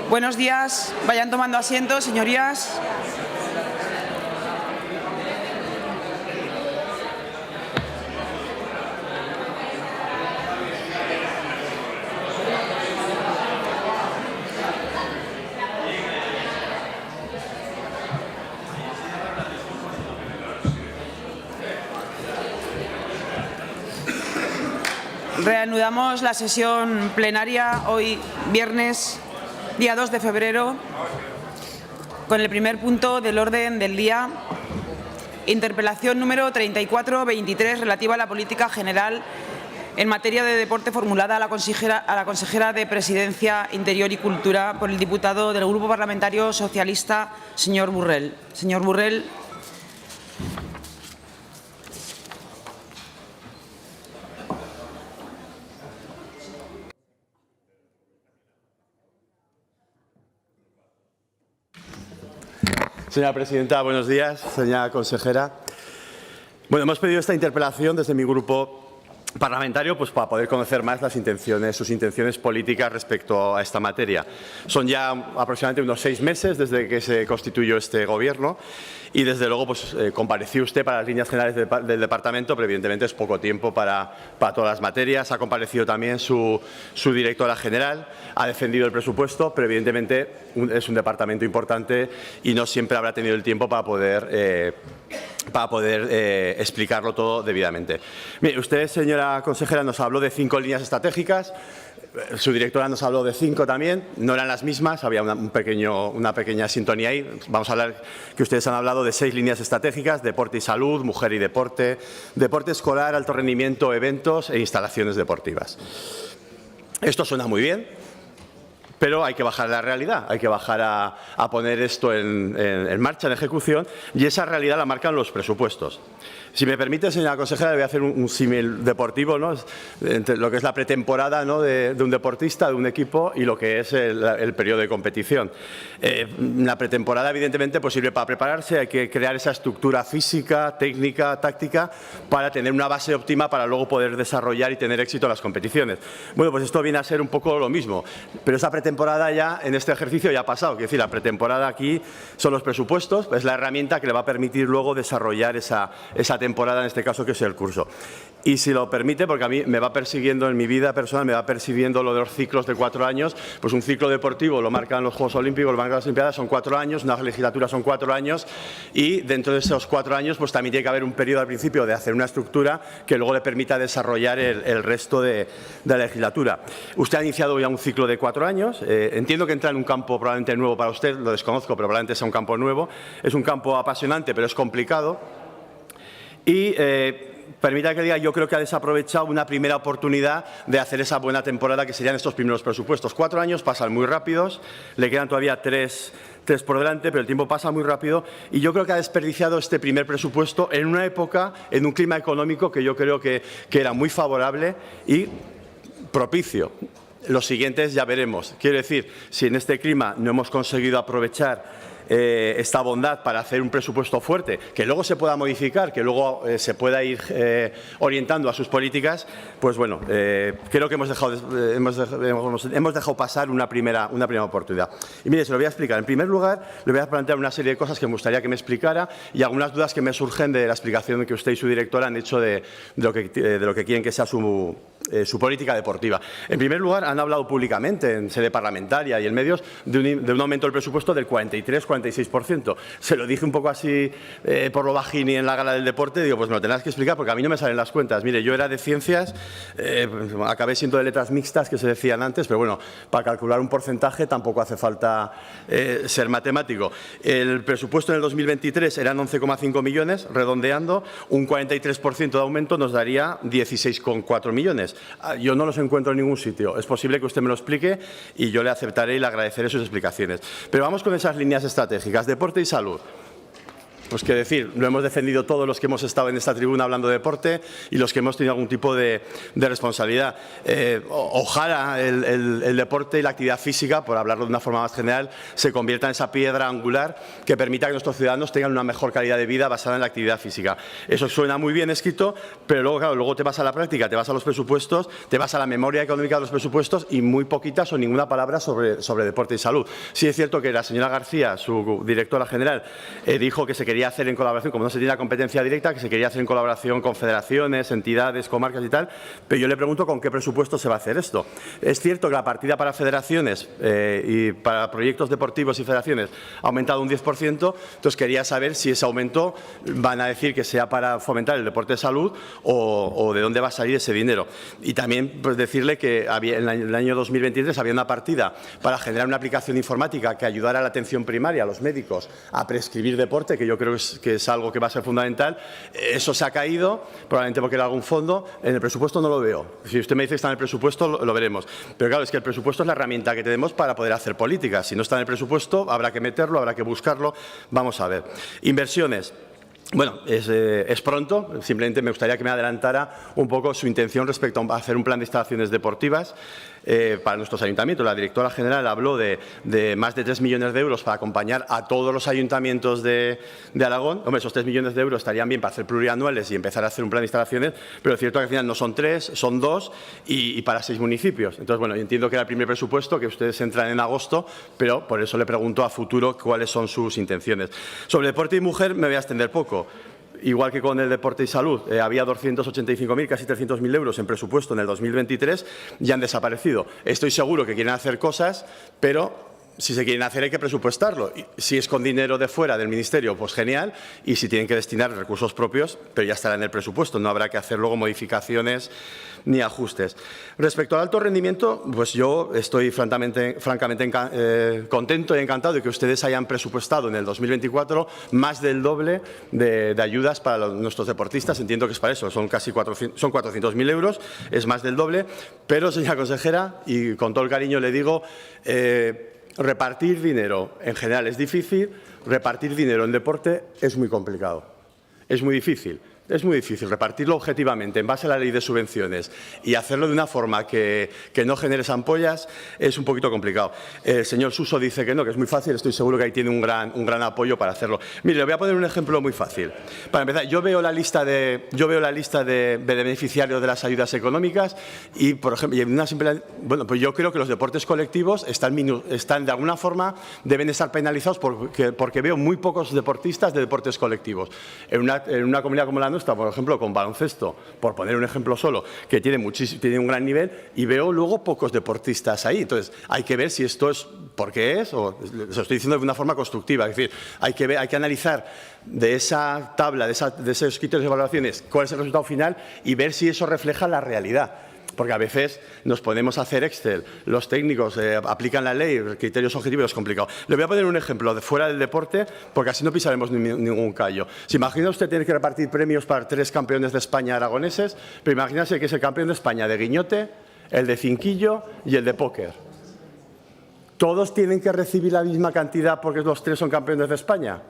Buenos días. Vayan tomando asiento, señorías. Reanudamos la sesión plenaria hoy, viernes, día 2 de febrero, con el primer punto del orden del día, interpelación número 3423, relativa a la política general en materia de deporte, formulada a la consejera de Presidencia, Interior y Cultura por el diputado del Grupo Parlamentario Socialista, señor Burrell. Señor Burrell. Señora presidenta, buenos días. Señora consejera. Bueno, hemos pedido esta interpelación desde mi grupo parlamentario para poder conocer más sus intenciones políticas respecto a esta materia. Son ya aproximadamente unos 6 meses desde que se constituyó este Gobierno y, desde luego, compareció usted para las líneas generales del departamento, pero evidentemente es poco tiempo para todas las materias. Ha comparecido también su directora general, ha defendido el presupuesto, pero evidentemente es un departamento importante y no siempre habrá tenido el tiempo para poder explicarlo todo debidamente. Mire, usted, señora consejera, nos habló de 5 líneas estratégicas. Su directora nos habló de 5 también. No eran las mismas, había una pequeña sintonía ahí. Vamos a hablar que ustedes han hablado de 6 líneas estratégicas: deporte y salud, mujer y deporte, deporte escolar, alto rendimiento, eventos e instalaciones deportivas. Esto suena muy bien, pero hay que bajar a la realidad, hay que bajar a poner esto en marcha, en ejecución, y esa realidad la marcan los presupuestos. Si me permite, señora consejera, le voy a hacer un símil deportivo, ¿no? Entre lo que es la pretemporada, ¿no?, de un deportista, de un equipo, y lo que es el periodo de competición. La pretemporada, evidentemente, sirve para prepararse. Hay que crear esa estructura física, técnica, táctica, para tener una base óptima para luego poder desarrollar y tener éxito en las competiciones. Bueno, pues esto viene a ser un poco lo mismo, pero esa pretemporada ya en este ejercicio ya ha pasado. Es decir, la pretemporada aquí son los presupuestos, es la herramienta que le va a permitir luego desarrollar esa temporada, en este caso, que es el curso. Y si lo permite, porque a mí me va persiguiendo en mi vida personal, me va persiguiendo lo de los ciclos de 4 años, pues un ciclo deportivo lo marcan los Juegos Olímpicos, lo marcan las Olimpiadas, son 4 años, una legislatura son 4 años, y dentro de esos 4 años pues también tiene que haber un periodo al principio de hacer una estructura que luego le permita desarrollar el resto de la legislatura. Usted ha iniciado ya un ciclo de 4 años, entiendo que entra en un campo probablemente nuevo para usted, lo desconozco, pero probablemente sea un campo nuevo, es un campo apasionante, pero es complicado. Y permita que diga, yo creo que ha desaprovechado una primera oportunidad de hacer esa buena temporada que serían estos primeros presupuestos. 4 años pasan muy rápidos, le quedan todavía 3 por delante, pero el tiempo pasa muy rápido, y yo creo que ha desperdiciado este primer presupuesto en una época, en un clima económico que yo creo que era muy favorable y propicio. Los siguientes ya veremos. Quiero decir, si en este clima no hemos conseguido aprovechar esta bondad para hacer un presupuesto fuerte, que luego se pueda modificar, que luego se pueda ir orientando a sus políticas, pues bueno, creo que hemos dejado pasar una primera oportunidad. Y mire, se lo voy a explicar. En primer lugar, le voy a plantear una serie de cosas que me gustaría que me explicara y algunas dudas que me surgen de la explicación que usted y su directora han hecho de lo que quieren que sea su política deportiva. En primer lugar, han hablado públicamente en sede parlamentaria y en medios de un aumento del presupuesto del 43-46%. Se lo dije un poco así por lo bajini en la gala del deporte. Digo, pues me lo tendrás que explicar porque a mí no me salen las cuentas. Mire, yo era de ciencias, acabé siendo de letras mixtas, que se decían antes, pero bueno, para calcular un porcentaje tampoco hace falta ser matemático. El presupuesto en el 2023 eran 11,5 millones, redondeando, un 43% de aumento nos daría 16,4 millones. Yo no los encuentro en ningún sitio. Es posible que usted me lo explique y yo le aceptaré y le agradeceré sus explicaciones. Pero vamos con esas líneas estratégicas. Deporte y salud. pues qué decir, lo hemos defendido todos los que hemos estado en esta tribuna hablando de deporte y los que hemos tenido algún tipo de responsabilidad. Ojalá el deporte y la actividad física, por hablarlo de una forma más general, se convierta en esa piedra angular que permita que nuestros ciudadanos tengan una mejor calidad de vida basada en la actividad física. Eso suena muy bien escrito, pero luego, claro, luego te vas a la práctica, te vas a los presupuestos, te vas a la memoria económica de los presupuestos y muy poquitas o ninguna palabra sobre deporte y salud. Sí es cierto que la señora García, su directora general, dijo que se quería hacer en colaboración, como no se tiene la competencia directa, que se quería hacer en colaboración con federaciones, entidades, comarcas y tal, pero yo le pregunto con qué presupuesto se va a hacer esto. Es cierto que la partida para federaciones y para proyectos deportivos y federaciones ha aumentado un 10%, entonces quería saber si ese aumento van a decir que sea para fomentar el deporte de salud o de dónde va a salir ese dinero. Y también pues, decirle que en el año 2023 había una partida para generar una aplicación informática que ayudara a la atención primaria, a los médicos, a prescribir deporte, que yo creo que es algo que va a ser fundamental. Eso se ha caído, probablemente porque era algún fondo. En el presupuesto no lo veo. Si usted me dice que está en el presupuesto, lo veremos. Pero claro, es que el presupuesto es la herramienta que tenemos para poder hacer políticas. Si no está en el presupuesto, habrá que meterlo, habrá que buscarlo. Vamos a ver. Inversiones. Bueno, es pronto, simplemente me gustaría que me adelantara un poco su intención respecto a hacer un plan de instalaciones deportivas para nuestros ayuntamientos. La directora general habló de más de 3 millones de euros para acompañar a todos los ayuntamientos de Aragón. Hombre, esos 3 millones de euros estarían bien para hacer plurianuales y empezar a hacer un plan de instalaciones, pero es cierto que al final no son 3, son 2 y para 6 municipios. Entonces, bueno, yo entiendo que era el primer presupuesto, que ustedes entran en agosto, pero por eso le pregunto a futuro cuáles son sus intenciones. Sobre deporte y mujer me voy a extender poco. Igual que con el deporte y salud, había 285.000, casi 300.000 euros en presupuesto en el 2023 y han desaparecido. Estoy seguro que quieren hacer cosas, pero si se quieren hacer hay que presupuestarlo. Si es con dinero de fuera del Ministerio, pues genial. Y si tienen que destinar recursos propios, pero ya estará en el presupuesto. No habrá que hacer luego modificaciones ni ajustes. Respecto al alto rendimiento, pues yo estoy francamente contento y encantado de que ustedes hayan presupuestado en el 2024 más del doble de ayudas para nuestros deportistas. Entiendo que es para eso, son casi 400.000 euros, es más del doble. Pero, señora consejera, y con todo el cariño le digo, repartir dinero en general es difícil, repartir dinero en deporte es muy complicado, es muy difícil. Es muy difícil repartirlo objetivamente en base a la ley de subvenciones y hacerlo de una forma que no genere ampollas es un poquito complicado. El señor Suso dice que no, que es muy fácil. Estoy seguro que ahí tiene un gran apoyo para hacerlo. Mire, le voy a poner un ejemplo muy fácil. Para empezar, yo veo la lista de beneficiarios de las ayudas económicas y, por ejemplo, pues yo creo que los deportes colectivos están de alguna forma, deben estar penalizados porque veo muy pocos deportistas de deportes colectivos. En una comunidad como la nuestra, por ejemplo, con baloncesto, por poner un ejemplo solo, que tiene un gran nivel, y veo luego pocos deportistas ahí. Entonces, hay que ver si esto es porque es, o se lo estoy diciendo de una forma constructiva. Es decir, hay que analizar de esa tabla, de esos criterios de evaluaciones, cuál es el resultado final y ver si eso refleja la realidad. Porque a veces nos ponemos a hacer Excel, los técnicos aplican la ley, criterios objetivos, es complicado. Le voy a poner un ejemplo de fuera del deporte, porque así no pisaremos ningún callo. ¿Se imagina usted tener que repartir premios para 3 campeones de España aragoneses? Pero imagínese que es el campeón de España de guiñote, el de cinquillo y el de póker. ¿Todos tienen que recibir la misma cantidad porque los 3 son campeones de España?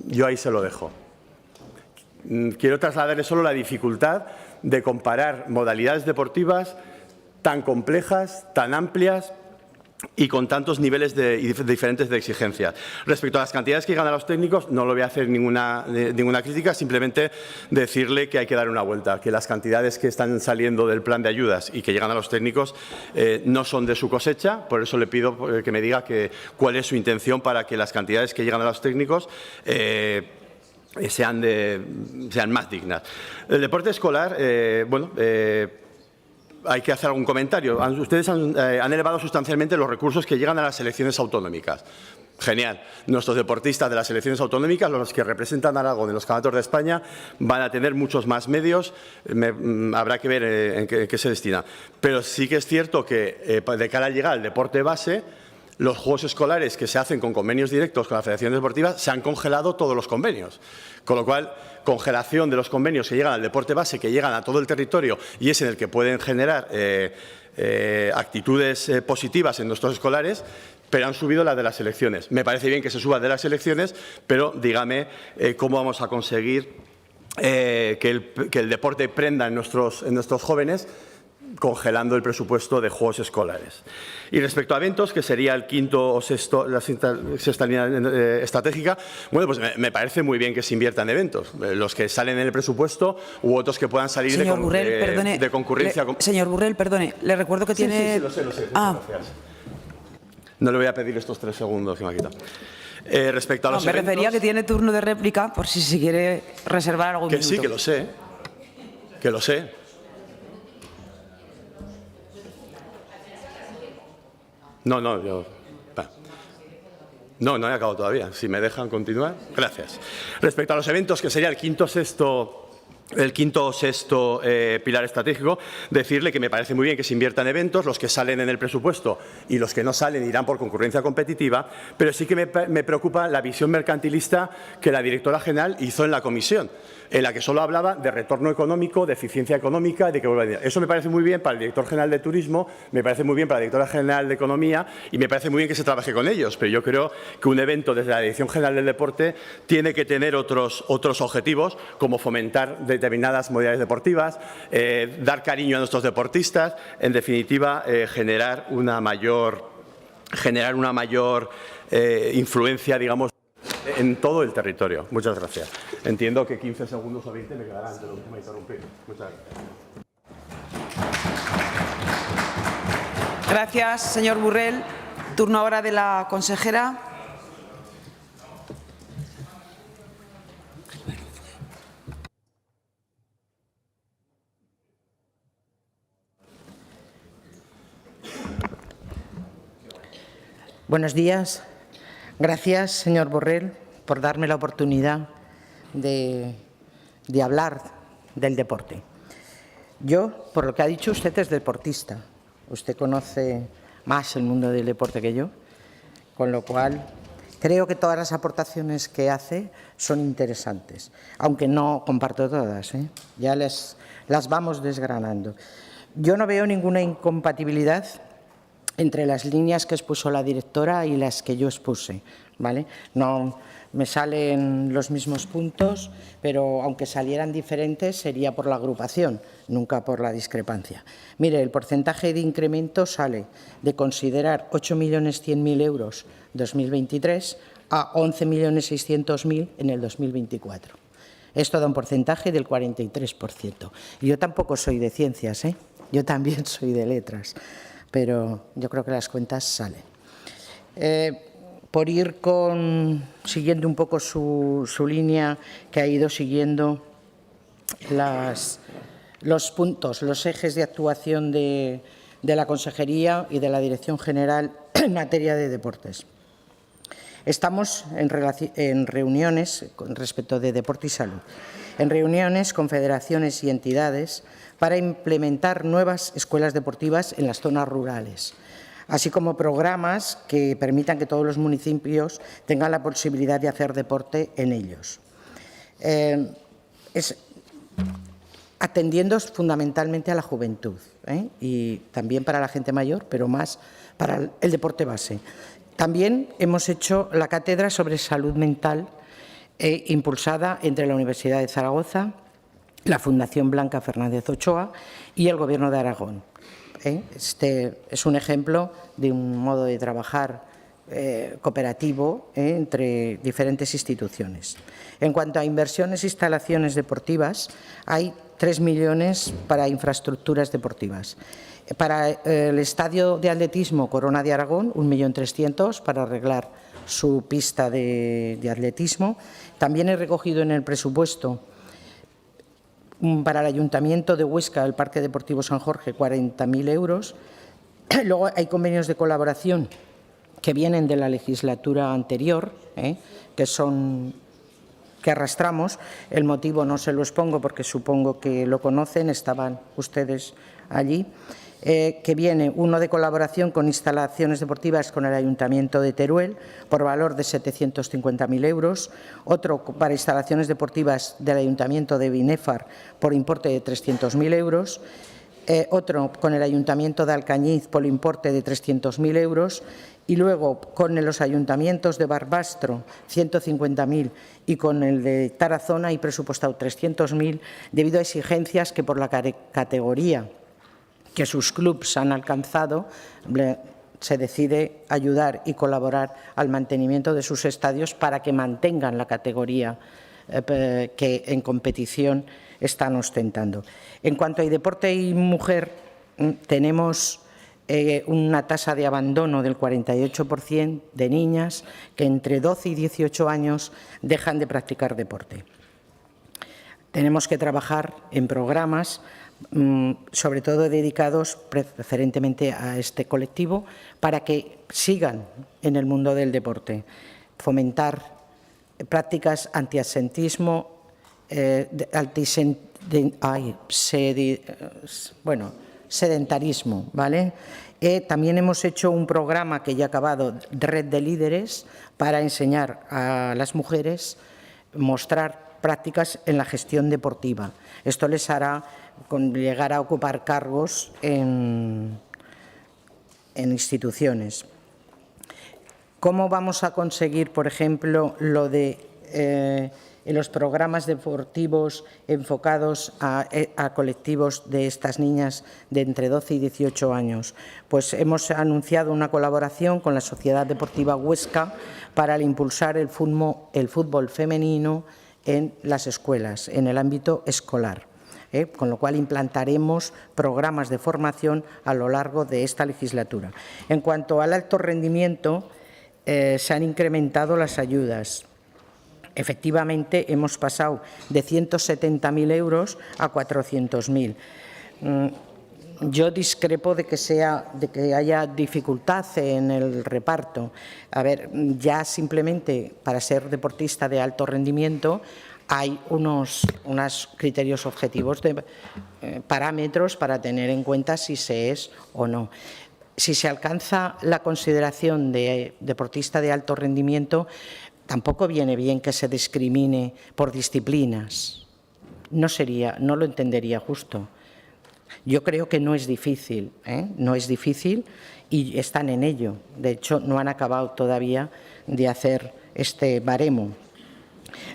Yo ahí se lo dejo. Quiero trasladarle solo la dificultad de comparar modalidades deportivas tan complejas, tan amplias y con tantos niveles diferentes de exigencia. Respecto a las cantidades que llegan a los técnicos, no le voy a hacer ninguna crítica, simplemente decirle que hay que dar una vuelta, que las cantidades que están saliendo del plan de ayudas y que llegan a los técnicos no son de su cosecha. Por eso le pido que me diga cuál es su intención para que las cantidades que llegan a los técnicos sean más dignas. El deporte escolar, hay que hacer algún comentario. Ustedes han elevado sustancialmente los recursos que llegan a las selecciones autonómicas. Genial. Nuestros deportistas de las selecciones autonómicas, los que representan a Aragón en los campeonatos de España, van a tener muchos más medios. Habrá que ver en qué se destina. Pero sí que es cierto que de cara a llegar al deporte base, los juegos escolares que se hacen con convenios directos con las federaciones deportivas, se han congelado todos los convenios. Con lo cual, congelación de los convenios que llegan al deporte base, que llegan a todo el territorio y es en el que pueden generar actitudes positivas en nuestros escolares, pero han subido las de las selecciones. Me parece bien que se suba de las selecciones, pero dígame cómo vamos a conseguir que el deporte prenda en nuestros jóvenes, congelando el presupuesto de juegos escolares. Y respecto a eventos, que sería el quinto o la sexta línea estratégica, bueno, pues me parece muy bien que se invierta en eventos, los que salen en el presupuesto u otros que puedan salir de concurrencia. Señor Burrell, perdone, le recuerdo que tiene… Sí, lo sé. Gracias. No le voy a pedir estos 3 segundos que me ha quitado. Respecto a los eventos… Me refería que tiene turno de réplica por si se quiere reservar algún minuto. Sí, que lo sé. Que lo sé. No he acabado todavía. Si me dejan continuar. Gracias. Respecto a los eventos, que sería el quinto o sexto pilar estratégico, decirle que me parece muy bien que se invierta en eventos, los que salen en el presupuesto y los que no salen irán por concurrencia competitiva, pero sí que me preocupa la visión mercantilista que la directora general hizo en la comisión, en la que solo hablaba de retorno económico, de eficiencia económica y de que vuelva a venir. Eso me parece muy bien para el director general de Turismo, me parece muy bien para la directora general de Economía y me parece muy bien que se trabaje con ellos, pero yo creo que un evento desde la Dirección General del Deporte tiene que tener otros objetivos, como fomentar determinadas modalidades deportivas, dar cariño a nuestros deportistas, en definitiva, generar una mayor influencia, digamos, en todo el territorio. Muchas gracias. Entiendo que 15 segundos o 20 me quedarán de lo último a interrumpir. Muchas gracias. Gracias, señor Burrell. Turno ahora de la consejera. Buenos días. Gracias, señor Burrell, por darme la oportunidad de hablar del deporte. Yo, por lo que ha dicho usted, es deportista. Usted conoce más el mundo del deporte que yo, con lo cual creo que todas las aportaciones que hace son interesantes, aunque no comparto todas, ¿eh? Ya las vamos desgranando. Yo no veo ninguna incompatibilidad entre las líneas que expuso la directora y las que yo expuse, ¿vale? No me salen los mismos puntos, pero aunque salieran diferentes sería por la agrupación, nunca por la discrepancia. Mire, el porcentaje de incremento sale de considerar 8.100.000 euros 2023 a 11.600.000 en el 2024. Esto da un porcentaje del 43%. Y yo tampoco soy de ciencias, ¿eh? Yo también soy de letras, pero yo creo que las cuentas salen. Por ir siguiendo un poco su línea que ha ido siguiendo los puntos, los ejes de actuación de la Consejería y de la Dirección General en materia de deportes. Estamos en reuniones con respecto de deporte y salud, en reuniones con federaciones y entidades para implementar nuevas escuelas deportivas en las zonas rurales, así como programas que permitan que todos los municipios tengan la posibilidad de hacer deporte en ellos. Atendiendo fundamentalmente a la juventud, y también para la gente mayor, pero más para el deporte base. También hemos hecho la cátedra sobre salud mental impulsada entre la Universidad de Zaragoza, la Fundación Blanca Fernández Ochoa y el Gobierno de Aragón. Este es un ejemplo de un modo de trabajar cooperativo entre diferentes instituciones. En cuanto a inversiones e instalaciones deportivas, hay 3 millones para infraestructuras deportivas. Para el estadio de atletismo Corona de Aragón, 1.300.000 para arreglar su pista de atletismo. También he recogido en el presupuesto para el Ayuntamiento de Huesca, el Parque Deportivo San Jorge, 40.000 euros. Luego hay convenios de colaboración que vienen de la legislatura anterior, que arrastramos. El motivo no se lo expongo porque supongo que lo conocen, estaban ustedes allí. Que viene uno de colaboración con instalaciones deportivas con el Ayuntamiento de Teruel por valor de 750.000 euros, otro para instalaciones deportivas del Ayuntamiento de Binéfar por importe de 300.000 euros, otro con el Ayuntamiento de Alcañiz por el importe de 300.000 euros y luego con los ayuntamientos de Barbastro 150.000 y con el de Tarazona hay presupuestado 300.000 debido a exigencias que por la categoría que sus clubes han alcanzado se decide ayudar y colaborar al mantenimiento de sus estadios para que mantengan la categoría que en competición están ostentando. En cuanto a deporte y mujer, tenemos una tasa de abandono del 48% de niñas que entre 12 y 18 años dejan de practicar deporte. Tenemos que trabajar en programas, sobre todo dedicados preferentemente a este colectivo, para que sigan en el mundo del deporte, fomentar prácticas antiabsentismo, sedentarismo, ¿vale? También hemos hecho un programa que ya ha acabado, Red de Líderes, para enseñar a las mujeres, mostrar prácticas en la gestión deportiva. Esto les hará llegar a ocupar cargos en instituciones. ¿Cómo vamos a conseguir, por ejemplo, lo de en los programas deportivos enfocados a colectivos de estas niñas de entre 12 y 18 años? Pues hemos anunciado una colaboración con la Sociedad Deportiva Huesca para impulsar el fútbol femenino en las escuelas, en el ámbito escolar. Con lo cual implantaremos programas de formación a lo largo de esta legislatura. En cuanto al alto rendimiento, se han incrementado las ayudas. Efectivamente, hemos pasado de 170.000 euros a 400.000. Yo discrepo de que haya dificultad en el reparto. A ver, ya simplemente para ser deportista de alto rendimiento hay unos criterios objetivos de parámetros para tener en cuenta si se es o no. Si se alcanza la consideración de deportista de alto rendimiento, tampoco viene bien que se discrimine por disciplinas. No lo entendería justo. Yo creo que no es difícil, no es difícil y están en ello. De hecho, no han acabado todavía de hacer este baremo.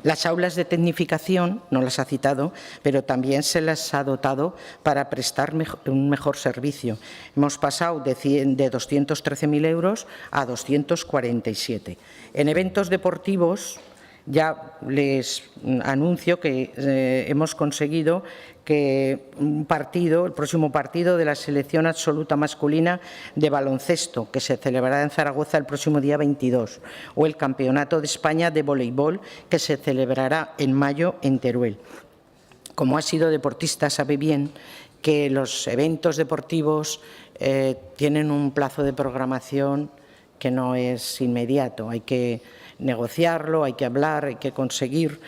Las aulas de tecnificación, no las ha citado, pero también se las ha dotado para prestar un mejor servicio. Hemos pasado de 213.000 euros a 247. En eventos deportivos, ya les anuncio que hemos conseguido que el próximo partido de la selección absoluta masculina de baloncesto, que se celebrará en Zaragoza el próximo día 22, o el Campeonato de España de voleibol, que se celebrará en mayo en Teruel. Como ha sido deportista, sabe bien que los eventos deportivos tienen un plazo de programación que no es inmediato, hay que negociarlo, hay que hablar, hay que conseguir.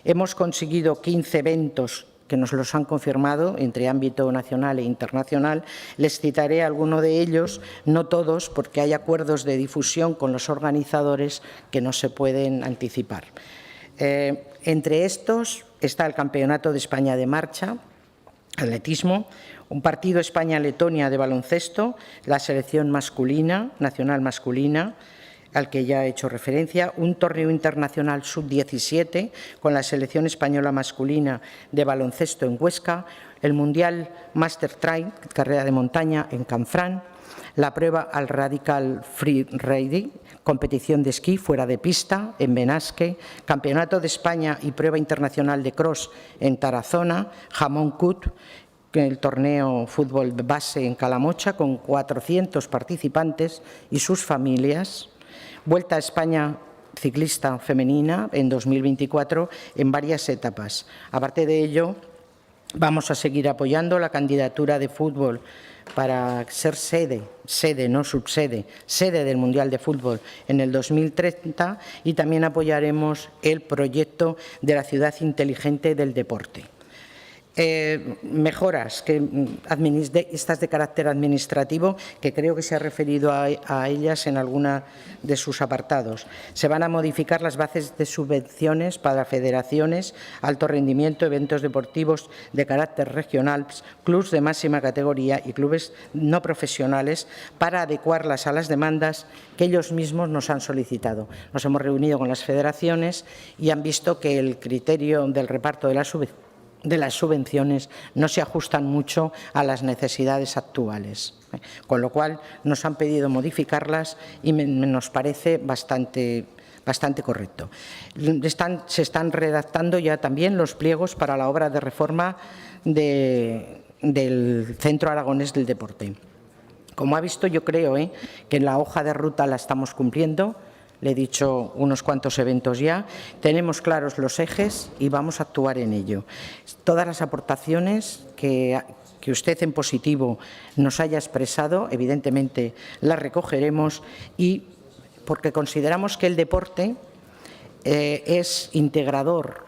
Hemos conseguido 15 eventos que nos los han confirmado entre ámbito nacional e internacional. Les citaré alguno de ellos, no todos, porque hay acuerdos de difusión con los organizadores que no se pueden anticipar. Entre estos está el Campeonato de España de marcha, atletismo, un partido España-Letonia de baloncesto, la selección masculina, nacional masculina, al que ya he hecho referencia, un torneo internacional sub-17 con la selección española masculina de baloncesto en Huesca, el Mundial Master Trail, carrera de montaña en Canfrán, la prueba al Radical Free Riding, competición de esquí fuera de pista en Benasque, Campeonato de España y prueba internacional de cross en Tarazona, Jamón Cut, el torneo fútbol base en Calamocha con 400 participantes y sus familias, Vuelta a España ciclista femenina en 2024 en varias etapas. Aparte de ello, vamos a seguir apoyando la candidatura de fútbol para ser sede, no subsede, sede del Mundial de Fútbol en el 2030 y también apoyaremos el proyecto de la ciudad inteligente del deporte. mejoras estas de carácter administrativo, que creo que se ha referido a ellas en alguna de sus apartados. Se van a modificar las bases de subvenciones para federaciones, alto rendimiento, eventos deportivos de carácter regional, clubes de máxima categoría y clubes no profesionales para adecuarlas a las demandas que ellos mismos nos han solicitado. Nos hemos reunido con las federaciones y han visto que el criterio del reparto de las subvenciones no se ajustan mucho a las necesidades actuales, con lo cual nos han pedido modificarlas y nos parece bastante correcto. Se están redactando ya también los pliegos para la obra de reforma del Centro Aragonés del Deporte. Como ha visto, yo creo que en la hoja de ruta la estamos cumpliendo. Le he dicho unos cuantos eventos ya. Tenemos claros los ejes y vamos a actuar en ello. Todas las aportaciones que usted en positivo nos haya expresado, evidentemente las recogeremos, y porque consideramos que el deporte es integrador,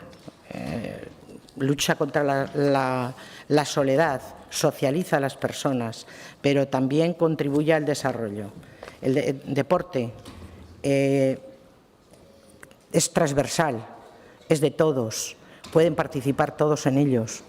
lucha contra la soledad, socializa a las personas, pero también contribuye al desarrollo. El deporte es transversal, es de todos, pueden participar todos en ellos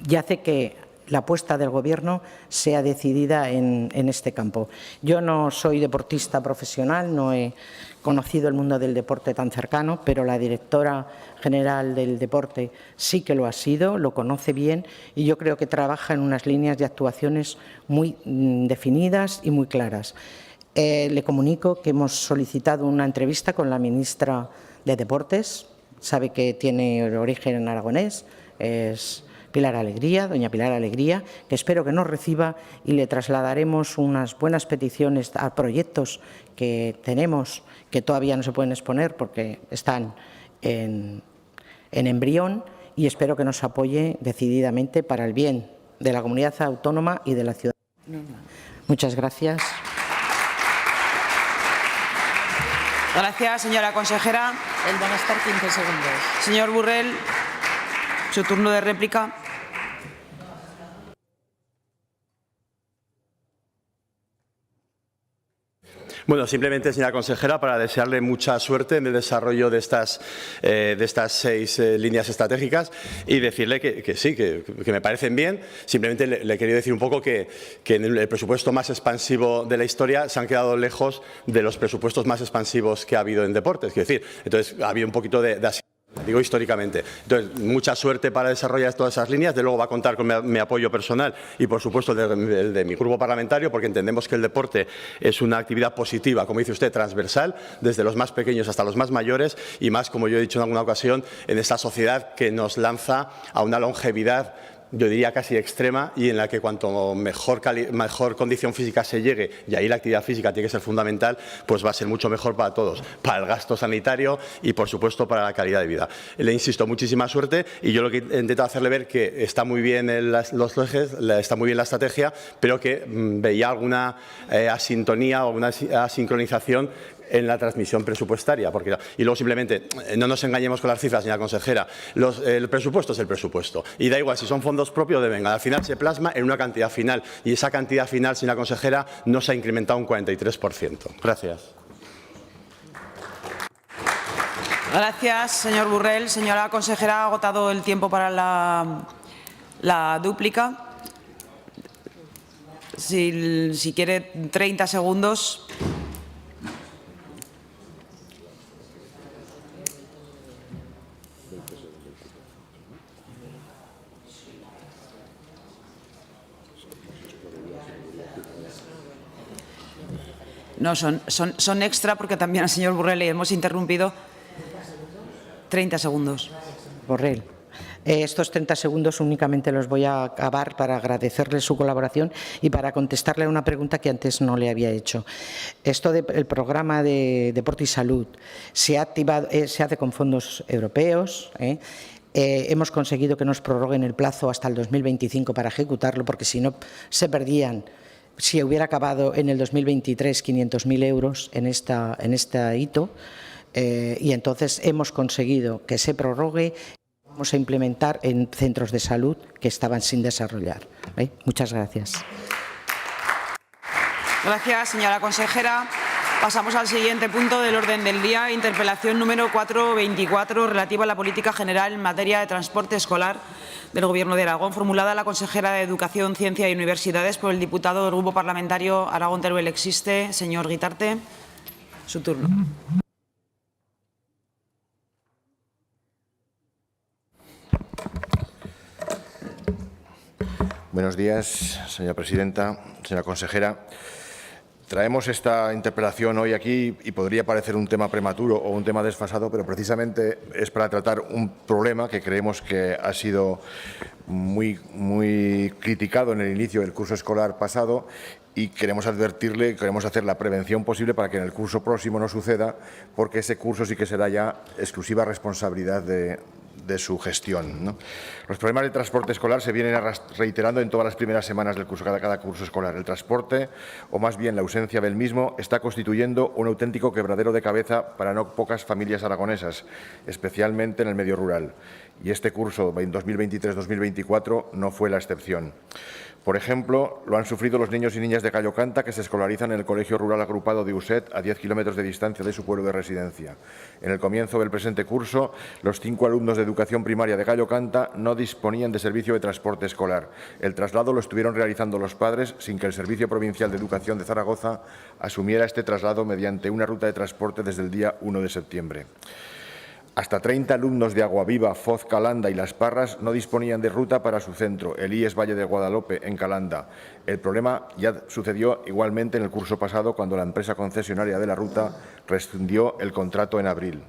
y hace que la apuesta del Gobierno sea decidida en este campo. Yo no soy deportista profesional, no he conocido el mundo del deporte tan cercano, pero la directora general del deporte sí que lo ha sido, lo conoce bien y yo creo que trabaja en unas líneas de actuaciones muy definidas y muy claras. Le comunico que hemos solicitado una entrevista con la ministra de Deportes. Sabe que tiene origen aragonés, es Pilar Alegría, doña Pilar Alegría, que espero que nos reciba y le trasladaremos unas buenas peticiones a proyectos que tenemos, que todavía no se pueden exponer porque están en embrión, y espero que nos apoye decididamente para el bien de la comunidad autónoma y de la ciudad. Muchas gracias. Gracias, señora consejera. Van a estar 15 segundos. Señor Burrell, su turno de réplica. Bueno, simplemente, señora consejera, para desearle mucha suerte en el desarrollo de estas 6 líneas estratégicas y decirle que sí, que me parecen bien. Simplemente le quería decir un poco que en el presupuesto más expansivo de la historia se han quedado lejos de los presupuestos más expansivos que ha habido en deportes. Quiero decir, entonces ha habido un poquito de digo históricamente. Entonces, mucha suerte para desarrollar todas esas líneas. De luego va a contar con mi apoyo personal y, por supuesto, el de mi grupo parlamentario, porque entendemos que el deporte es una actividad positiva, como dice usted, transversal, desde los más pequeños hasta los más mayores, y más, como yo he dicho en alguna ocasión, en esta sociedad que nos lanza a una longevidad, yo diría casi extrema, y en la que cuanto mejor condición física se llegue, y ahí la actividad física tiene que ser fundamental, pues va a ser mucho mejor para todos, para el gasto sanitario y, por supuesto, para la calidad de vida. Le insisto, muchísima suerte, y yo lo que intento hacerle ver que está muy bien los ejes, está muy bien la estrategia, pero que veía alguna asintonía o alguna asincronización en la transmisión presupuestaria. Y luego, simplemente, no nos engañemos con las cifras, señora consejera. El presupuesto es el presupuesto. Y da igual si son fondos propios de venga. Al final se plasma en una cantidad final. Y esa cantidad final, señora consejera, no se ha incrementado un 43%. Gracias. Gracias, señor Burrell. Señora consejera, ha agotado el tiempo para la dúplica. Si quiere 30 segundos. No, son extra porque también al señor Burrell le hemos interrumpido. 30 segundos. Borrell, estos 30 segundos únicamente los voy a acabar para agradecerle su colaboración y para contestarle a una pregunta que antes no le había hecho. Esto del programa de Deporte y Salud se ha activado, se hace con fondos europeos. Hemos conseguido que nos prorroguen el plazo hasta el 2025 para ejecutarlo, porque si no se perdían. Si hubiera acabado en el 2023 500.000 euros en este hito, y entonces hemos conseguido que se prorrogue vamos a implementar en centros de salud que estaban sin desarrollar. Muchas gracias. Gracias, señora consejera. Pasamos al siguiente punto del orden del día, interpelación número 424, relativa a la política general en materia de transporte escolar del Gobierno de Aragón, formulada a la consejera de Educación, Ciencia y Universidades por el diputado del Grupo Parlamentario Aragón-Teruel Existe, señor Guitarte. Su turno. Buenos días, señora presidenta, señora consejera. Traemos esta interpelación hoy aquí y podría parecer un tema prematuro o un tema desfasado, pero precisamente es para tratar un problema que creemos que ha sido muy criticado en el inicio del curso escolar pasado y queremos advertirle, queremos hacer la prevención posible para que en el curso próximo no suceda, porque ese curso sí que será ya exclusiva responsabilidad de su gestión, ¿no? Los problemas de transporte escolar se vienen reiterando en todas las primeras semanas del curso, cada curso escolar. El transporte, o más bien la ausencia del mismo, está constituyendo un auténtico quebradero de cabeza para no pocas familias aragonesas, especialmente en el medio rural. Y este curso 2023-2024 no fue la excepción. Por ejemplo, lo han sufrido los niños y niñas de Gallo Canta que se escolarizan en el Colegio Rural Agrupado de Uset, a 10 kilómetros de distancia de su pueblo de residencia. En el comienzo del presente curso, los 5 alumnos de educación primaria de Gallo Canta no disponían de servicio de transporte escolar. El traslado lo estuvieron realizando los padres sin que el Servicio Provincial de Educación de Zaragoza asumiera este traslado mediante una ruta de transporte desde el día 1 de septiembre. Hasta 30 alumnos de Aguaviva, Foz, Calanda y Las Parras no disponían de ruta para su centro, el IES Valle de Guadalupe, en Calanda. El problema ya sucedió igualmente en el curso pasado, cuando la empresa concesionaria de la ruta rescindió el contrato en abril.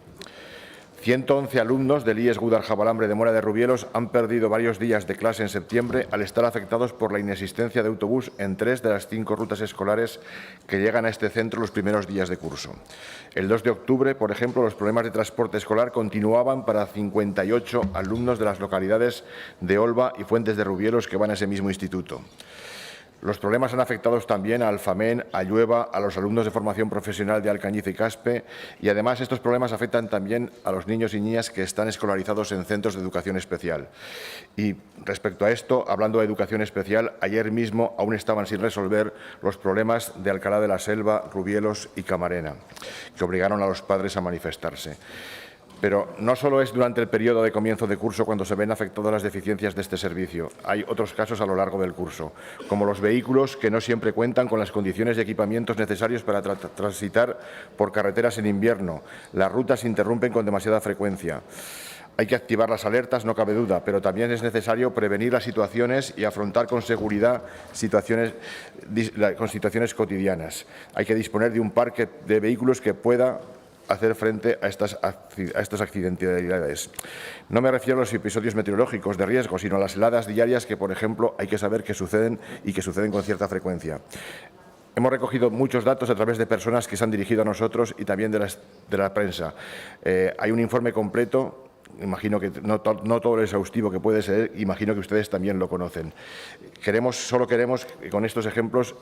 111 alumnos del IES Gúdar-Jabalambre de Mora de Rubielos han perdido varios días de clase en septiembre al estar afectados por la inexistencia de autobús en 3 de las 5 rutas escolares que llegan a este centro los primeros días de curso. El 2 de octubre, por ejemplo, los problemas de transporte escolar continuaban para 58 alumnos de las localidades de Olva y Fuentes de Rubielos que van a ese mismo instituto. Los problemas han afectado también a Alfamén, a Llueva, a los alumnos de formación profesional de Alcañiz y Caspe, y además estos problemas afectan también a los niños y niñas que están escolarizados en centros de educación especial. Y respecto a esto, hablando de educación especial, ayer mismo aún estaban sin resolver los problemas de Alcalá de la Selva, Rubielos y Camarena, que obligaron a los padres a manifestarse. Pero no solo es durante el periodo de comienzo de curso cuando se ven afectadas las deficiencias de este servicio. Hay otros casos a lo largo del curso, como los vehículos que no siempre cuentan con las condiciones y equipamientos necesarios para transitar por carreteras en invierno. Las rutas se interrumpen con demasiada frecuencia. Hay que activar las alertas, no cabe duda, pero también es necesario prevenir las situaciones y afrontar con seguridad situaciones cotidianas. Hay que disponer de un parque de vehículos que pueda hacer frente a estas accidentalidades. No me refiero a los episodios meteorológicos de riesgo, sino a las heladas diarias que, por ejemplo, hay que saber que suceden y que suceden con cierta frecuencia. Hemos recogido muchos datos a través de personas que se han dirigido a nosotros y también de la prensa. Hay un informe completo. Imagino que no todo lo exhaustivo que puede ser, imagino que ustedes también lo conocen. Solo queremos, con estos ejemplos,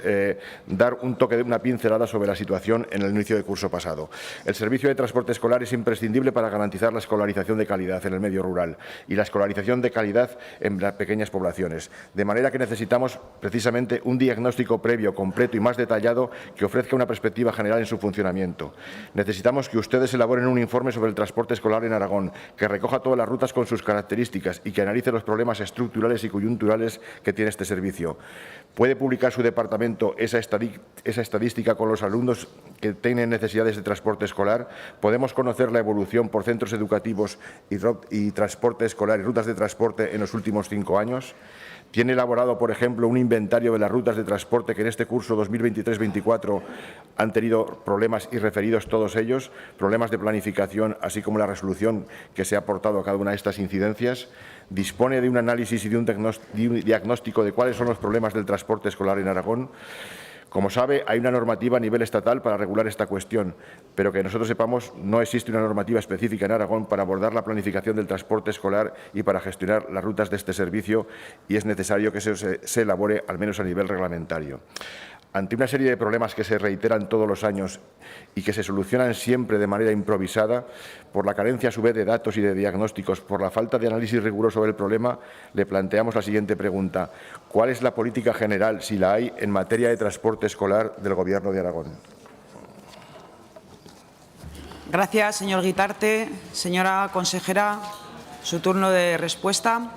dar un toque de una pincelada sobre la situación en el inicio del curso pasado. El servicio de transporte escolar es imprescindible para garantizar la escolarización de calidad en el medio rural y la escolarización de calidad en las pequeñas poblaciones. De manera que necesitamos precisamente un diagnóstico previo, completo y más detallado que ofrezca una perspectiva general en su funcionamiento. Necesitamos que ustedes elaboren un informe sobre el transporte escolar en Aragón, que recoja todas las rutas con sus características y que analice los problemas estructurales y coyunturales que tiene este servicio. ¿Puede publicar su departamento esa estadística con los alumnos que tienen necesidades de transporte escolar? ¿Podemos conocer la evolución por centros educativos y transporte escolar y rutas de transporte en los últimos 5 años? ¿Tiene elaborado, por ejemplo, un inventario de las rutas de transporte que en este curso 2023-24 han tenido problemas y referidos todos ellos, problemas de planificación, así como la resolución que se ha aportado a cada una de estas incidencias? ¿Dispone de un análisis y de un diagnóstico de cuáles son los problemas del transporte escolar en Aragón? Como sabe, hay una normativa a nivel estatal para regular esta cuestión, pero que nosotros sepamos no existe una normativa específica en Aragón para abordar la planificación del transporte escolar y para gestionar las rutas de este servicio, y es necesario que se elabore al menos a nivel reglamentario. Ante una serie de problemas que se reiteran todos los años y que se solucionan siempre de manera improvisada, por la carencia a su vez de datos y de diagnósticos, por la falta de análisis riguroso del problema, le planteamos la siguiente pregunta. ¿Cuál es la política general, si la hay, en materia de transporte escolar del Gobierno de Aragón? Gracias, señor Guitarte. Señora consejera, su turno de respuesta.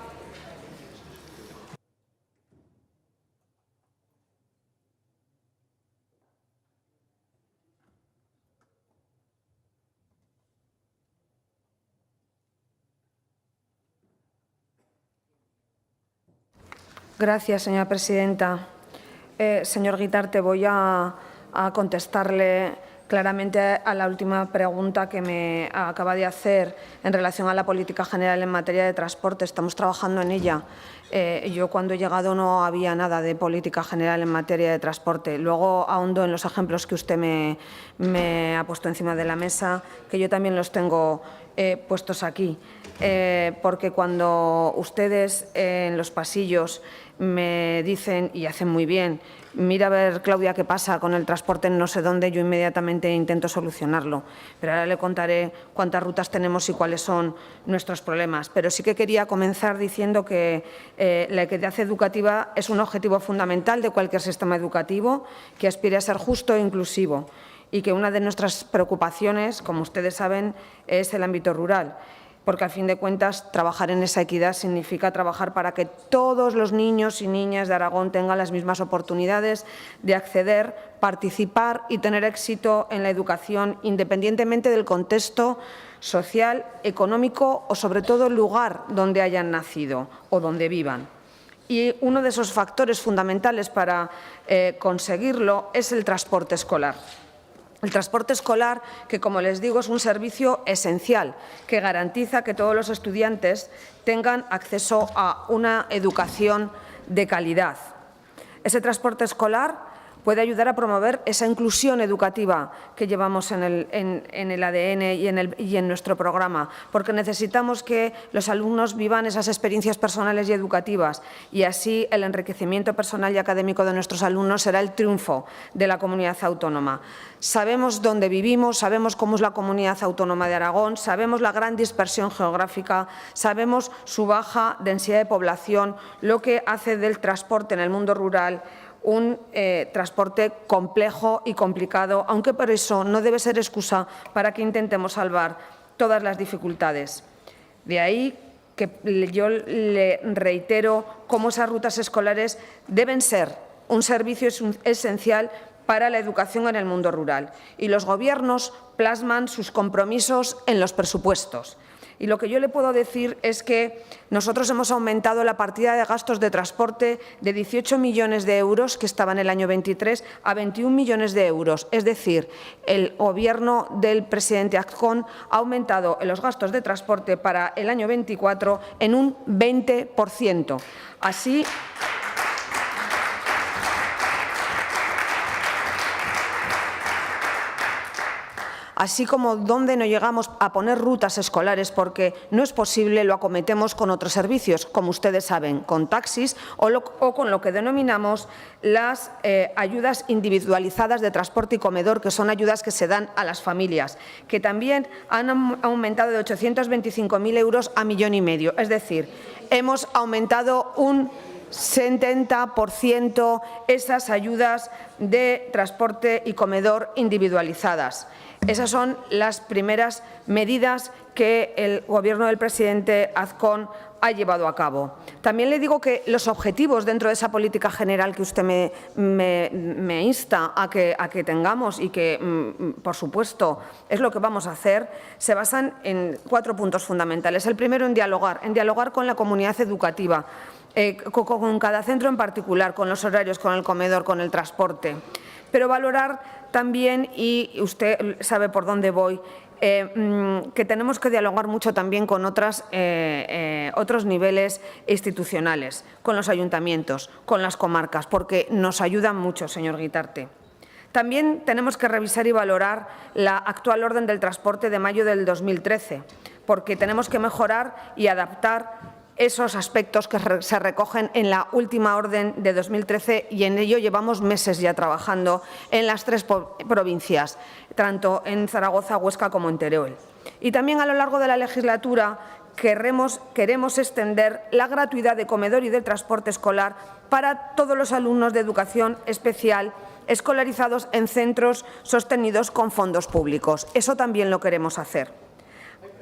Gracias, señora presidenta. Señor Guitarte, voy a contestarle claramente a la última pregunta que me acaba de hacer en relación a la política general en materia de transporte. Estamos trabajando en ella. Yo cuando he llegado no había nada de política general en materia de transporte. Luego ahondo en los ejemplos que usted me ha puesto encima de la mesa, que yo también los tengo puestos aquí. Porque cuando ustedes en los pasillos me dicen, y hacen muy bien, mira a ver, Claudia, qué pasa con el transporte en no sé dónde, yo inmediatamente intento solucionarlo. Pero ahora le contaré cuántas rutas tenemos y cuáles son nuestros problemas. Pero sí que quería comenzar diciendo que la equidad educativa es un objetivo fundamental de cualquier sistema educativo que aspire a ser justo e inclusivo y que una de nuestras preocupaciones, como ustedes saben, es el ámbito rural. Porque, al fin de cuentas, trabajar en esa equidad significa trabajar para que todos los niños y niñas de Aragón tengan las mismas oportunidades de acceder, participar y tener éxito en la educación, independientemente del contexto social, económico o, sobre todo, el lugar donde hayan nacido o donde vivan. Y uno de esos factores fundamentales para conseguirlo es el transporte escolar. El transporte escolar, que, como les digo, es un servicio esencial que garantiza que todos los estudiantes tengan acceso a una educación de calidad. Ese transporte escolar puede ayudar a promover esa inclusión educativa que llevamos en el ADN y en nuestro programa, porque necesitamos que los alumnos vivan esas experiencias personales y educativas, y así el enriquecimiento personal y académico de nuestros alumnos será el triunfo de la comunidad autónoma. Sabemos dónde vivimos, sabemos cómo es la comunidad autónoma de Aragón, sabemos la gran dispersión geográfica, sabemos su baja densidad de población, lo que hace del transporte en el mundo rural un transporte complejo y complicado, aunque por eso no debe ser excusa para que intentemos salvar todas las dificultades. De ahí que yo le reitero cómo esas rutas escolares deben ser un servicio esencial para la educación en el mundo rural, y los Gobiernos plasman sus compromisos en los presupuestos. Y lo que yo le puedo decir es que nosotros hemos aumentado la partida de gastos de transporte de 18 millones de euros, que estaba en el año 23, a 21 millones de euros. Es decir, el Gobierno del presidente Azcón ha aumentado los gastos de transporte para el año 24 en un 20%. Así como donde no llegamos a poner rutas escolares porque no es posible, lo acometemos con otros servicios, como ustedes saben, con taxis o con lo que denominamos las ayudas individualizadas de transporte y comedor, que son ayudas que se dan a las familias, que también han aumentado de 825.000 euros a 1,5 millones. Es decir, hemos aumentado un 70% esas ayudas de transporte y comedor individualizadas. Esas son las primeras medidas que el Gobierno del presidente Azcón ha llevado a cabo. También le digo que los objetivos dentro de esa política general que usted me insta a que tengamos y que, por supuesto, es lo que vamos a hacer, se basan en 4 puntos fundamentales. El primero, en dialogar con la comunidad educativa, con cada centro en particular, con los horarios, con el comedor, con el transporte. Pero valorar también, y usted sabe por dónde voy, que tenemos que dialogar mucho también con otros niveles institucionales, con los ayuntamientos, con las comarcas, porque nos ayudan mucho, señor Guitarte. También tenemos que revisar y valorar la actual orden del transporte de mayo del 2013, porque tenemos que mejorar y adaptar esos aspectos que se recogen en la última orden de 2013 y en ello llevamos meses ya trabajando en las 3 provincias, tanto en Zaragoza, Huesca como en Teruel. Y también a lo largo de la legislatura queremos extender la gratuidad de comedor y de transporte escolar para todos los alumnos de educación especial escolarizados en centros sostenidos con fondos públicos. Eso también lo queremos hacer.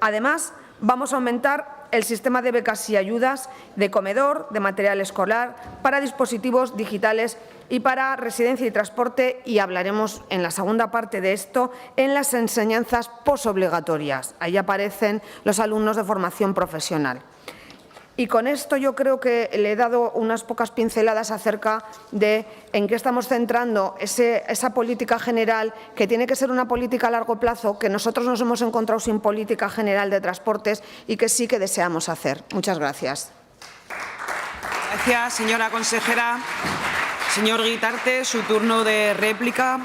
Además, vamos a aumentar el sistema de becas y ayudas de comedor, de material escolar, para dispositivos digitales y para residencia y transporte, y hablaremos en la segunda parte de esto en las enseñanzas posobligatorias. Ahí aparecen los alumnos de formación profesional. Y con esto yo creo que le he dado unas pocas pinceladas acerca de en qué estamos centrando esa política general, que tiene que ser una política a largo plazo, que nosotros nos hemos encontrado sin política general de transportes y que sí que deseamos hacer. Muchas gracias. Gracias, señora consejera. Señor Guitarte, su turno de réplica.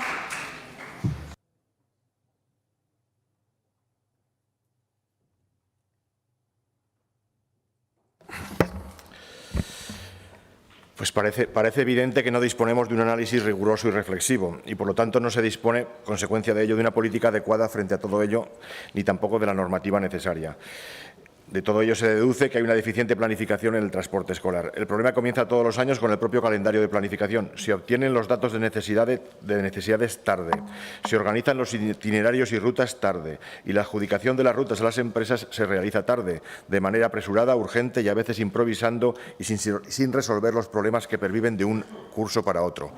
Pues parece evidente que no disponemos de un análisis riguroso y reflexivo y, por lo tanto, no se dispone, consecuencia de ello, de una política adecuada frente a todo ello, ni tampoco de la normativa necesaria. De todo ello se deduce que hay una deficiente planificación en el transporte escolar. El problema comienza todos los años con el propio calendario de planificación. Se obtienen los datos de necesidades tarde, se organizan los itinerarios y rutas tarde, y la adjudicación de las rutas a las empresas se realiza tarde, de manera apresurada, urgente y a veces improvisando y sin resolver los problemas que perviven de un curso para otro.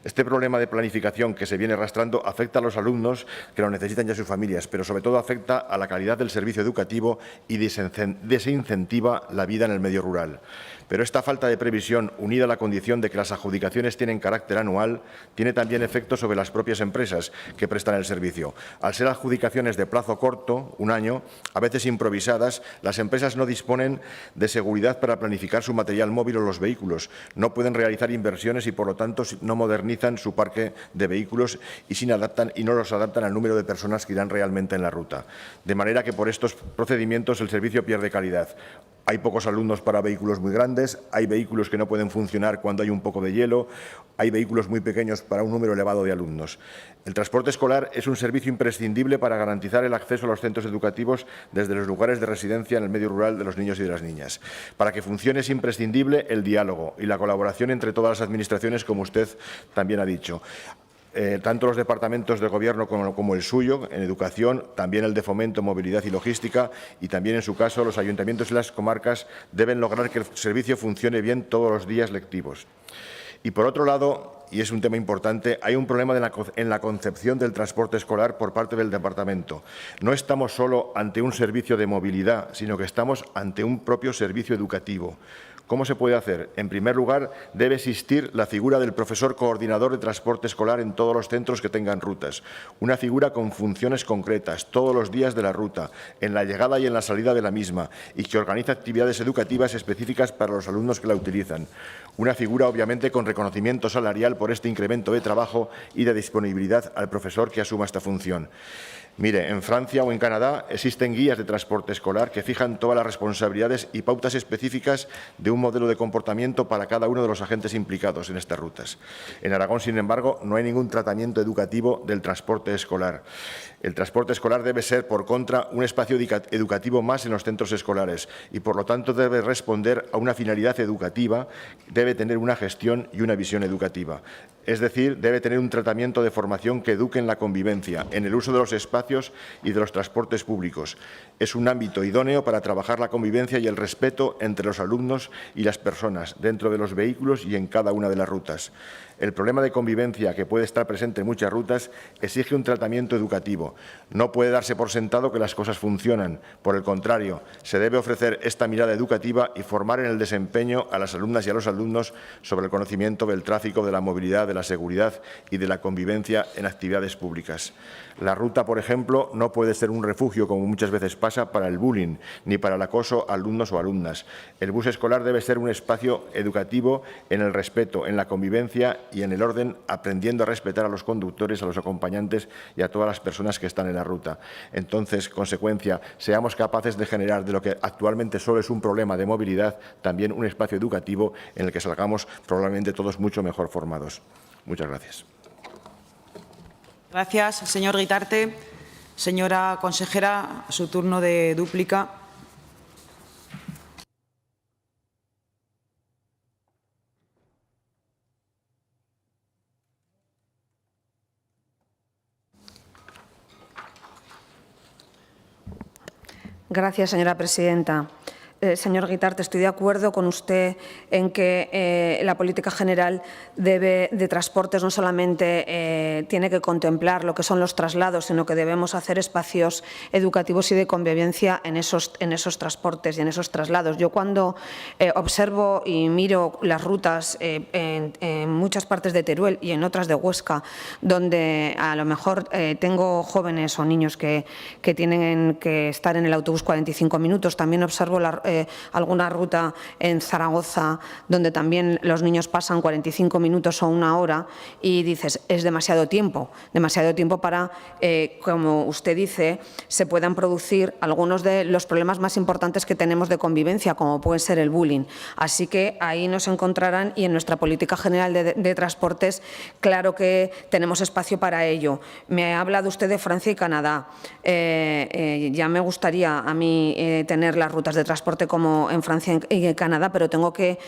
Este problema de planificación que se viene arrastrando afecta a los alumnos que lo necesitan y a sus familias, pero sobre todo afecta a la calidad del servicio educativo y desincentiva la vida en el medio rural. Pero esta falta de previsión, unida a la condición de que las adjudicaciones tienen carácter anual, tiene también efectos sobre las propias empresas que prestan el servicio. Al ser adjudicaciones de plazo corto, un año, a veces improvisadas, las empresas no disponen de seguridad para planificar su material móvil o los vehículos, no pueden realizar inversiones y, por lo tanto, no modernizan su parque de vehículos y no los adaptan al número de personas que irán realmente en la ruta. De manera que por estos procedimientos el servicio pierde calidad. Hay pocos alumnos para vehículos muy grandes, hay vehículos que no pueden funcionar cuando hay un poco de hielo, hay vehículos muy pequeños para un número elevado de alumnos. El transporte escolar es un servicio imprescindible para garantizar el acceso a los centros educativos desde los lugares de residencia en el medio rural de los niños y de las niñas. Para que funcione es imprescindible el diálogo y la colaboración entre todas las administraciones, como usted también ha dicho. Tanto los departamentos de Gobierno como el suyo, en educación, también el de Fomento, Movilidad y Logística, y también, en su caso, los ayuntamientos y las comarcas deben lograr que el servicio funcione bien todos los días lectivos. Y, por otro lado, y es un tema importante, hay un problema en la concepción del transporte escolar por parte del Departamento. No estamos solo ante un servicio de movilidad, sino que estamos ante un propio servicio educativo. ¿Cómo se puede hacer? En primer lugar, debe existir la figura del profesor coordinador de transporte escolar en todos los centros que tengan rutas. Una figura con funciones concretas, todos los días de la ruta, en la llegada y en la salida de la misma, y que organiza actividades educativas específicas para los alumnos que la utilizan. Una figura, obviamente, con reconocimiento salarial por este incremento de trabajo y de disponibilidad al profesor que asuma esta función. Mire, en Francia o en Canadá existen guías de transporte escolar que fijan todas las responsabilidades y pautas específicas de un modelo de comportamiento para cada uno de los agentes implicados en estas rutas. En Aragón, sin embargo, no hay ningún tratamiento educativo del transporte escolar. El transporte escolar debe ser, por contra, un espacio educativo más en los centros escolares y, por lo tanto, debe responder a una finalidad educativa, debe tener una gestión y una visión educativa. Es decir, debe tener un tratamiento de formación que eduque en la convivencia, en el uso de los espacios y de los transportes públicos. Es un ámbito idóneo para trabajar la convivencia y el respeto entre los alumnos y las personas, dentro de los vehículos y en cada una de las rutas. El problema de convivencia, que puede estar presente en muchas rutas, exige un tratamiento educativo. No puede darse por sentado que las cosas funcionan. Por el contrario, se debe ofrecer esta mirada educativa y formar en el desempeño a las alumnas y a los alumnos sobre el conocimiento del tráfico, de la movilidad, de la seguridad y de la convivencia en actividades públicas. La ruta, por ejemplo, no puede ser un refugio, como muchas veces pasa, para el bullying, ni para el acoso a alumnos o alumnas. El bus escolar debe ser un espacio educativo en el respeto, en la convivencia y en el orden, aprendiendo a respetar a los conductores, a los acompañantes y a todas las personas que están en la ruta. Entonces, consecuencia, seamos capaces de generar de lo que actualmente solo es un problema de movilidad, también un espacio educativo en el que salgamos probablemente todos mucho mejor formados. Muchas gracias. Gracias, señor Guitarte. Señora consejera, su turno de dúplica. Gracias, señora presidenta. Señor Guitarte, estoy de acuerdo con usted en que la política general de transportes no solamente tiene que contemplar lo que son los traslados, sino que debemos hacer espacios educativos y de convivencia en esos transportes y en esos traslados. Yo cuando observo y miro las rutas en muchas partes de Teruel y en otras de Huesca, donde a lo mejor tengo jóvenes o niños que tienen que estar en el autobús 45 minutos, también observo alguna ruta en Zaragoza donde también los niños pasan 45 minutos o una hora y dices, es demasiado tiempo para, como usted dice, se puedan producir algunos de los problemas más importantes que tenemos de convivencia, como puede ser el bullying. Así que ahí nos encontrarán y en nuestra política general de transportes, claro que tenemos espacio para ello. Me ha hablado usted de Francia y Canadá. Ya me gustaría a mí tener las rutas de transporte como en Francia y en Canadá, pero tengo que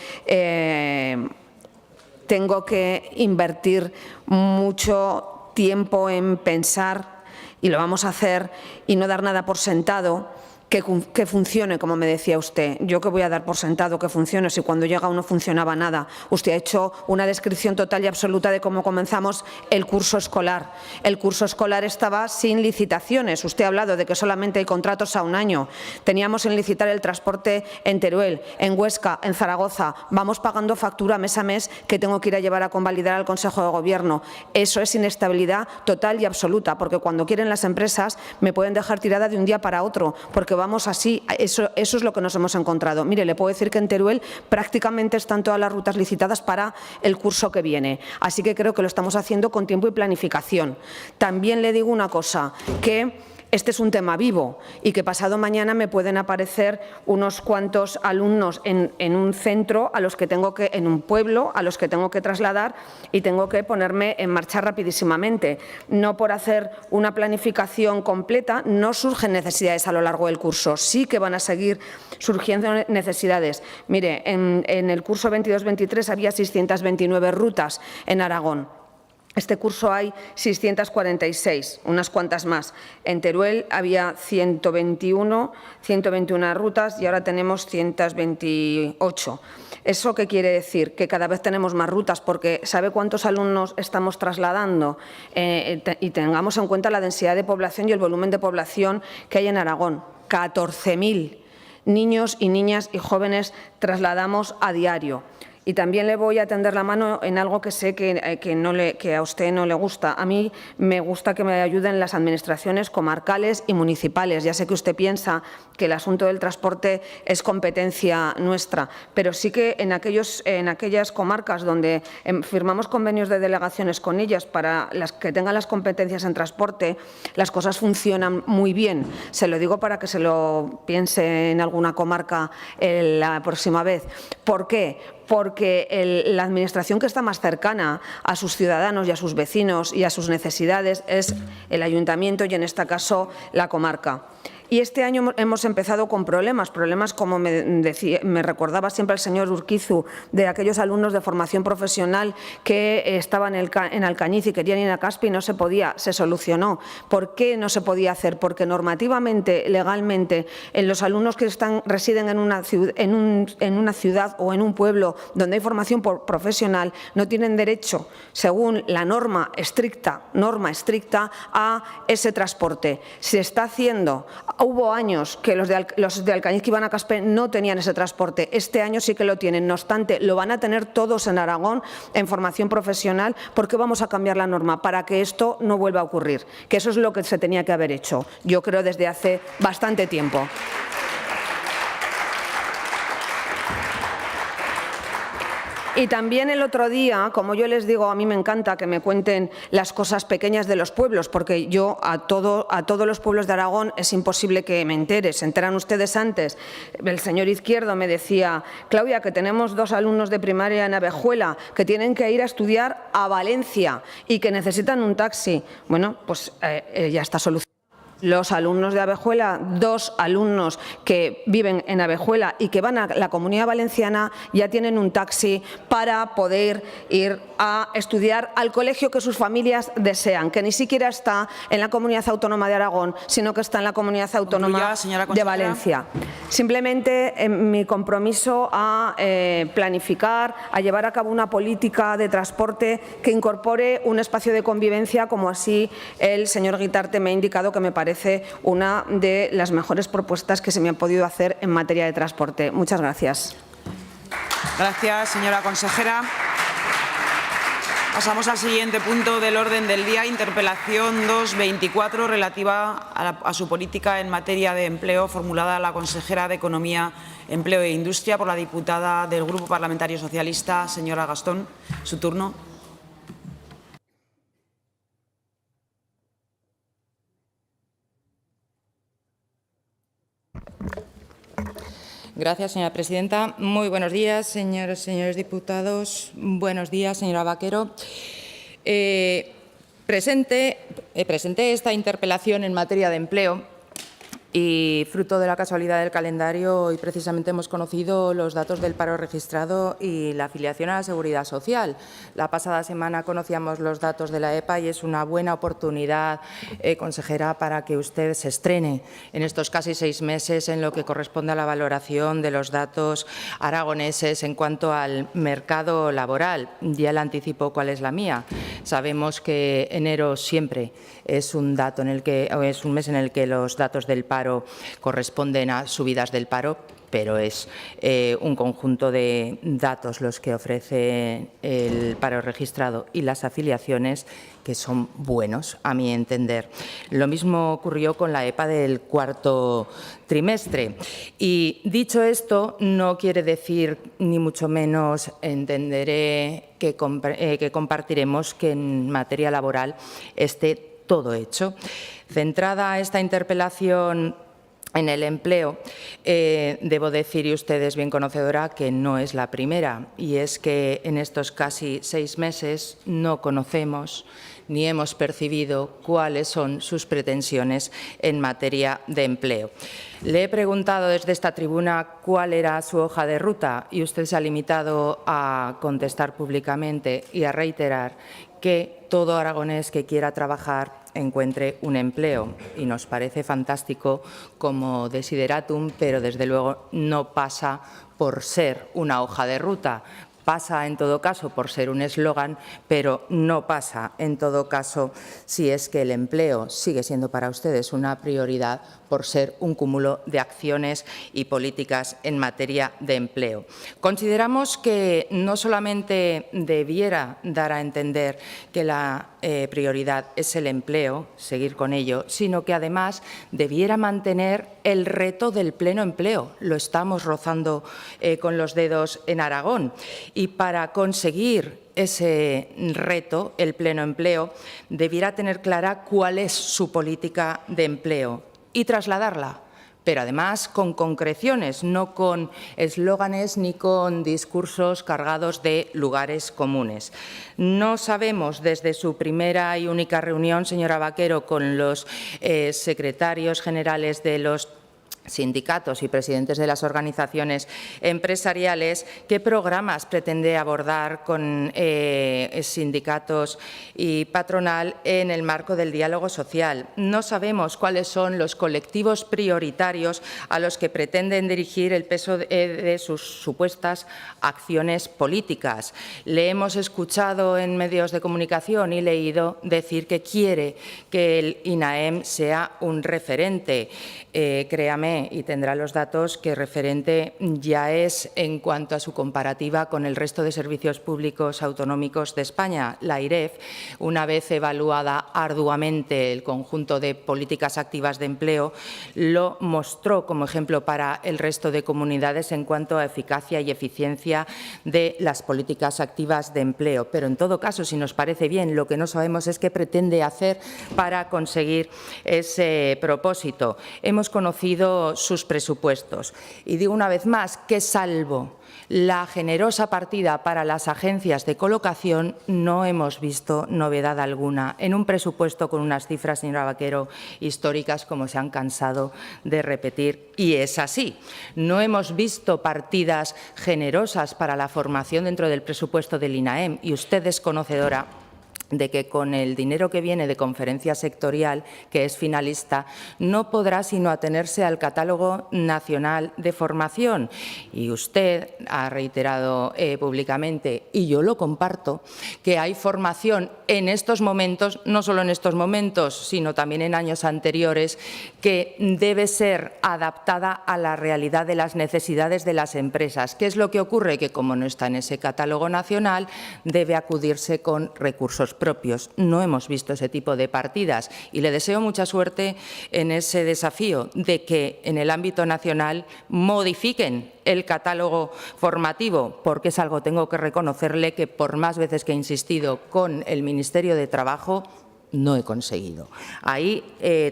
invertir mucho tiempo en pensar, y lo vamos a hacer, y no dar nada por sentado, que funcione, como me decía usted. Yo que voy a dar por sentado que funcione si cuando llega no funcionaba nada. Usted ha hecho una descripción total y absoluta de cómo comenzamos el curso escolar. El curso escolar estaba sin licitaciones. Usted ha hablado de que solamente hay contratos a un año. Teníamos en licitar el transporte en Teruel, en Huesca, en Zaragoza. Vamos pagando factura mes a mes que tengo que ir a llevar a convalidar al Consejo de Gobierno. Eso es inestabilidad total y absoluta, porque cuando quieren las empresas me pueden dejar tirada de un día para otro, porque vamos así, eso es lo que nos hemos encontrado. Mire, le puedo decir que en Teruel prácticamente están todas las rutas licitadas para el curso que viene. Así que creo que lo estamos haciendo con tiempo y planificación. También le digo una cosa, que este es un tema vivo y que pasado mañana me pueden aparecer unos cuantos alumnos en un centro a los que tengo que, en un pueblo, a los que tengo que trasladar y tengo que ponerme en marcha rapidísimamente. No por hacer una planificación completa, no surgen necesidades a lo largo del curso. Sí que van a seguir surgiendo necesidades. Mire, en el curso 22-23 había 629 rutas en Aragón. Este curso hay 646, unas cuantas más. En Teruel había 121 rutas y ahora tenemos 128. ¿Eso qué quiere decir? Que cada vez tenemos más rutas, porque ¿sabe cuántos alumnos estamos trasladando? Y tengamos en cuenta la densidad de población y el volumen de población que hay en Aragón. 14.000 niños y niñas y jóvenes trasladamos a diario. Y también le voy a tender la mano en algo que sé que a usted no le gusta. A mí me gusta que me ayuden las administraciones comarcales y municipales. Ya sé que usted piensa que el asunto del transporte es competencia nuestra, pero sí que en aquellas comarcas donde firmamos convenios de delegaciones con ellas para las que tengan las competencias en transporte, las cosas funcionan muy bien. Se lo digo para que se lo piense en alguna comarca la próxima vez. ¿Por qué? Porque la administración que está más cercana a sus ciudadanos y a sus vecinos y a sus necesidades es el ayuntamiento y, en este caso, la comarca. Y este año hemos empezado con problemas como me recordaba siempre el señor Urquizu, de aquellos alumnos de formación profesional que estaban en Alcañiz y querían ir a Caspe y no se podía, se solucionó. ¿Por qué no se podía hacer? Porque normativamente, legalmente, los alumnos que residen en una ciudad o en un pueblo donde hay formación profesional no tienen derecho, según la norma estricta a ese transporte. Se está haciendo. Hubo años que los de Alcañiz que iban a Caspe no tenían ese transporte. Este año sí que lo tienen. No obstante, lo van a tener todos en Aragón en formación profesional. ¿Por qué vamos a cambiar la norma? Para que esto no vuelva a ocurrir. Que eso es lo que se tenía que haber hecho, yo creo, desde hace bastante tiempo. Y también el otro día, como yo les digo, a mí me encanta que me cuenten las cosas pequeñas de los pueblos, porque yo a todos los pueblos de Aragón es imposible que me entere. Se enteran ustedes antes. El señor Izquierdo me decía, Claudia, que tenemos 2 alumnos de primaria en Abejuela que tienen que ir a estudiar a Valencia y que necesitan un taxi. Bueno, pues ya está solucionado. Los alumnos de Abejuela, 2 alumnos que viven en Abejuela y que van a la Comunidad Valenciana, ya tienen un taxi para poder ir a estudiar al colegio que sus familias desean, que ni siquiera está en la Comunidad Autónoma de Aragón, sino que está en la Comunidad Autónoma de Valencia. Simplemente mi compromiso a planificar, a llevar a cabo una política de transporte que incorpore un espacio de convivencia, como así el señor Guitarte me ha indicado que me parece una de las mejores propuestas que se me han podido hacer en materia de transporte. Muchas gracias. Gracias, señora consejera. Pasamos al siguiente punto del orden del día, interpelación 224, relativa a su política en materia de empleo, formulada a la consejera de Economía, Empleo e Industria por la diputada del Grupo Parlamentario Socialista, señora Gastón. Su turno. Gracias, señora presidenta. Muy buenos días, señores y señores diputados. Buenos días, señora Vaquero. Presenté esta interpelación en materia de empleo y, fruto de la casualidad del calendario, hoy precisamente hemos conocido los datos del paro registrado y la afiliación a la Seguridad Social. La pasada semana conocíamos los datos de la EPA y es una buena oportunidad, consejera, para que usted se estrene en estos casi 6 meses en lo que corresponde a la valoración de los datos aragoneses en cuanto al mercado laboral. Ya le anticipo cuál es la mía. Sabemos que enero siempre es un mes en el que los datos del paro corresponden a subidas del paro, pero es un conjunto de datos los que ofrece el paro registrado y las afiliaciones que son buenos, a mi entender. Lo mismo ocurrió con la EPA del 4º trimestre. Y dicho esto, no quiere decir, ni mucho menos entenderé que compartiremos que en materia laboral esté todo hecho. Centrada esta interpelación en el empleo, debo decir, y usted es bien conocedora, que no es la primera, y es que en estos casi 6 meses no conocemos ni hemos percibido cuáles son sus pretensiones en materia de empleo. Le he preguntado desde esta tribuna cuál era su hoja de ruta y usted se ha limitado a contestar públicamente y a reiterar que todo aragonés que quiera trabajar encuentre un empleo. Y nos parece fantástico como desideratum, pero desde luego no pasa por ser una hoja de ruta. Pasa, en todo caso, por ser un eslogan, pero no pasa, en todo caso, si es que el empleo sigue siendo para ustedes una prioridad por ser un cúmulo de acciones y políticas en materia de empleo. Consideramos que no solamente debiera dar a entender que la prioridad es el empleo, seguir con ello, sino que además debiera mantener el reto del pleno empleo. Lo estamos rozando con los dedos en Aragón. Y para conseguir ese reto, el pleno empleo, debiera tener clara cuál es su política de empleo y trasladarla, pero además con concreciones, no con eslóganes ni con discursos cargados de lugares comunes. No sabemos, desde su primera y única reunión, señora Vaquero, con los secretarios generales de los sindicatos y presidentes de las organizaciones empresariales, qué programas pretende abordar con sindicatos y patronal en el marco del diálogo social. No sabemos cuáles son los colectivos prioritarios a los que pretenden dirigir el peso de sus supuestas acciones políticas. Le hemos escuchado en medios de comunicación y leído decir que quiere que el INAEM sea un referente. Créame INAE y tendrá los datos que referente ya es en cuanto a su comparativa con el resto de servicios públicos autonómicos de España. La IREF, una vez evaluada arduamente el conjunto de políticas activas de empleo, lo mostró como ejemplo para el resto de comunidades en cuanto a eficacia y eficiencia de las políticas activas de empleo. Pero, en todo caso, si nos parece bien, lo que no sabemos es qué pretende hacer para conseguir ese propósito. Hemos conocido sus presupuestos y digo una vez más que, salvo la generosa partida para las agencias de colocación, no hemos visto novedad alguna en un presupuesto con unas cifras, señora Vaquero, históricas, como se han cansado de repetir. Y es así. No hemos visto partidas generosas para la formación dentro del presupuesto del INAEM, y usted es conocedora de que con el dinero que viene de conferencia sectorial, que es finalista, no podrá sino atenerse al catálogo nacional de formación. Y usted ha reiterado públicamente, y yo lo comparto, que hay formación en estos momentos, no solo en estos momentos, sino también en años anteriores, que debe ser adaptada a la realidad de las necesidades de las empresas. ¿Qué es lo que ocurre? Que, como no está en ese catálogo nacional, debe acudirse con recursos propios. No hemos visto ese tipo de partidas y le deseo mucha suerte en ese desafío de que en el ámbito nacional modifiquen el catálogo formativo, porque es algo, tengo que reconocerle, que por más veces que he insistido con el Ministerio de Trabajo no he conseguido. Ahí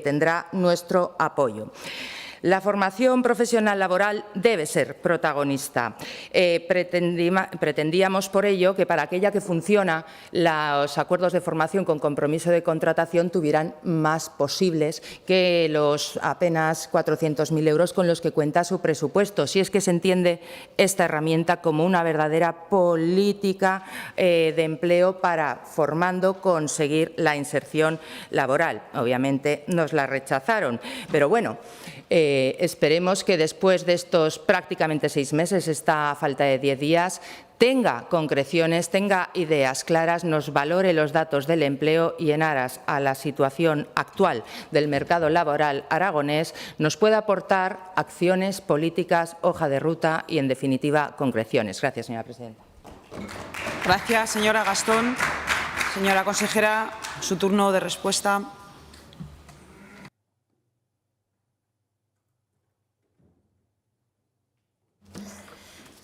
tendrá nuestro apoyo. La formación profesional laboral debe ser protagonista. Pretendíamos, por ello, que para aquella que funciona, los acuerdos de formación con compromiso de contratación tuvieran más posibles que los apenas 400.000 euros con los que cuenta su presupuesto, si es que se entiende esta herramienta como una verdadera política de empleo para, formando, conseguir la inserción laboral. Obviamente nos la rechazaron, pero bueno, esperemos que después de estos prácticamente 6 meses, esta falta de 10 días, tenga concreciones, tenga ideas claras, nos valore los datos del empleo y, en aras a la situación actual del mercado laboral aragonés, nos pueda aportar acciones, políticas, hoja de ruta y, en definitiva, concreciones. Gracias, señora presidenta. Gracias, señora Gastón. Señora consejera, su turno de respuesta.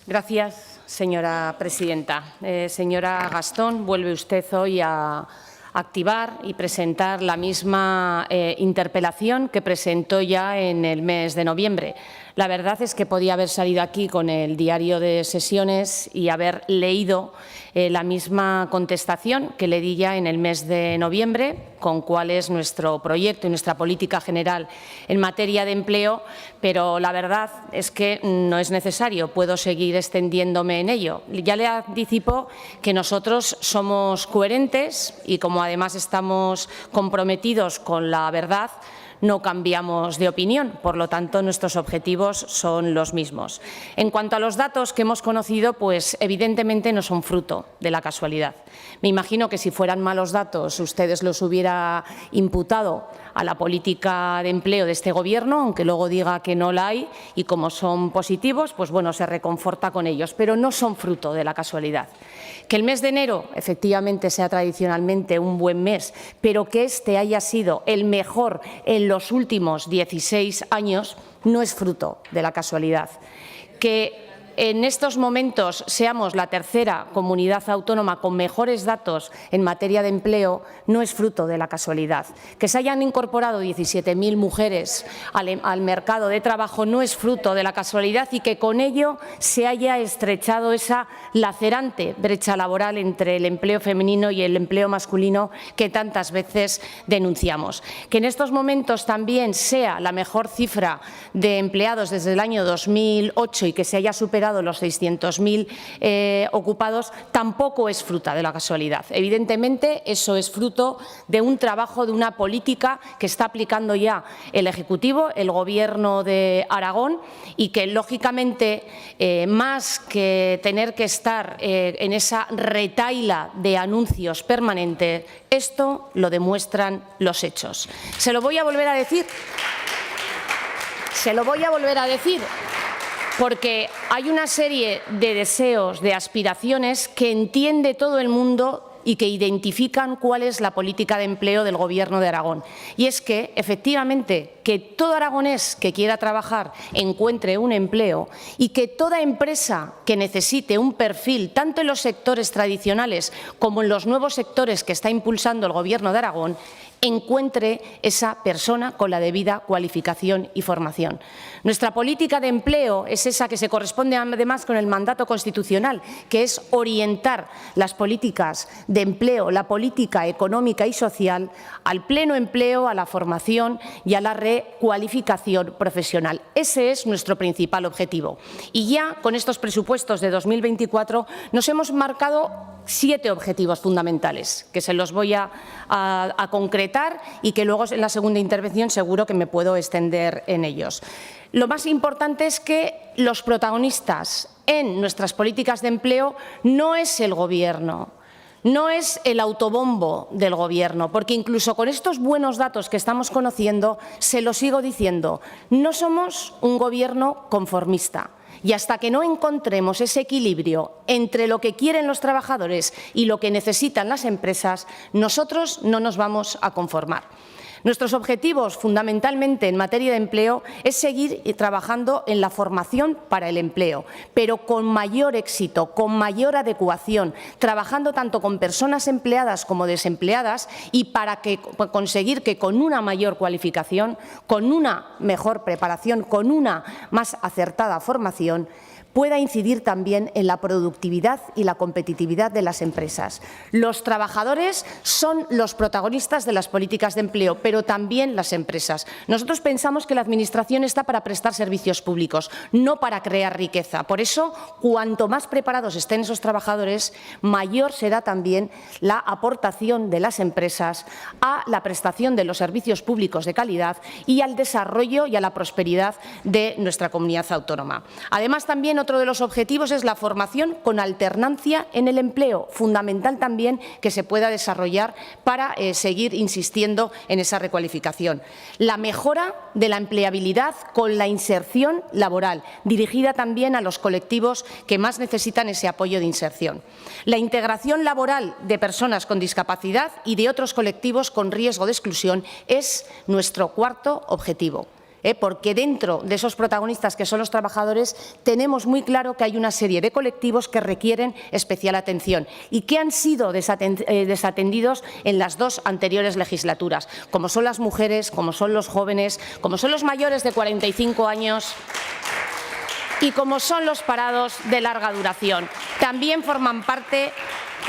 Gracias, señora presidenta. Señora Gastón, vuelve usted hoy a activar y presentar la misma interpelación que presentó ya en el mes de noviembre. La verdad es que podía haber salido aquí con el diario de sesiones y haber leído la misma contestación que le di ya en el mes de noviembre, con cuál es nuestro proyecto y nuestra política general en materia de empleo, pero la verdad es que no es necesario, puedo seguir extendiéndome en ello. Ya le anticipo que nosotros somos coherentes y, como además estamos comprometidos con la verdad, no cambiamos de opinión, por lo tanto, nuestros objetivos son los mismos. En cuanto a los datos que hemos conocido, pues evidentemente no son fruto de la casualidad. Me imagino que si fueran malos datos, ustedes los hubiera imputado a la política de empleo de este Gobierno, aunque luego diga que no la hay, y como son positivos, pues bueno, se reconforta con ellos, pero no son fruto de la casualidad. Que el mes de enero efectivamente sea tradicionalmente un buen mes, pero que este haya sido el mejor en los últimos 16 años, no es fruto de la casualidad. Que en estos momentos seamos la tercera comunidad autónoma con mejores datos en materia de empleo no es fruto de la casualidad. Que se hayan incorporado 17.000 mujeres al mercado de trabajo no es fruto de la casualidad, y que con ello se haya estrechado esa lacerante brecha laboral entre el empleo femenino y el empleo masculino que tantas veces denunciamos. Que en estos momentos también sea la mejor cifra de empleados desde el año 2008 y que se haya superado los 600.000 ocupados, tampoco es fruto de la casualidad. Evidentemente, eso es fruto de un trabajo, de una política que está aplicando ya el Ejecutivo, el Gobierno de Aragón, y que, lógicamente, más que tener que estar en esa retahíla de anuncios permanentes, esto lo demuestran los hechos. Se lo voy a volver a decir. se lo voy a volver a decir, porque hay una serie de deseos, de aspiraciones que entiende todo el mundo y que identifican cuál es la política de empleo del Gobierno de Aragón. Y es que, efectivamente, que todo aragonés que quiera trabajar encuentre un empleo y que toda empresa que necesite un perfil, tanto en los sectores tradicionales como en los nuevos sectores que está impulsando el Gobierno de Aragón, encuentre esa persona con la debida cualificación y formación. Nuestra política de empleo es esa que se corresponde además con el mandato constitucional, que es orientar las políticas de empleo, la política económica y social, al pleno empleo, a la formación y a la recualificación profesional. Ese es nuestro principal objetivo. Y ya con estos presupuestos de 2024 nos hemos marcado 7 objetivos fundamentales, que se los voy a concretar y que luego en la segunda intervención seguro que me puedo extender en ellos. Lo más importante es que los protagonistas en nuestras políticas de empleo no es el Gobierno, no es el autobombo del Gobierno, porque incluso con estos buenos datos que estamos conociendo, se lo sigo diciendo, no somos un Gobierno conformista. Y hasta que no encontremos ese equilibrio entre lo que quieren los trabajadores y lo que necesitan las empresas, nosotros no nos vamos a conformar. Nuestros objetivos, fundamentalmente en materia de empleo, es seguir trabajando en la formación para el empleo, pero con mayor éxito, con mayor adecuación, trabajando tanto con personas empleadas como desempleadas y para conseguir que con una mayor cualificación, con una mejor preparación, con una más acertada formación, pueda incidir también en la productividad y la competitividad de las empresas. Los trabajadores son los protagonistas de las políticas de empleo, pero también las empresas. Nosotros pensamos que la Administración está para prestar servicios públicos, no para crear riqueza. Por eso, cuanto más preparados estén esos trabajadores, mayor será también la aportación de las empresas a la prestación de los servicios públicos de calidad y al desarrollo y a la prosperidad de nuestra comunidad autónoma. Además, también otro de los objetivos es la formación con alternancia en el empleo, fundamental también que se pueda desarrollar para seguir insistiendo en esa recualificación. La mejora de la empleabilidad con la inserción laboral, dirigida también a los colectivos que más necesitan ese apoyo de inserción. La integración laboral de personas con discapacidad y de otros colectivos con riesgo de exclusión es nuestro cuarto objetivo. Porque dentro de esos protagonistas que son los trabajadores tenemos muy claro que hay una serie de colectivos que requieren especial atención y que han sido desatendidos en las 2 anteriores legislaturas, como son las mujeres, como son los jóvenes, como son los mayores de 45 años y como son los parados de larga duración. También forman parte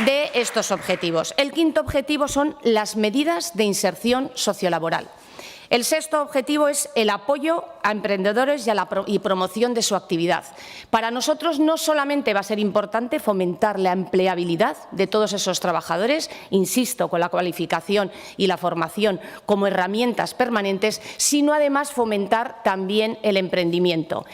de estos objetivos. El quinto objetivo son las medidas de inserción sociolaboral. El sexto objetivo es el apoyo a emprendedores y promoción de su actividad. Para nosotros no solamente va a ser importante fomentar la empleabilidad de todos esos trabajadores, insisto, con la cualificación y la formación como herramientas permanentes, sino además fomentar también el emprendimiento.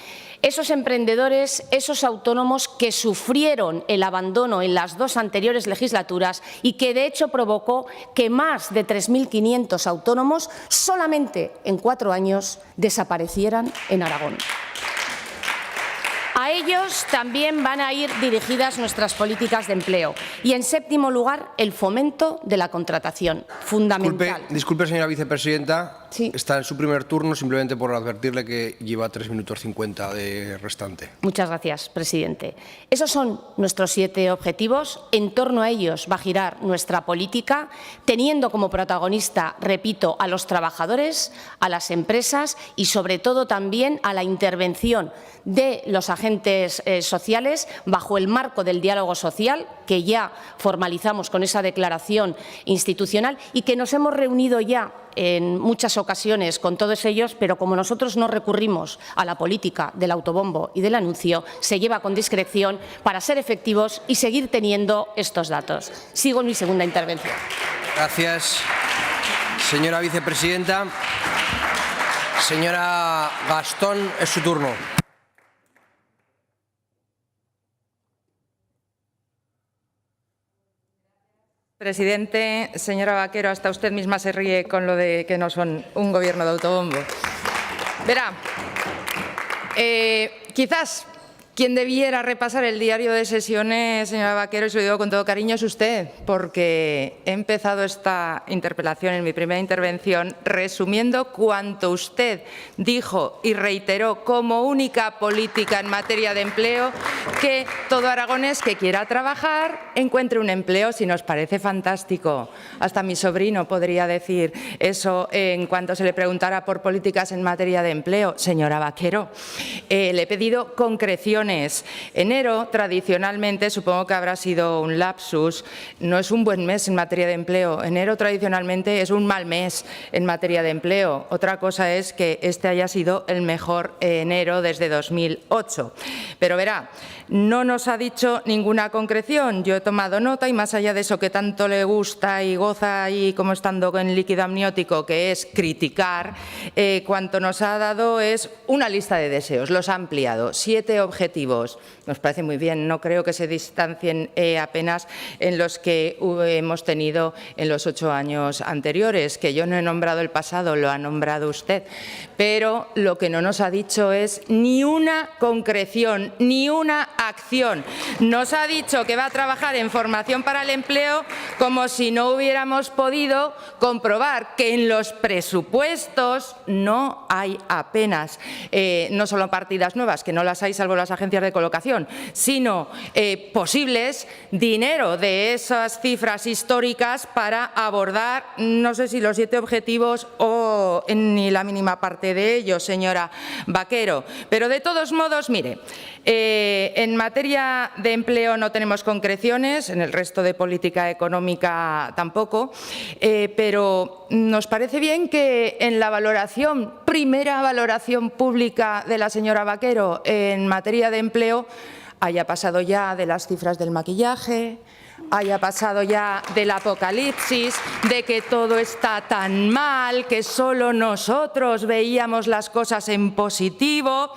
Esos emprendedores, esos autónomos que sufrieron el abandono en las 2 anteriores legislaturas y que de hecho provocó que más de 3.500 autónomos solamente en 4 años desaparecieran en Aragón. A ellos también van a ir dirigidas nuestras políticas de empleo. Y, en séptimo lugar, el fomento de la contratación, fundamental. Disculpe, señora vicepresidenta. Sí. Está en su primer turno, simplemente por advertirle que lleva 3 minutos 50 de restante. Muchas gracias, presidente. Esos son nuestros 7 objetivos. En torno a ellos va a girar nuestra política, teniendo como protagonista, repito, a los trabajadores, a las empresas y, sobre todo, también a la intervención de los agentes sociales bajo el marco del diálogo social que ya formalizamos con esa declaración institucional y que nos hemos reunido ya en muchas ocasiones con todos ellos, pero como nosotros no recurrimos a la política del autobombo y del anuncio, se lleva con discreción para ser efectivos y seguir teniendo estos datos. Sigo en mi segunda intervención. Gracias, señora vicepresidenta. Señora Gastón, es su turno. Presidente, señora Vaquero, hasta usted misma se ríe con lo de que no son un gobierno de autobombo. Verá, quizás quien debiera repasar el diario de sesiones, señora Vaquero, y se lo digo con todo cariño, es usted, porque he empezado esta interpelación en mi primera intervención resumiendo cuanto usted dijo y reiteró como única política en materia de empleo, que todo aragonés que quiera trabajar encuentre un empleo, si nos parece fantástico. Hasta mi sobrino podría decir eso en cuanto se le preguntara por políticas en materia de empleo. Señora Vaquero, le he pedido concreciones. Enero, tradicionalmente, supongo que habrá sido un lapsus, no es un buen mes en materia de empleo. Enero, tradicionalmente, es un mal mes en materia de empleo. Otra cosa es que este haya sido el mejor enero desde 2008. Pero verá, no nos ha dicho ninguna concreción. Yo he tomado nota y más allá de eso que tanto le gusta y goza ahí como estando en líquido amniótico, que es criticar, cuanto nos ha dado es una lista de deseos. Los ha ampliado. 7 objetivos. Nos parece muy bien. No creo que se distancien apenas en los que hemos tenido en los 8 años anteriores, que yo no he nombrado el pasado, lo ha nombrado usted. Pero lo que no nos ha dicho es ni una concreción, ni una acción. Nos ha dicho que va a trabajar en formación para el empleo como si no hubiéramos podido comprobar que en los presupuestos no hay apenas, no solo partidas nuevas, que no las hay salvo las agencias de colocación, sino posibles dinero de esas cifras históricas para abordar, no sé si los 7 objetivos o ni la mínima parte de ellos, señora Vaquero. Pero de todos modos, mire, en materia de empleo no tenemos concreciones, en el resto de política económica tampoco, pero nos parece bien que en la valoración, primera valoración pública de la señora Vaquero en materia de empleo, haya pasado ya de las cifras del maquillaje, haya pasado ya del apocalipsis, de que todo está tan mal, que solo nosotros veíamos las cosas en positivo.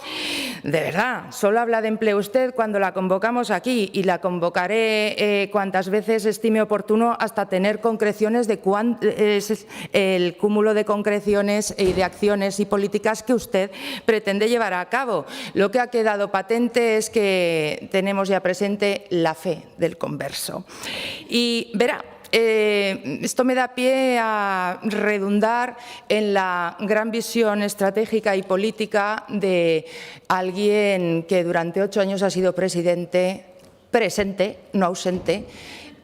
De verdad, solo habla de empleo usted cuando la convocamos aquí y la convocaré cuantas veces estime oportuno hasta tener concreciones de cuánto es el cúmulo de concreciones y de acciones y políticas que usted pretende llevar a cabo. Lo que ha quedado patente es que tenemos ya presente la fe del converso. Y verá, esto me da pie a redundar en la gran visión estratégica y política de alguien que durante 8 años ha sido presidente, presente, no ausente,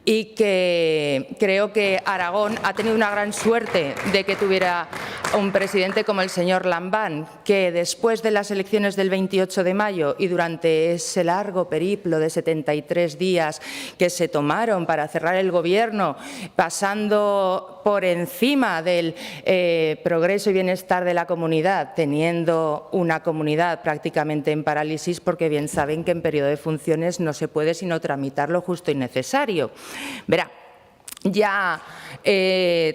y que creo que Aragón ha tenido una gran suerte de que tuviera un presidente como el señor Lambán, que después de las elecciones del 28 de mayo y durante ese largo periplo de 73 días que se tomaron para cerrar el gobierno, pasando por encima del progreso y bienestar de la comunidad, teniendo una comunidad prácticamente en parálisis, porque bien saben que en periodo de funciones no se puede sino tramitar lo justo y necesario. Verá, ya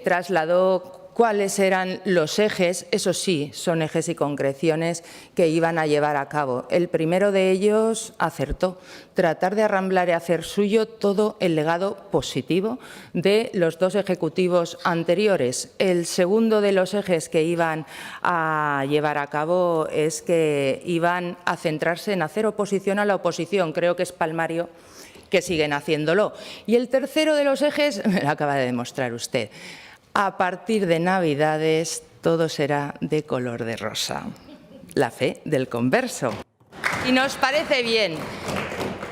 trasladó cuáles eran los ejes, eso sí, son ejes y concreciones que iban a llevar a cabo. El primero de ellos acertó, tratar de arramblar y hacer suyo todo el legado positivo de los 2 ejecutivos anteriores. El segundo de los ejes que iban a llevar a cabo es que iban a centrarse en hacer oposición a la oposición. Creo que es palmario que siguen haciéndolo. Y el tercero de los ejes, me lo acaba de demostrar usted, a partir de Navidades todo será de color de rosa. La fe del converso. Y nos parece bien,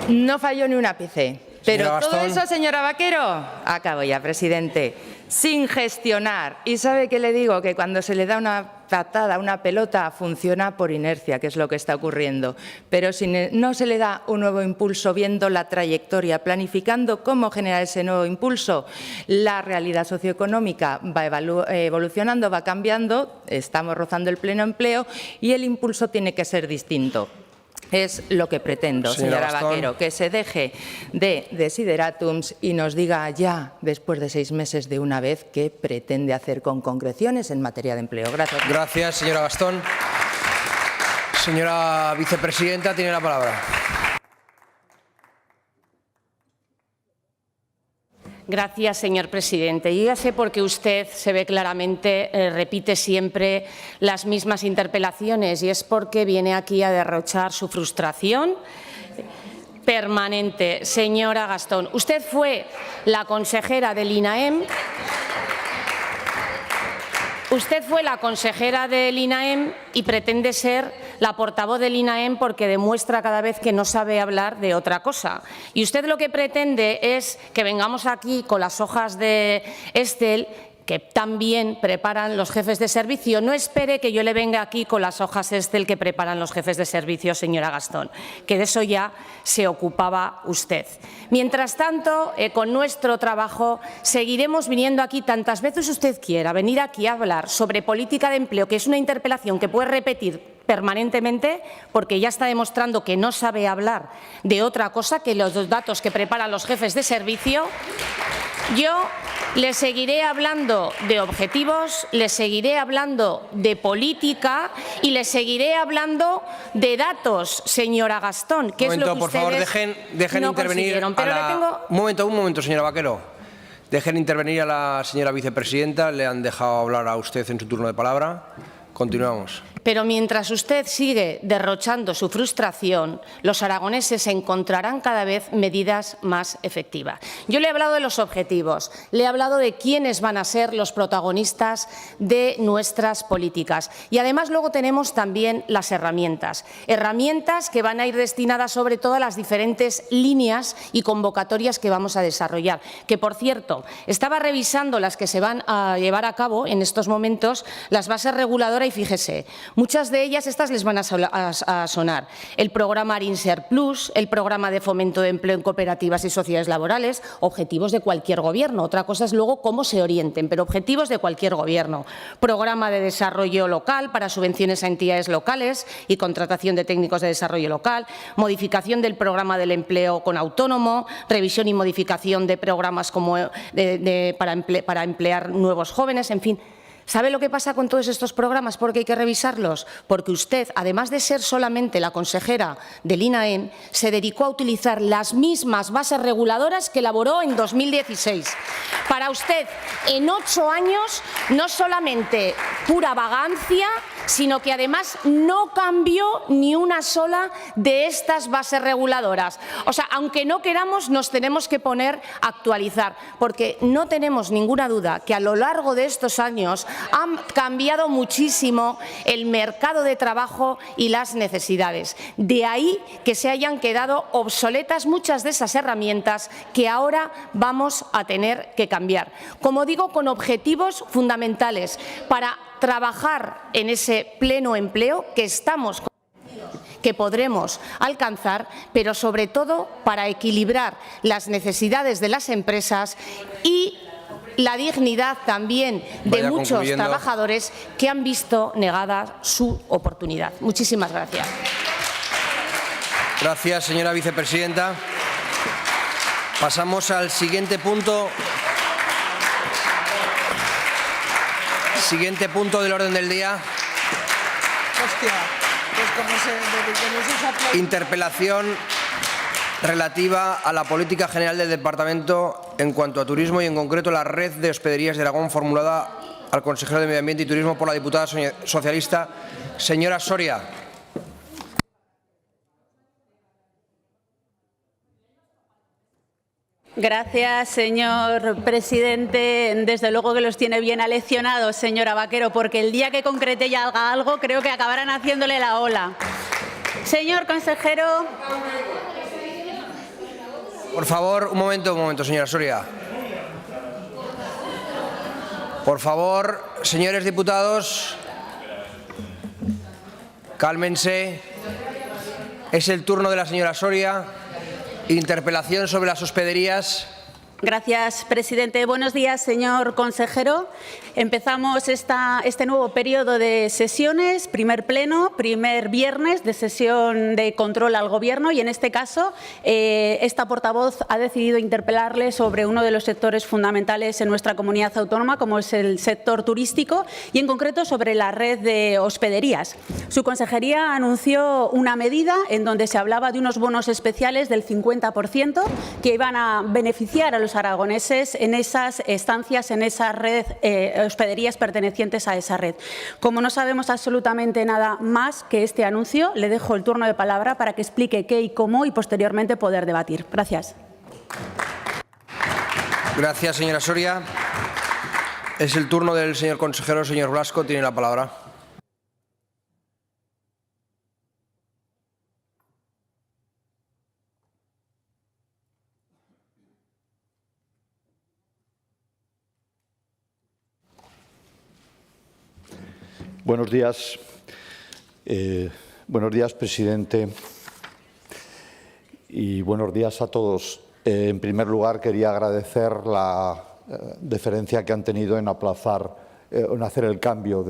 no falló ni un ápice. Pero todo eso, señora Vaquero, acabo ya, presidente, sin gestionar. Y sabe que le digo que cuando se le da una patada, una pelota, funciona por inercia, que es lo que está ocurriendo. Pero si no se le da un nuevo impulso, viendo la trayectoria, planificando cómo generar ese nuevo impulso, la realidad socioeconómica va evolucionando, va cambiando, estamos rozando el pleno empleo y el impulso tiene que ser distinto. Es lo que pretendo, señora Vaquero, que se deje de desiderátums y nos diga ya, después de 6 meses de una vez, qué pretende hacer con concreciones en materia de empleo. Gracias. Gracias, señora Gastón. Señora vicepresidenta, tiene la palabra. Gracias, señor presidente. Yo ya sé por qué usted se ve claramente, repite siempre las mismas interpelaciones, y es porque viene aquí a derrochar su frustración permanente. Señora Gastón, usted fue la consejera del INAEM. Usted fue la consejera del INAEM y pretende ser la portavoz del INAEM porque demuestra cada vez que no sabe hablar de otra cosa. Y usted lo que pretende es que vengamos aquí con las hojas de Excel que también preparan los jefes de servicio. No espere que yo le venga aquí con las hojas Excel que preparan los jefes de servicio, señora Gastón, que de eso ya se ocupaba usted. Mientras tanto, con nuestro trabajo seguiremos viniendo aquí tantas veces usted quiera, venir aquí a hablar sobre política de empleo, que es una interpelación que puede repetir permanentemente, porque ya está demostrando que no sabe hablar de otra cosa que los datos que preparan los jefes de servicio. Yo le seguiré hablando de objetivos, le seguiré hablando de política y le seguiré hablando de datos, señora Gastón, que es lo que por favor, ustedes dejen no intervenir consiguieron. Pero le tengo... Un momento, señora Vaquero. Dejen intervenir a la señora vicepresidenta. Le han dejado hablar a usted en su turno de palabra. Continuamos. Pero mientras usted sigue derrochando su frustración, los aragoneses encontrarán cada vez medidas más efectivas. Yo le he hablado de los objetivos, le he hablado de quiénes van a ser los protagonistas de nuestras políticas. Y además luego tenemos también las herramientas que van a ir destinadas sobre todo a las diferentes líneas y convocatorias que vamos a desarrollar. Que, por cierto, estaba revisando las que se van a llevar a cabo en estos momentos, las bases reguladoras, y fíjese, muchas de ellas, estas les van a sonar. El programa Arinser Plus, el programa de fomento de empleo en cooperativas y sociedades laborales, objetivos de cualquier gobierno. Otra cosa es luego cómo se orienten, pero objetivos de cualquier gobierno. Programa de desarrollo local para subvenciones a entidades locales y contratación de técnicos de desarrollo local, modificación del programa del empleo con autónomo, revisión y modificación de programas como para emplear nuevos jóvenes, en fin. ¿Sabe lo que pasa con todos estos programas? ¿Por qué hay que revisarlos? Porque usted, además de ser solamente la consejera del INAEM, se dedicó a utilizar las mismas bases reguladoras que elaboró en 2016. Para usted, en 8 años, no solamente pura vagancia, sino que además no cambió ni una sola de estas bases reguladoras. O sea, aunque no queramos, nos tenemos que poner a actualizar, porque no tenemos ninguna duda que a lo largo de estos años han cambiado muchísimo el mercado de trabajo y las necesidades. De ahí que se hayan quedado obsoletas muchas de esas herramientas que ahora vamos a tener que cambiar. Como digo, con objetivos fundamentales para trabajar en ese pleno empleo que podremos alcanzar, pero sobre todo para equilibrar las necesidades de las empresas y la dignidad también de muchos trabajadores que han visto negada su oportunidad. Muchísimas gracias. Gracias, señora vicepresidenta. Pasamos al siguiente punto. Siguiente punto del orden del día. Interpelación relativa a la política general del Departamento en cuanto a turismo y, en concreto, la red de hospederías de Aragón, formulada al consejero de Medio Ambiente y Turismo por la diputada socialista, señora Soria. Gracias, señor presidente. Desde luego que los tiene bien aleccionados, señora Vaquero, porque el día que concrete y haga algo, creo que acabarán haciéndole la ola. Señor consejero. Por favor, un momento, señora Soria. Por favor, señores diputados, cálmense. Es el turno de la señora Soria. Interpelación sobre las hospederías. Gracias, presidente. Buenos días, señor consejero. Empezamos este nuevo periodo de sesiones, primer pleno, primer viernes de sesión de control al Gobierno, y en este caso esta portavoz ha decidido interpelarle sobre uno de los sectores fundamentales en nuestra comunidad autónoma, como es el sector turístico, y en concreto sobre la red de hospederías. Su consejería anunció una medida en donde se hablaba de unos bonos especiales del 50% que iban a beneficiar a los los aragoneses en esas estancias, en esa red, hospederías pertenecientes a esa red. Como no sabemos absolutamente nada más que este anuncio, le dejo el turno de palabra para que explique qué y cómo y posteriormente poder debatir. Gracias. Gracias, señora Soria. Es el turno del señor consejero. Señor Blasco, tiene la palabra. Buenos días. Buenos días, presidente. Y buenos días a todos. En primer lugar, quería agradecer la deferencia que han tenido en aplazar, en hacer el cambio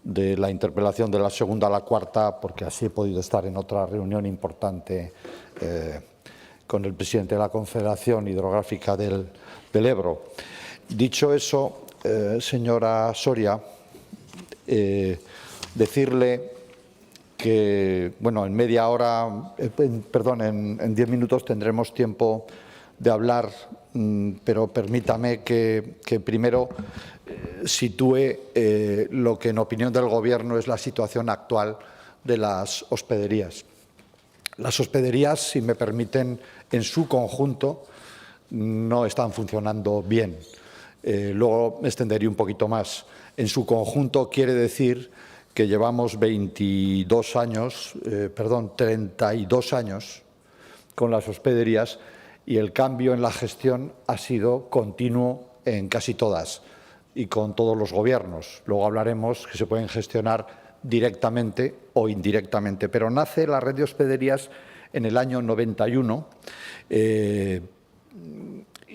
de la interpelación de la segunda a la cuarta, porque así he podido estar en otra reunión importante con el presidente de la Confederación Hidrográfica del Ebro. Dicho eso, señora Soria, decirle que, bueno, en media hora, en 10 minutos tendremos tiempo de hablar, pero permítame que primero sitúe lo que en opinión del Gobierno es la situación actual de las hospederías. Las hospederías, si me permiten, en su conjunto no están funcionando bien. Luego me extenderé un poquito más. En su conjunto quiere decir que llevamos 32 años con las hospederías y el cambio en la gestión ha sido continuo en casi todas y con todos los gobiernos. Luego hablaremos que se pueden gestionar directamente o indirectamente, pero nace la red de hospederías en el año 91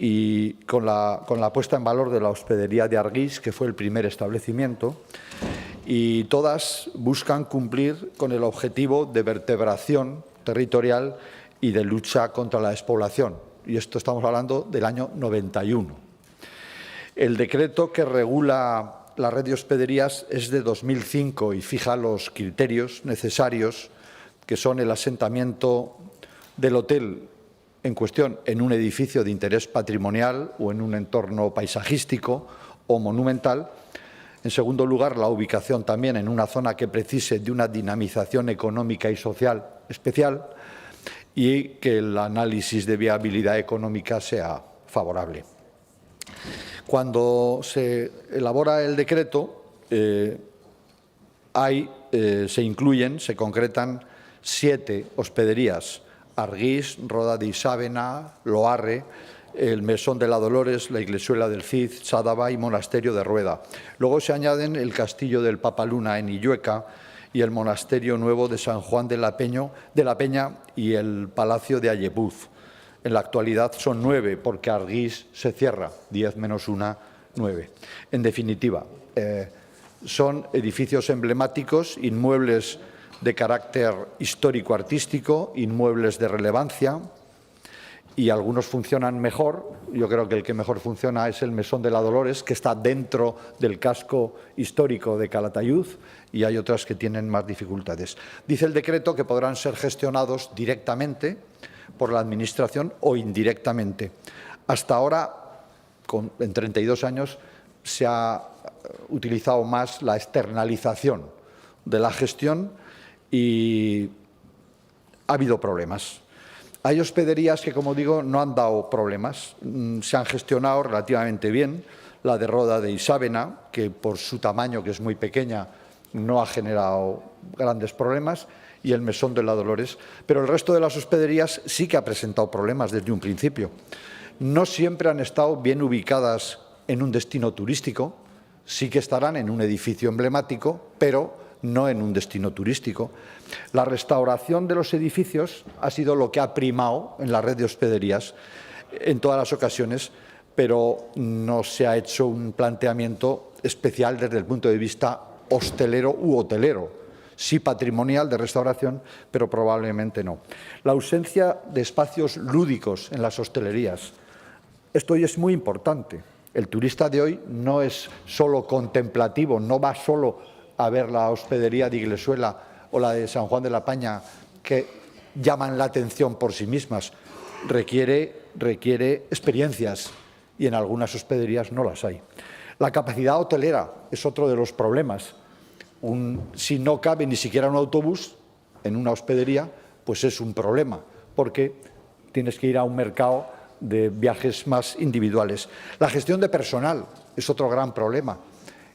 y con la puesta en valor de la hospedería de Argís, que fue el primer establecimiento, y todas buscan cumplir con el objetivo de vertebración territorial y de lucha contra la despoblación. Y esto estamos hablando del año 91. El decreto que regula la red de hospederías es de 2005 y fija los criterios necesarios, que son el asentamiento del hotel en cuestión en un edificio de interés patrimonial o en un entorno paisajístico o monumental. En segundo lugar, la ubicación también en una zona que precise de una dinamización económica y social especial y que el análisis de viabilidad económica sea favorable. Cuando se elabora el decreto, se concretan 7 hospederías: Argís, Roda de Isábena, Loarre, el Mesón de la Dolores, la Iglesuela del Cid, Sádava y Monasterio de Rueda. Luego se añaden el Castillo del Papaluna en Illueca y el Monasterio Nuevo de San Juan de la Peña y el Palacio de Ayepuz. En la actualidad son 9, porque Argís se cierra, 10 menos 1, 9. En definitiva, son edificios emblemáticos, inmuebles de carácter histórico-artístico, inmuebles de relevancia, y algunos funcionan mejor. Yo creo que el que mejor funciona es el Mesón de la Dolores, que está dentro del casco histórico de Calatayud, y hay otras que tienen más dificultades. Dice el decreto que podrán ser gestionados directamente por la Administración o indirectamente. Hasta ahora, en 32 años, se ha utilizado más la externalización de la gestión y ha habido problemas. Hay hospederías que, como digo, no han dado problemas, se han gestionado relativamente bien. La de Roda de Isábena, que por su tamaño, que es muy pequeña, no ha generado grandes problemas, y el Mesón de la Dolores. Pero el resto de las hospederías sí que ha presentado problemas desde un principio. No siempre han estado bien ubicadas en un destino turístico, sí que estarán en un edificio emblemático, pero no en un destino turístico. La restauración de los edificios ha sido lo que ha primado en la red de hospederías en todas las ocasiones, pero no se ha hecho un planteamiento especial desde el punto de vista hostelero u hotelero. Sí patrimonial de restauración, pero probablemente no. La ausencia de espacios lúdicos en las hostelerías. Esto es muy importante. El turista de hoy no es solo contemplativo, no va solo a ver la hospedería de Iglesuela o la de San Juan de la Peña, que llaman la atención por sí mismas. requiere experiencias y en algunas hospederías no las hay. La capacidad hotelera es otro de los problemas. Si no cabe ni siquiera un autobús en una hospedería, pues es un problema, porque tienes que ir a un mercado de viajes más individuales. La gestión de personal es otro gran problema.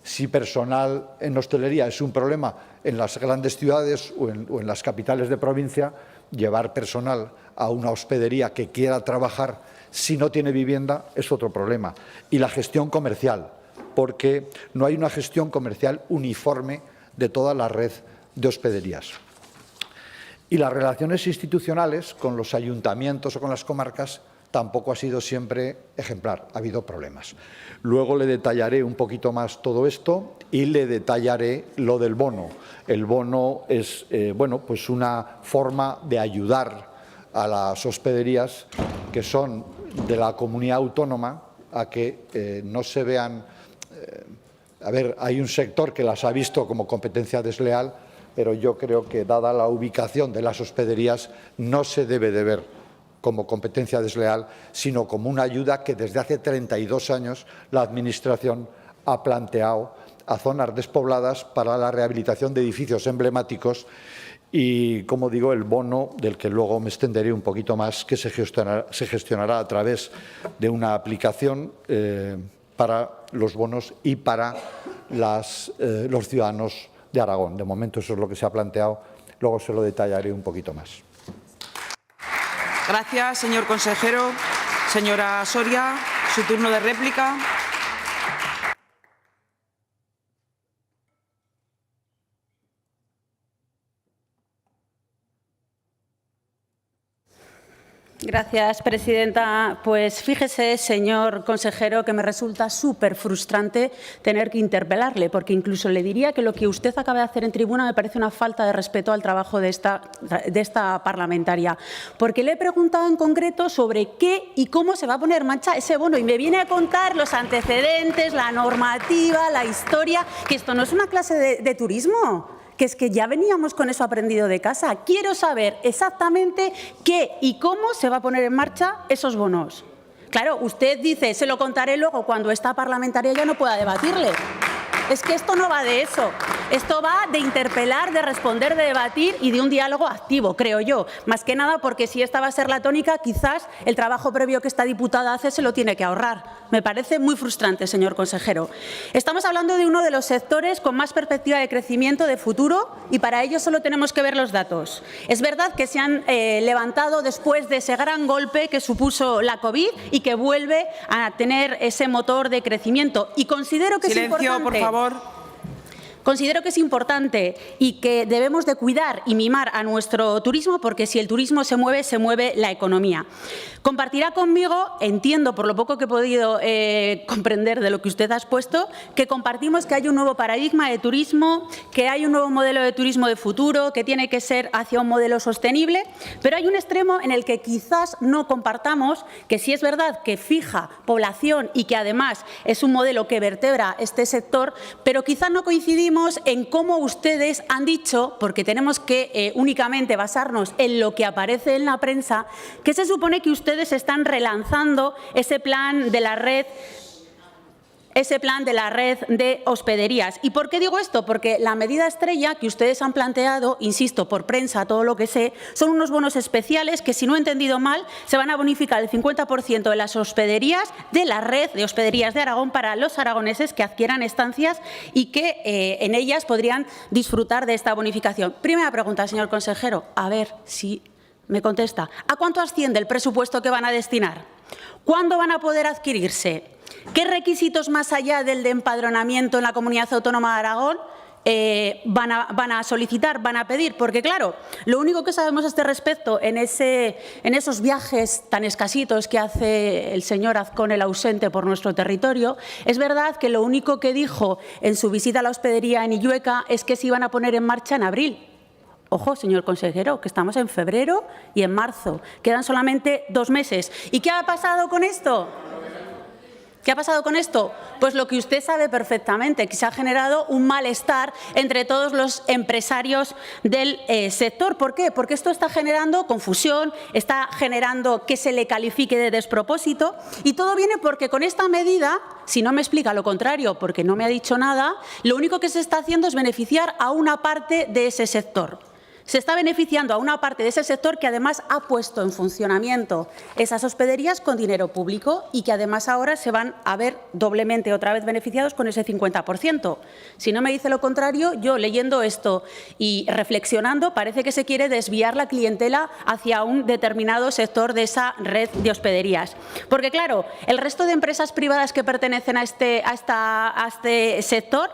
Si personal en hostelería es un problema en las grandes ciudades o en las capitales de provincia, llevar personal a una hospedería que quiera trabajar si no tiene vivienda es otro problema. Y la gestión comercial, porque no hay una gestión comercial uniforme de toda la red de hospederías. Y las relaciones institucionales con los ayuntamientos o con las comarcas tampoco ha sido siempre ejemplar, ha habido problemas. Luego le detallaré un poquito más todo esto y le detallaré lo del bono. El bono es pues una forma de ayudar a las hospederías que son de la comunidad autónoma a que no se vean. Hay un sector que las ha visto como competencia desleal, pero yo creo que, dada la ubicación de las hospederías, no se debe de ver como competencia desleal, sino como una ayuda que desde hace 32 años la Administración ha planteado a zonas despobladas para la rehabilitación de edificios emblemáticos y, como digo, el bono, del que luego me extenderé un poquito más, que se gestionará a través de una aplicación para los bonos y para los ciudadanos de Aragón. De momento eso es lo que se ha planteado, luego se lo detallaré un poquito más. Gracias, señor consejero. Señora Soria, su turno de réplica. Gracias, presidenta. Pues fíjese, señor consejero, que me resulta súper frustrante tener que interpelarle, porque incluso le diría que lo que usted acaba de hacer en tribuna me parece una falta de respeto al trabajo de esta parlamentaria, porque le he preguntado en concreto sobre qué y cómo se va a poner en marcha ese bono y me viene a contar los antecedentes, la normativa, la historia, que esto no es una clase de turismo. Que es que ya veníamos con eso aprendido de casa. Quiero saber exactamente qué y cómo se va a poner en marcha esos bonos. Claro, usted dice, se lo contaré luego cuando esta parlamentaria ya no pueda debatirle. Es que esto no va de eso. Esto va de interpelar, de responder, de debatir y de un diálogo activo, creo yo. Más que nada porque si esta va a ser la tónica, quizás el trabajo previo que esta diputada hace se lo tiene que ahorrar. Me parece muy frustrante, señor consejero. Estamos hablando de uno de los sectores con más perspectiva de crecimiento de futuro y para ello solo tenemos que ver los datos. Es verdad que se han levantado después de ese gran golpe que supuso la COVID y que vuelve a tener ese motor de crecimiento. Y considero que Silencio, es importante. por favor. Considero que es importante y que debemos de cuidar y mimar a nuestro turismo porque si el turismo se mueve la economía. Compartirá conmigo, entiendo por lo poco que he podido comprender de lo que usted ha expuesto, que compartimos que hay un nuevo paradigma de turismo, que hay un nuevo modelo de turismo de futuro, que tiene que ser hacia un modelo sostenible, pero hay un extremo en el que quizás no compartamos, que sí es verdad que fija población y que además es un modelo que vertebra este sector, pero quizás no coincidimos en cómo ustedes han dicho, porque tenemos que únicamente basarnos en lo que aparece en la prensa, que se supone que ustedes están relanzando ese plan de la red de hospederías. ¿Y por qué digo esto? Porque la medida estrella que ustedes han planteado, insisto, por prensa, todo lo que sé, son unos bonos especiales que, si no he entendido mal, se van a bonificar el 50% de las hospederías de la red de hospederías de Aragón para los aragoneses que adquieran estancias y que en ellas podrían disfrutar de esta bonificación. Primera pregunta, señor consejero, a ver si me contesta. ¿A cuánto asciende el presupuesto que van a destinar? ¿Cuándo van a poder adquirirse? ¿Qué requisitos más allá del de empadronamiento en la Comunidad Autónoma de Aragón van a solicitar, van a pedir? Porque, claro, lo único que sabemos a este respecto en esos viajes tan escasitos que hace el señor Azcón, el ausente, por nuestro territorio, es verdad que lo único que dijo en su visita a la hospedería en Illueca es que se iban a poner en marcha en abril. Ojo, señor consejero, que estamos en febrero y en marzo. Quedan solamente 2 meses. ¿Y qué ha pasado con esto? ¿Qué ha pasado con esto? Pues lo que usted sabe perfectamente, que se ha generado un malestar entre todos los empresarios del sector. ¿Por qué? Porque esto está generando confusión, está generando que se le califique de despropósito, y todo viene porque con esta medida, si no me explica lo contrario, porque no me ha dicho nada, lo único que se está haciendo es beneficiar a una parte de ese sector. Se está beneficiando a una parte de ese sector que además ha puesto en funcionamiento esas hospederías con dinero público y que además ahora se van a ver doblemente otra vez beneficiados con ese 50%. Si no me dice lo contrario, yo leyendo esto y reflexionando, parece que se quiere desviar la clientela hacia un determinado sector de esa red de hospederías. Porque claro, el resto de empresas privadas que pertenecen a este sector,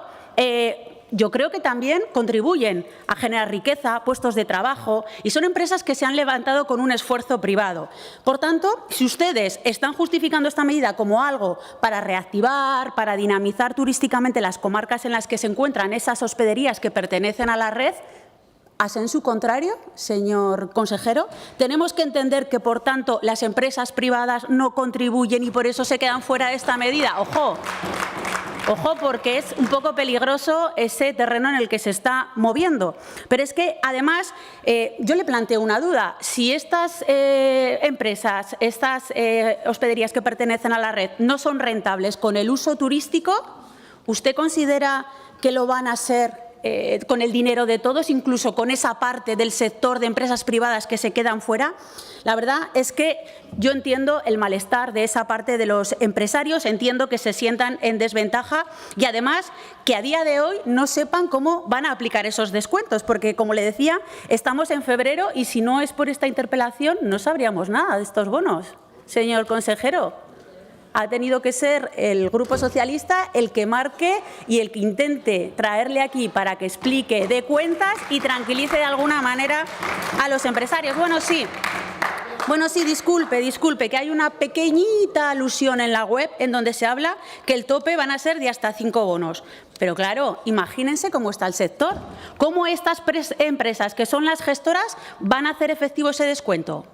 yo creo que también contribuyen a generar riqueza, puestos de trabajo, y son empresas que se han levantado con un esfuerzo privado. Por tanto, si ustedes están justificando esta medida como algo para reactivar, para dinamizar turísticamente las comarcas en las que se encuentran esas hospederías que pertenecen a la red, a sensu contrario, señor consejero, tenemos que entender que, por tanto, las empresas privadas no contribuyen y por eso se quedan fuera de esta medida. ¡Ojo! Ojo, porque es un poco peligroso ese terreno en el que se está moviendo. Pero es que, además, yo le planteo una duda. Si estas empresas, estas hospederías que pertenecen a la red no son rentables con el uso turístico, ¿usted considera que lo van a ser con el dinero de todos, incluso con esa parte del sector de empresas privadas que se quedan fuera? La verdad es que yo entiendo el malestar de esa parte de los empresarios, entiendo que se sientan en desventaja y además que a día de hoy no sepan cómo van a aplicar esos descuentos, porque, como le decía, estamos en febrero y si no es por esta interpelación no sabríamos nada de estos bonos. Señor consejero, ha tenido que ser el Grupo Socialista el que marque y el que intente traerle aquí para que explique, dé cuentas y tranquilice de alguna manera a los empresarios. Bueno, sí, disculpe, que hay una pequeñita alusión en la web en donde se habla que el tope van a ser de hasta 5 bonos. Pero claro, imagínense cómo está el sector, cómo estas empresas que son las gestoras van a hacer efectivo ese descuento.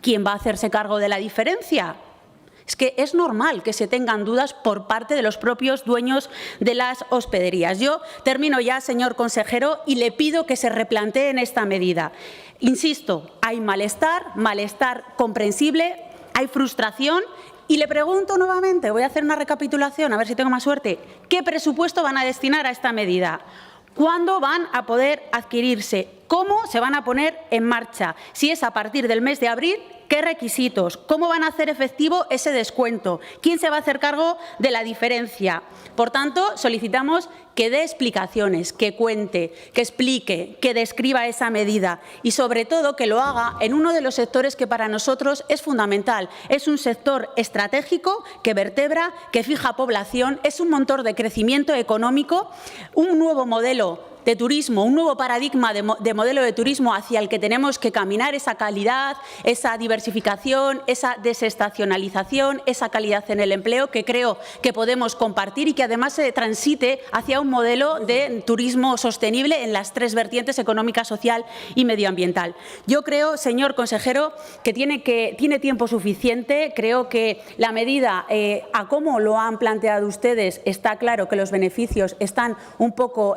¿Quién va a hacerse cargo de la diferencia? Es que es normal que se tengan dudas por parte de los propios dueños de las hospederías. Yo termino ya, señor consejero, y le pido que se replanteen esta medida. Insisto, hay malestar comprensible, hay frustración. Y le pregunto nuevamente, voy a hacer una recapitulación, a ver si tengo más suerte, ¿qué presupuesto van a destinar a esta medida? ¿Cuándo van a poder adquirirse? ¿Cómo se van a poner en marcha? Si es a partir del mes de abril, ¿qué requisitos? ¿Cómo van a hacer efectivo ese descuento? ¿Quién se va a hacer cargo de la diferencia? Por tanto, solicitamos que dé explicaciones, que cuente, que explique, que describa esa medida y, sobre todo, que lo haga en uno de los sectores que para nosotros es fundamental. Es un sector estratégico que vertebra, que fija población, es un motor de crecimiento económico, un nuevo modelo de turismo, un nuevo paradigma de modelo de turismo hacia el que tenemos que caminar, esa calidad, esa diversificación, esa desestacionalización, esa calidad en el empleo que creo que podemos compartir y que además se transite hacia un modelo de turismo sostenible en las 3 vertientes económica, social y medioambiental. Yo creo, señor consejero, que tiene tiempo suficiente. Creo que la medida, a cómo lo han planteado ustedes, está claro que los beneficios están un poco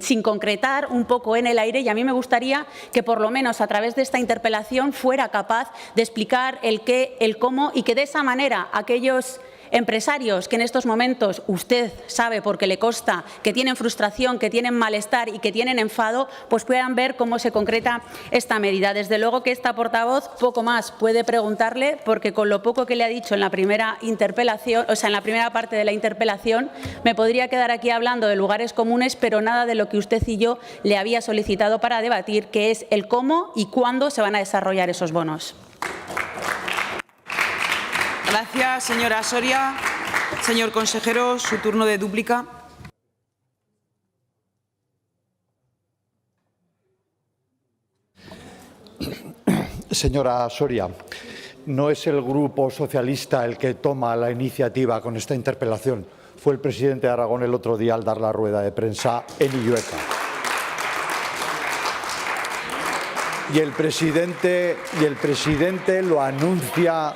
sin concretar, un poco en el aire, y a mí me gustaría que por lo menos a través de esta interpelación fuera capaz de explicar el qué, el cómo, y que de esa manera aquellos empresarios que en estos momentos usted sabe, porque le consta, que tienen frustración, que tienen malestar y que tienen enfado, pues puedan ver cómo se concreta esta medida. Desde luego que esta portavoz poco más puede preguntarle, porque con lo poco que le ha dicho en la primera interpelación, o sea, en la primera parte de la interpelación, me podría quedar aquí hablando de lugares comunes, pero nada de lo que usted y yo le había solicitado para debatir, que es el cómo y cuándo se van a desarrollar esos bonos. Gracias, señora Soria. Señor consejero, su turno de dúplica. Señora Soria, no es el Grupo Socialista el que toma la iniciativa con esta interpelación. Fue el presidente de Aragón el otro día al dar la rueda de prensa en Illueca. Y el presidente lo anuncia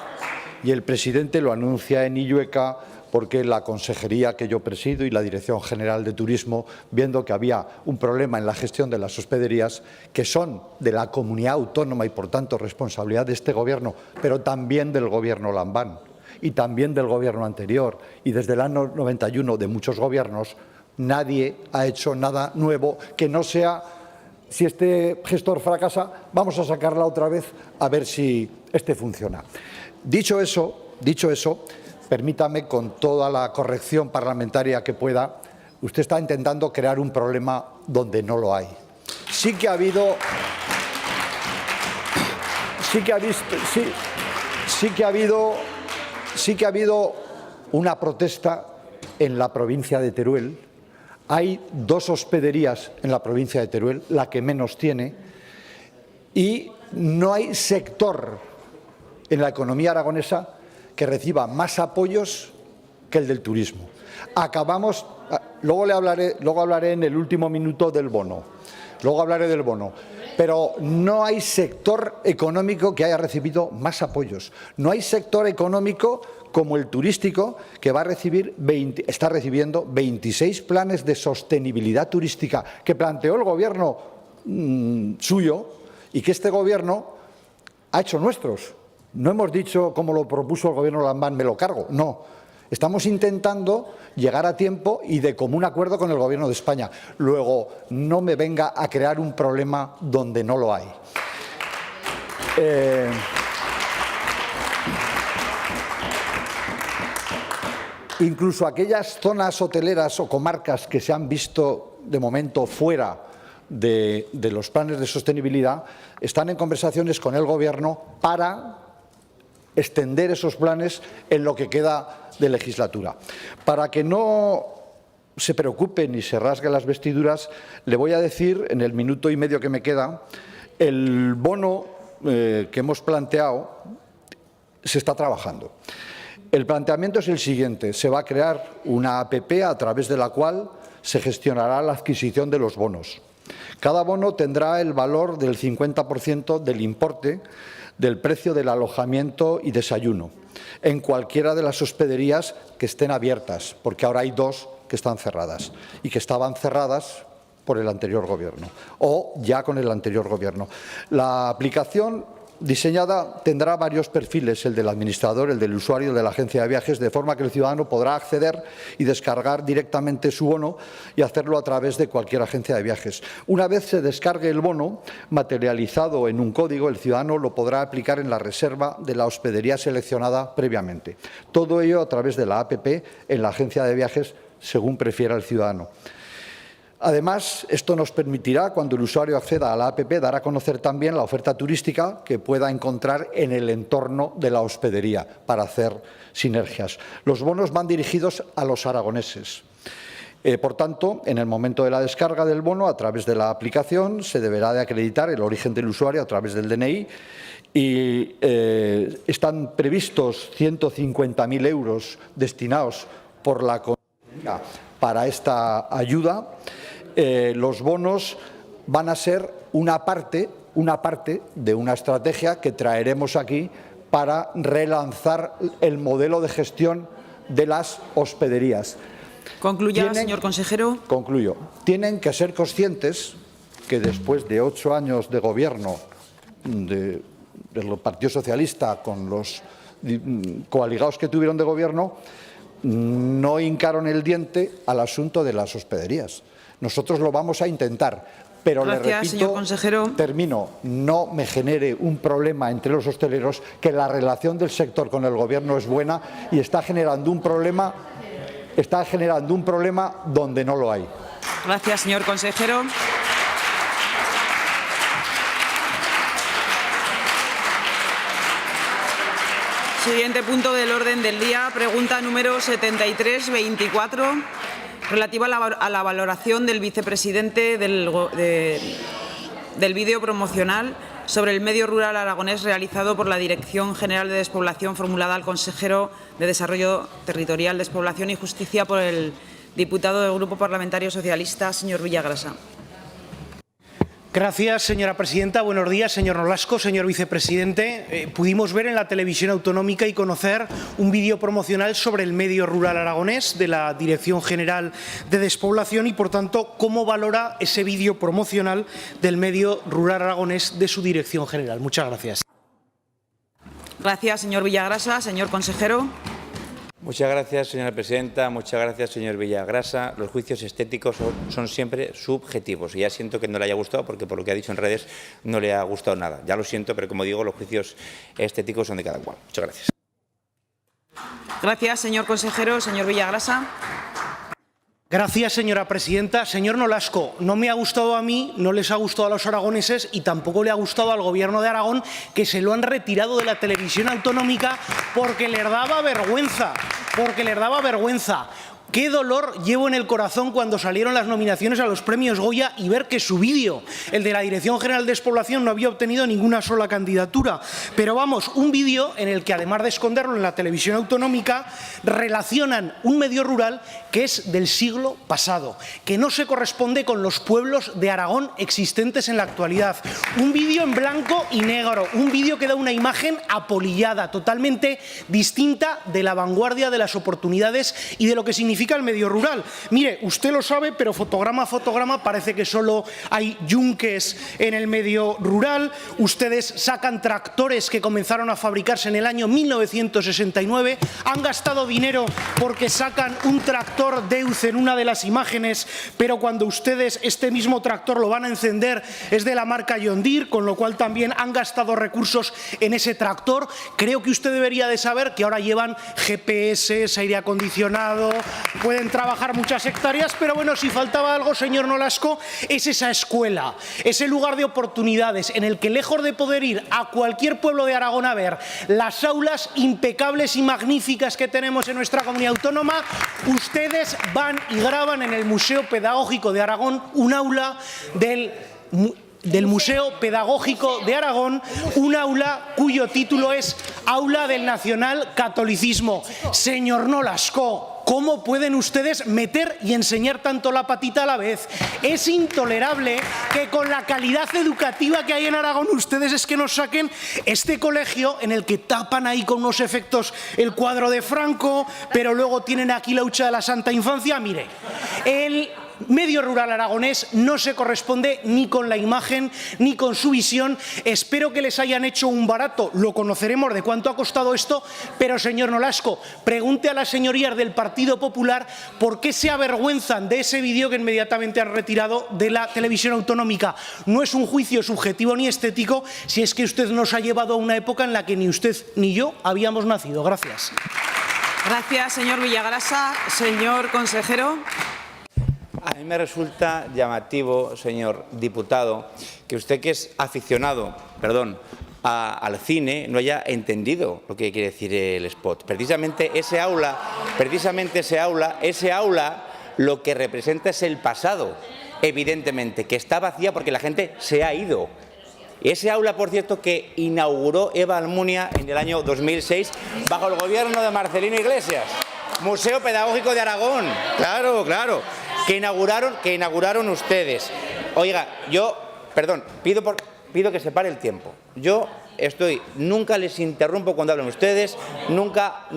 y el presidente lo anuncia en Illueca porque la consejería que yo presido y la Dirección General de Turismo, viendo que había un problema en la gestión de las hospederías, que son de la comunidad autónoma y, por tanto, responsabilidad de este Gobierno, pero también del Gobierno Lambán y también del Gobierno anterior y desde el año 91 de muchos gobiernos, nadie ha hecho nada nuevo que no sea, si este gestor fracasa, vamos a sacarla otra vez a ver si este funciona. Dicho eso, permítame, con toda la corrección parlamentaria que pueda, usted está intentando crear un problema donde no lo hay. Sí que ha habido una protesta en la provincia de Teruel. Hay 2 hospederías en la provincia de Teruel, la que menos tiene, y no hay sector en la economía aragonesa que reciba más apoyos que el del turismo. Luego hablaré en el último minuto del bono. Luego hablaré del bono. Pero no hay sector económico que haya recibido más apoyos. No hay sector económico como el turístico, que está recibiendo 26 planes de sostenibilidad turística que planteó el Gobierno suyo y que este Gobierno ha hecho nuestros. No hemos dicho, como lo propuso el Gobierno Lambán, me lo cargo. No. Estamos intentando llegar a tiempo y de común acuerdo con el Gobierno de España. Luego, no me venga a crear un problema donde no lo hay. Incluso aquellas zonas hoteleras o comarcas que se han visto de momento fuera de los planes de sostenibilidad están en conversaciones con el Gobierno para extender esos planes en lo que queda de legislatura. Para que no se preocupe ni se rasgue las vestiduras, le voy a decir, en el minuto y medio que me queda, el bono que hemos planteado se está trabajando. El planteamiento es el siguiente: se va a crear una APP a través de la cual se gestionará la adquisición de los bonos. Cada bono tendrá el valor del 50% del importe del precio del alojamiento y desayuno en cualquiera de las hospederías que estén abiertas, porque ahora hay 2 que están cerradas y que estaban cerradas por el anterior Gobierno o ya con el anterior Gobierno. La aplicación diseñada tendrá varios perfiles: el del administrador, el del usuario, el de la agencia de viajes, de forma que el ciudadano podrá acceder y descargar directamente su bono y hacerlo a través de cualquier agencia de viajes. Una vez se descargue el bono, materializado en un código, el ciudadano lo podrá aplicar en la reserva de la hospedería seleccionada previamente. Todo ello a través de la APP en la agencia de viajes, según prefiera el ciudadano. Además, esto nos permitirá, cuando el usuario acceda a la APP, dar a conocer también la oferta turística que pueda encontrar en el entorno de la hospedería para hacer sinergias. Los bonos van dirigidos a los aragoneses. Por tanto, en el momento de la descarga del bono, a través de la aplicación, se deberá de acreditar el origen del usuario a través del DNI y están previstos 150.000 euros destinados por la Consejería para esta ayuda. Los bonos van a ser una parte de una estrategia que traeremos aquí para relanzar el modelo de gestión de las hospederías. Concluya, señor consejero. Concluyo. Tienen que ser conscientes que después de 8 años de gobierno del Partido Socialista con los coaligados que tuvieron de gobierno, no hincaron el diente al asunto de las hospederías. Nosotros lo vamos a intentar, pero le repito, señor consejero. Termino, no me genere un problema entre los hosteleros, que la relación del sector con el Gobierno es buena y está generando un problema donde no lo hay. Gracias, señor consejero. Siguiente punto del orden del día, pregunta número 7324, relativa a la valoración del vicepresidente del vídeo promocional sobre el medio rural aragonés realizado por la Dirección General de Despoblación, formulada al consejero de Desarrollo Territorial, Despoblación y Justicia por el diputado del Grupo Parlamentario Socialista, señor Villagrasa. Gracias, señora presidenta. Buenos días, señor Nolasco, señor vicepresidente. Pudimos ver en la televisión autonómica y conocer un vídeo promocional sobre el medio rural aragonés de la Dirección General de Despoblación y, por tanto, ¿cómo valora ese vídeo promocional del medio rural aragonés de su Dirección General? Muchas gracias. Gracias, señor Villagrasa. Señor consejero. Muchas gracias, señora presidenta. Muchas gracias, señor Villagrasa. Los juicios estéticos son siempre subjetivos. Y ya siento que no le haya gustado, porque por lo que ha dicho en redes no le ha gustado nada. Ya lo siento, pero como digo, los juicios estéticos son de cada cual. Muchas gracias. Gracias, señor consejero. Señor Villagrasa. Gracias, señora presidenta. Señor Nolasco, no me ha gustado a mí, no les ha gustado a los aragoneses y tampoco le ha gustado al Gobierno de Aragón, que se lo han retirado de la televisión autonómica porque les daba vergüenza. Qué dolor llevo en el corazón cuando salieron las nominaciones a los premios Goya y ver que su vídeo, el de la Dirección General de Despoblación, no había obtenido ninguna sola candidatura. Pero vamos, un vídeo en el que, además de esconderlo en la televisión autonómica, relacionan un medio rural que es del siglo pasado, que no se corresponde con los pueblos de Aragón existentes en la actualidad. Un vídeo en blanco y negro, un vídeo que da una imagen apolillada, totalmente distinta de la vanguardia de las oportunidades y de lo que significa el medio rural. Mire, usted lo sabe, pero fotograma a fotograma parece que solo hay yunques en el medio rural. Ustedes sacan tractores que comenzaron a fabricarse en el año 1969. Han gastado dinero porque sacan un tractor Deutz en una de las imágenes, pero cuando ustedes este mismo tractor lo van a encender es de la marca John Deere, con lo cual también han gastado recursos en ese tractor. Creo que usted debería de saber que ahora llevan GPS, aire acondicionado, pueden trabajar muchas hectáreas, pero bueno, si faltaba algo, señor Nolasco, es esa escuela, ese lugar de oportunidades en el que, lejos de poder ir a cualquier pueblo de Aragón a ver las aulas impecables y magníficas que tenemos en nuestra comunidad autónoma, ustedes van y graban en el Museo Pedagógico de Aragón un aula del Museo Pedagógico de Aragón, un aula cuyo título es Aula del Nacional Catolicismo. Señor Nolasco, ¿cómo pueden ustedes meter y enseñar tanto la patita a la vez? Es intolerable que con la calidad educativa que hay en Aragón ustedes es que nos saquen este colegio en el que tapan ahí con unos efectos el cuadro de Franco, pero luego tienen aquí la hucha de la Santa Infancia. Mire, el medio rural aragonés no se corresponde ni con la imagen ni con su visión. Espero que les hayan hecho un barato, lo conoceremos de cuánto ha costado esto, pero señor Nolasco, pregunte a las señorías del Partido Popular por qué se avergüenzan de ese vídeo que inmediatamente han retirado de la televisión autonómica. No es un juicio subjetivo ni estético, si es que usted nos ha llevado a una época en la que ni usted ni yo habíamos nacido. Gracias. Gracias, señor Villagrasa. Señor consejero. A mí me resulta llamativo, señor diputado, que usted, que es aficionado, al cine, no haya entendido lo que quiere decir el spot. Precisamente ese aula, lo que representa es el pasado, evidentemente, que está vacía porque la gente se ha ido. Ese aula, por cierto, que inauguró Eva Almunia en el año 2006 bajo el gobierno de Marcelino Iglesias. Museo Pedagógico de Aragón, claro, que inauguraron ustedes. Oiga, pido que se pare el tiempo. Nunca les interrumpo cuando hablan ustedes, nunca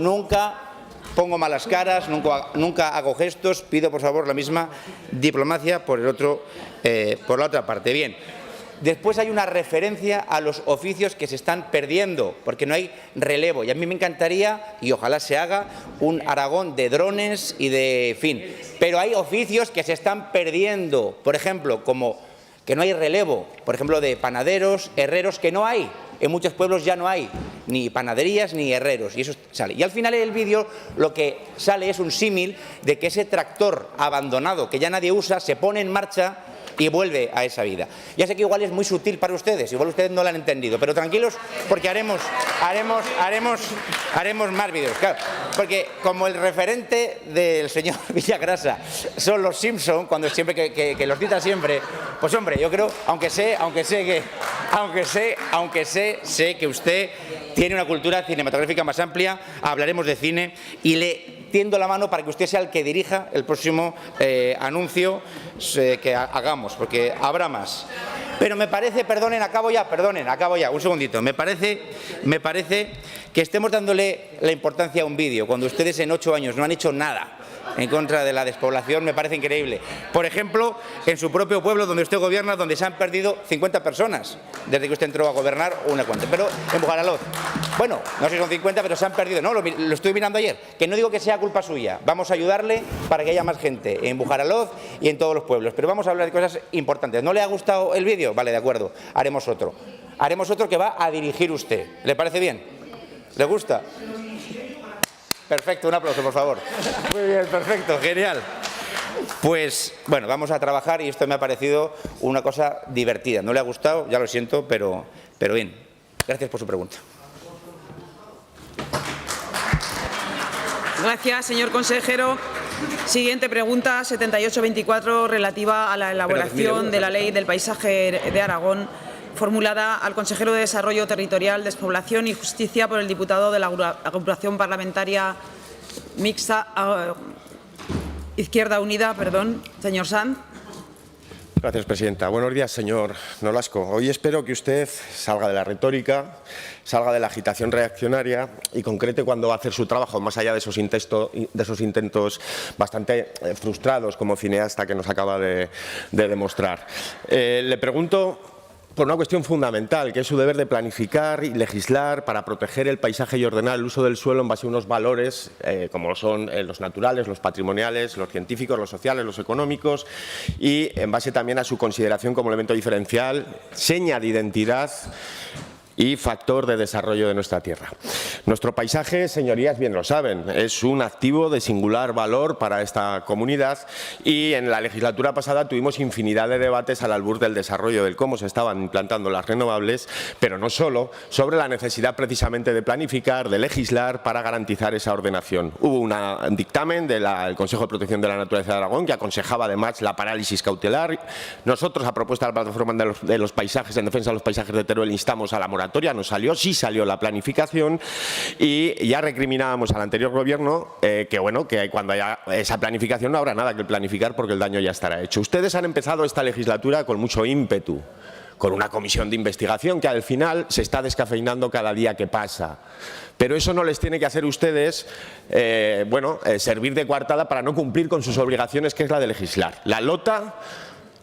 pongo malas caras, nunca hago gestos. Pido, por favor, la misma diplomacia por la otra parte. Bien. Después hay una referencia a los oficios que se están perdiendo, porque no hay relevo. Y a mí me encantaría, y ojalá se haga, un Aragón de drones y de fin. Pero hay oficios que se están perdiendo, por ejemplo, como que no hay relevo, por ejemplo, de panaderos, herreros, que no hay. En muchos pueblos ya no hay ni panaderías ni herreros, y eso sale. Y al final del vídeo lo que sale es un símil de que ese tractor abandonado que ya nadie usa se pone en marcha y vuelve a esa vida. Ya sé que igual es muy sutil para ustedes, igual ustedes no lo han entendido, pero tranquilos, porque haremos más vídeos. Claro, porque como el referente del señor Villagrasa son los Simpson, cuando siempre que los cita siempre, pues hombre, yo creo, aunque sé que usted tiene una cultura cinematográfica más amplia, hablaremos de cine y le tiendo la mano para que usted sea el que dirija el próximo anuncio que hagamos, porque habrá más. Pero me parece, perdonen, acabo ya, un segundito. Me parece que estemos dándole la importancia a un vídeo cuando ustedes en 8 años no han hecho nada en contra de la despoblación, me parece increíble. Por ejemplo, en su propio pueblo donde usted gobierna, donde se han perdido 50 personas desde que usted entró a gobernar, una cuenta. Pero en Bujaraloz, bueno, no sé si son 50, pero se han perdido. No, lo estuve mirando ayer, que no digo que sea culpa suya. Vamos a ayudarle para que haya más gente en Bujaraloz y en todos los pueblos. Pero vamos a hablar de cosas importantes. ¿No le ha gustado el vídeo? Vale, de acuerdo, haremos otro. Haremos otro que va a dirigir usted. ¿Le parece bien? ¿Le gusta? Perfecto, un aplauso, por favor. Muy bien, perfecto, genial. Pues, bueno, vamos a trabajar y esto me ha parecido una cosa divertida. No le ha gustado, ya lo siento, pero bien. Gracias por su pregunta. Gracias, señor consejero. Siguiente pregunta, 7824, relativa a la elaboración de la Ley del Paisaje de Aragón, formulada al consejero de Desarrollo Territorial, Despoblación y Justicia por el diputado de la agrupación parlamentaria mixta Izquierda Unida, señor Sanz. Gracias, presidenta. Buenos días, señor Nolasco. Hoy espero que usted salga de la retórica, salga de la agitación reaccionaria y concrete cuándo va a hacer su trabajo, más allá de esos intentos bastante frustrados como cineasta que nos acaba de demostrar. Le pregunto por una cuestión fundamental, que es su deber de planificar y legislar para proteger el paisaje y ordenar el uso del suelo en base a unos valores como son los naturales, los patrimoniales, los científicos, los sociales, los económicos y en base también a su consideración como elemento diferencial, seña de identidad y factor de desarrollo de nuestra tierra. Nuestro paisaje, señorías, bien lo saben, es un activo de singular valor para esta comunidad y en la legislatura pasada tuvimos infinidad de debates al albur del desarrollo, del cómo se estaban implantando las renovables, pero no solo, sobre la necesidad precisamente de planificar, de legislar para garantizar esa ordenación. Hubo un dictamen del Consejo de Protección de la Naturaleza de Aragón que aconsejaba además la parálisis cautelar. Nosotros, a propuesta de la plataforma de los paisajes, en defensa de los paisajes de Teruel, instamos a la moratoria. No salió, sí salió la planificación y ya recriminábamos al anterior gobierno que cuando haya esa planificación no habrá nada que planificar porque el daño ya estará hecho. Ustedes han empezado esta legislatura con mucho ímpetu, con una comisión de investigación que al final se está descafeinando cada día que pasa. Pero eso no les tiene que hacer ustedes servir de coartada para no cumplir con sus obligaciones, que es la de legislar.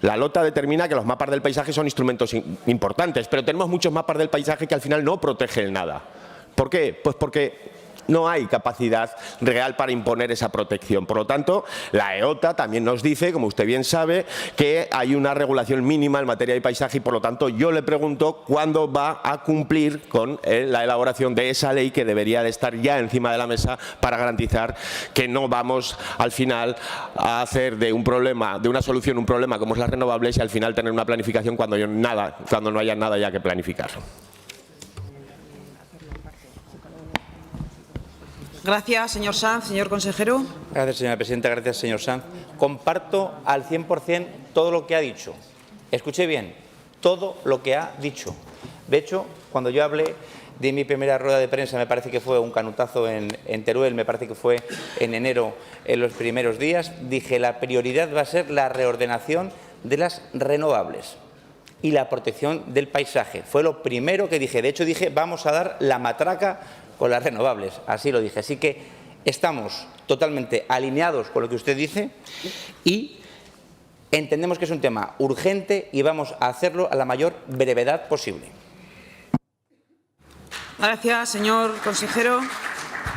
La LOTA determina que los mapas del paisaje son instrumentos importantes, pero tenemos muchos mapas del paisaje que al final no protegen nada. ¿Por qué? Pues porque no hay capacidad real para imponer esa protección. Por lo tanto, la EOTA también nos dice, como usted bien sabe, que hay una regulación mínima en materia de paisaje y, por lo tanto, yo le pregunto cuándo va a cumplir con la elaboración de esa ley que debería de estar ya encima de la mesa para garantizar que no vamos al final a hacer de una solución un problema como es las renovables y al final tener una planificación cuando no haya nada ya que planificar. Gracias, señor Sanz. Señor consejero. Gracias, señora presidenta. Gracias, señor Sanz. Comparto al 100% todo lo que ha dicho. Escuche bien, todo lo que ha dicho. De hecho, cuando yo hablé de mi primera rueda de prensa, me parece que fue un canutazo en Teruel, me parece que fue en enero, en los primeros días, dije la prioridad va a ser la reordenación de las renovables y la protección del paisaje. Fue lo primero que dije. De hecho, dije vamos a dar la matraca con las renovables, así lo dije. Así que estamos totalmente alineados con lo que usted dice y entendemos que es un tema urgente y vamos a hacerlo a la mayor brevedad posible. Gracias, señor consejero.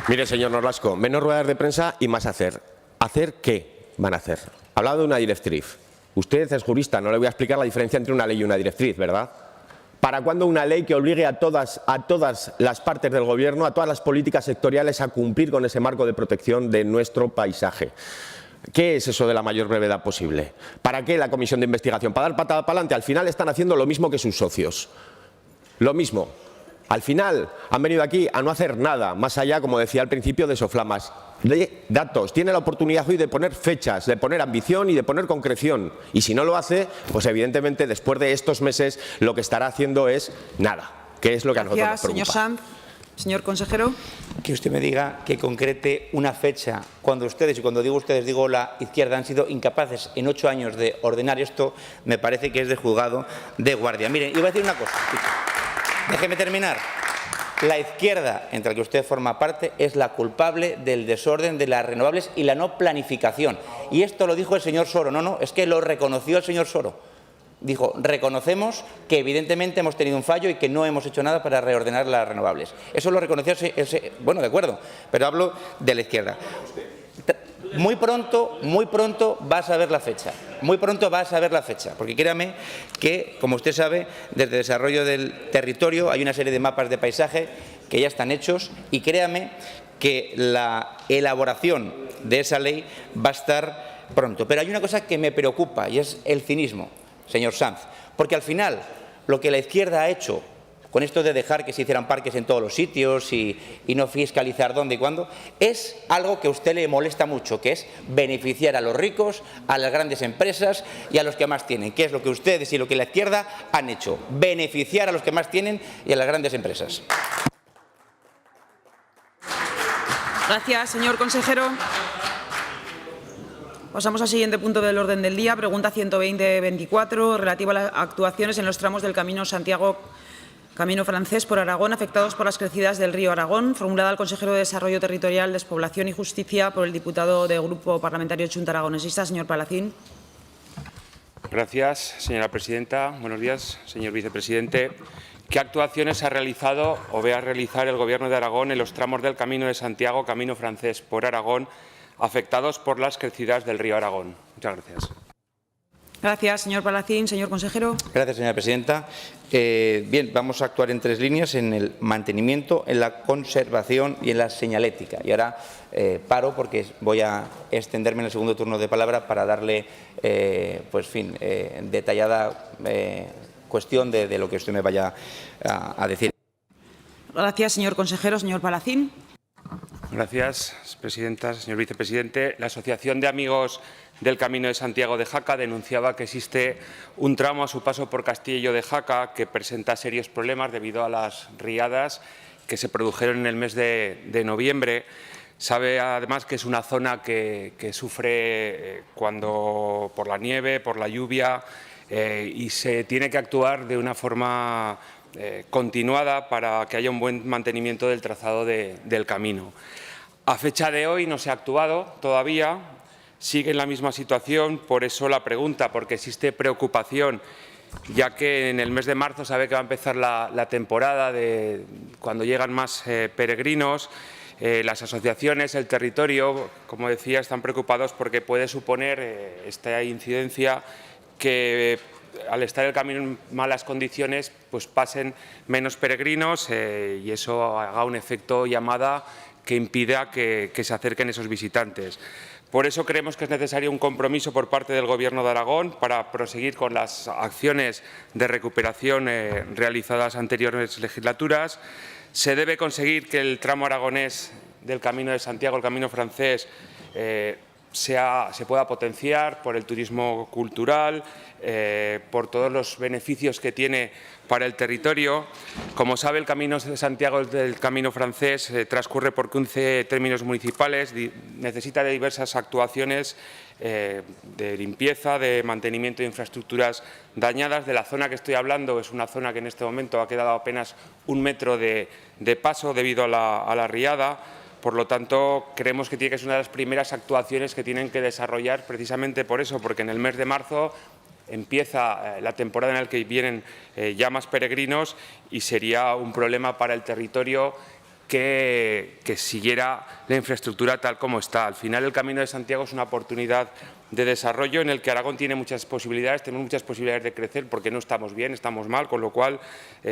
Mire, señor Nolasco, menos ruedas de prensa y más hacer. ¿Hacer qué van a hacer? Ha hablado de una directriz. Usted es jurista, no le voy a explicar la diferencia entre una ley y una directriz, ¿verdad? ¿Para cuándo una ley que obligue a todas las partes del Gobierno, a todas las políticas sectoriales a cumplir con ese marco de protección de nuestro paisaje? ¿Qué es eso de la mayor brevedad posible? ¿Para qué la comisión de investigación? ¿Para dar patada para adelante? Al final están haciendo lo mismo que sus socios. Lo mismo. Al final han venido aquí a no hacer nada, más allá, como decía al principio, de soflamas, de datos. Tiene la oportunidad hoy de poner fechas, de poner ambición y de poner concreción. Y si no lo hace, pues evidentemente después de estos meses lo que estará haciendo es nada, que es lo que a nosotros nos preocupa. Señor Sanz. Señor consejero. Que usted me diga que concrete una fecha cuando ustedes, y cuando digo ustedes digo la izquierda, han sido incapaces en 8 años de ordenar esto, me parece que es de juzgado de guardia. Miren, iba a decir una cosa. Déjeme terminar. La izquierda, entre la que usted forma parte, es la culpable del desorden de las renovables y la no planificación. Y esto lo dijo el señor Soro. No, es que lo reconoció el señor Soro. Dijo, reconocemos que evidentemente hemos tenido un fallo y que no hemos hecho nada para reordenar las renovables. Eso lo reconoció bueno, de acuerdo, pero hablo de la izquierda. Muy pronto va a saber la fecha. Muy pronto va a saber la fecha, porque créame que, como usted sabe, desde el desarrollo del territorio hay una serie de mapas de paisaje que ya están hechos y créame que la elaboración de esa ley va a estar pronto. Pero hay una cosa que me preocupa y es el cinismo, señor Sanz, porque al final lo que la izquierda ha hecho con esto de dejar que se hicieran parques en todos los sitios y no fiscalizar dónde y cuándo, es algo que a usted le molesta mucho, que es beneficiar a los ricos, a las grandes empresas y a los que más tienen, que es lo que ustedes y lo que la izquierda han hecho, beneficiar a los que más tienen y a las grandes empresas. Gracias, señor consejero. Pasamos al siguiente punto del orden del día, pregunta 120-24, relativa a las actuaciones en los tramos del Camino Santiago Camino Francés por Aragón, afectados por las crecidas del río Aragón, formulada al consejero de Desarrollo Territorial, Despoblación y Justicia por el diputado del Grupo Parlamentario Chunta Aragonesista, señor Palacín. Gracias, señora presidenta. Buenos días, señor vicepresidente. ¿Qué actuaciones ha realizado o va a realizar el Gobierno de Aragón en los tramos del Camino de Santiago Camino Francés por Aragón, afectados por las crecidas del río Aragón? Muchas gracias. Gracias, señor Palacín. Señor consejero. Gracias, señora presidenta. Bien, vamos a actuar en 3 líneas, en el mantenimiento, en la conservación y en la señalética. Y ahora paro porque voy a extenderme en el segundo turno de palabra para darle, detallada cuestión de lo que usted me vaya a decir. Gracias, señor consejero. Señor Palacín. Gracias, presidenta. Señor vicepresidente, la Asociación de Amigos del Camino de Santiago de Jaca denunciaba que existe un tramo a su paso por Castillo de Jaca que presenta serios problemas debido a las riadas que se produjeron en el mes de noviembre. Sabe además que es una zona que sufre por la nieve, por la lluvia y se tiene que actuar de una forma continuada para que haya un buen mantenimiento del trazado del camino. A fecha de hoy no se ha actuado todavía. Sigue en la misma situación, por eso la pregunta, porque existe preocupación, ya que en el mes de marzo sabe que va a empezar la temporada de cuando llegan más peregrinos. Las asociaciones, el territorio, como decía, están preocupados porque puede suponer esta incidencia que al estar el camino en malas condiciones, pues pasen menos peregrinos y eso haga un efecto llamada que impida que se acerquen esos visitantes. Por eso creemos que es necesario un compromiso por parte del Gobierno de Aragón para proseguir con las acciones de recuperación realizadas anteriores legislaturas. Se debe conseguir que el tramo aragonés del Camino de Santiago, el Camino Francés, se pueda potenciar por el turismo cultural, por todos los beneficios que tiene para el territorio. Como sabe, el Camino de Santiago del Camino Francés transcurre por 15 términos municipales, necesita de diversas actuaciones de limpieza, de mantenimiento de infraestructuras dañadas. De la zona que estoy hablando es una zona que en este momento ha quedado apenas 1 metro de paso debido a la riada. Por lo tanto, creemos que tiene que ser una de las primeras actuaciones que tienen que desarrollar precisamente por eso, porque en el mes de marzo empieza la temporada en la que vienen ya más peregrinos y sería un problema para el territorio que siguiera la infraestructura tal como está. Al final, el Camino de Santiago es una oportunidad de desarrollo en el que Aragón tiene muchas posibilidades, tenemos muchas posibilidades de crecer porque no estamos bien, estamos mal, con lo cual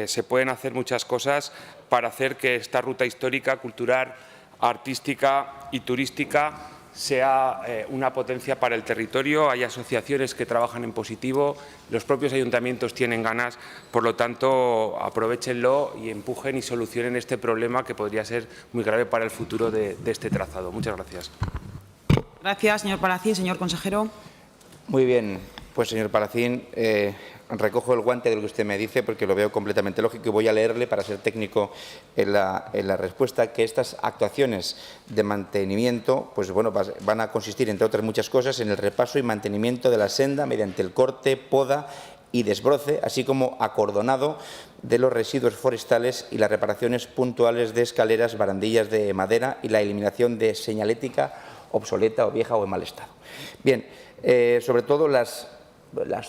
se pueden hacer muchas cosas para hacer que esta ruta histórica, cultural, artística y turística sea una potencia para el territorio. Hay asociaciones que trabajan en positivo, los propios ayuntamientos tienen ganas, por lo tanto, aprovéchenlo y empujen y solucionen este problema que podría ser muy grave para el futuro de este trazado. Muchas gracias. Gracias, señor Palacín. Señor consejero. Muy bien, pues señor Palacín, recojo el guante de lo que usted me dice porque lo veo completamente lógico y voy a leerle, para ser técnico en la respuesta, que estas actuaciones de mantenimiento pues bueno, van a consistir, entre otras muchas cosas, en el repaso y mantenimiento de la senda mediante el corte, poda y desbroce, así como acordonado de los residuos forestales y las reparaciones puntuales de escaleras, barandillas de madera y la eliminación de señalética obsoleta o vieja o en mal estado. Bien, sobre todo las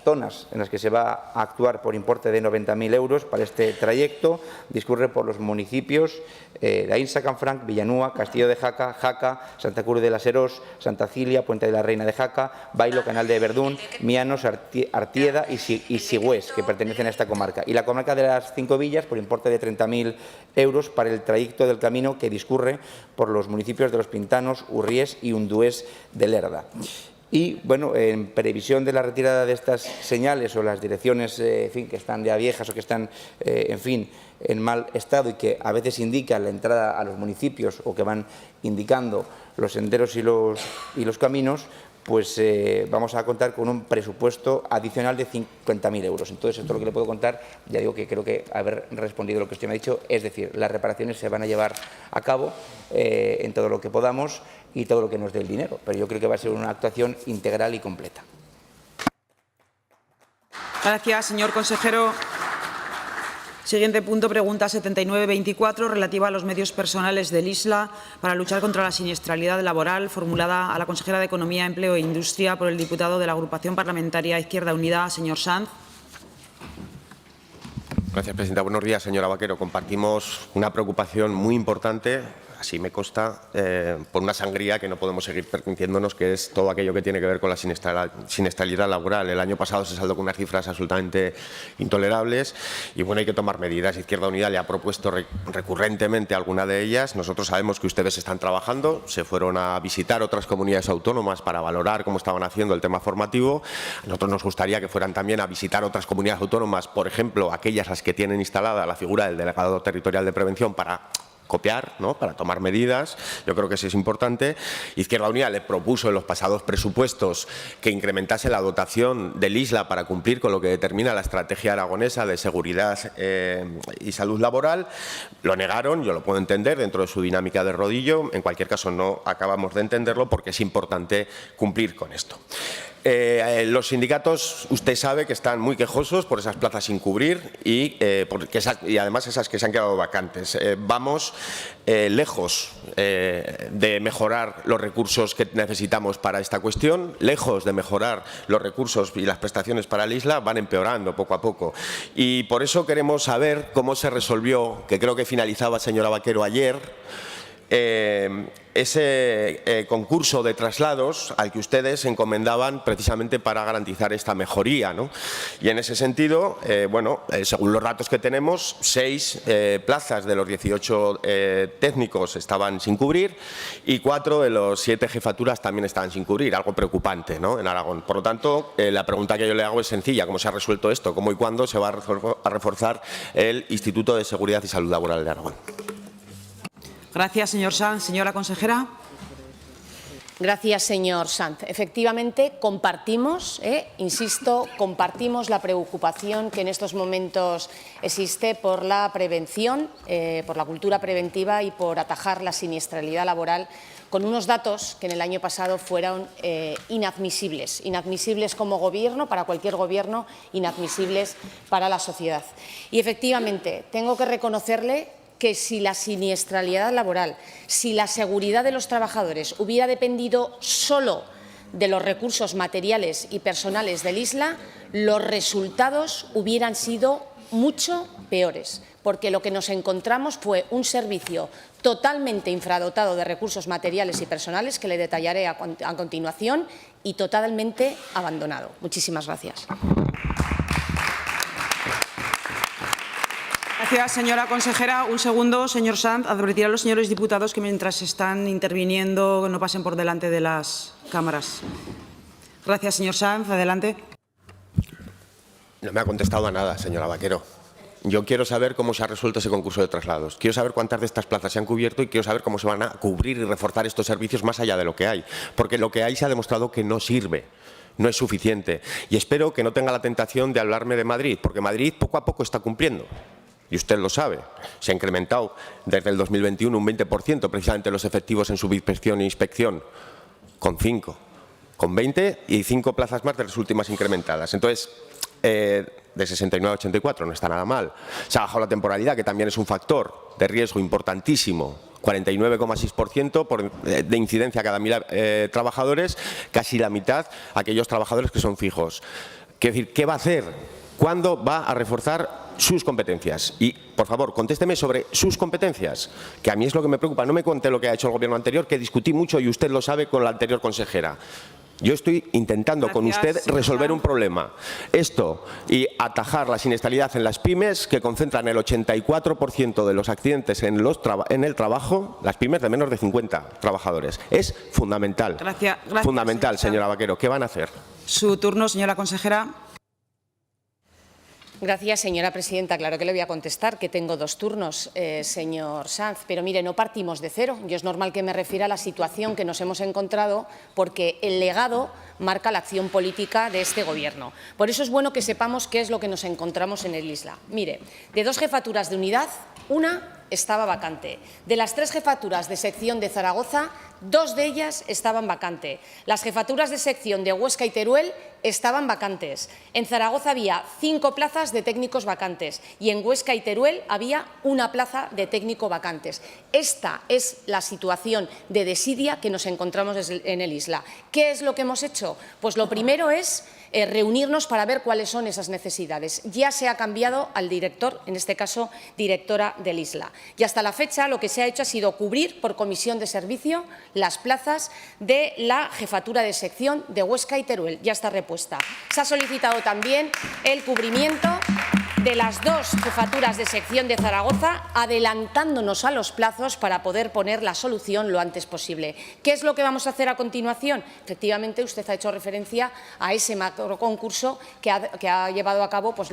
zonas en las que se va a actuar por importe de 90.000 euros para este trayecto discurre por los municipios de Aínsa, Canfranc, Villanúa, Castillo de Jaca, Jaca, Santa Cruz de la Serós, Santa Cilia, Puente de la Reina de Jaca, Bailo, Canal de Verdún, Mianos, Artieda y Sigüés, que pertenecen a esta comarca. Y la comarca de las 5 villas por importe de 30.000 euros para el trayecto del camino que discurre por los municipios de Los Pintanos, Urries y Undués de Lerda. Y, bueno, en previsión de la retirada de estas señales o las direcciones en fin, que están ya viejas o que están en fin, en mal estado y que a veces indican la entrada a los municipios o que van indicando los senderos y los caminos, pues vamos a contar con un presupuesto adicional de 50.000 euros. Entonces, esto es lo que le puedo contar. Ya digo que creo que haber respondido lo que usted me ha dicho, es decir, las reparaciones se van a llevar a cabo en todo lo que podamos y todo lo que nos dé el dinero, pero yo creo que va a ser una actuación integral y completa. Gracias, señor consejero. Siguiente punto, pregunta 7924, relativa a los medios personales del ISLA para luchar contra la siniestralidad laboral, formulada a la consejera de Economía, Empleo e Industria por el diputado de la agrupación parlamentaria Izquierda Unida, señor Sanz. Gracias, presidenta. Buenos días, señora Vaquero. Compartimos una preocupación muy importante, así me consta, por una sangría que no podemos seguir permitiéndonos, que es todo aquello que tiene que ver con la siniestralidad laboral. El año pasado se saldó con unas cifras absolutamente intolerables y, bueno, hay que tomar medidas. Izquierda Unida le ha propuesto recurrentemente alguna de ellas. Nosotros sabemos que ustedes están trabajando, se fueron a visitar otras comunidades autónomas para valorar cómo estaban haciendo el tema formativo. A nosotros nos gustaría que fueran también a visitar otras comunidades autónomas, por ejemplo, aquellas las que tienen instalada la figura del delegado territorial de prevención para copiar, ¿no?, para tomar medidas. Yo creo que eso es importante. Izquierda Unida le propuso en los pasados presupuestos que incrementase la dotación del ISLA para cumplir con lo que determina la estrategia aragonesa de seguridad y salud laboral. Lo negaron, yo lo puedo entender, dentro de su dinámica de rodillo. En cualquier caso, no acabamos de entenderlo porque es importante cumplir con esto. Los sindicatos, usted sabe que están muy quejosos por esas plazas sin cubrir y además esas que se han quedado vacantes. Vamos lejos de mejorar los recursos que necesitamos para esta cuestión, lejos de mejorar los recursos y las prestaciones para el ISLA, van empeorando poco a poco. Y por eso queremos saber cómo se resolvió, que creo que finalizaba, señora Vaquero, ayer, ese concurso de traslados al que ustedes se encomendaban precisamente para garantizar esta mejoría, ¿no? Y en ese sentido, bueno, según los datos que tenemos, 6 plazas de los 18 técnicos estaban sin cubrir y 4 de los 7 jefaturas también estaban sin cubrir, algo preocupante, ¿no?, en Aragón. Por lo tanto, la pregunta que yo le hago es sencilla: ¿cómo se ha resuelto esto? ¿Cómo y cuándo se va a reforzar el Instituto de Seguridad y Salud Laboral de Aragón? Gracias, señor Sanz. Señora consejera. Gracias, señor Sanz. Efectivamente, compartimos, insisto, compartimos la preocupación que en estos momentos existe por la prevención, por la cultura preventiva y por atajar la siniestralidad laboral, con unos datos que en el año pasado fueron inadmisibles. Inadmisibles como gobierno, para cualquier gobierno, inadmisibles para la sociedad. Y efectivamente, tengo que reconocerle que si la siniestralidad laboral, si la seguridad de los trabajadores hubiera dependido solo de los recursos materiales y personales del ISLA, los resultados hubieran sido mucho peores, porque lo que nos encontramos fue un servicio totalmente infradotado de recursos materiales y personales, que le detallaré a continuación, y totalmente abandonado. Muchísimas gracias. Gracias, señora consejera. Un segundo, señor Sanz. Advertir a los señores diputados que mientras están interviniendo no pasen por delante de las cámaras. Gracias, señor Sanz. Adelante. No me ha contestado a nada, señora Vaquero. Yo quiero saber cómo se ha resuelto ese concurso de traslados. Quiero saber cuántas de estas plazas se han cubierto y quiero saber cómo se van a cubrir y reforzar estos servicios más allá de lo que hay. Porque lo que hay se ha demostrado que no sirve. no es suficiente. Y espero que no tenga la tentación de hablarme de Madrid, porque Madrid poco a poco está cumpliendo. Y usted lo sabe, se ha incrementado desde el 2021 un 20% precisamente los efectivos en subinspección e inspección, con 20 y 5 plazas más de las últimas incrementadas. Entonces, de 69 a 84 no está nada mal. Se ha bajado la temporalidad, que también es un factor de riesgo importantísimo. 49,6% de incidencia a cada 1.000 trabajadores, casi la mitad aquellos trabajadores que son fijos. Quiero decir, ¿qué va a hacer? ¿Cuándo va a reforzar sus competencias? Y, por favor, contésteme sobre sus competencias, que a mí es lo que me preocupa. No me cuente lo que ha hecho el Gobierno anterior, que discutí mucho y usted lo sabe con la anterior consejera. Yo estoy intentando con usted resolver un problema. Esto y atajar la siniestralidad en las pymes, que concentran el 84% de los accidentes en el trabajo, las pymes de menos de 50 trabajadores. Es fundamental. Gracias, fundamental, señora Vaquero. ¿Qué van a hacer? Su turno, señora consejera. Gracias, señora presidenta. Claro que le voy a contestar, que tengo 2 turnos, señor Sanz. Pero mire, no partimos de cero. Yo es normal que me refiera a la situación que nos hemos encontrado, porque el legado marca la acción política de este Gobierno. Por eso es bueno que sepamos qué es lo que nos encontramos en el Isla. Mire, de 2 jefaturas de unidad, una estaba vacante. De las 3 jefaturas de sección de Zaragoza, 2 de ellas estaban vacantes. Las jefaturas de sección de Huesca y Teruel estaban vacantes. En Zaragoza había 5 plazas de técnicos vacantes y en Huesca y Teruel había 1 plaza de técnico vacantes. Esta es la situación de desidia que nos encontramos en el Isla. ¿Qué es lo que hemos hecho? Pues lo primero es reunirnos para ver cuáles son esas necesidades. Ya se ha cambiado al director, en este caso directora del Isla. Y hasta la fecha lo que se ha hecho ha sido cubrir por comisión de servicio las plazas de la jefatura de sección de Huesca y Teruel. Ya está repuesta. Se ha solicitado también el cubrimiento de las 2 jefaturas de sección de Zaragoza, adelantándonos a los plazos para poder poner la solución lo antes posible. ¿Qué es lo que vamos a hacer a continuación? Efectivamente, usted ha hecho referencia a ese macroconcurso que ha llevado a cabo pues,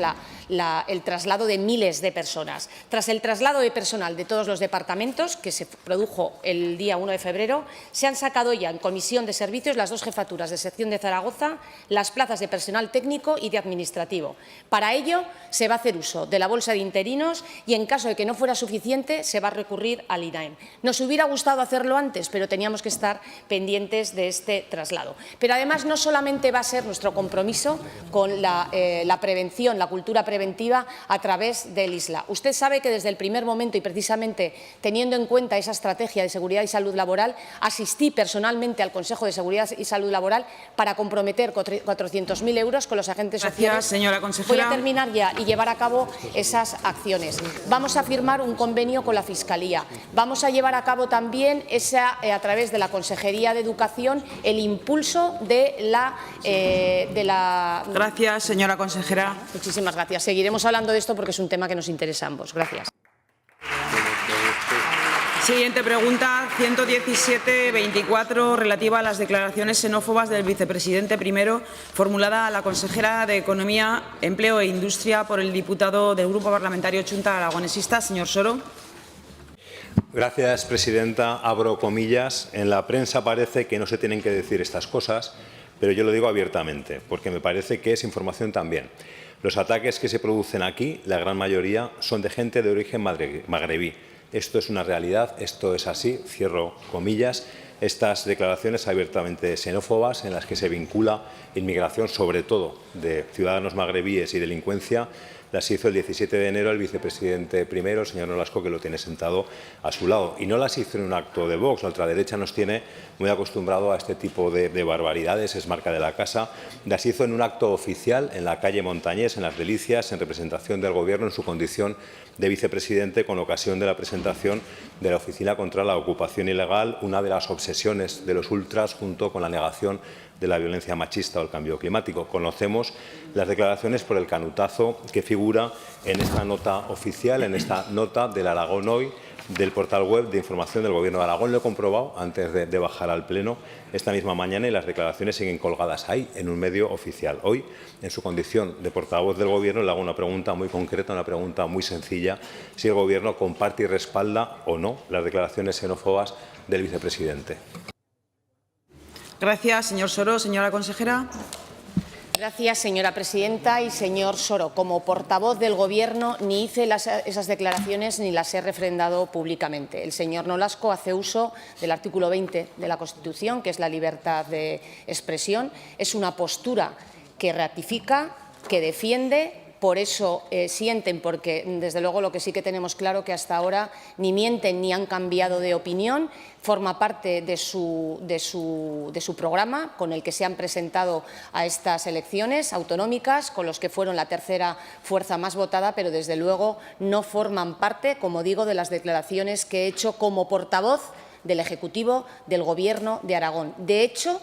el traslado de miles de personas. Tras el traslado de personal de todos los departamentos, que se produjo el día 1 de febrero, se han sacado ya en comisión de servicios las 2 jefaturas de sección de Zaragoza, las plazas de personal técnico y de administrativo. Para ello, se va a hacer uso de la bolsa de interinos y, en caso de que no fuera suficiente, se va a recurrir al INAEM. Nos hubiera gustado hacerlo antes, pero teníamos que estar pendientes de este traslado. Pero además no solamente va a ser nuestro compromiso con la prevención, la cultura preventiva a través del Isla. Usted sabe que desde el primer momento y precisamente teniendo en cuenta esa estrategia de seguridad y salud laboral, asistí personalmente al Consejo de Seguridad y Salud Laboral para comprometer 400.000 euros con los agentes sociales. Gracias, señora consejera. Voy a terminar ya y llevar a cabo esas acciones. Vamos a firmar un convenio con la Fiscalía. Vamos a llevar a cabo también a través de la Consejería de Educación el impulso de la... Gracias, señora consejera. Muchísimas gracias. Seguiremos hablando de esto porque es un tema que nos interesa a ambos. Gracias. Siguiente pregunta, 117-24, relativa a las declaraciones xenófobas del vicepresidente primero, formulada a la consejera de Economía, Empleo e Industria por el diputado del Grupo Parlamentario Chunta Aragonesista, señor Soro. Gracias, presidenta. Abro comillas. En la prensa parece que no se tienen que decir estas cosas, pero yo lo digo abiertamente, porque me parece que es información también. Los ataques que se producen aquí, la gran mayoría, son de gente de origen magrebí. Esto es una realidad, esto es así, cierro comillas. Estas declaraciones abiertamente xenófobas en las que se vincula inmigración, sobre todo de ciudadanos magrebíes y delincuencia, las hizo el 17 de enero el vicepresidente primero, el señor Nolasco, que lo tiene sentado a su lado. Y no las hizo en un acto de Vox. La ultraderecha nos tiene muy acostumbrado a este tipo de barbaridades, es marca de la casa. Las hizo en un acto oficial en la calle Montañés, en Las Delicias, en representación del Gobierno en su condición de vicepresidente, con ocasión de la presentación de la Oficina contra la Ocupación Ilegal, una de las obsesiones de los ultras, junto con la negación de la violencia machista o el cambio climático. Conocemos las declaraciones por el canutazo que figura en esta nota oficial, en esta nota del Aragón Hoy, del portal web de información del Gobierno de Aragón. Lo he comprobado antes de bajar al Pleno esta misma mañana y las declaraciones siguen colgadas ahí, en un medio oficial. Hoy, en su condición de portavoz del Gobierno, le hago una pregunta muy concreta, una pregunta muy sencilla: si el Gobierno comparte y respalda o no las declaraciones xenófobas del vicepresidente. Gracias, señor Soro. Señora consejera. Gracias, señora presidenta. Y, señor Soro, como portavoz del Gobierno ni hice esas declaraciones ni las he refrendado públicamente. El señor Nolasco hace uso del artículo 20 de la Constitución, que es la libertad de expresión. Es una postura que ratifica, que defiende. Por eso sienten, porque desde luego lo que sí que tenemos claro que hasta ahora ni mienten ni han cambiado de opinión. Forma parte de su programa con el que se han presentado a estas elecciones autonómicas, con los que fueron la tercera fuerza más votada, pero desde luego no forman parte, como digo, de las declaraciones que he hecho como portavoz del Ejecutivo del Gobierno de Aragón. De hecho,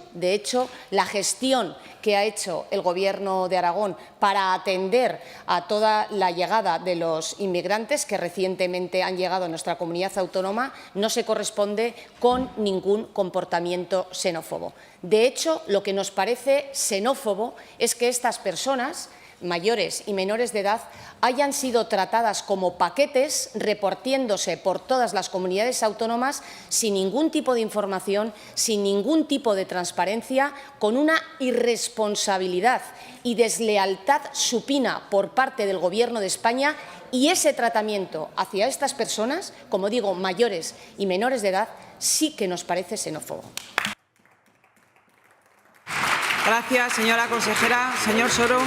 la gestión que ha hecho el Gobierno de Aragón para atender a toda la llegada de los inmigrantes que recientemente han llegado a nuestra comunidad autónoma no se corresponde con ningún comportamiento xenófobo. De hecho, lo que nos parece xenófobo es que estas personas mayores y menores de edad hayan sido tratadas como paquetes repartiéndose por todas las comunidades autónomas sin ningún tipo de información, sin ningún tipo de transparencia, con una irresponsabilidad y deslealtad supina por parte del Gobierno de España. Y ese tratamiento hacia estas personas, como digo, mayores y menores de edad, sí que nos parece xenófobo. Gracias, señora consejera. Señor Soro.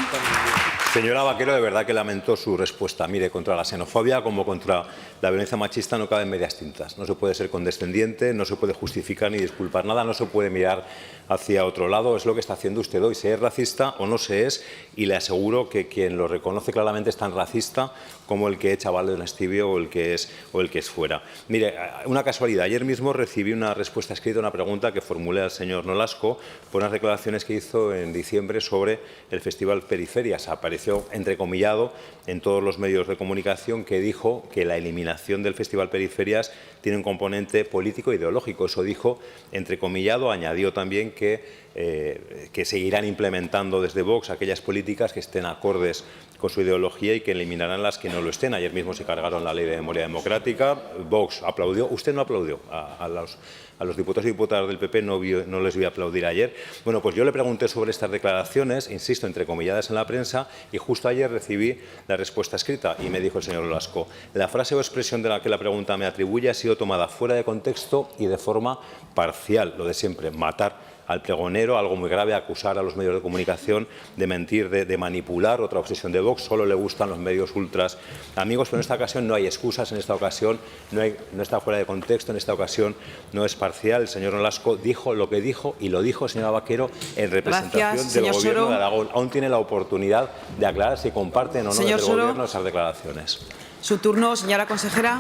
Señora Vaquero, de verdad que lamento su respuesta. Mire, contra la xenofobia como contra la violencia machista no caben medias tintas. No se puede ser condescendiente, no se puede justificar ni disculpar nada, no se puede mirar hacia otro lado. Es lo que está haciendo usted hoy. Se es racista o no se es, y le aseguro que quien lo reconoce claramente es tan racista como el que echa balde en estibio o el que es fuera. Mire, una casualidad. Ayer mismo recibí una respuesta escrita a una pregunta que formulé al señor Nolasco por unas declaraciones que hizo en diciembre sobre el Festival Periferias. Apareció entrecomillado en todos los medios de comunicación que dijo que la eliminación del Festival Periferias tiene un componente político e ideológico. Eso dijo entrecomillado. Añadió también que seguirán implementando desde Vox aquellas políticas que estén acordes con su ideología y que eliminarán las que no lo estén. Ayer mismo se cargaron la Ley de Memoria Democrática. Vox aplaudió. Usted no aplaudió. A los diputados y diputadas del PP no les vi aplaudir ayer. Bueno, pues yo le pregunté sobre estas declaraciones, insisto, entrecomilladas en la prensa, y justo ayer recibí la respuesta escrita y me dijo el señor Nolasco: la frase o expresión de la que la pregunta me atribuye ha sido tomada fuera de contexto y de forma parcial. Lo de siempre, matar al pregonero, algo muy grave, acusar a los medios de comunicación de mentir, de manipular, otra obsesión de Vox. Solo le gustan los medios ultras amigos, pero en esta ocasión no hay excusas, en esta ocasión no está fuera de contexto, en esta ocasión no es parcial. El señor Nolasco dijo lo que dijo y lo dijo, señora Vaquero, en representación del Gobierno de Aragón. Aún tiene la oportunidad de aclarar si comparten o no desde el Gobierno esas declaraciones. Su turno, señora consejera.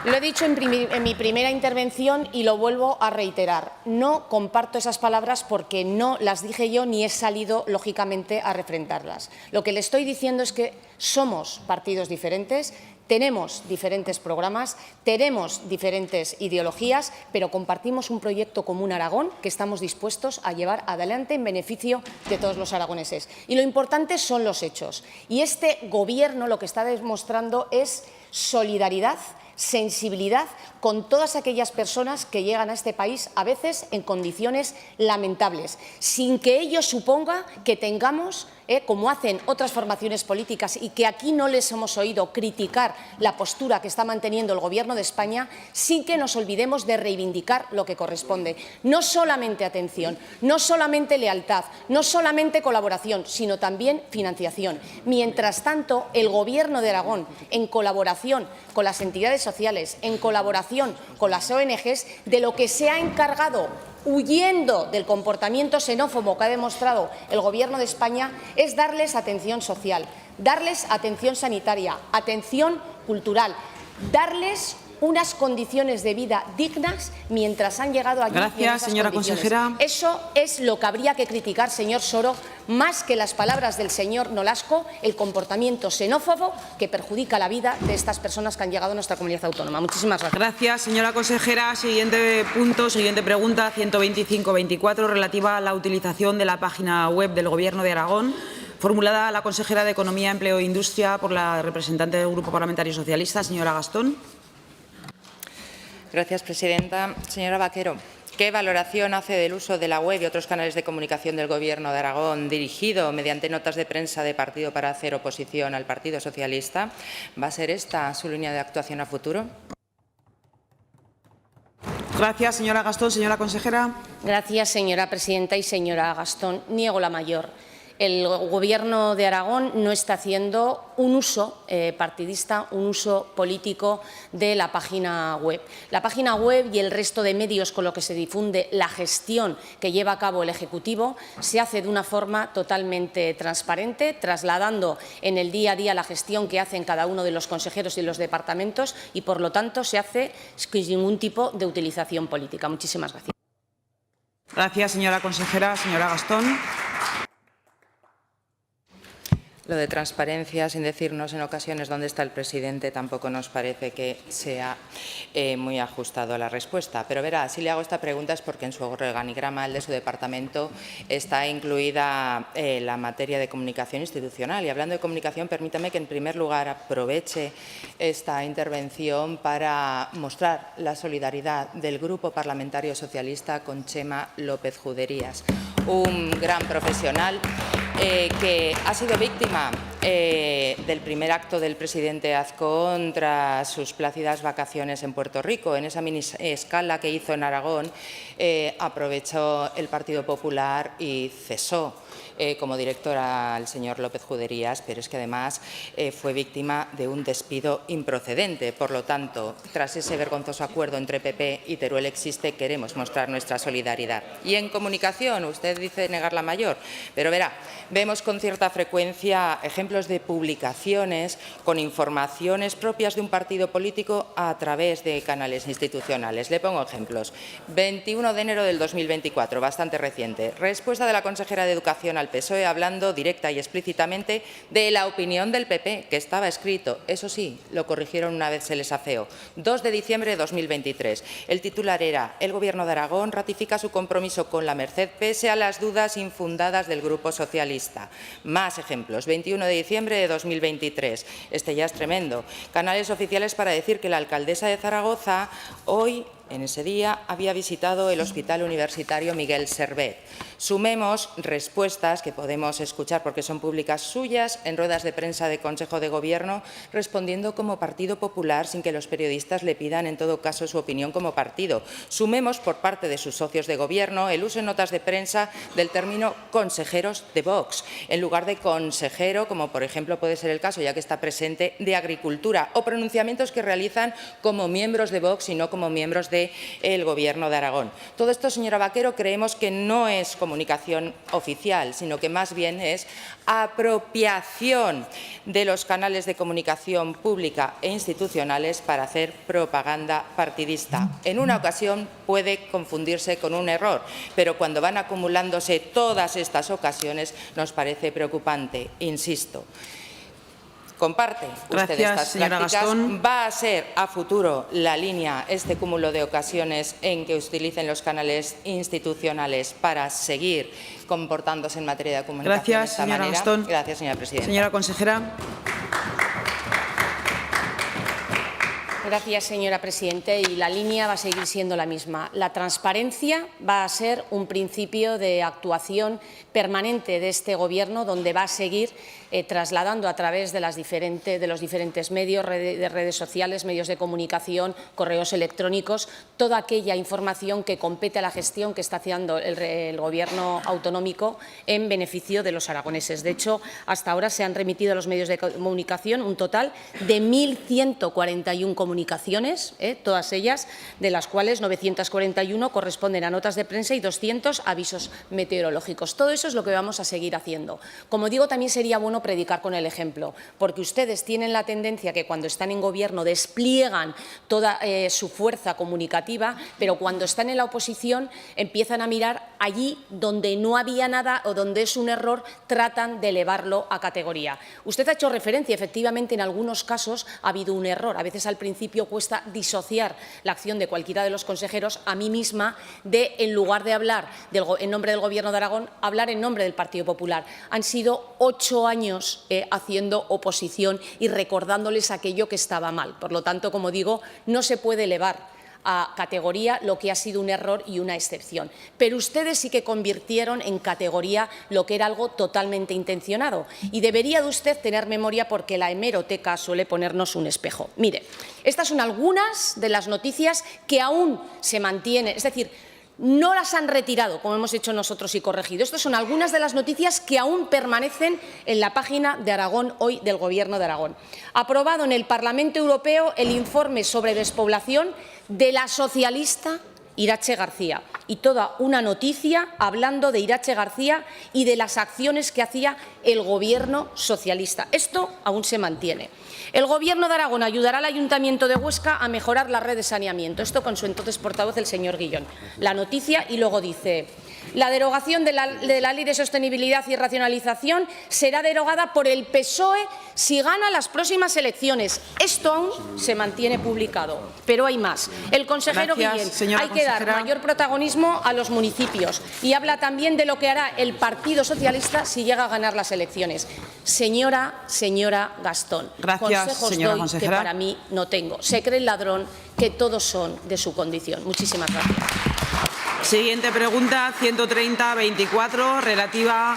Lo he dicho en mi primera intervención y lo vuelvo a reiterar. No comparto esas palabras porque no las dije yo ni he salido, lógicamente, a refrendarlas. Lo que le estoy diciendo es que somos partidos diferentes, tenemos diferentes programas, tenemos diferentes ideologías, pero compartimos un proyecto común Aragón que estamos dispuestos a llevar adelante en beneficio de todos los aragoneses. Y lo importante son los hechos. Y este Gobierno lo que está demostrando es solidaridad, sensibilidad con todas aquellas personas que llegan a este país, a veces en condiciones lamentables, sin que ello suponga que tengamos, como hacen otras formaciones políticas y que aquí no les hemos oído criticar la postura que está manteniendo el Gobierno de España, sin que nos olvidemos de reivindicar lo que corresponde. No solamente atención, no solamente lealtad, no solamente colaboración, sino también financiación. Mientras tanto, el Gobierno de Aragón, en colaboración con las entidades sociales, en colaboración con las ONGs, de lo que se ha encargado, huyendo del comportamiento xenófobo que ha demostrado el Gobierno de España, es darles atención social, darles atención sanitaria, atención cultural, darles unas condiciones de vida dignas mientras han llegado allí. Gracias, señora consejera. Eso es lo que habría que criticar, señor Soro, más que las palabras del señor Nolasco, el comportamiento xenófobo que perjudica la vida de estas personas que han llegado a nuestra comunidad autónoma. Muchísimas gracias. Gracias, señora consejera. Siguiente punto, siguiente pregunta, 125-24, relativa a la utilización de la página web del Gobierno de Aragón, formulada a la consejera de Economía, Empleo e Industria por la representante del Grupo Parlamentario Socialista, señora Gastón. Gracias, presidenta. Señora Vaquero, ¿Qué valoración hace del uso de la web y otros canales de comunicación del Gobierno de Aragón dirigido mediante notas de prensa de partido para hacer oposición al Partido Socialista? ¿Va a ser esta su línea de actuación a futuro? Gracias, señora Gastón. Señora consejera. Gracias, señora presidenta y señora Gastón. Niego la mayor. El Gobierno de Aragón no está haciendo un uso partidista, un uso político de la página web. La página web y el resto de medios con los que se difunde la gestión que lleva a cabo el Ejecutivo se hace de una forma totalmente transparente, trasladando en el día a día la gestión que hacen cada uno de los consejeros y los departamentos y, por lo tanto, se hace sin ningún tipo de utilización política. Muchísimas gracias. Gracias, señora consejera. Señora Gastón. Lo de transparencia, sin decirnos en ocasiones dónde está el presidente, tampoco nos parece que sea muy ajustado a la respuesta. Pero verá, si le hago esta pregunta es porque en su organigrama, el de su departamento, está incluida la materia de comunicación institucional. Y hablando de comunicación, permítame que en primer lugar aproveche esta intervención para mostrar la solidaridad del Grupo Parlamentario Socialista con Chema López Juderías, un gran profesional que ha sido víctima del primer acto del presidente Azcón tras sus plácidas vacaciones en Puerto Rico. En esa mini escala que hizo en Aragón, aprovechó el Partido Popular y cesó como director al señor López Juderías, pero es que además fue víctima de un despido improcedente. Por lo tanto, tras ese vergonzoso acuerdo entre PP y Teruel Existe, queremos mostrar nuestra solidaridad. Y en comunicación, usted dice negar la mayor, pero verá, vemos con cierta frecuencia ejemplos de publicaciones con informaciones propias de un partido político a través de canales institucionales. Le pongo ejemplos. 21 de enero del 2024, bastante reciente. Respuesta de la consejera de Educación al PSOE hablando directa y explícitamente de la opinión del PP, que estaba escrito. Eso sí, lo corrigieron una vez se les afeó. 2 de diciembre de 2023. El titular era: el Gobierno de Aragón ratifica su compromiso con la Merced pese a las dudas infundadas del Grupo Socialista. Más ejemplos. 21 de diciembre de 2023. Este ya es tremendo. Canales oficiales para decir que la alcaldesa de Zaragoza hoy, en ese día, había visitado el Hospital Universitario Miguel Servet. Sumemos respuestas que podemos escuchar porque son públicas suyas en ruedas de prensa de Consejo de Gobierno, respondiendo como Partido Popular sin que los periodistas le pidan en todo caso su opinión como partido. Sumemos por parte de sus socios de Gobierno el uso en notas de prensa del término consejeros de Vox, en lugar de consejero, como por ejemplo puede ser el caso, ya que está presente, de Agricultura, o pronunciamientos que realizan como miembros de Vox y no como miembros del Gobierno de Aragón. Todo esto, señora Vaquero, creemos que no es comunicación oficial, sino que más bien es apropiación de los canales de comunicación pública e institucionales para hacer propaganda partidista. En una ocasión puede confundirse con un error, pero cuando van acumulándose todas estas ocasiones nos parece preocupante, insisto. Comparte usted estas prácticas. ¿Va a ser a futuro la línea, este cúmulo de ocasiones en que utilicen los canales institucionales para seguir comportándose en materia de comunicación de esta manera? Gastón. Gracias, señora presidenta. Señora consejera. Gracias, señora presidenta. Y la línea va a seguir siendo la misma. La transparencia va a ser un principio de actuación permanente de este Gobierno, donde va a seguir trasladando a través de los diferentes medios, de redes sociales, medios de comunicación, correos electrónicos, toda aquella información que compete a la gestión que está haciendo el Gobierno autonómico en beneficio de los aragoneses. De hecho, hasta ahora se han remitido a los medios de comunicación un total de 1.141 comunicaciones, todas ellas, de las cuales 941 corresponden a notas de prensa y 200 avisos meteorológicos. Todo eso es lo que vamos a seguir haciendo. Como digo, también sería bueno predicar con el ejemplo, porque ustedes tienen la tendencia que cuando están en Gobierno despliegan toda su fuerza comunicativa, pero cuando están en la oposición empiezan a mirar allí donde no había nada o donde es un error, tratan de elevarlo a categoría. Usted ha hecho referencia, efectivamente, en algunos casos ha habido un error. A veces al principio cuesta disociar la acción de cualquiera de los consejeros. A mí misma, en lugar de hablar en nombre del Gobierno de Aragón, hablar en nombre del Partido Popular. Han sido 8 años haciendo oposición y recordándoles aquello que estaba mal. Por lo tanto, como digo, no se puede elevar a categoría lo que ha sido un error y una excepción. Pero ustedes sí que convirtieron en categoría lo que era algo totalmente intencionado. Y debería de usted tener memoria porque la hemeroteca suele ponernos un espejo. Mire, estas son algunas de las noticias que aún se mantienen, es decir, no las han retirado, como hemos hecho nosotros y corregido. Estas son algunas de las noticias que aún permanecen en la página de Aragón Hoy del Gobierno de Aragón. Aprobado en el Parlamento Europeo el informe sobre despoblación de la socialista Iratxe García. Y toda una noticia hablando de Iratxe García y de las acciones que hacía el Gobierno socialista. Esto aún se mantiene. El Gobierno de Aragón ayudará al Ayuntamiento de Huesca a mejorar la red de saneamiento. Esto con su entonces portavoz, el señor Guillón. La noticia, y luego dice: la derogación de la Ley de Sostenibilidad y Racionalización será derogada por el PSOE si gana las próximas elecciones. Esto aún se mantiene publicado. Pero hay más. El consejero Guillén, hay que dar mayor protagonismo a los municipios. Y habla también de lo que hará el Partido Socialista si llega a ganar las elecciones. Señora Gastón, consejos doy que para mí no tengo. Se cree el ladrón que todos son de su condición. Muchísimas gracias. Siguiente pregunta, 130-24, relativa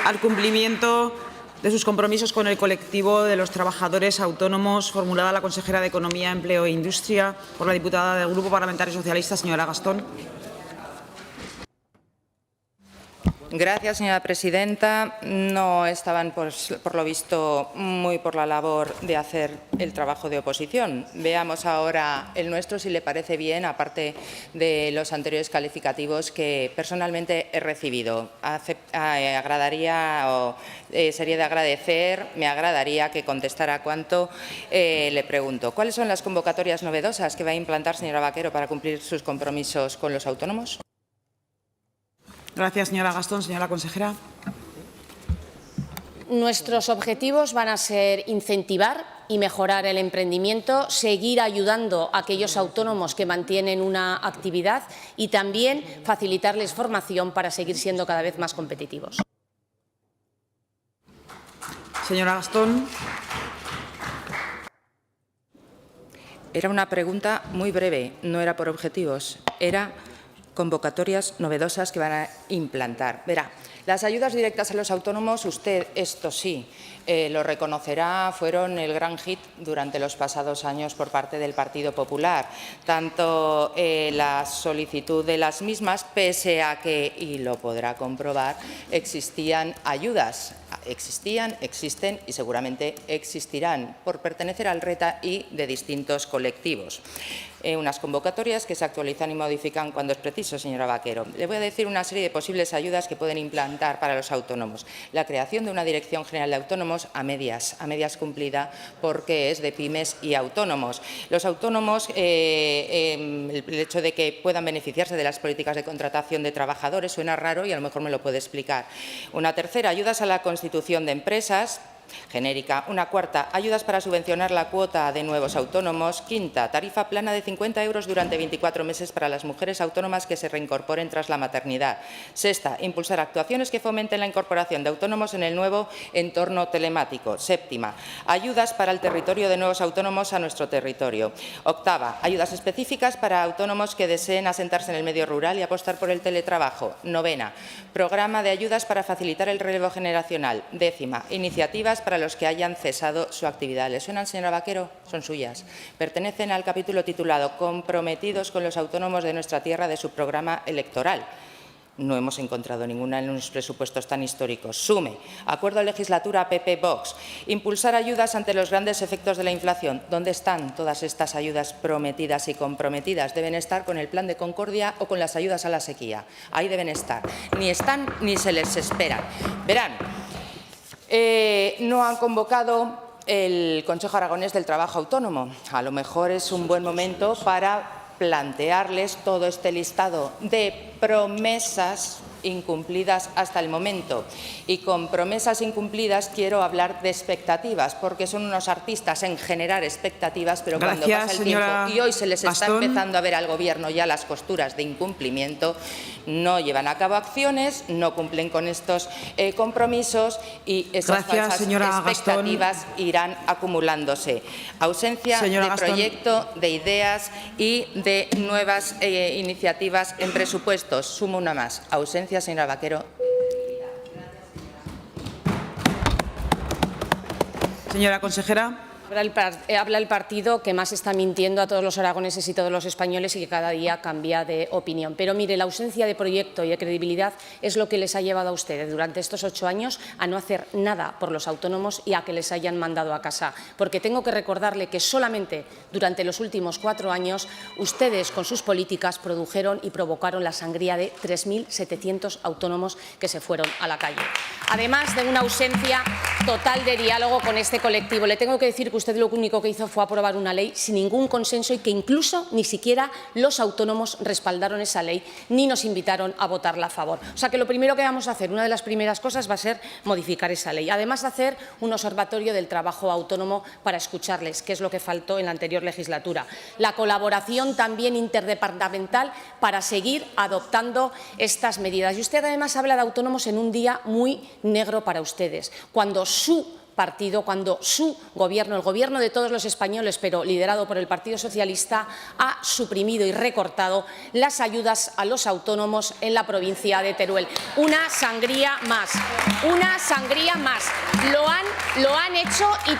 al cumplimiento de sus compromisos con el colectivo de los trabajadores autónomos, formulada a la consejera de Economía, Empleo e Industria por la diputada del Grupo Parlamentario Socialista, señora Gastón. Gracias, señora presidenta. No estaban, por lo visto, muy por la labor de hacer el trabajo de oposición. Veamos ahora el nuestro, si le parece bien, aparte de los anteriores calificativos que personalmente he recibido. Sería de agradecer, me agradaría que contestara cuánto le pregunto. ¿Cuáles son las convocatorias novedosas que va a implantar, señora Vaquero, para cumplir sus compromisos con los autónomos? Gracias, señora Gastón. Señora consejera. Nuestros objetivos van a ser incentivar y mejorar el emprendimiento, seguir ayudando a aquellos autónomos que mantienen una actividad y también facilitarles formación para seguir siendo cada vez más competitivos. Señora Gastón. Era una pregunta muy breve, no era por objetivos, era convocatorias novedosas que van a implantar. Verá, las ayudas directas a los autónomos, usted, esto sí, lo reconocerá, fueron el gran hit durante los pasados años por parte del Partido Popular. Tanto la solicitud de las mismas, pese a que, y lo podrá comprobar, existían ayudas. Existían, existen y seguramente existirán por pertenecer al RETA y de distintos colectivos. Unas convocatorias que se actualizan y modifican cuando es preciso, señora Vaquero. Le voy a decir una serie de posibles ayudas que pueden implantar para los autónomos. La creación de una Dirección General de Autónomos a medias cumplida, porque es de pymes y autónomos. Los autónomos, el hecho de que puedan beneficiarse de las políticas de contratación de trabajadores suena raro y a lo mejor me lo puede explicar. Una tercera, ayudas a la constitución de empresas. Genérica. Una cuarta, ayudas para subvencionar la cuota de nuevos autónomos. Quinta, tarifa plana de 50 € durante 24 meses para las mujeres autónomas que se reincorporen tras la maternidad. Sexta, impulsar actuaciones que fomenten la incorporación de autónomos en el nuevo entorno telemático. Séptima, ayudas para el territorio de nuevos autónomos a nuestro territorio. Octava, ayudas específicas para autónomos que deseen asentarse en el medio rural y apostar por el teletrabajo. Novena, programa de ayudas para facilitar el relevo generacional. Décima, iniciativas para los que hayan cesado su actividad. ¿Les suenan, señora Vaquero? Son suyas. Pertenecen al capítulo titulado Comprometidos con los autónomos de nuestra tierra de su programa electoral. No hemos encontrado ninguna en unos presupuestos tan históricos. Sume. Acuerdo de legislatura PP-Vox. Impulsar ayudas ante los grandes efectos de la inflación. ¿Dónde están todas estas ayudas prometidas y comprometidas? Deben estar con el Plan de Concordia o con las ayudas a la sequía. Ahí deben estar. Ni están ni se les esperan. Verán. No han convocado el Consejo Aragonés del Trabajo Autónomo. A lo mejor es un buen momento para plantearles todo este listado de promesas incumplidas hasta el momento. Y con promesas incumplidas quiero hablar de expectativas, porque son unos artistas en generar expectativas, pero cuando pasa el tiempo y hoy se les está empezando a ver al Gobierno ya las costuras de incumplimiento, no llevan a cabo acciones, no cumplen con estos compromisos y esas falsas expectativas irán acumulándose. Ausencia de proyecto, de ideas y de nuevas iniciativas en presupuestos. Sumo una más. Ausencia, señora Vaquero. Señora consejera. Habla el partido que más está mintiendo a todos los aragoneses y todos los españoles y que cada día cambia de opinión. Pero mire, la ausencia de proyecto y de credibilidad es lo que les ha llevado a ustedes durante estos 8 años a no hacer nada por los autónomos y a que les hayan mandado a casa. Porque tengo que recordarle que solamente durante los últimos 4 años ustedes con sus políticas produjeron y provocaron la sangría de 3.700 autónomos que se fueron a la calle. Además de una ausencia total de diálogo con este colectivo. Le tengo que decir que usted lo único que hizo fue aprobar una ley sin ningún consenso y que incluso ni siquiera los autónomos respaldaron esa ley ni nos invitaron a votarla a favor. O sea que lo primero que vamos a hacer, una de las primeras cosas va a ser modificar esa ley. Además de hacer un observatorio del trabajo autónomo para escucharles, que es lo que faltó en la anterior legislatura. La colaboración también interdepartamental para seguir adoptando estas medidas. Y usted además habla de autónomos en un día muy negro para ustedes, cuando su partido, cuando su Gobierno, el Gobierno de todos los españoles, pero liderado por el Partido Socialista, ha suprimido y recortado las ayudas a los autónomos en la provincia de Teruel. Una sangría más, una sangría más. Lo han hecho y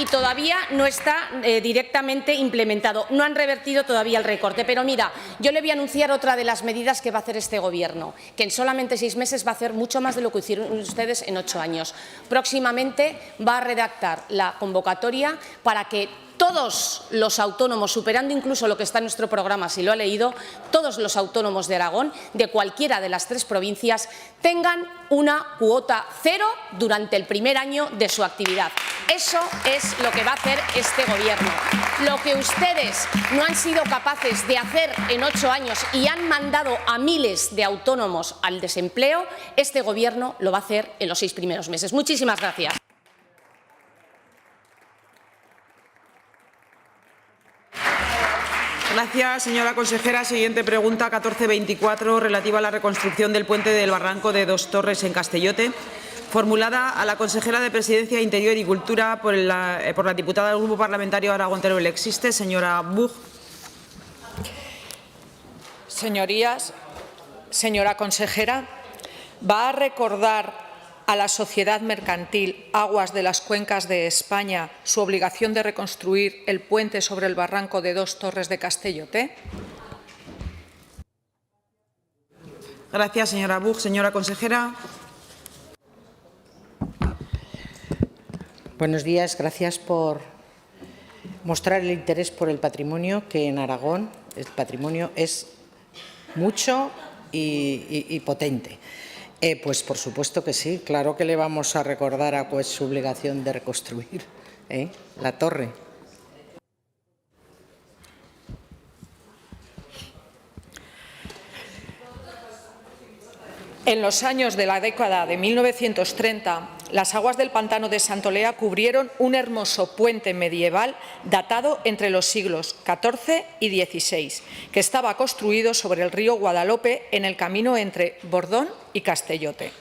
todavía no está directamente implementado. No han revertido todavía el recorte. Pero mira, yo le voy a anunciar otra de las medidas que va a hacer este Gobierno, que en solamente 6 meses va a hacer mucho más de lo que hicieron ustedes en 8 años. Próximamente va a redactar la convocatoria para que todos los autónomos, superando incluso lo que está en nuestro programa, si lo ha leído, todos los autónomos de Aragón, de cualquiera de las 3 provincias, tengan una cuota cero durante el primer año de su actividad. Eso es lo que va a hacer este Gobierno. Lo que ustedes no han sido capaces de hacer en 8 años y han mandado a miles de autónomos al desempleo, este Gobierno lo va a hacer en los 6 primeros meses. Muchísimas gracias. Gracias, señora consejera. Siguiente pregunta, 1424, relativa a la reconstrucción del puente del Barranco de Dos Torres en Castellote, formulada a la consejera de Presidencia, Interior y Cultura por la diputada del Grupo Parlamentario Aragón-Teruel. ¿Existe, señora Buch? Señorías, señora consejera, ¿va a recordar a la sociedad mercantil Aguas de las Cuencas de España su obligación de reconstruir el puente sobre el barranco de Dos Torres de Castellote? Gracias, señora Buch. Señora consejera. Buenos días. Gracias por mostrar el interés por el patrimonio, que en Aragón el patrimonio es mucho y potente. Pues por supuesto que sí, claro que le vamos a recordar a pues su obligación de reconstruir la torre. En los años de la década de 1930, las aguas del pantano de Santolea cubrieron un hermoso puente medieval datado entre los siglos XIV y XVI, que estaba construido sobre el río Guadalope en el camino entre Bordón y Castellote.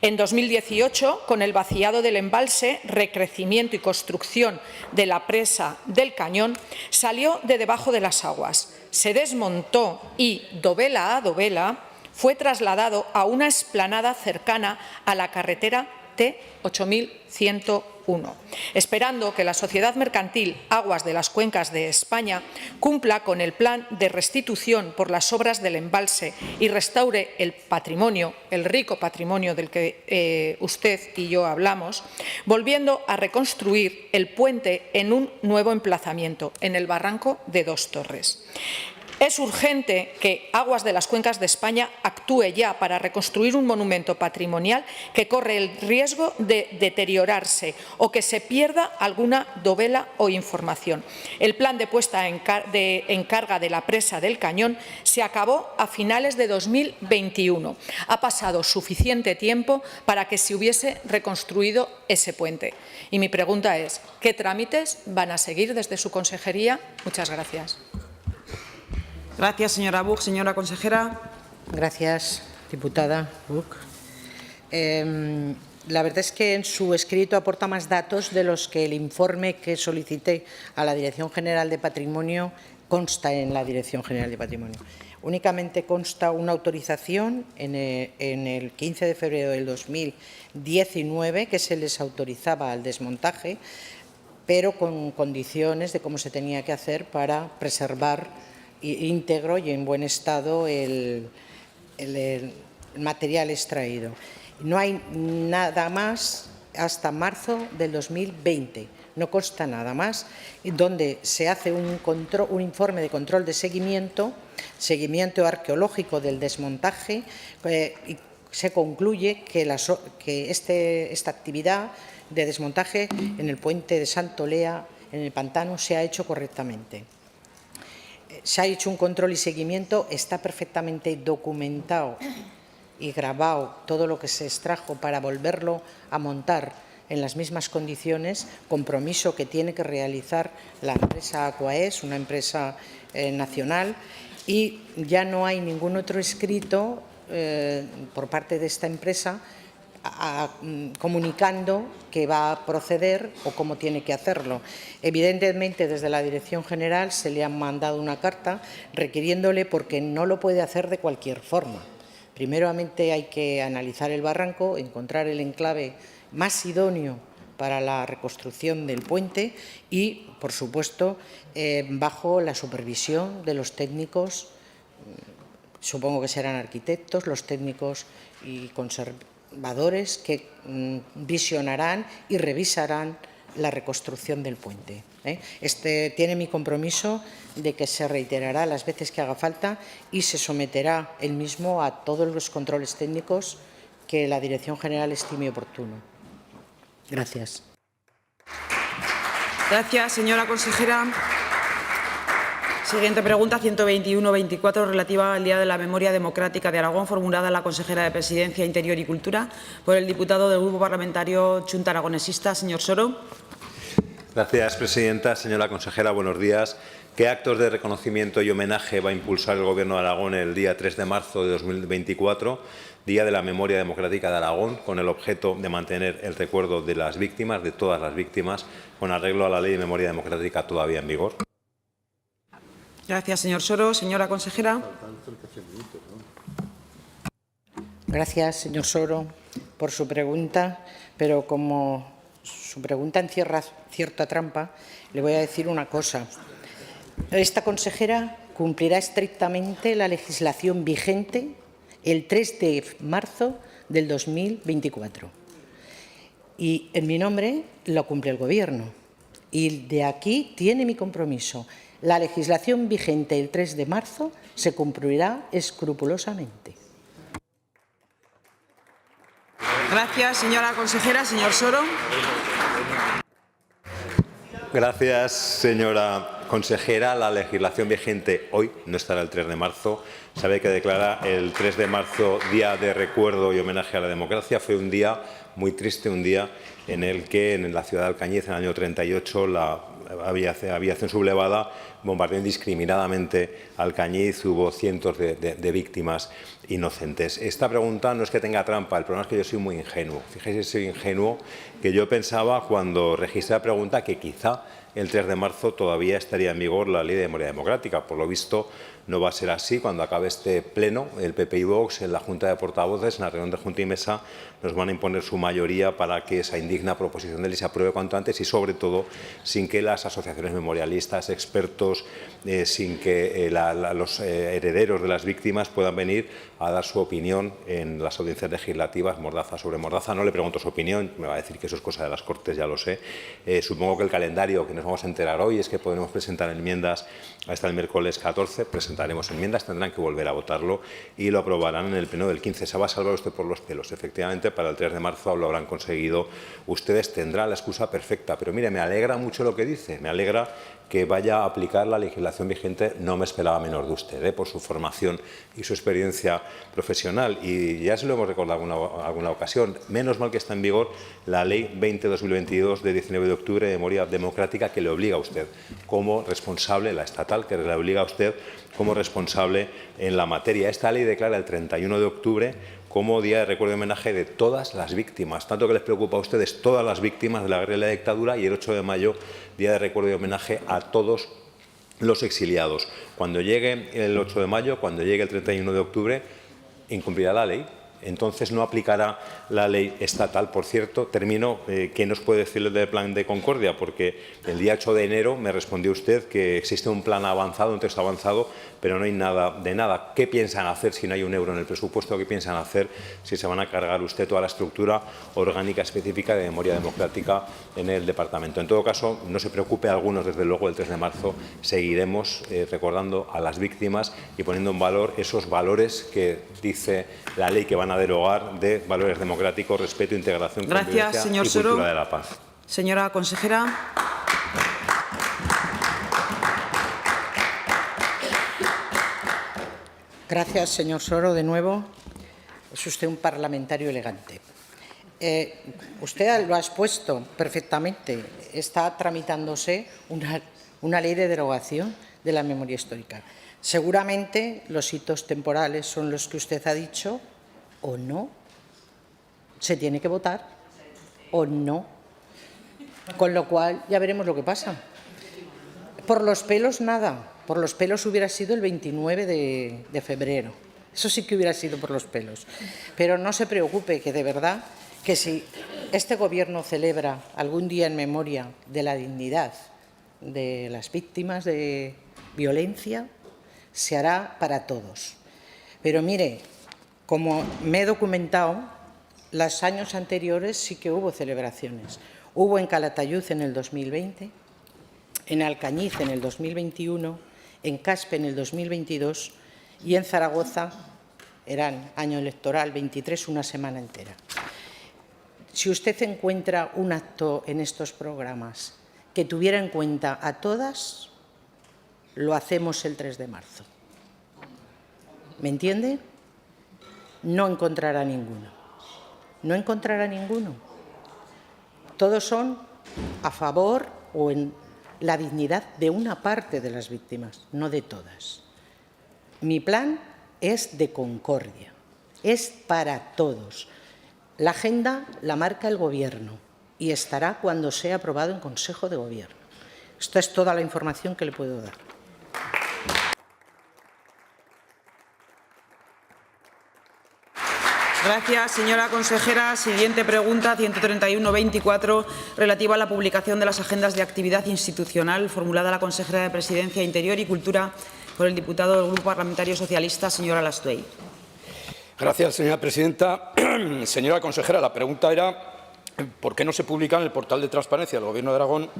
En 2018, con el vaciado del embalse, recrecimiento y construcción de la presa del Cañón, salió de debajo de las aguas, se desmontó y, dovela a dovela, fue trasladado a una explanada cercana a la carretera T8101, esperando que la Sociedad Mercantil Aguas de las Cuencas de España cumpla con el plan de restitución por las obras del embalse y restaure el patrimonio, el rico patrimonio del que usted y yo hablamos, volviendo a reconstruir el puente en un nuevo emplazamiento, en el barranco de Dos Torres. Es urgente que Aguas de las Cuencas de España actúe ya para reconstruir un monumento patrimonial que corre el riesgo de deteriorarse o que se pierda alguna dovela o información. El plan de puesta en carga de la presa del Cañón se acabó a finales de 2021. Ha pasado suficiente tiempo para que se hubiese reconstruido ese puente. Y mi pregunta es, ¿qué trámites van a seguir desde su consejería? Muchas gracias. Gracias, señora Buch. Señora consejera. Gracias, diputada Buch. La verdad es que en su escrito aporta más datos de los que el informe que solicité a la Dirección General de Patrimonio consta en la Dirección General de Patrimonio. Únicamente consta una autorización en el 15 de febrero del 2019 que se les autorizaba al desmontaje, pero con condiciones de cómo se tenía que hacer para preservar íntegro y en buen estado el material extraído. No hay nada más hasta marzo del 2020, no consta nada más, donde se hace un informe de control de seguimiento arqueológico del desmontaje y se concluye que esta actividad de desmontaje en el puente de Santolea, en el pantano, se ha hecho correctamente. Se ha hecho un control y seguimiento, está perfectamente documentado y grabado todo lo que se extrajo para volverlo a montar en las mismas condiciones, compromiso que tiene que realizar la empresa Aquaes, una empresa nacional, y ya no hay ningún otro escrito por parte de esta empresa comunicando que va a proceder o cómo tiene que hacerlo. Evidentemente, desde la Dirección General se le ha mandado una carta requiriéndole porque no lo puede hacer de cualquier forma. Primeramente hay que analizar el barranco, encontrar el enclave más idóneo para la reconstrucción del puente y, por supuesto, bajo la supervisión de los técnicos, supongo que serán arquitectos, los técnicos y conservadores que visionarán y revisarán la reconstrucción del puente. Tiene mi compromiso de que se reiterará las veces que haga falta y se someterá el mismo a todos los controles técnicos que la Dirección General estime oportuno. Gracias. Gracias, señora consejera. Siguiente pregunta, 121-24, relativa al Día de la Memoria Democrática de Aragón, formulada a la consejera de Presidencia, Interior y Cultura por el diputado del Grupo Parlamentario Chunta Aragonesista, señor Soro. Gracias, presidenta. Señora consejera, buenos días. ¿Qué actos de reconocimiento y homenaje va a impulsar el Gobierno de Aragón el día 3 de marzo de 2024, Día de la Memoria Democrática de Aragón, con el objeto de mantener el recuerdo de las víctimas, de todas las víctimas, con arreglo a la Ley de Memoria Democrática todavía en vigor? Gracias, señor Soro. Señora consejera. Gracias, señor Soro, por su pregunta, pero como su pregunta encierra cierta trampa, le voy a decir una cosa. Esta consejera cumplirá estrictamente la legislación vigente el 3 de marzo del 2024. Y en mi nombre lo cumple el Gobierno. Y de aquí tiene mi compromiso. La legislación vigente el 3 de marzo se cumplirá escrupulosamente. Gracias, señora consejera. Señor Soro. Gracias, señora consejera. La legislación vigente hoy no estará el 3 de marzo. Sabe que declara el 3 de marzo Día de Recuerdo y Homenaje a la Democracia. Fue un día muy triste, un día en el que en la ciudad de Alcañiz, en el año 38, la aviación sublevada bombardeó indiscriminadamente Alcañiz, hubo cientos de víctimas inocentes. Esta pregunta no es que tenga trampa, el problema es que yo soy muy ingenuo. Fíjese, soy ingenuo, que yo pensaba cuando registré la pregunta que quizá el 3 de marzo todavía estaría en vigor la Ley de Memoria Democrática. Por lo visto, no va a ser así. Cuando acabe este pleno, el PP y Vox, en la Junta de Portavoces, en la reunión de Junta y Mesa, nos van a imponer su mayoría para que esa indigna proposición de ley se apruebe cuanto antes y, sobre todo, sin que las asociaciones memorialistas, expertos, sin que los herederos de las víctimas puedan venir a dar su opinión en las audiencias legislativas, Mordaza sobre Mordaza. No le pregunto su opinión, me va a decir que eso es cosa de las Cortes, ya lo sé. Supongo que el calendario que nos nos vamos a enterar hoy es que podremos presentar enmiendas hasta el miércoles 14, presentaremos enmiendas, tendrán que volver a votarlo y lo aprobarán en el pleno del 15. Se va a salvar usted por los pelos. Efectivamente, para el 3 de marzo lo habrán conseguido ustedes, tendrán la excusa perfecta. Pero mire, me alegra mucho lo que dice, me alegra que vaya a aplicar la legislación vigente. No me esperaba menos de usted, por su formación y su experiencia profesional. Y ya se lo hemos recordado en alguna ocasión. Menos mal que está en vigor la Ley 20-2022 de 19 de octubre de memoria democrática, que le obliga a usted como responsable, la estatal, que le obliga a usted como responsable en la materia. Esta ley declara el 31 de octubre como Día de Recuerdo y Homenaje de todas las víctimas, tanto que les preocupa a ustedes todas las víctimas de la guerra y la dictadura, y el 8 de mayo, Día de Recuerdo y Homenaje a todos los exiliados. Cuando llegue el 8 de mayo, cuando llegue el 31 de octubre, incumplirá la ley. Entonces no aplicará la ley estatal. Por cierto, termino, ¿qué nos puede decir del plan de Concordia? Porque el día 8 de enero me respondió usted que existe un plan avanzado, un texto avanzado, pero no hay nada de nada. ¿Qué piensan hacer si no hay un euro en el presupuesto? ¿Qué piensan hacer si se van a cargar usted toda la estructura orgánica específica de memoria democrática en el departamento? En todo caso, no se preocupe, algunos, desde luego, el 3 de marzo seguiremos recordando a las víctimas y poniendo en valor esos valores que dice la ley que van a derogar, de valores democráticos, respeto, integración, convivencia señor y cultura Soro. de la paz. Señora consejera. Gracias, señor Soro, de nuevo. Es usted un parlamentario elegante. Usted lo ha expuesto perfectamente. Está tramitándose una ley de derogación de la memoria histórica. Seguramente los hitos temporales son los que usted ha dicho, o no. Se tiene que votar o no. Con lo cual ya veremos lo que pasa. Por los pelos nada. Por los pelos hubiera sido el 29 de febrero. Eso sí que hubiera sido por los pelos. Pero no se preocupe, que de verdad que si este Gobierno celebra algún día en memoria de la dignidad de las víctimas de violencia, se hará para todos. Pero mire, como me he documentado, los años anteriores sí que hubo celebraciones. Hubo en Calatayud en el 2020, en Alcañiz en el 2021, en Caspe en el 2022 y en Zaragoza, eran año electoral, 23, una semana entera. Si usted encuentra un acto en estos programas que tuviera en cuenta a todas, lo hacemos el 3 de marzo. ¿Me entiende? No encontrará ninguno. No encontrará ninguno. Todos son a favor o en la dignidad de una parte de las víctimas, no de todas. Mi plan es de concordia, es para todos. La agenda la marca el Gobierno y estará cuando sea aprobado en Consejo de Gobierno. Esta es toda la información que le puedo dar. Gracias, señora consejera. Siguiente pregunta, 131-24, relativa a la publicación de las agendas de actividad institucional, formulada a la consejera de Presidencia, Interior y Cultura por el diputado del Grupo Parlamentario Socialista, señor Alastuey. Gracias, señora presidenta. Señora consejera, la pregunta era ¿por qué no se publica en el portal de transparencia del Gobierno de Aragón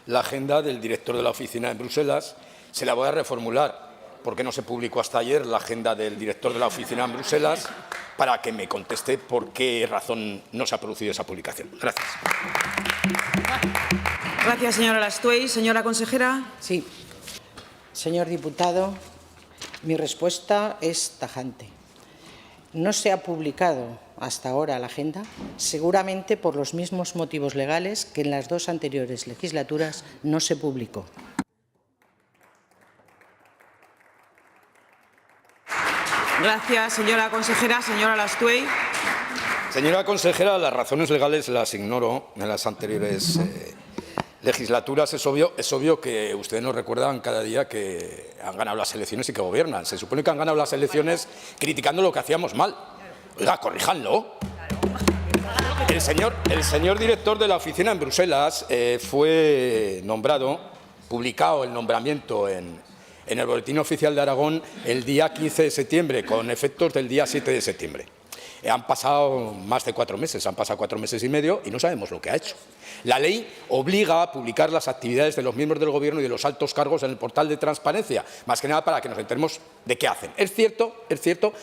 la agenda del director de la oficina en Bruselas? Se la voy a reformular. ¿Por qué no se publicó hasta ayer la agenda del director de la oficina en Bruselas? Para que me conteste por qué razón no se ha producido esa publicación. Gracias. Gracias, señora Alastuey. Señora consejera. Sí. Señor diputado, mi respuesta es tajante. No se ha publicado hasta ahora la agenda, seguramente por los mismos motivos legales que en las dos anteriores legislaturas no se publicó. Gracias, señora consejera. Señora Alastuey. Señora consejera, las razones legales las ignoro en las anteriores legislaturas. Es obvio que ustedes nos recuerdan cada día que han ganado las elecciones y que gobiernan. Se supone que han ganado las elecciones criticando lo que hacíamos mal. Oiga, corríjanlo. El señor director de la oficina en Bruselas fue nombrado, publicado el nombramiento en el Boletín Oficial de Aragón el día 15 de septiembre, con efectos del día 7 de septiembre. Han pasado más de 4 meses, han pasado 4 meses y medio y no sabemos lo que ha hecho. La ley obliga a publicar las actividades de los miembros del Gobierno y de los altos cargos en el portal de transparencia, más que nada para que nos enteremos de qué hacen. Es cierto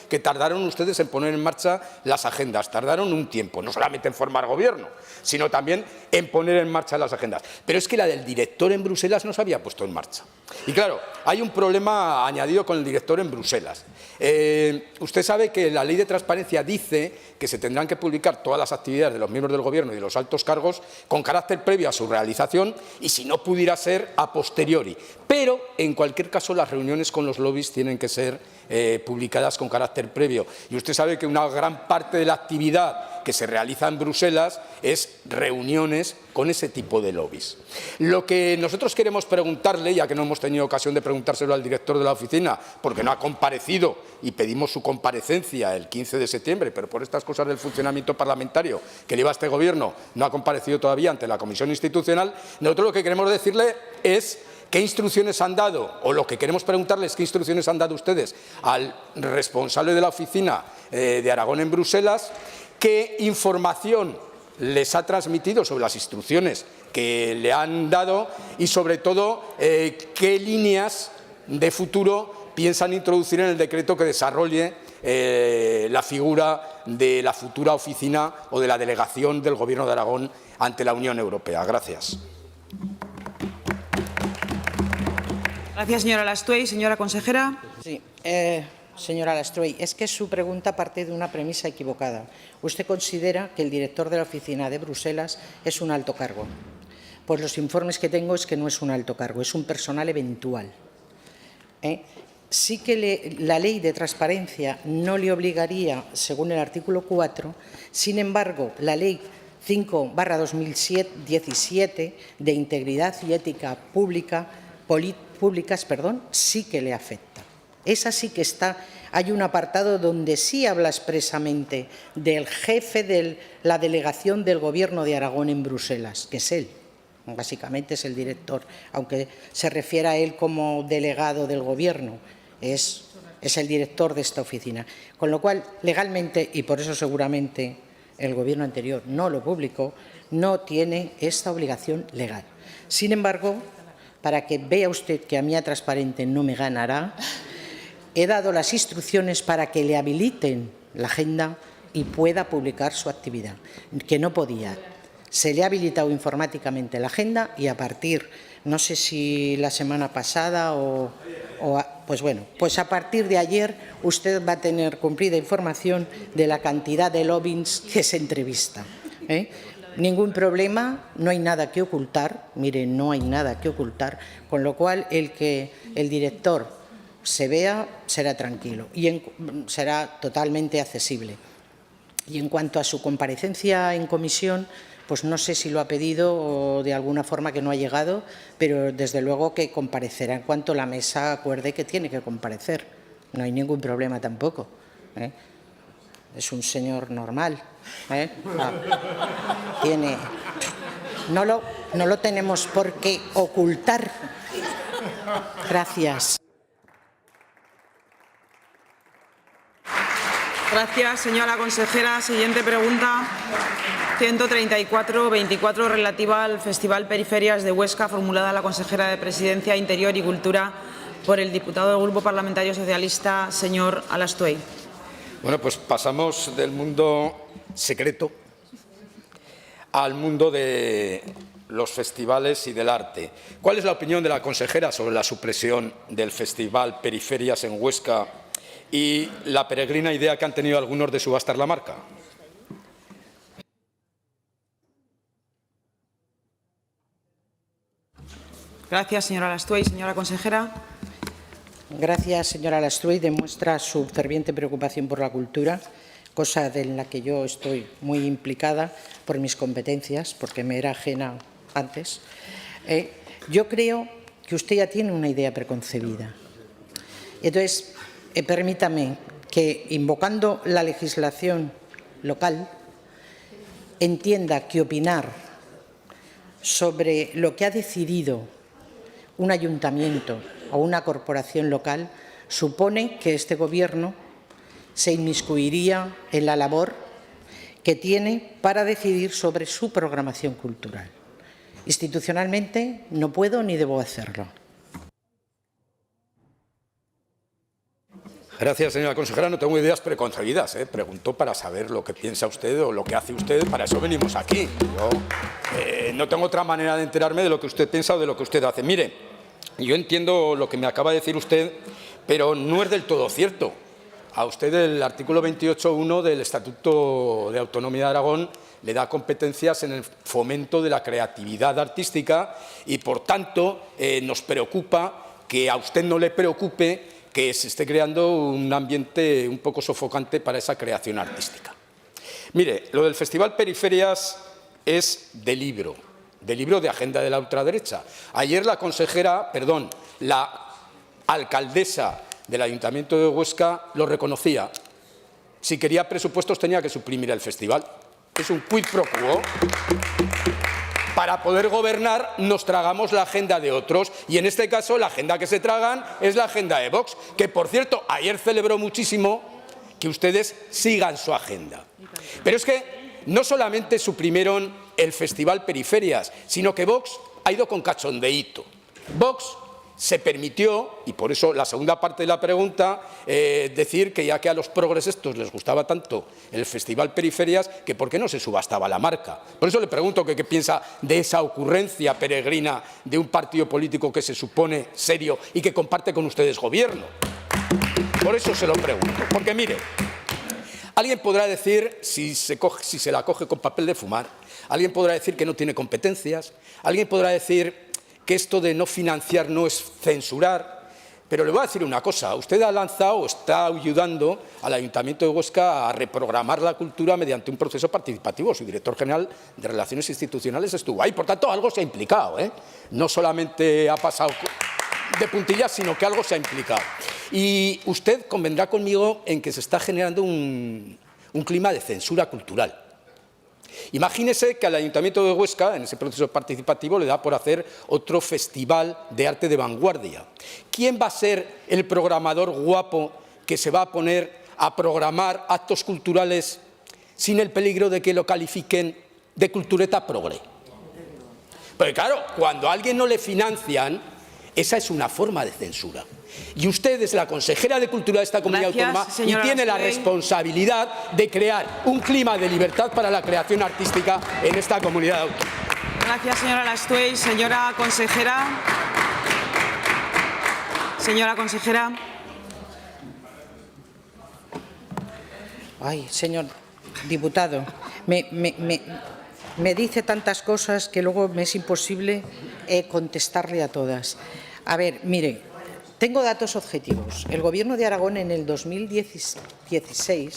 que tardaron ustedes en poner en marcha las agendas, tardaron un tiempo, no solamente en formar Gobierno, sino también en poner en marcha las agendas. Pero es que la del director en Bruselas no se había puesto en marcha. Y claro, hay un problema añadido con el director en Bruselas. Usted sabe que la ley de transparencia dice que se tendrán que publicar todas las actividades de los miembros del Gobierno y de los altos cargos con carácter previo a su realización y, si no pudiera ser, a posteriori. Pero, en cualquier caso, las reuniones con los lobbies tienen que ser publicadas con carácter previo. Y usted sabe que una gran parte de la actividad que se realiza en Bruselas es reuniones con ese tipo de lobbies. Lo que nosotros queremos preguntarle, ya que no hemos tenido ocasión de preguntárselo al director de la oficina, porque no ha comparecido y pedimos su comparecencia el 15 de septiembre, pero por estas cosas del funcionamiento parlamentario que lleva este Gobierno no ha comparecido todavía ante la Comisión Institucional, nosotros lo que queremos decirle es ¿qué instrucciones han dado? O lo que queremos preguntarles, ¿qué instrucciones han dado ustedes al responsable de la oficina de Aragón en Bruselas? ¿Qué información les ha transmitido sobre las instrucciones que le han dado? Y, sobre todo, ¿qué líneas de futuro piensan introducir en el decreto que desarrolle la figura de la futura oficina o de la delegación del Gobierno de Aragón ante la Unión Europea? Gracias. Gracias, señora Lastuey. Señora consejera. Sí, señora Lastuey, es que su pregunta parte de una premisa equivocada. Usted considera que el director de la oficina de Bruselas es un alto cargo. Pues los informes que tengo es que no es un alto cargo, es un personal eventual. Sí que la ley de transparencia no le obligaría, según el artículo 4, sin embargo, la ley 5/2017 de integridad y ética públicas, sí que le afecta. Esa sí que está. Hay un apartado donde sí habla expresamente del jefe de la delegación del Gobierno de Aragón en Bruselas, que es él. Básicamente es el director, aunque se refiera a él como delegado del Gobierno, es el director de esta oficina. Con lo cual, legalmente, y por eso seguramente el Gobierno anterior no lo publicó, no tiene esta obligación legal. Sin embargo, para que vea usted que a mí a transparente no me ganará, he dado las instrucciones para que le habiliten la agenda y pueda publicar su actividad, que no podía. Se le ha habilitado informáticamente la agenda y a partir, no sé si la semana pasada pues a partir de ayer usted va a tener cumplida información de la cantidad de lobbies que se entrevista. Ningún problema, no hay nada que ocultar, mire, no hay nada que ocultar, con lo cual el que el director se vea será tranquilo y será totalmente accesible. Y en cuanto a su comparecencia en comisión, pues no sé si lo ha pedido o de alguna forma que no ha llegado, pero desde luego que comparecerá en cuanto la mesa acuerde que tiene que comparecer. No hay ningún problema tampoco. Es un señor normal. No lo tenemos por qué ocultar. Gracias. Gracias, señora consejera. Siguiente pregunta, 134-24, relativa al Festival Periferias de Huesca, formulada a la consejera de Presidencia, Interior y Cultura por el diputado del Grupo Parlamentario Socialista, señor Alastuey. Bueno, pues pasamos del mundo secreto al mundo de los festivales y del arte. ¿Cuál es la opinión de la consejera sobre la supresión del Festival Periferias en Huesca y la peregrina idea que han tenido algunos de subastar la marca? Gracias, señora Alastuey. Señora consejera. Gracias, señora Alastuey. Demuestra su ferviente preocupación por la cultura, cosa en la que yo estoy muy implicada por mis competencias, porque me era ajena antes. Yo creo que usted ya tiene una idea preconcebida. Entonces, permítame que, invocando la legislación local, entienda que opinar sobre lo que ha decidido un ayuntamiento o una corporación local supone que este Gobierno se inmiscuiría en la labor que tiene para decidir sobre su programación cultural. Institucionalmente no puedo ni debo hacerlo. Gracias, señora consejera. No tengo ideas preconcebidas. Pregunto para saber lo que piensa usted o lo que hace usted. Para eso venimos aquí. Yo no tengo otra manera de enterarme de lo que usted piensa o de lo que usted hace. Mire, yo entiendo lo que me acaba de decir usted, pero no es del todo cierto. A usted el artículo 28.1 del Estatuto de Autonomía de Aragón le da competencias en el fomento de la creatividad artística y, por tanto, nos preocupa que a usted no le preocupe que se esté creando un ambiente un poco sofocante para esa creación artística. Mire, lo del Festival Periferias es de libro de agenda de la ultraderecha. Ayer la alcaldesa del Ayuntamiento de Huesca lo reconocía. Si quería presupuestos tenía que suprimir el festival. Es un quid pro quo. Para poder gobernar nos tragamos la agenda de otros y en este caso la agenda que se tragan es la agenda de Vox, que por cierto ayer celebró muchísimo que ustedes sigan su agenda. Pero es que no solamente suprimieron el Festival Periferias, sino que Vox ha ido con cachondeíto. Vox se permitió, y por eso la segunda parte de la pregunta, decir que ya que a los progresistas les gustaba tanto el Festival Periferias, que por qué no se subastaba la marca. Por eso le pregunto que qué piensa de esa ocurrencia peregrina de un partido político que se supone serio y que comparte con ustedes gobierno. Por eso se lo pregunto, porque mire, alguien podrá decir, si se la coge con papel de fumar, alguien podrá decir que no tiene competencias, alguien podrá decir que esto de no financiar no es censurar, pero le voy a decir una cosa, usted ha lanzado o está ayudando al Ayuntamiento de Huesca a reprogramar la cultura mediante un proceso participativo. Su director general de Relaciones Institucionales estuvo ahí, por tanto algo se ha implicado, no solamente ha pasado de puntillas, sino que algo se ha implicado. Y usted convendrá conmigo en que se está generando un clima de censura cultural. Imagínese que al Ayuntamiento de Huesca, en ese proceso participativo, le da por hacer otro festival de arte de vanguardia. ¿Quién va a ser el programador guapo que se va a poner a programar actos culturales sin el peligro de que lo califiquen de cultureta progre? Porque claro, cuando a alguien no le financian, esa es una forma de censura. Y usted es la consejera de Cultura de esta comunidad autónoma y tiene la responsabilidad de crear un clima de libertad para la creación artística en esta comunidad autónoma. Gracias, señora Lastuey. Señora consejera. Señora consejera. Ay, señor diputado, me dice tantas cosas que luego me es imposible contestarle a todas. A ver, mire, tengo datos objetivos. El Gobierno de Aragón en el 2016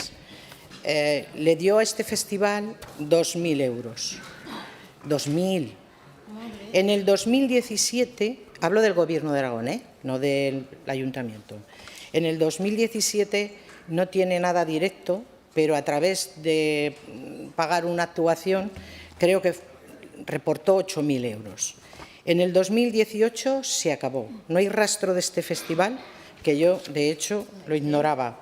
le dio a este festival 2.000 euros. 2.000. En el 2017, hablo del Gobierno de Aragón, no del Ayuntamiento. En el 2017 no tiene nada directo, pero a través de pagar una actuación creo que reportó 8.000 euros. En el 2018 se acabó. No hay rastro de este festival, que yo, de hecho, lo ignoraba.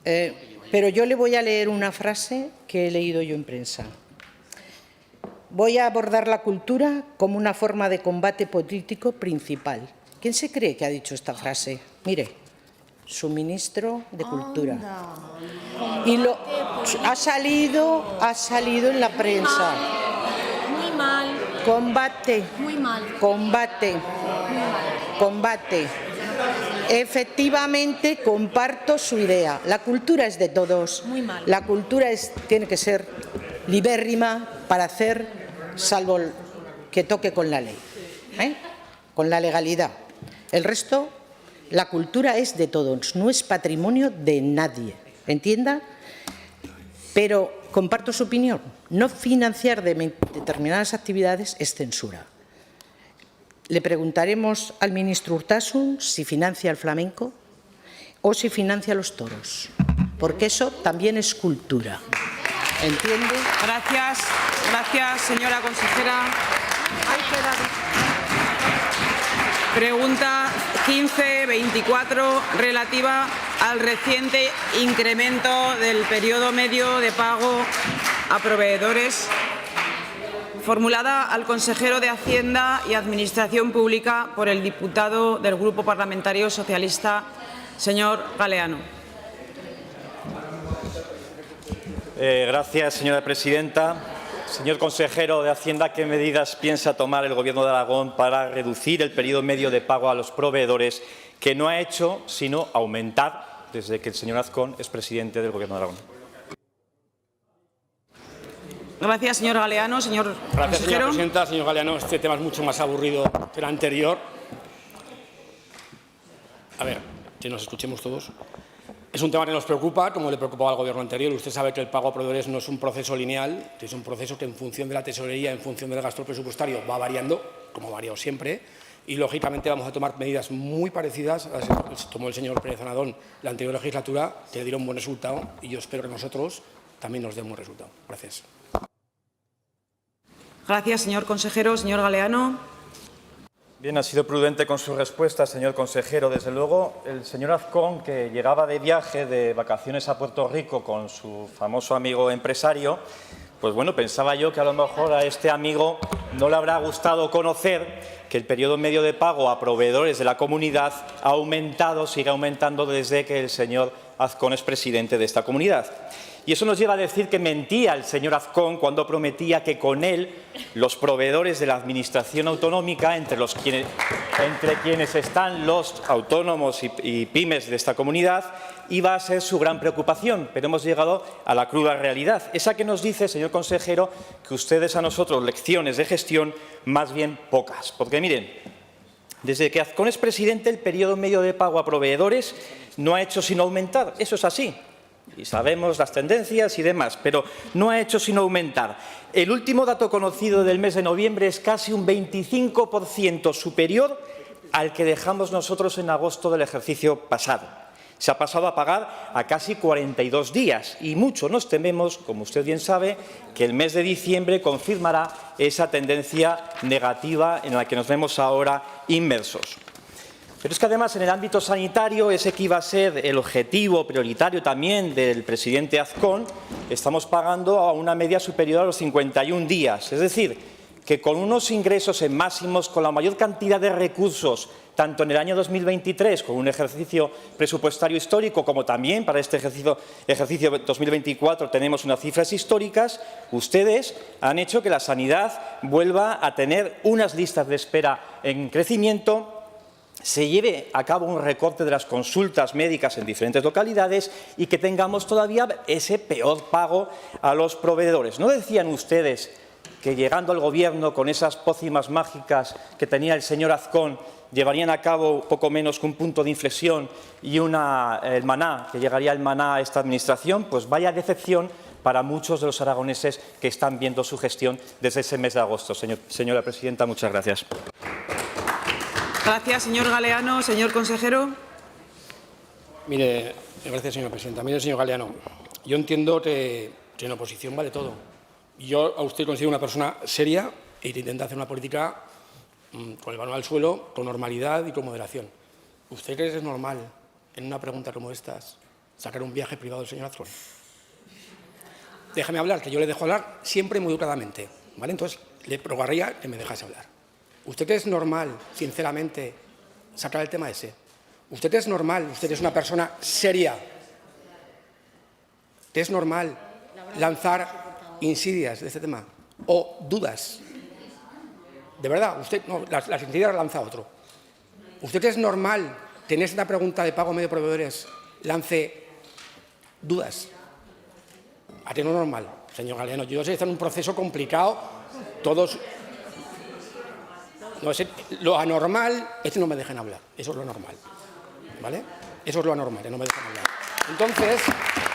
Pero yo le voy a leer una frase que he leído yo en prensa. Voy a abordar la cultura como una forma de combate político principal. ¿Quién se cree que ha dicho esta frase? Mire, su ministro de Cultura. Y ha salido en la prensa. Muy mal. Combate. Muy mal. Combate. Combate. Efectivamente, comparto su idea. La cultura es de todos. Muy mal. La cultura tiene que ser libérrima para hacer, salvo que toque con la ley, con la legalidad. El resto, la cultura es de todos, no es patrimonio de nadie. ¿Entienda? Pero comparto su opinión. No financiar determinadas actividades es censura. Le preguntaremos al ministro Urtasun si financia el flamenco o si financia los toros, porque eso también es cultura. ¿Entiende? Gracias. Gracias, señora consejera. Pregunta 1524, relativa al reciente incremento del periodo medio de pago a proveedores formulada al consejero de Hacienda y Administración Pública por el diputado del Grupo Parlamentario Socialista, señor Galeano. Gracias, señora presidenta. Señor consejero de Hacienda, ¿qué medidas piensa tomar el Gobierno de Aragón para reducir el periodo medio de pago a los proveedores, que no ha hecho sino aumentar desde que el señor Azcón es presidente del Gobierno de Aragón? Gracias, señor Galeano. Señor Gracias, consejero. señora presidenta. Señor Galeano, este tema es mucho más aburrido que el anterior. A ver, que nos escuchemos todos. Es un tema que nos preocupa, como le preocupaba al Gobierno anterior. Usted sabe que el pago a proveedores no es un proceso lineal, es un proceso que en función de la tesorería, en función del gasto presupuestario, va variando, como ha variado siempre, y lógicamente vamos a tomar medidas muy parecidas a las que tomó el señor Pérez Anadón la anterior legislatura, que dieron buen resultado, y yo espero que nosotros también nos den buen resultado. Gracias. Gracias, señor consejero. Señor Galeano. Bien, ha sido prudente con su respuesta, señor consejero. Desde luego, el señor Azcón, que llegaba de viaje, de vacaciones a Puerto Rico con su famoso amigo empresario, pues bueno, pensaba yo que a lo mejor a este amigo no le habrá gustado conocer que el periodo medio de pago a proveedores de la comunidad ha aumentado, sigue aumentando desde que el señor Azcón es presidente de esta comunidad. Y eso nos lleva a decir que mentía el señor Azcón cuando prometía que con él los proveedores de la Administración autonómica, entre quienes están los autónomos y pymes de esta comunidad, iba a ser su gran preocupación. Pero hemos llegado a la cruda realidad, esa que nos dice, señor consejero, que ustedes a nosotros lecciones de gestión más bien pocas. Porque miren, desde que Azcón es presidente, el periodo medio de pago a proveedores no ha hecho sino aumentar. Eso es así. Y sabemos las tendencias y demás, pero no ha hecho sino aumentar. El último dato conocido del mes de noviembre es casi un 25% superior al que dejamos nosotros en agosto del ejercicio pasado. Se ha pasado a pagar a casi 42 días y mucho nos tememos, como usted bien sabe, que el mes de diciembre confirmará esa tendencia negativa en la que nos vemos ahora inmersos. Pero es que además en el ámbito sanitario, ese que iba a ser el objetivo prioritario también del presidente Azcón, estamos pagando a una media superior a los 51 días. Es decir, que con unos ingresos en máximos, con la mayor cantidad de recursos, tanto en el año 2023, con un ejercicio presupuestario histórico, como también para este ejercicio 2024 tenemos unas cifras históricas, ustedes han hecho que la sanidad vuelva a tener unas listas de espera en crecimiento, se lleve a cabo un recorte de las consultas médicas en diferentes localidades y que tengamos todavía ese peor pago a los proveedores. ¿No decían ustedes que llegando al Gobierno con esas pócimas mágicas que tenía el señor Azcón llevarían a cabo poco menos que un punto de inflexión y el maná, que llegaría el maná a esta Administración? Pues vaya decepción para muchos de los aragoneses que están viendo su gestión desde ese mes de agosto. Señora presidenta, muchas gracias. Gracias, señor Galeano. Señor consejero. Mire, gracias, señora presidenta. Mire, señor Galeano, yo entiendo que en oposición vale todo. Yo a usted considero una persona seria y que intenta hacer una política con el balón al suelo, con normalidad y con moderación. ¿Usted cree que es normal, en una pregunta como estas, sacar un viaje privado del señor Azcón? Déjame hablar, que yo le dejo hablar siempre muy educadamente, ¿vale? Entonces, le rogaría que me dejase hablar. ¿Usted cree que es normal, sinceramente, sacar el tema ese? ¿Usted cree que es normal? Usted es una persona seria. ¿Que es normal lanzar insidias de este tema? ¿O dudas? De verdad, usted no, las insidias las lanza otro. ¿Usted cree que es normal que en esta pregunta de pago medio de proveedores lance dudas? ¿A qué no es normal, señor Galeano? Yo sé que está en un proceso complicado, todos... No, lo anormal es que no me dejen hablar, eso es lo normal, ¿vale? Eso es lo anormal, que no me dejen hablar. Entonces,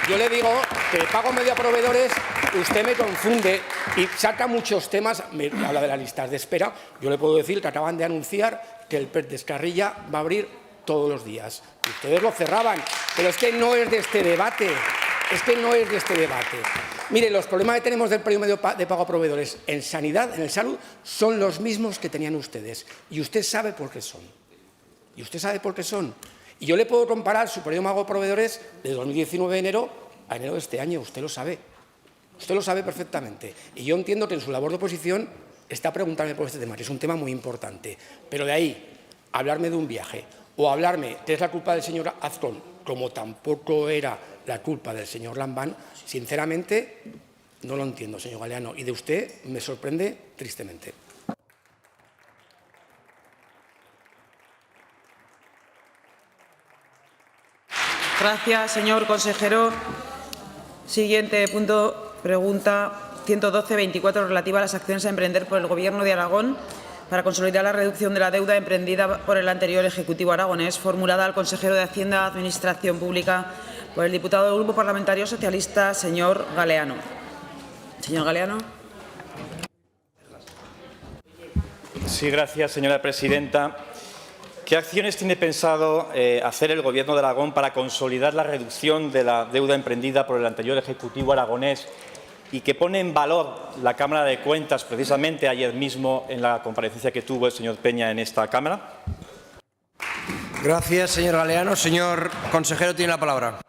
yo le digo que pago medio a proveedores, usted me confunde y saca muchos temas, me habla de las listas de espera. Yo le puedo decir que acaban de anunciar que el PET de Escarrilla va a abrir todos los días. Ustedes lo cerraban, pero es que no es de este debate, Mire, los problemas que tenemos del periodo medio de pago a proveedores en sanidad, en el salud, son los mismos que tenían ustedes. Y usted sabe por qué son. Y yo le puedo comparar su periodo de pago a proveedores de 2019 de enero a enero de este año, usted lo sabe. Usted lo sabe perfectamente. Y yo entiendo que en su labor de oposición está preguntarme por este tema, que es un tema muy importante. Pero de ahí, hablarme de un viaje o hablarme que es la culpa del señor Azcón, como tampoco era la culpa del señor Lambán, sinceramente no lo entiendo, señor Galeano. Y de usted me sorprende tristemente. Gracias, señor consejero. Siguiente punto, pregunta 112-24, relativa a las acciones a emprender por el Gobierno de Aragón para consolidar la reducción de la deuda emprendida por el anterior Ejecutivo aragonés, formulada al consejero de Hacienda y Administración Pública por el diputado del Grupo Parlamentario Socialista, señor Galeano. Señor Galeano. Sí, gracias, señora presidenta. ¿Qué acciones tiene pensado hacer el Gobierno de Aragón para consolidar la reducción de la deuda emprendida por el anterior Ejecutivo aragonés y que pone en valor la Cámara de Cuentas precisamente ayer mismo en la comparecencia que tuvo el señor Peña en esta Cámara? Gracias, señor Galeano. Señor consejero, tiene la palabra.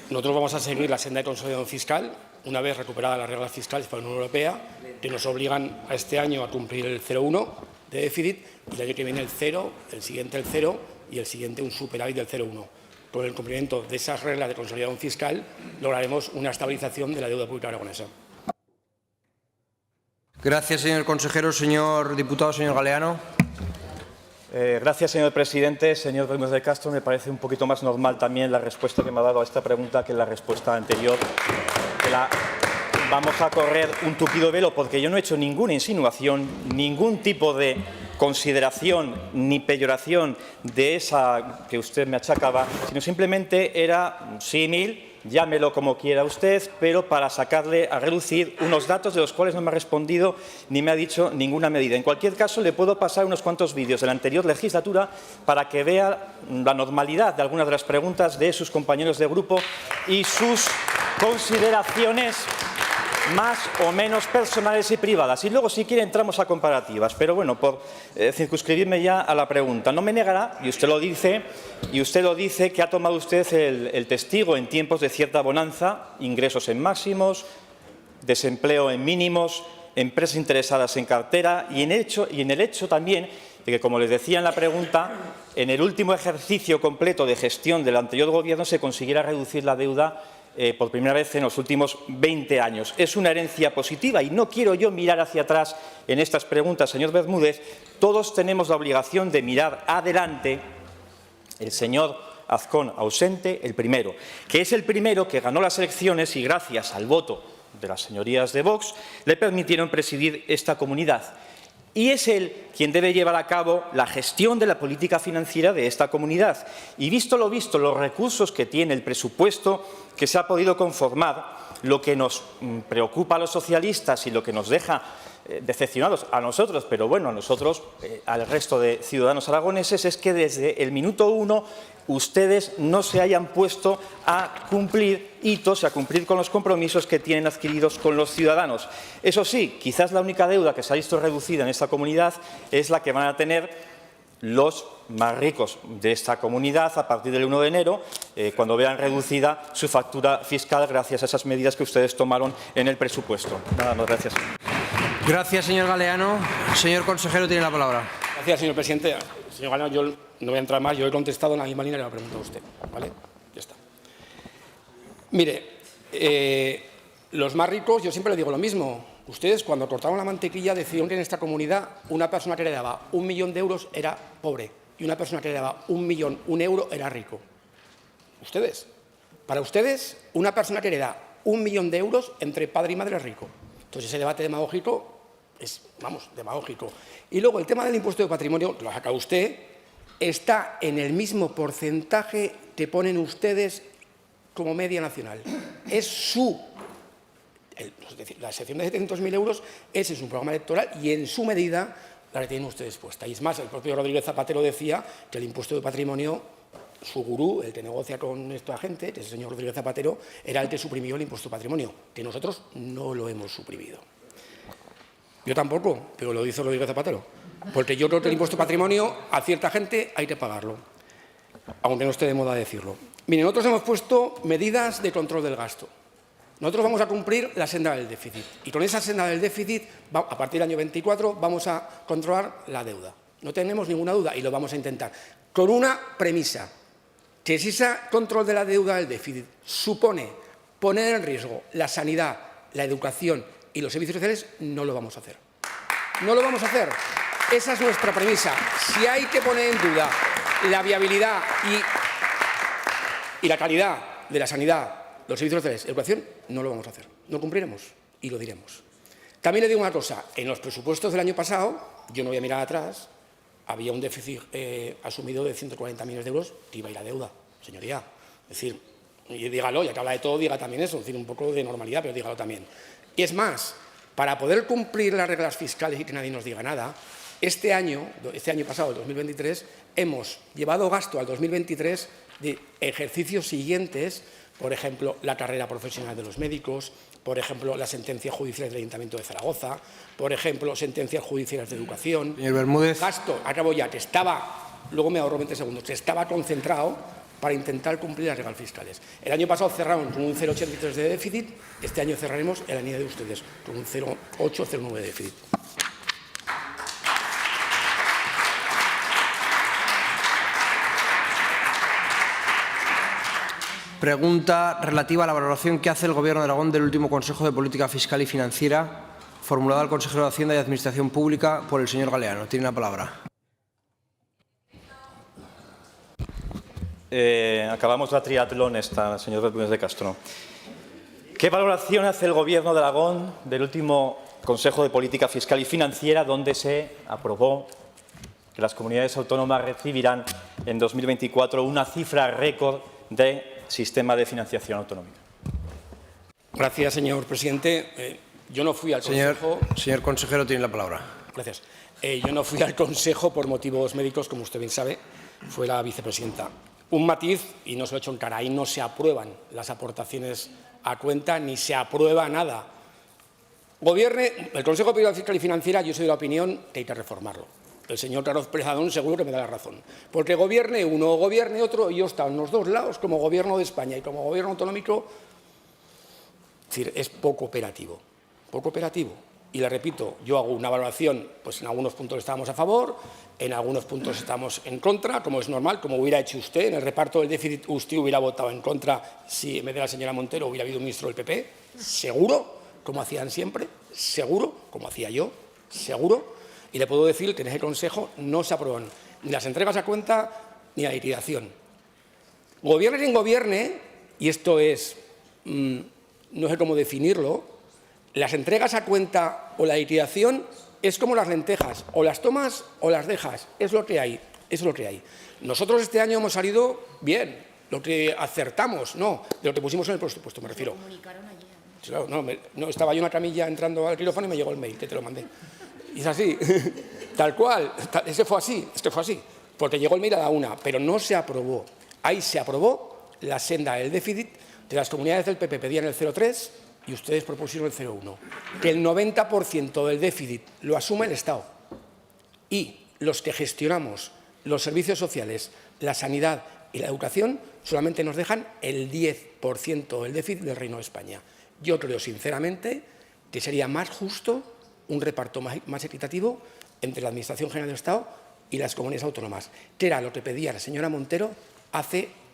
Nosotros vamos a seguir la senda de consolidación fiscal, una vez recuperadas las reglas fiscales para la Unión Europea, que nos obligan a este año a cumplir el 0,1 de déficit, y el año que viene el 0, el siguiente el 0 y el siguiente un superávit del 0,1. Con el cumplimiento de esas reglas de consolidación fiscal lograremos una estabilización de la deuda pública aragonesa. Gracias, señor consejero. Señor diputado, señor Galeano. Gracias, señor presidente. Señor Bermúdez de Castro, me parece un poquito más normal también la respuesta que me ha dado a esta pregunta que la respuesta anterior. Vamos a correr un tupido velo porque yo no he hecho ninguna insinuación, ningún tipo de consideración ni peyoración de esa que usted me achacaba, sino simplemente era un símil, llámelo como quiera usted, pero para sacarle a relucir unos datos de los cuales no me ha respondido ni me ha dicho ninguna medida. En cualquier caso, le puedo pasar unos cuantos vídeos de la anterior legislatura para que vea la normalidad de algunas de las preguntas de sus compañeros de grupo y sus consideraciones más o menos personales y privadas. Y luego, si quiere, entramos a comparativas. Pero bueno, por circunscribirme ya a la pregunta, no me negará, y usted lo dice, que ha tomado usted el testigo en tiempos de cierta bonanza, ingresos en máximos, desempleo en mínimos, empresas interesadas en cartera y en el hecho también de que, como les decía en la pregunta, en el último ejercicio completo de gestión del anterior Gobierno se consiguiera reducir la deuda por primera vez en los últimos 20 años. Es una herencia positiva y no quiero yo mirar hacia atrás en estas preguntas, señor Bermúdez. Todos tenemos la obligación de mirar adelante. El señor Azcón ausente, el primero, que es el primero que ganó las elecciones y gracias al voto de las señorías de Vox le permitieron presidir esta comunidad. Y es él quien debe llevar a cabo la gestión de la política financiera de esta comunidad. Y visto lo visto, los recursos que tiene el presupuesto que se ha podido conformar, lo que nos preocupa a los socialistas y lo que nos deja decepcionados a nosotros, pero bueno, a nosotros, al resto de ciudadanos aragoneses, es que desde el minuto 1 ustedes no se hayan puesto a cumplir hitos, a cumplir con los compromisos que tienen adquiridos con los ciudadanos. Eso sí, quizás la única deuda que se ha visto reducida en esta comunidad es la que van a tener los más ricos de esta comunidad a partir del 1 de enero, cuando vean reducida su factura fiscal gracias a esas medidas que ustedes tomaron en el presupuesto. Nada más, gracias. Gracias, señor Galeano. Señor consejero, tiene la palabra. Gracias, señor presidente. Señor Galeano, yo no voy a entrar más. Yo he contestado en la misma línea que le ha preguntado a usted. ¿Vale? Ya está. Mire, los más ricos, yo siempre le digo lo mismo. Ustedes, cuando cortaron la mantequilla, decidieron que en esta comunidad una persona que le daba 1 millón de euros era pobre y una persona que le daba 1 euro era rico. Ustedes. Para ustedes, una persona que le da 1 millón de euros entre padre y madre es rico. Entonces, ese debate demagógico es, vamos, demagógico. Y luego, el tema del impuesto de patrimonio, lo ha sacado usted, está en el mismo porcentaje que ponen ustedes como media nacional. Es su... Es decir, la excepción de 700.000 euros es en su programa electoral y en su medida la que tienen ustedes puesta. Y es más, el propio Rodríguez Zapatero decía que el impuesto de patrimonio, su gurú, el que negocia con esta gente, que es el señor Rodríguez Zapatero, era el que suprimió el impuesto de patrimonio, que nosotros no lo hemos suprimido. Yo tampoco, pero lo dice Rodríguez Zapatero. Porque yo creo que el impuesto de patrimonio a cierta gente hay que pagarlo, aunque no esté de moda decirlo. Miren, nosotros hemos puesto medidas de control del gasto. Nosotros vamos a cumplir la senda del déficit y con esa senda del déficit, a partir del año 24, vamos a controlar la deuda. No tenemos ninguna duda y lo vamos a intentar. Con una premisa, que si ese control de la deuda del déficit supone poner en riesgo la sanidad, la educación y los servicios sociales, no lo vamos a hacer. No lo vamos a hacer. Esa es nuestra premisa. Si hay que poner en duda la viabilidad y la calidad de la sanidad, los servicios sociales, educación, no lo vamos a hacer. No cumpliremos y lo diremos. También le digo una cosa. En los presupuestos del año pasado, yo no voy a mirar atrás, había un déficit asumido de 140 millones de euros que iba a ir a deuda, señoría. Es decir, y dígalo, ya que habla de todo, diga también eso, es decir, un poco de normalidad, pero dígalo también. Y es más, para poder cumplir las reglas fiscales y que nadie nos diga nada, este año pasado, el 2023, hemos llevado gasto al 2023 de ejercicios siguientes, por ejemplo, la carrera profesional de los médicos, por ejemplo, las sentencias judiciales del Ayuntamiento de Zaragoza, por ejemplo, sentencias judiciales de educación. Señor Bermúdez. Gasto, acabo ya, que estaba, luego me ahorro 20 segundos, que estaba concentrado para intentar cumplir las reglas fiscales. El año pasado cerraron con un 0,83 de déficit, este año cerraremos en la línea de ustedes, con un 0,8-0,9 de déficit. Pregunta relativa a la valoración que hace el Gobierno de Aragón del último Consejo de Política Fiscal y Financiera, formulada al consejero de Hacienda y Administración Pública por el señor Galeano. Tiene la palabra. Acabamos la triatlón esta, señor Bermúdez de Castro. ¿Qué valoración hace el Gobierno de Aragón del último Consejo de Política Fiscal y Financiera, donde se aprobó que las comunidades autónomas recibirán en 2024 una cifra récord de sistema de financiación autonómica? Gracias, señor presidente. Yo no fui al Consejo. Señor consejero, tiene la palabra. Gracias. Yo no fui al Consejo por motivos médicos, como usted bien sabe, fue la vicepresidenta. Un matiz, y no se lo he hecho en cara, ahí no se aprueban las aportaciones a cuenta ni se aprueba nada. Gobierne, el Consejo de Política Fiscal y Financiera, yo soy de la opinión que hay que reformarlo. El señor Carlos Pérez Adón seguro que me da la razón. Porque gobierne uno o gobierne otro, y yo he estado en los dos lados, como Gobierno de España y como Gobierno autonómico, es decir, es poco operativo. Poco operativo. Y le repito, yo hago una valoración, pues en algunos puntos estábamos a favor, en algunos puntos estamos en contra, como es normal, como hubiera hecho usted. En el reparto del déficit usted hubiera votado en contra si en vez de la señora Montero hubiera habido un ministro del PP, seguro, como hacían siempre, seguro, como hacía yo, seguro. Y le puedo decir que en ese Consejo no se aprueban ni las entregas a cuenta ni la liquidación. Gobierne quien gobierne, y esto es, no sé cómo definirlo, las entregas a cuenta o la liquidación es como las lentejas, o las tomas o las dejas, es lo que hay, eso es lo que hay. Nosotros este año hemos salido bien, lo que acertamos, no, de lo que pusimos en el presupuesto, me refiero. Claro, no, estaba yo en una camilla entrando al quirófano y me llegó el mail, que te lo mandé. Y es así, tal cual, es que fue así, porque llegó el mail a la 1, pero no se aprobó. Ahí se aprobó la senda del déficit, de las comunidades del PP pedían el 0,3 y ustedes propusieron el 0,1. Que el 90% del déficit lo asume el Estado y los que gestionamos los servicios sociales, la sanidad y la educación solamente nos dejan el 10% del déficit del Reino de España. Yo creo sinceramente que sería más justo un reparto más equitativo entre la Administración General del Estado y las comunidades autónomas, que era lo que pedía la señora Montero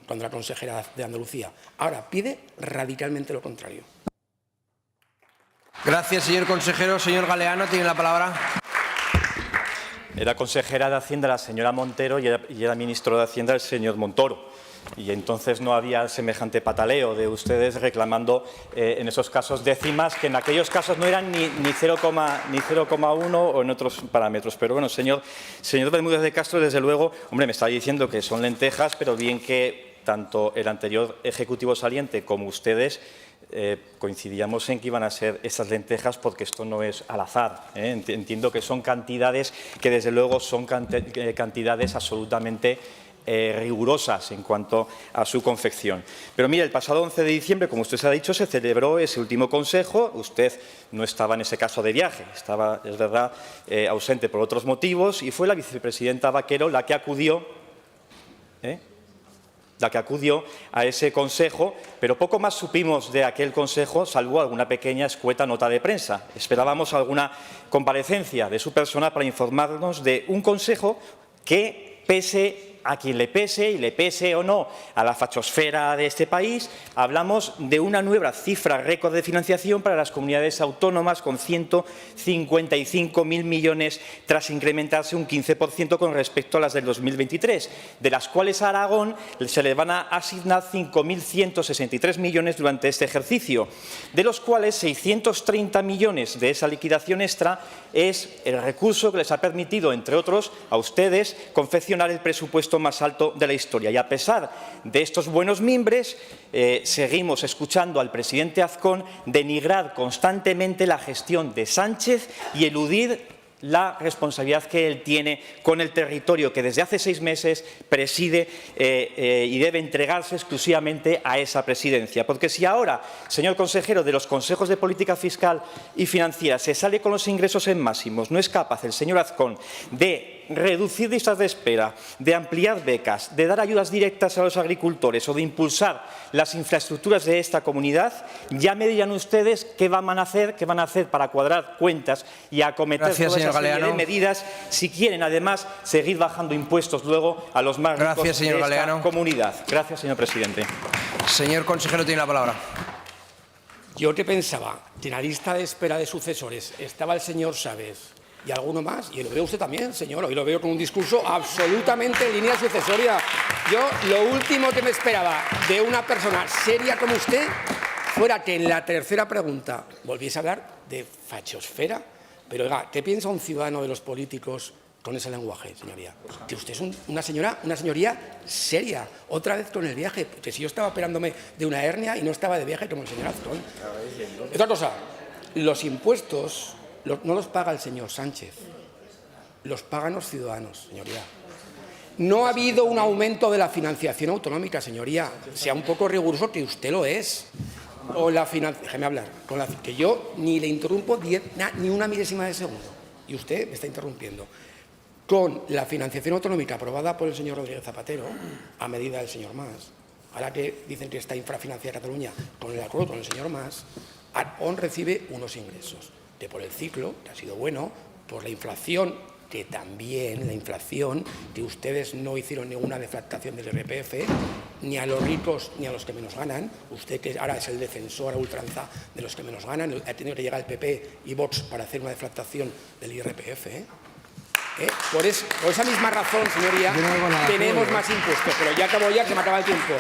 cuando era consejera de Andalucía. Ahora pide radicalmente lo contrario. Gracias, señor consejero. Señor Galeano, tiene la palabra. Era consejera de Hacienda la señora Montero y era ministro de Hacienda el señor Montoro. Y entonces no había semejante pataleo de ustedes reclamando en esos casos décimas que en aquellos casos no eran ni 0,1 o en otros parámetros. Pero bueno, señor Bermúdez de Castro, desde luego, hombre, me está diciendo que son lentejas, pero bien que tanto el anterior Ejecutivo saliente como ustedes coincidíamos en que iban a ser esas lentejas, porque esto no es al azar. Entiendo que son cantidades que desde luego son cantidades absolutamente rigurosas en cuanto a su confección. Pero mire, el pasado 11 de diciembre, como usted se ha dicho, se celebró ese último consejo. Usted no estaba en ese caso de viaje, estaba, es verdad, ausente por otros motivos, y fue la vicepresidenta Vaquero la que acudió la que acudió a ese consejo, pero poco más supimos de aquel consejo, salvo alguna pequeña escueta nota de prensa. Esperábamos alguna comparecencia de su persona para informarnos de un consejo que, pese a quien le pese, y le pese o no a la fachosfera de este país, hablamos de una nueva cifra récord de financiación para las comunidades autónomas con 155.000 millones, tras incrementarse un 15% con respecto a las del 2023, de las cuales a Aragón se le van a asignar 5.163 millones durante este ejercicio, de los cuales 630 millones de esa liquidación extra es el recurso que les ha permitido, entre otros, a ustedes confeccionar el presupuesto más alto de la historia. Y a pesar de estos buenos mimbres, seguimos escuchando al presidente Azcón denigrar constantemente la gestión de Sánchez y eludir la responsabilidad que él tiene con el territorio que desde hace 6 meses preside y debe entregarse exclusivamente a esa presidencia. Porque si ahora, señor consejero, de los consejos de política fiscal y financiera se sale con los ingresos en máximos, no es capaz el señor Azcón de reducir listas de espera, de ampliar becas, de dar ayudas directas a los agricultores o de impulsar las infraestructuras de esta comunidad, ya me dirán ustedes qué van a hacer para cuadrar cuentas y acometer toda esa serie de medidas si quieren, además, seguir bajando impuestos luego a los más ricos de esta comunidad. Gracias, señor presidente. Señor consejero, tiene la palabra. Yo que pensaba que en la lista de espera de sucesores estaba el señor Sávez y alguno más, y lo veo usted también, señor, hoy lo veo con un discurso absolutamente en línea sucesoria. Yo lo último que me esperaba de una persona seria como usted fuera que en la tercera pregunta volviese a hablar de fachosfera. Pero oiga, ¿qué piensa un ciudadano de los políticos con ese lenguaje, señoría? Que usted es una señoría seria. Otra vez con el viaje, porque si yo estaba operándome de una hernia y no estaba de viaje como el señor Azcón. Otra cosa, los impuestos no los paga el señor Sánchez, los pagan los ciudadanos, señoría. No ha habido un aumento de la financiación autonómica, señoría. Sea un poco riguroso, que usted lo es. O la déjeme hablar, que yo ni le interrumpo ni una milésima de segundo, y usted me está interrumpiendo. Con la financiación autonómica aprobada por el señor Rodríguez Zapatero, a medida del señor Mas, ahora que dicen que está infrafinanciada Cataluña, con el acuerdo con el señor Mas, Aragón recibe unos ingresos, que por el ciclo, que ha sido bueno, por la inflación, que también la inflación, que ustedes no hicieron ninguna deflactación del IRPF, ni a los ricos ni a los que menos ganan. Usted, que ahora es el defensor a ultranza de los que menos ganan, ha tenido que llegar el PP y Vox para hacer una deflactación del IRPF. Por esa misma razón, señoría, tenemos más impuestos. Pero ya acabo, ya que me acaba el tiempo.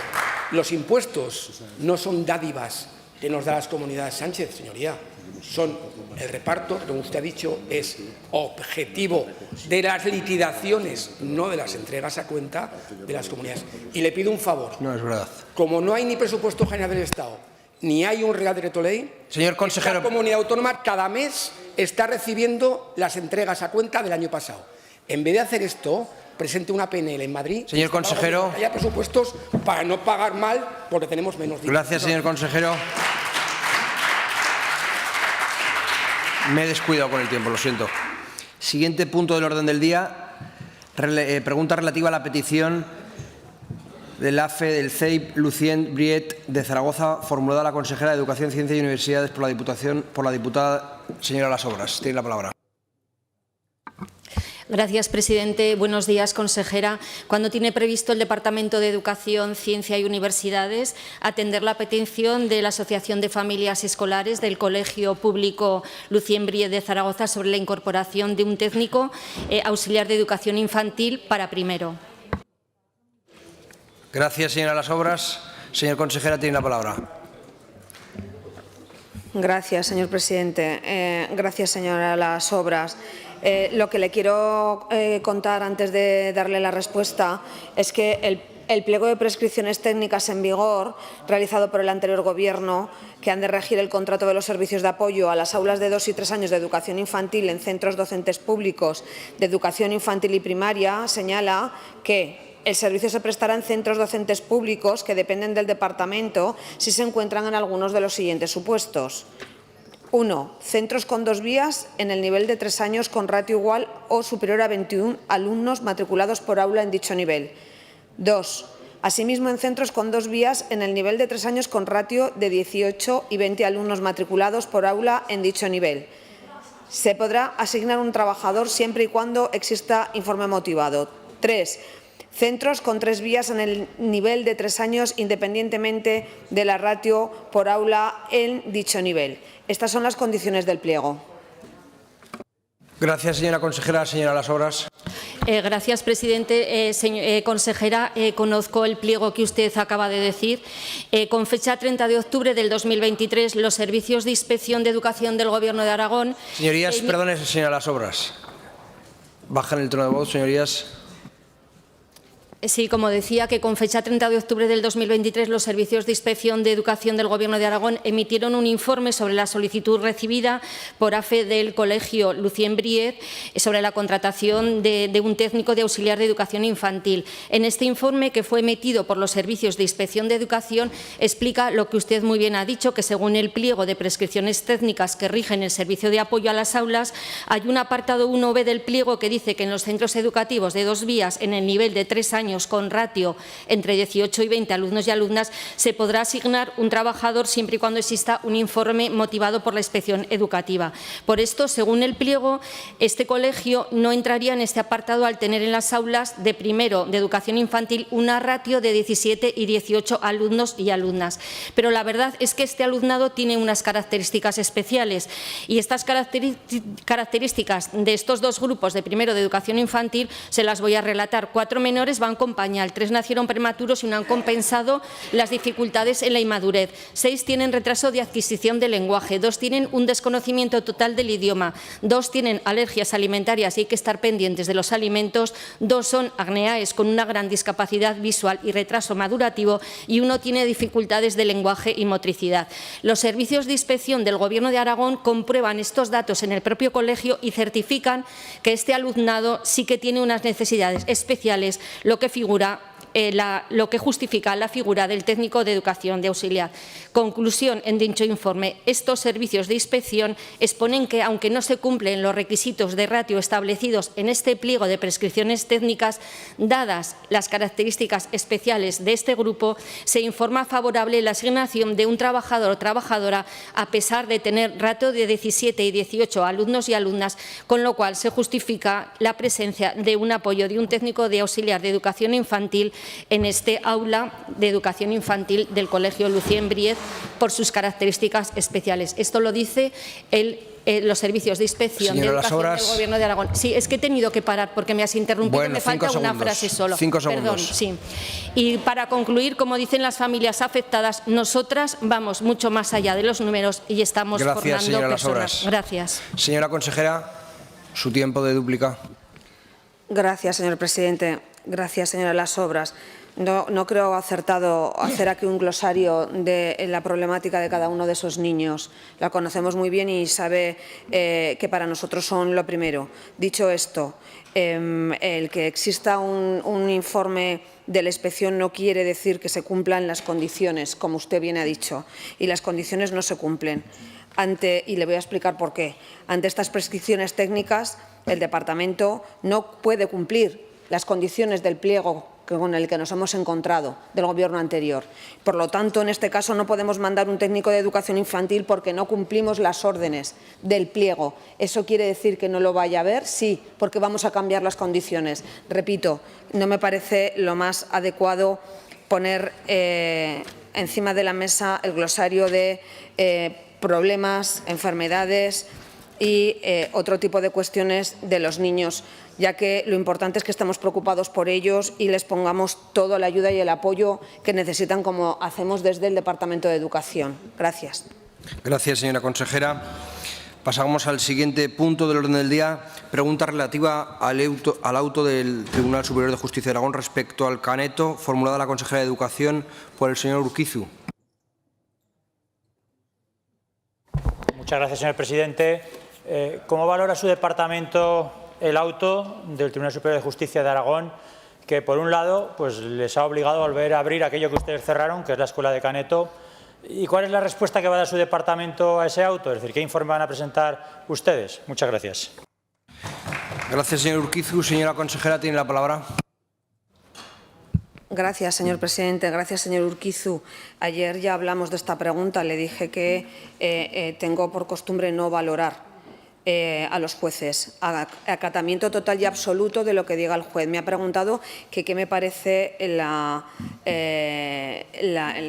Los impuestos no son dádivas que nos da las comunidades Sánchez, señoría. Son el reparto, como usted ha dicho, es objetivo de las liquidaciones, no de las entregas a cuenta de las comunidades. Y le pido un favor. No es verdad. Como no hay ni presupuesto general del Estado, ni hay un Real Decreto Ley, señor consejero, esta comunidad autónoma cada mes está recibiendo las entregas a cuenta del año pasado. En vez de hacer esto, presente una PNL en Madrid. Señor consejero. Haya presupuestos para no pagar mal porque tenemos menos dinero. Gracias, señor consejero. Me he descuidado con el tiempo, lo siento. Siguiente punto del orden del día. Pregunta relativa a la petición del AFE del CEIP Lucien Briet de Zaragoza, formulada a la consejera de Educación, Ciencia y Universidades por la diputada señora Las Obras. Tiene la palabra. Gracias, presidente. Buenos días, consejera. ¿Cuándo tiene previsto el Departamento de Educación, Ciencia y Universidades atender la petición de la Asociación de Familias Escolares del Colegio Público Lucien Briet de Zaragoza sobre la incorporación de un técnico auxiliar de educación infantil para primero? Gracias, señora Las Obras. Señor consejera, tiene la palabra. Gracias, señor presidente. Gracias, señora Las Obras. Lo que le quiero contar antes de darle la respuesta es que el pliego de prescripciones técnicas en vigor realizado por el anterior Gobierno, que han de regir el contrato de los servicios de apoyo a las aulas de 2 y 3 años de educación infantil en centros docentes públicos de educación infantil y primaria, señala que el servicio se prestará en centros docentes públicos que dependen del Departamento si se encuentran en algunos de los siguientes supuestos. 1. Centros con 2 vías en el nivel de 3 años con ratio igual o superior a 21 alumnos matriculados por aula en dicho nivel. 2. Asimismo, en centros con 2 vías en el nivel de 3 años con ratio de 18 y 20 alumnos matriculados por aula en dicho nivel. Se podrá asignar un trabajador siempre y cuando exista informe motivado. 3. Centros con 3 vías en el nivel de 3 años independientemente de la ratio por aula en dicho nivel. Estas son las condiciones del pliego. Gracias, señora consejera. Señora Las Obras. Gracias, presidente. Consejera, conozco el pliego que usted acaba de decir. Con fecha 30 de octubre del 2023, los servicios de inspección de educación del Gobierno de Aragón... Señorías, perdone, señora Las Obras. Bajan el tono de voz, señorías. Sí, como decía, que con fecha 30 de octubre del 2023 los servicios de inspección de educación del Gobierno de Aragón emitieron un informe sobre la solicitud recibida por AFE del Colegio Lucien Briez sobre la contratación de un técnico de auxiliar de educación infantil. En este informe, que fue emitido por los servicios de inspección de educación, explica lo que usted muy bien ha dicho, que según el pliego de prescripciones técnicas que rigen el servicio de apoyo a las aulas, hay un apartado 1b del pliego que dice que en los centros educativos de 2 vías en el nivel de 3 años con ratio entre 18 y 20 alumnos y alumnas, se podrá asignar un trabajador siempre y cuando exista un informe motivado por la inspección educativa. Por esto, según el pliego, este colegio no entraría en este apartado al tener en las aulas de primero de educación infantil una ratio de 17 y 18 alumnos y alumnas. Pero la verdad es que este alumnado tiene unas características especiales y estas características de estos 2 grupos de primero de educación infantil se las voy a relatar. 4 menores van con pañal, 3 nacieron prematuros y no han compensado las dificultades en la inmadurez. 6 tienen retraso de adquisición de lenguaje, 2 tienen un desconocimiento total del idioma, 2 tienen alergias alimentarias y hay que estar pendientes de los alimentos, 2 son agneaes con una gran discapacidad visual y retraso madurativo y 1 tiene dificultades de lenguaje y motricidad. Los servicios de inspección del Gobierno de Aragón comprueban estos datos en el propio colegio y certifican que este alumnado sí que tiene unas necesidades especiales, lo que justifica la figura del técnico de educación de auxiliar. Conclusión en dicho informe. Estos servicios de inspección exponen que, aunque no se cumplen los requisitos de ratio establecidos en este pliego de prescripciones técnicas, dadas las características especiales de este grupo, se informa favorable la asignación de un trabajador o trabajadora a pesar de tener ratio de 17 y 18 alumnos y alumnas, con lo cual se justifica la presencia de un apoyo de un técnico de auxiliar de educación infantil en este aula de educación infantil del Colegio Lucien Briez por sus características especiales. Esto lo dice los servicios de inspección de educación del Gobierno de Aragón. Sí, es que he tenido que parar porque me has interrumpido. Bueno, me falta una frase solo. 5 segundos. Perdón, sí. Y para concluir, como dicen las familias afectadas, nosotras vamos mucho más allá de los números y estamos formando personas. Gracias. Señora consejera, su tiempo de dúplica. Gracias, señor presidente. Gracias, señora Las Obras. No creo acertado hacer aquí un glosario de la problemática de cada uno de esos niños. La conocemos muy bien y sabe que para nosotros son lo primero. Dicho esto, el que exista un informe de la inspección no quiere decir que se cumplan las condiciones, como usted bien ha dicho, y las condiciones no se cumplen. Y le voy a explicar por qué. Ante estas prescripciones técnicas, el Departamento no puede cumplir las condiciones del pliego con el que nos hemos encontrado del Gobierno anterior. Por lo tanto, en este caso no podemos mandar un técnico de educación infantil porque no cumplimos las órdenes del pliego. ¿Eso quiere decir que no lo vaya a haber? Sí, porque vamos a cambiar las condiciones. Repito, no me parece lo más adecuado poner encima de la mesa el glosario de problemas, enfermedades y otro tipo de cuestiones de los niños, ya que lo importante es que estemos preocupados por ellos y les pongamos toda la ayuda y el apoyo que necesitan, como hacemos desde el Departamento de Educación. Gracias. Gracias, señora consejera. Pasamos al siguiente punto del orden del día. Pregunta relativa al auto del Tribunal Superior de Justicia de Aragón respecto al caneto formulada a la consejera de Educación por el señor Urquizu. Muchas gracias, señor presidente. ¿Cómo valora su departamento el auto del Tribunal Superior de Justicia de Aragón, que por un lado pues, les ha obligado a volver a abrir aquello que ustedes cerraron, que es la Escuela de Caneto? ¿Y cuál es la respuesta que va a dar su departamento a ese auto? Es decir, ¿qué informe van a presentar ustedes? Muchas gracias. Gracias, señor Urquizu. Señora consejera, tiene la palabra. Gracias, señor presidente. Gracias, señor Urquizu. Ayer ya hablamos de esta pregunta. Le dije que tengo por costumbre no valorar a los jueces. Acatamiento total y absoluto de lo que diga el juez. Me ha preguntado que qué me parece la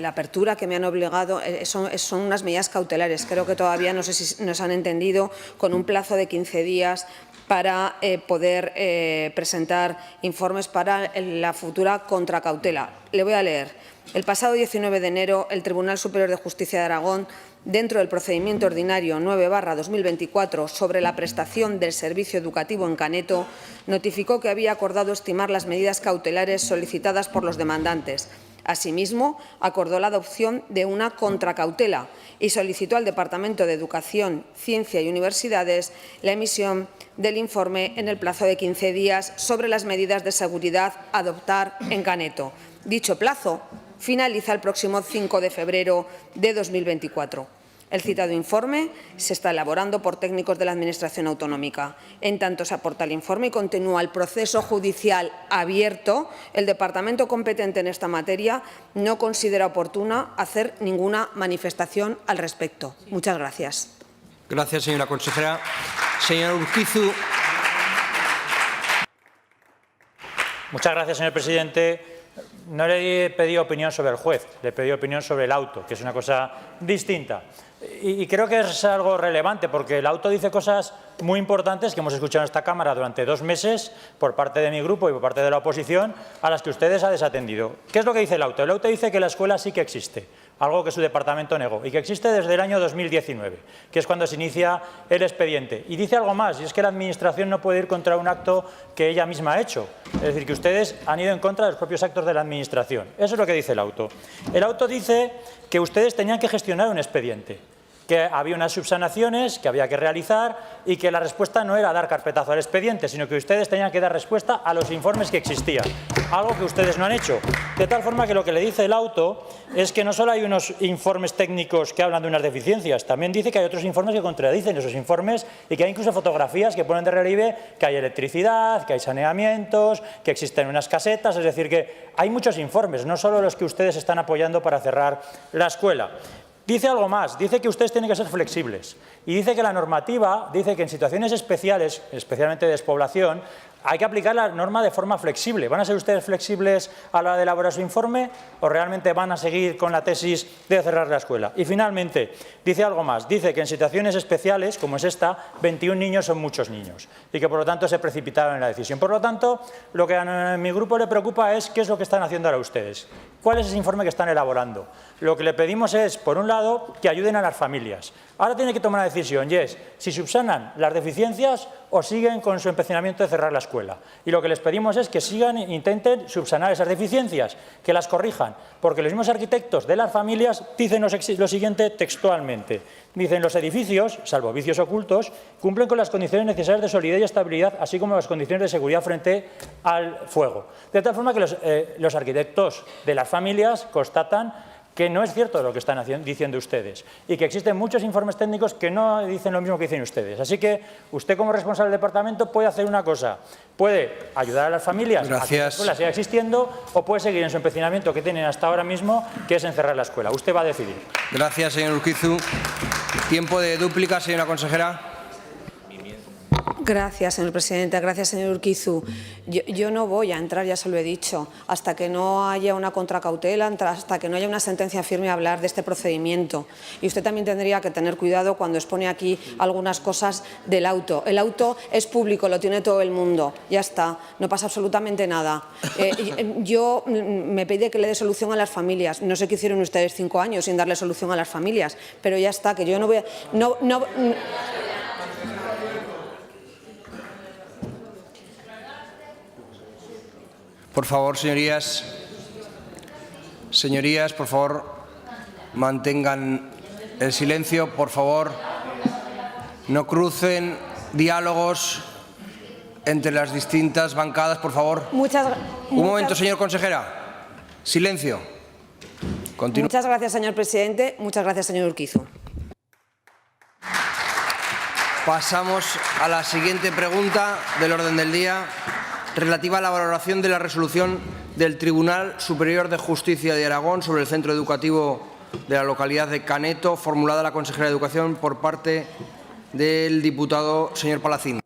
apertura que me han obligado. Son unas medidas cautelares. Creo que todavía no sé si nos han entendido, con un plazo de 15 días para poder presentar informes para la futura contracautela. Le voy a leer. El pasado 19 de enero, el Tribunal Superior de Justicia de Aragón, dentro del procedimiento ordinario 9/2024 sobre la prestación del servicio educativo en Caneto, notificó que había acordado estimar las medidas cautelares solicitadas por los demandantes. Asimismo, acordó la adopción de una contracautela y solicitó al Departamento de Educación, Ciencia y Universidades la emisión del informe en el plazo de 15 días sobre las medidas de seguridad a adoptar en Caneto. Dicho plazo finaliza el próximo 5 de febrero de 2024. El citado informe se está elaborando por técnicos de la Administración autonómica. En tanto se aporta el informe y continúa el proceso judicial abierto, el Departamento competente en esta materia no considera oportuna hacer ninguna manifestación al respecto. Muchas gracias. Gracias, señora consejera. Señor Urquizu. Muchas gracias, señor presidente. No le he pedido opinión sobre el juez, le he pedido opinión sobre el auto, que es una cosa distinta. Y creo que es algo relevante, porque el auto dice cosas muy importantes que hemos escuchado en esta Cámara durante 2 meses por parte de mi grupo y por parte de la oposición, a las que ustedes han desatendido. ¿Qué es lo que dice el auto? El auto dice que la escuela sí que existe, algo que su departamento negó, y que existe desde el año 2019, que es cuando se inicia el expediente. Y dice algo más, y es que la Administración no puede ir contra un acto que ella misma ha hecho. Es decir, que ustedes han ido en contra de los propios actos de la Administración. Eso es lo que dice el auto. El auto dice que ustedes tenían que gestionar un expediente, que había unas subsanaciones que había que realizar y que la respuesta no era dar carpetazo al expediente, sino que ustedes tenían que dar respuesta a los informes que existían, algo que ustedes no han hecho. De tal forma que lo que le dice el auto es que no solo hay unos informes técnicos que hablan de unas deficiencias, también dice que hay otros informes que contradicen esos informes y que hay incluso fotografías que ponen de relieve que hay electricidad, que hay saneamientos, que existen unas casetas, es decir, que hay muchos informes, no solo los que ustedes están apoyando para cerrar la escuela. Dice algo más, dice que ustedes tienen que ser flexibles y dice que la normativa dice que en situaciones especiales, especialmente de despoblación, hay que aplicar la norma de forma flexible. ¿Van a ser ustedes flexibles a la hora de elaborar su informe o realmente van a seguir con la tesis de cerrar la escuela? Y finalmente, dice algo más, dice que en situaciones especiales, como es esta, 21 niños son muchos niños y que por lo tanto se precipitaron en la decisión. Por lo tanto, lo que a mi grupo le preocupa es qué es lo que están haciendo ahora ustedes. ¿Cuál es ese informe que están elaborando? Lo que le pedimos es, por un lado, que ayuden a las familias. Ahora tiene que tomar una decisión y es si subsanan las deficiencias o siguen con su empecinamiento de cerrar la escuela. Y lo que les pedimos es que sigan e intenten subsanar esas deficiencias, que las corrijan, porque los mismos arquitectos de las familias dicen lo siguiente textualmente. Dicen, los edificios, salvo vicios ocultos, cumplen con las condiciones necesarias de solidez y estabilidad, así como las condiciones de seguridad frente al fuego. De tal forma que los arquitectos de las familias constatan que no es cierto lo que están diciendo ustedes y que existen muchos informes técnicos que no dicen lo mismo que dicen ustedes. Así que usted, como responsable del departamento, puede hacer una cosa. Puede ayudar a las familias a que la escuela siga existiendo o puede seguir en su empecinamiento que tienen hasta ahora mismo, que es encerrar la escuela. Usted va a decidir. Gracias, señor Urquizu. Tiempo de dúplica, señora consejera. Gracias, señor presidente. Gracias, señor Urquizu. Yo no voy a entrar, ya se lo he dicho, hasta que no haya una contracautela, hasta que no haya una sentencia firme a hablar de este procedimiento. Y usted también tendría que tener cuidado cuando expone aquí algunas cosas del auto. El auto es público, lo tiene todo el mundo. Ya está, no pasa absolutamente nada. Yo me pide que le dé solución a las familias. No sé qué hicieron ustedes 5 años sin darle solución a las familias, pero ya está, que yo no voy a... Por favor, señorías, por favor, mantengan el silencio, por favor, no crucen diálogos entre las distintas bancadas, por favor. Un momento, señor consejera. Silencio. Continúe. Muchas gracias, señor presidente. Muchas gracias, señor Urquizu. Pasamos a la siguiente pregunta del orden del día, relativa a la valoración de la resolución del Tribunal Superior de Justicia de Aragón sobre el centro educativo de la localidad de Caneto, formulada a la consejera de Educación por parte del diputado señor Palacín.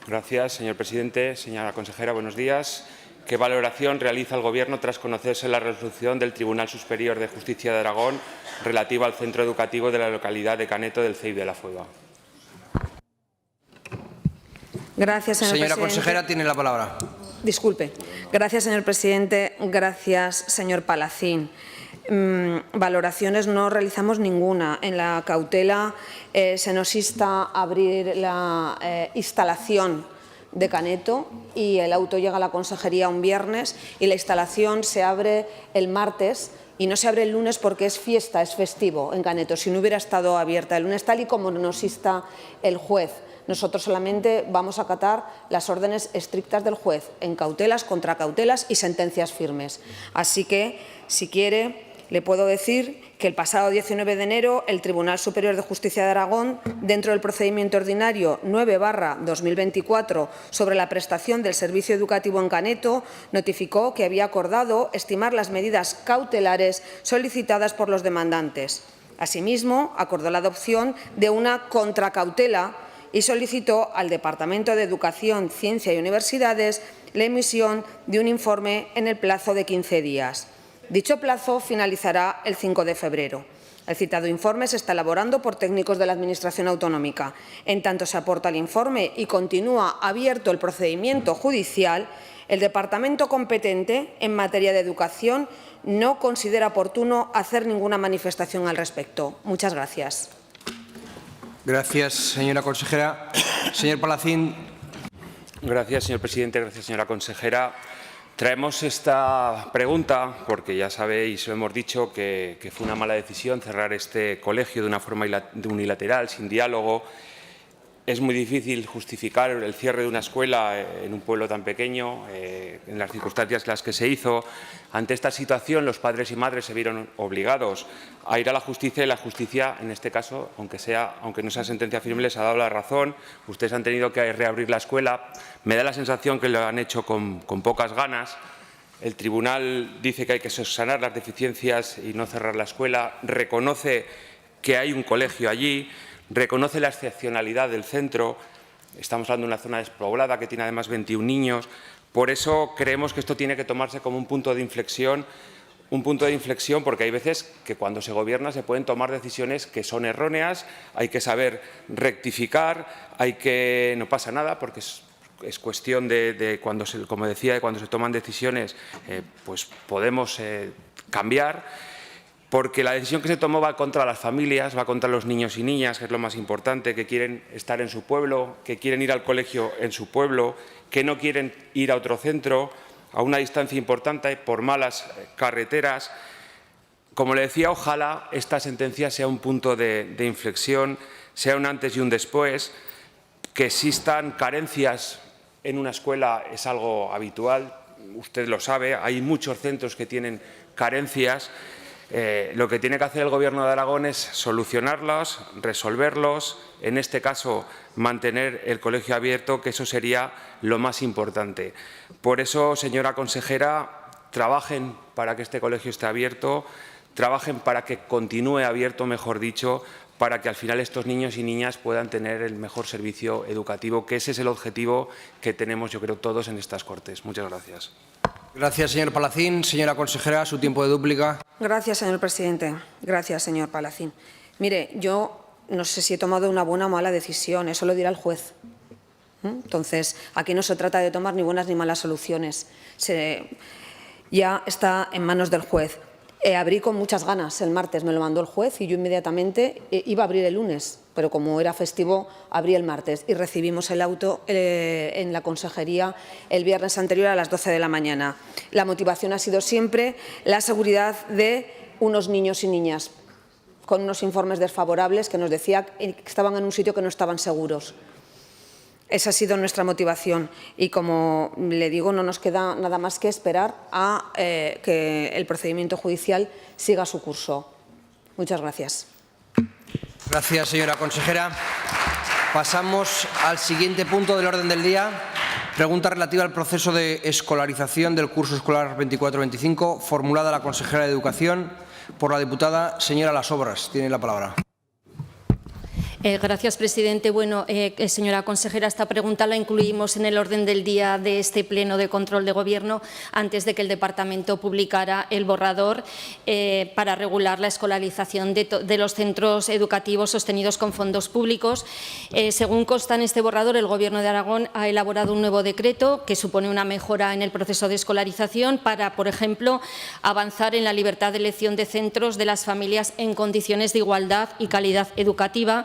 Gracias, señor presidente. Señora consejera, buenos días. ¿Qué valoración realiza el Gobierno tras conocerse la resolución del Tribunal Superior de Justicia de Aragón relativa al centro educativo de la localidad de Caneto del CEIP de la Fueva? Gracias, señor Señora presidente. consejera, tiene la palabra. Disculpe. Gracias, señor presidente. Gracias, señor Palacín. Valoraciones no realizamos ninguna. En la cautela se nos insta a abrir la instalación de Caneto y el auto llega a la consejería un viernes y la instalación se abre el martes y no se abre el lunes porque es fiesta, es festivo en Caneto. Si no hubiera estado abierta el lunes, tal y como nos insta el juez. Nosotros solamente vamos a acatar las órdenes estrictas del juez en cautelas, contracautelas y sentencias firmes. Así que, si quiere, le puedo decir que el pasado 19 de enero el Tribunal Superior de Justicia de Aragón, dentro del procedimiento ordinario 9/2024 sobre la prestación del servicio educativo en Caneto, notificó que había acordado estimar las medidas cautelares solicitadas por los demandantes. Asimismo, acordó la adopción de una contracautela y solicitó al Departamento de Educación, Ciencia y Universidades la emisión de un informe en el plazo de 15 días. Dicho plazo finalizará el 5 de febrero. El citado informe se está elaborando por técnicos de la Administración autonómica. En tanto se aporta el informe y continúa abierto el procedimiento judicial, el departamento competente en materia de educación no considera oportuno hacer ninguna manifestación al respecto. Muchas gracias. Gracias, señora consejera. Señor Palacín. Gracias, señor presidente. Gracias, señora consejera. Traemos esta pregunta porque ya sabéis, lo hemos dicho, que fue una mala decisión cerrar este colegio de una forma unilateral, sin diálogo. Es muy difícil justificar el cierre de una escuela en un pueblo tan pequeño, en las circunstancias en las que se hizo. Ante esta situación, los padres y madres se vieron obligados a ir a la justicia y la justicia, en este caso, aunque no sea sentencia firme, les ha dado la razón. Ustedes han tenido que reabrir la escuela. Me da la sensación que lo han hecho con pocas ganas. El tribunal dice que hay que subsanar las deficiencias y no cerrar la escuela. Reconoce que hay un colegio allí. Reconoce la excepcionalidad del centro. Estamos hablando de una zona despoblada que tiene además 21 niños. Por eso creemos que esto tiene que tomarse como un punto de inflexión. Porque hay veces que cuando se gobierna se pueden tomar decisiones que son erróneas, hay que saber rectificar, no pasa nada porque es cuestión de cuando como decía, de cuando se toman decisiones, pues podemos cambiar. Porque la decisión que se tomó va contra las familias, va contra los niños y niñas, que es lo más importante, que quieren estar en su pueblo, que quieren ir al colegio en su pueblo, que no quieren ir a otro centro, a una distancia importante por malas carreteras. Como le decía, ojalá esta sentencia sea un punto de inflexión, sea un antes y un después. Que existan carencias en una escuela es algo habitual, usted lo sabe, hay muchos centros que tienen carencias. Lo que tiene que hacer el Gobierno de Aragón es solucionarlos, resolverlos, en este caso mantener el colegio abierto, que eso sería lo más importante. Por eso, señora consejera, trabajen para que este colegio esté abierto, trabajen para que continúe abierto, mejor dicho, para que al final estos niños y niñas puedan tener el mejor servicio educativo, que ese es el objetivo que tenemos, yo creo, todos en estas Cortes. Muchas gracias. Gracias, señor Palacín. Señora consejera, su tiempo de dúplica. Gracias, señor presidente. Gracias, señor Palacín. Mire, yo no sé si he tomado una buena o mala decisión, eso lo dirá el juez. Entonces, aquí no se trata de tomar ni buenas ni malas soluciones. Ya está en manos del juez. Abrí con muchas ganas el martes, me lo mandó el juez y yo inmediatamente iba a abrir el lunes, pero como era festivo, abrí el martes y recibimos el auto en la consejería el viernes anterior a las 12 de la mañana. La motivación ha sido siempre la seguridad de unos niños y niñas, con unos informes desfavorables que nos decían que estaban en un sitio que no estaban seguros. Esa ha sido nuestra motivación y, como le digo, no nos queda nada más que esperar a que el procedimiento judicial siga su curso. Muchas gracias. Gracias, señora consejera. Pasamos al siguiente punto del orden del día. Pregunta relativa al proceso de escolarización del curso escolar 24-25, formulada a la consejera de Educación por la diputada señora Las Obras. Tiene la palabra. Gracias, presidente. Bueno, señora consejera, esta pregunta la incluimos en el orden del día de este pleno de control de Gobierno antes de que el Departamento publicara el borrador para regular la escolarización de los centros educativos sostenidos con fondos públicos. Según consta en este borrador, el Gobierno de Aragón ha elaborado un nuevo decreto que supone una mejora en el proceso de escolarización para, por ejemplo, avanzar en la libertad de elección de centros de las familias en condiciones de igualdad y calidad educativa.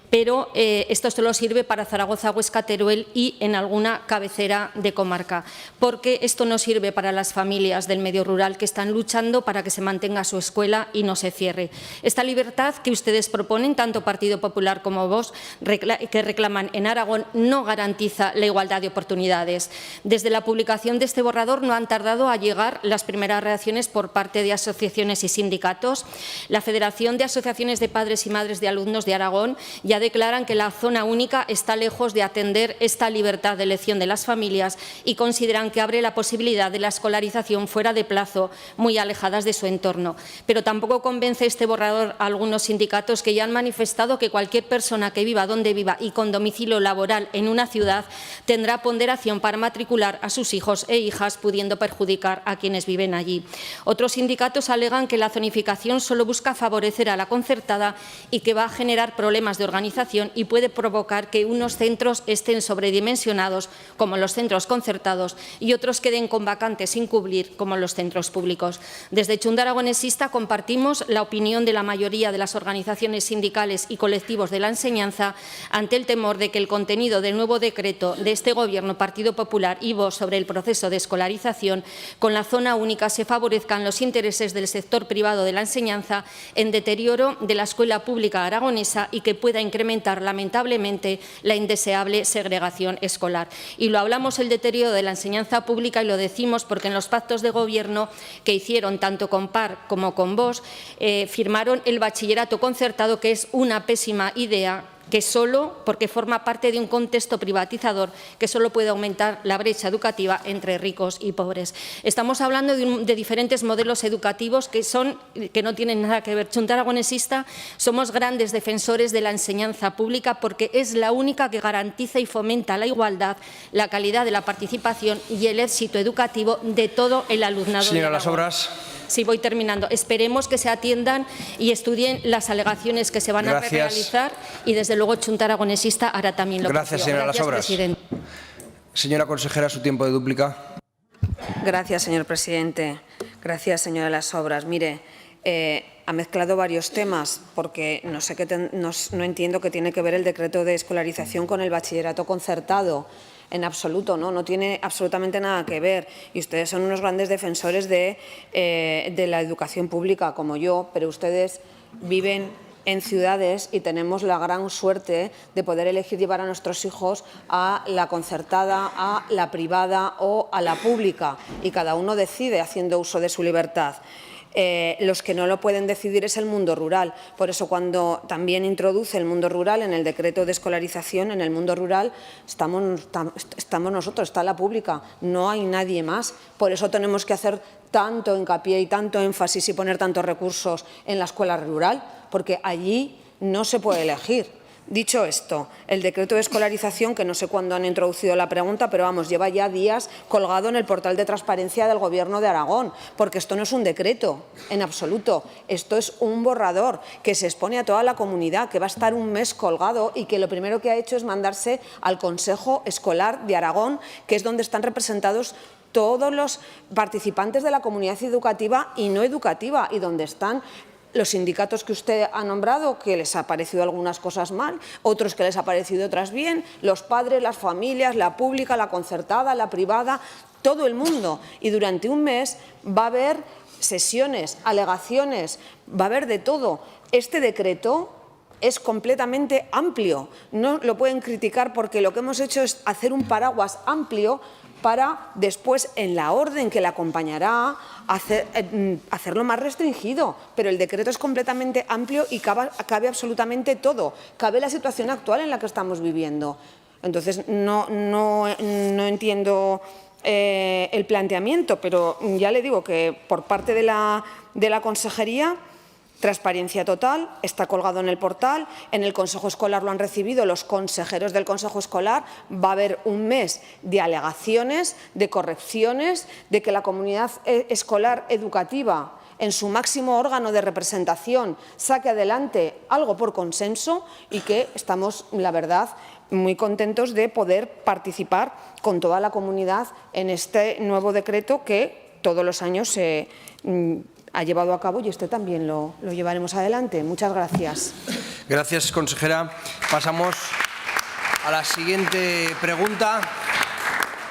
Pero esto solo sirve para Zaragoza, Huesca, Teruel y en alguna cabecera de comarca, porque esto no sirve para las familias del medio rural que están luchando para que se mantenga su escuela y no se cierre. Esta libertad que ustedes proponen, tanto Partido Popular como Vox, que reclaman en Aragón, no garantiza la igualdad de oportunidades. Desde la publicación de este borrador no han tardado a llegar las primeras reacciones por parte de asociaciones y sindicatos. La Federación de Asociaciones de Padres y Madres de Alumnos de Aragón ya declaran que la zona única está lejos de atender esta libertad de elección de las familias y consideran que abre la posibilidad de la escolarización fuera de plazo, muy alejadas de su entorno. Pero tampoco convence este borrador a algunos sindicatos que ya han manifestado que cualquier persona que viva donde viva y con domicilio laboral en una ciudad tendrá ponderación para matricular a sus hijos e hijas, pudiendo perjudicar a quienes viven allí. Otros sindicatos alegan que la zonificación solo busca favorecer a la concertada y que va a generar problemas de organización y puede provocar que unos centros estén sobredimensionados, como los centros concertados, y otros queden con vacantes sin cubrir, como los centros públicos. Desde Chunta Aragonesista compartimos la opinión de la mayoría de las organizaciones sindicales y colectivos de la enseñanza ante el temor de que el contenido del nuevo decreto de este Gobierno, Partido Popular y Vox sobre el proceso de escolarización con la zona única se favorezcan los intereses del sector privado de la enseñanza en deterioro de la escuela pública aragonesa y que pueda incrementar lamentablemente la indeseable segregación escolar. Y lo hablamos el deterioro de la enseñanza pública y lo decimos porque en los pactos de Gobierno que hicieron tanto con PAR como con Vox firmaron el bachillerato concertado, que es una pésima idea, que solo, porque forma parte de un contexto privatizador que solo puede aumentar la brecha educativa entre ricos y pobres. Estamos hablando de diferentes modelos educativos que no tienen nada que ver. Chunta Aragonesista somos grandes defensores de la enseñanza pública porque es la única que garantiza y fomenta la igualdad, la calidad de la participación y el éxito educativo de todo el alumnado. Señora Las Obras. Sí, voy terminando. Esperemos que se atiendan y estudien las alegaciones que se van a realizar y, desde luego, Chunta Aragonesista hará también lo propio. Gracias, señora Las Obras. Presidente. Señora consejera, su tiempo de dúplica. Gracias, señor presidente. Gracias, señora Las Obras. Mire, ha mezclado varios temas porque no entiendo qué tiene que ver el decreto de escolarización con el bachillerato concertado. En absoluto, no tiene absolutamente nada que ver. Y ustedes son unos grandes defensores de la educación pública, como yo, pero ustedes viven en ciudades y tenemos la gran suerte de poder elegir llevar a nuestros hijos a la concertada, a la privada o a la pública, y cada uno decide haciendo uso de su libertad. Los que no lo pueden decidir es el mundo rural. Por eso, cuando también introduce el mundo rural en el decreto de escolarización, en el mundo rural estamos nosotros, está la pública, no hay nadie más. Por eso tenemos que hacer tanto hincapié y tanto énfasis y poner tantos recursos en la escuela rural, porque allí no se puede elegir. Dicho esto, el decreto de escolarización, que no sé cuándo han introducido la pregunta, pero vamos, lleva ya días colgado en el portal de transparencia del Gobierno de Aragón, porque esto no es un decreto en absoluto, esto es un borrador que se expone a toda la comunidad, que va a estar un mes colgado y que lo primero que ha hecho es mandarse al Consejo Escolar de Aragón, que es donde están representados todos los participantes de la comunidad educativa y no educativa, y donde están los sindicatos que usted ha nombrado, que les ha parecido algunas cosas mal, otros que les ha parecido otras bien, los padres, las familias, la pública, la concertada, la privada, todo el mundo. Y durante un mes va a haber sesiones, alegaciones, va a haber de todo. Este decreto es completamente amplio. No lo pueden criticar porque lo que hemos hecho es hacer un paraguas amplio para después, en la orden que le acompañará, hacerlo más restringido. Pero el decreto es completamente amplio y cabe absolutamente todo. Cabe la situación actual en la que estamos viviendo. Entonces, no entiendo el planteamiento, pero ya le digo que por parte de la Consejería, transparencia total, está colgado en el portal, en el Consejo Escolar lo han recibido los consejeros del Consejo Escolar, va a haber un mes de alegaciones, de correcciones, de que la comunidad escolar educativa, en su máximo órgano de representación, saque adelante algo por consenso y que estamos, la verdad, muy contentos de poder participar con toda la comunidad en este nuevo decreto que todos los años se ha llevado a cabo y este también lo llevaremos adelante. Muchas gracias. Gracias, consejera. Pasamos a la siguiente pregunta,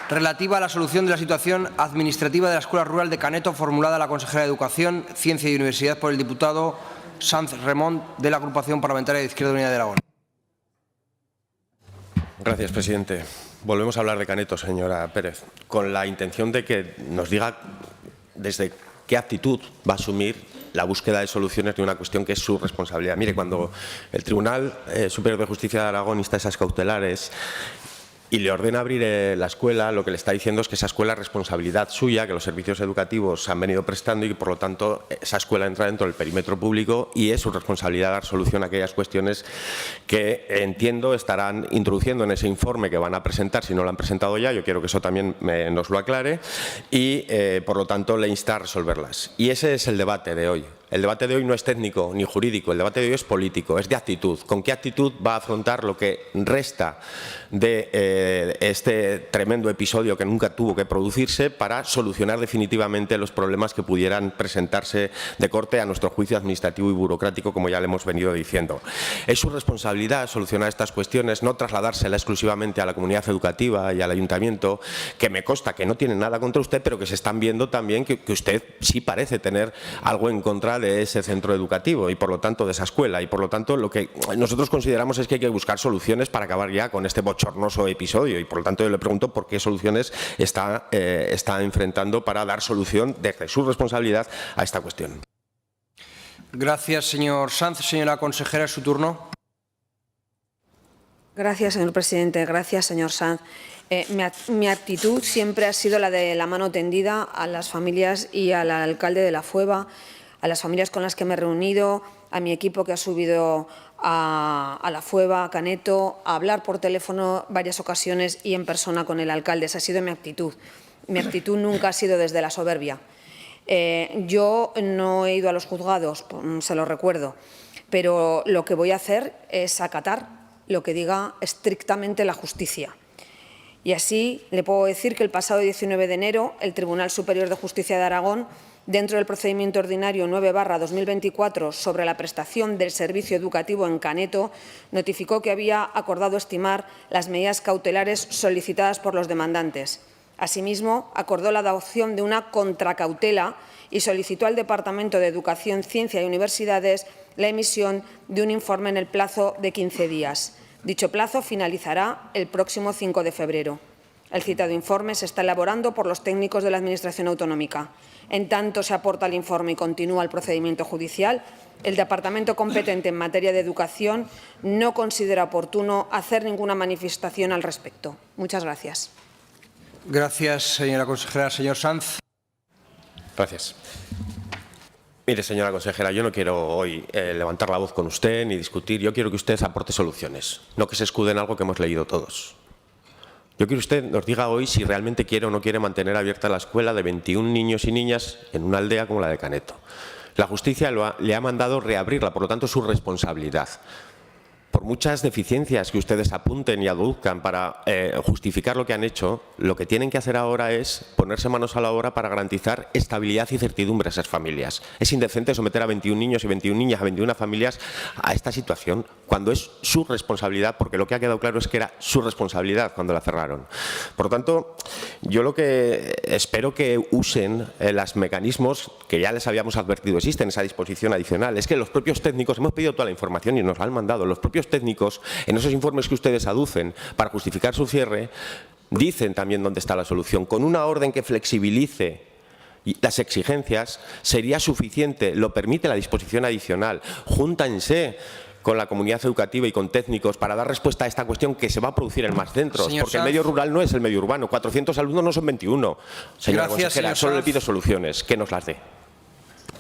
relativa a la solución de la situación administrativa de la Escuela Rural de Caneto, formulada a la consejera de Educación, Ciencia y Universidad por el diputado Sanz Ramón, de la Agrupación Parlamentaria de Izquierda Unida de Aragón. Gracias, presidente. Volvemos a hablar de Caneto, señora Pérez, con la intención de que nos diga desde qué actitud va a asumir la búsqueda de soluciones de una cuestión que es su responsabilidad. Mire, cuando el Tribunal Superior de Justicia de Aragón insta esas cautelares y le ordena abrir la escuela, lo que le está diciendo es que esa escuela es responsabilidad suya, que los servicios educativos se han venido prestando y que, por lo tanto, esa escuela entra dentro del perímetro público y es su responsabilidad dar solución a aquellas cuestiones que, entiendo, estarán introduciendo en ese informe que van a presentar, si no lo han presentado ya. Yo quiero que eso también nos lo aclare y, por lo tanto, le insta a resolverlas. Y ese es el debate de hoy. El debate de hoy no es técnico ni jurídico, el debate de hoy es político, es de actitud. ¿Con qué actitud va a afrontar lo que resta de este tremendo episodio que nunca tuvo que producirse para solucionar definitivamente los problemas que pudieran presentarse de corte a nuestro juicio administrativo y burocrático, como ya le hemos venido diciendo? Es su responsabilidad solucionar estas cuestiones, no trasladársela exclusivamente a la comunidad educativa y al ayuntamiento, que me consta que no tienen nada contra usted, pero que se están viendo también que usted sí parece tener algo en contra de ese centro educativo y, por lo tanto, de esa escuela. Y, por lo tanto, lo que nosotros consideramos es que hay que buscar soluciones para acabar ya con este bochornoso episodio. Y, por lo tanto, yo le pregunto por qué soluciones está enfrentando para dar solución desde su responsabilidad a esta cuestión. Gracias, señor Sanz. Señora consejera, es su turno. Gracias, señor presidente. Gracias, señor Sanz. Mi actitud siempre ha sido la de la mano tendida a las familias y al alcalde de La Fueva, a las familias con las que me he reunido, a mi equipo que ha subido a La Fueva, a Caneto, a hablar por teléfono varias ocasiones y en persona con el alcalde. Esa ha sido mi actitud. Mi actitud nunca ha sido desde la soberbia. Yo no he ido a los juzgados, se lo recuerdo, pero lo que voy a hacer es acatar lo que diga estrictamente la justicia. Y así le puedo decir que el pasado 19 de enero el Tribunal Superior de Justicia de Aragón, dentro del procedimiento ordinario 9/2024 sobre la prestación del servicio educativo en Caneto, notificó que había acordado estimar las medidas cautelares solicitadas por los demandantes. Asimismo, acordó la adopción de una contracautela y solicitó al Departamento de Educación, Ciencia y Universidades la emisión de un informe en el plazo de 15 días. Dicho plazo finalizará el próximo 5 de febrero. El citado informe se está elaborando por los técnicos de la Administración autonómica. En tanto se aporta el informe y continúa el procedimiento judicial, el Departamento competente en materia de educación no considera oportuno hacer ninguna manifestación al respecto. Muchas gracias. Gracias, señora consejera. Señor Sanz. Gracias. Mire, señora consejera, yo no quiero hoy levantar la voz con usted ni discutir. Yo quiero que usted aporte soluciones, no que se escude en algo que hemos leído todos. Yo quiero que usted nos diga hoy si realmente quiere o no quiere mantener abierta la escuela de 21 niños y niñas en una aldea como la de Caneto. La justicia le ha mandado reabrirla, por lo tanto es su responsabilidad. Por muchas deficiencias que ustedes apunten y aduzcan para justificar lo que han hecho, lo que tienen que hacer ahora es ponerse manos a la obra para garantizar estabilidad y certidumbre a esas familias. Es indecente someter a 21 niños y 21 niñas, a 21 familias a esta situación cuando es su responsabilidad, porque lo que ha quedado claro es que era su responsabilidad cuando la cerraron. Por lo tanto, yo lo que espero que usen los mecanismos que ya les habíamos advertido existen, esa disposición adicional, es que los propios técnicos, hemos pedido toda la información y nos la han mandado, los propios técnicos, en esos informes que ustedes aducen para justificar su cierre, dicen también dónde está la solución. Con una orden que flexibilice las exigencias sería suficiente, lo permite la disposición adicional. Júntanse con la comunidad educativa y con técnicos para dar respuesta a esta cuestión que se va a producir en más centros, Señor porque el Sanz. medio rural no es el medio urbano. 400 alumnos no son 21. Señora Gracias, consejera, señor solo le Sanz. pido soluciones, que nos las dé.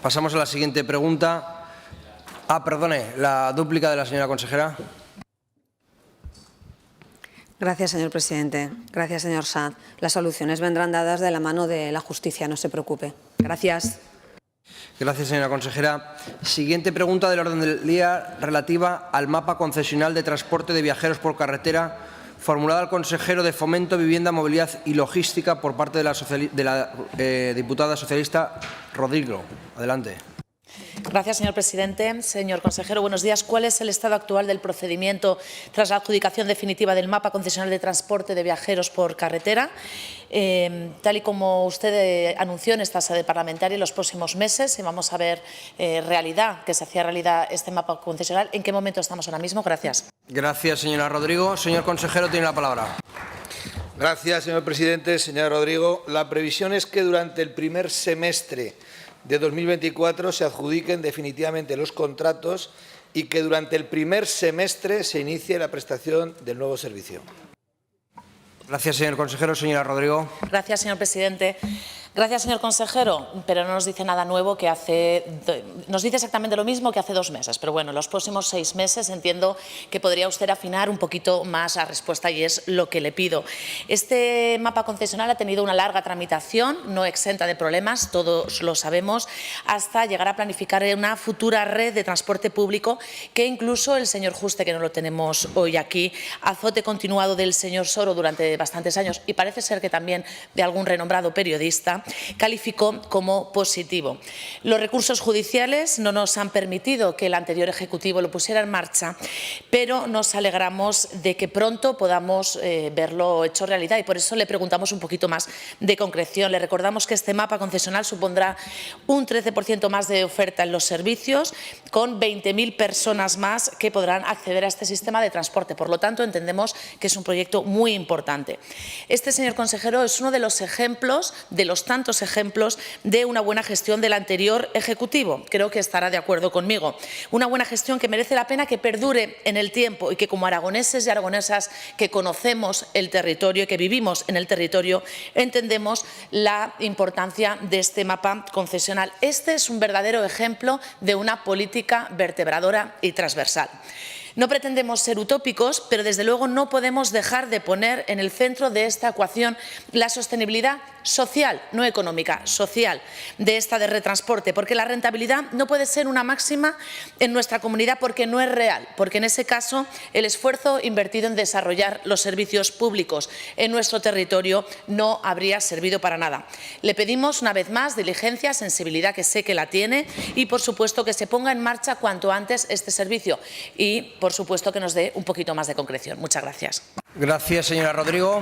Pasamos a la siguiente pregunta. Perdone, la dúplica de la señora consejera. Gracias, señor presidente. Gracias, señor Sanz. Las soluciones vendrán dadas de la mano de la justicia, no se preocupe. Gracias. Gracias, señora consejera. Siguiente pregunta del orden del día relativa al mapa concesional de transporte de viajeros por carretera, formulada al consejero de Fomento, Vivienda, Movilidad y Logística por parte de la diputada socialista Rodrigo. Adelante. Gracias, señor presidente. Señor consejero, buenos días. ¿Cuál es el estado actual del procedimiento tras la adjudicación definitiva del mapa concesional de transporte de viajeros por carretera? Tal y como usted anunció en esta sede parlamentaria, en los próximos meses vamos a ver realidad, que se hacía realidad este mapa concesional. ¿En qué momento estamos ahora mismo? Gracias. Gracias, señora Rodrigo. Señor consejero, tiene la palabra. Gracias, señor presidente. Señora Rodrigo, la previsión es que durante el primer semestre de 2024 se adjudiquen definitivamente los contratos y que durante el primer semestre se inicie la prestación del nuevo servicio. Gracias, señor consejero. Señora Rodrigo. Gracias, señor presidente. Gracias, señor consejero, pero no nos dice nada nuevo que nos dice exactamente lo mismo que hace 2 meses, pero bueno, en los próximos 6 meses entiendo que podría usted afinar un poquito más la respuesta y es lo que le pido. Este mapa concesional ha tenido una larga tramitación, no exenta de problemas, todos lo sabemos, hasta llegar a planificar una futura red de transporte público que incluso el señor Juste, que no lo tenemos hoy aquí, azote continuado del señor Soro durante bastantes años y parece ser que también de algún renombrado periodista, calificó como positivo. Los recursos judiciales no nos han permitido que el anterior Ejecutivo lo pusiera en marcha, pero nos alegramos de que pronto podamos verlo hecho realidad y por eso le preguntamos un poquito más de concreción. Le recordamos que este mapa concesional supondrá un 13% más de oferta en los servicios, con 20.000 personas más que podrán acceder a este sistema de transporte. Por lo tanto, entendemos que es un proyecto muy importante. Este, señor consejero, es uno de los ejemplos, de los tantos ejemplos de una buena gestión del anterior Ejecutivo. Creo que estará de acuerdo conmigo. Una buena gestión que merece la pena que perdure en el tiempo y que como aragoneses y aragonesas que conocemos el territorio y que vivimos en el territorio, entendemos la importancia de este mapa concesional. Este es un verdadero ejemplo de una política vertebradora y transversal. No pretendemos ser utópicos, pero desde luego no podemos dejar de poner en el centro de esta ecuación la sostenibilidad social, no económica, social, de esta de retransporte, porque la rentabilidad no puede ser una máxima en nuestra comunidad porque no es real, porque en ese caso el esfuerzo invertido en desarrollar los servicios públicos en nuestro territorio no habría servido para nada. Le pedimos una vez más diligencia, sensibilidad, que sé que la tiene, y por supuesto que se ponga en marcha cuanto antes este servicio y por supuesto que nos dé un poquito más de concreción. Muchas gracias. Gracias, señora Rodrigo.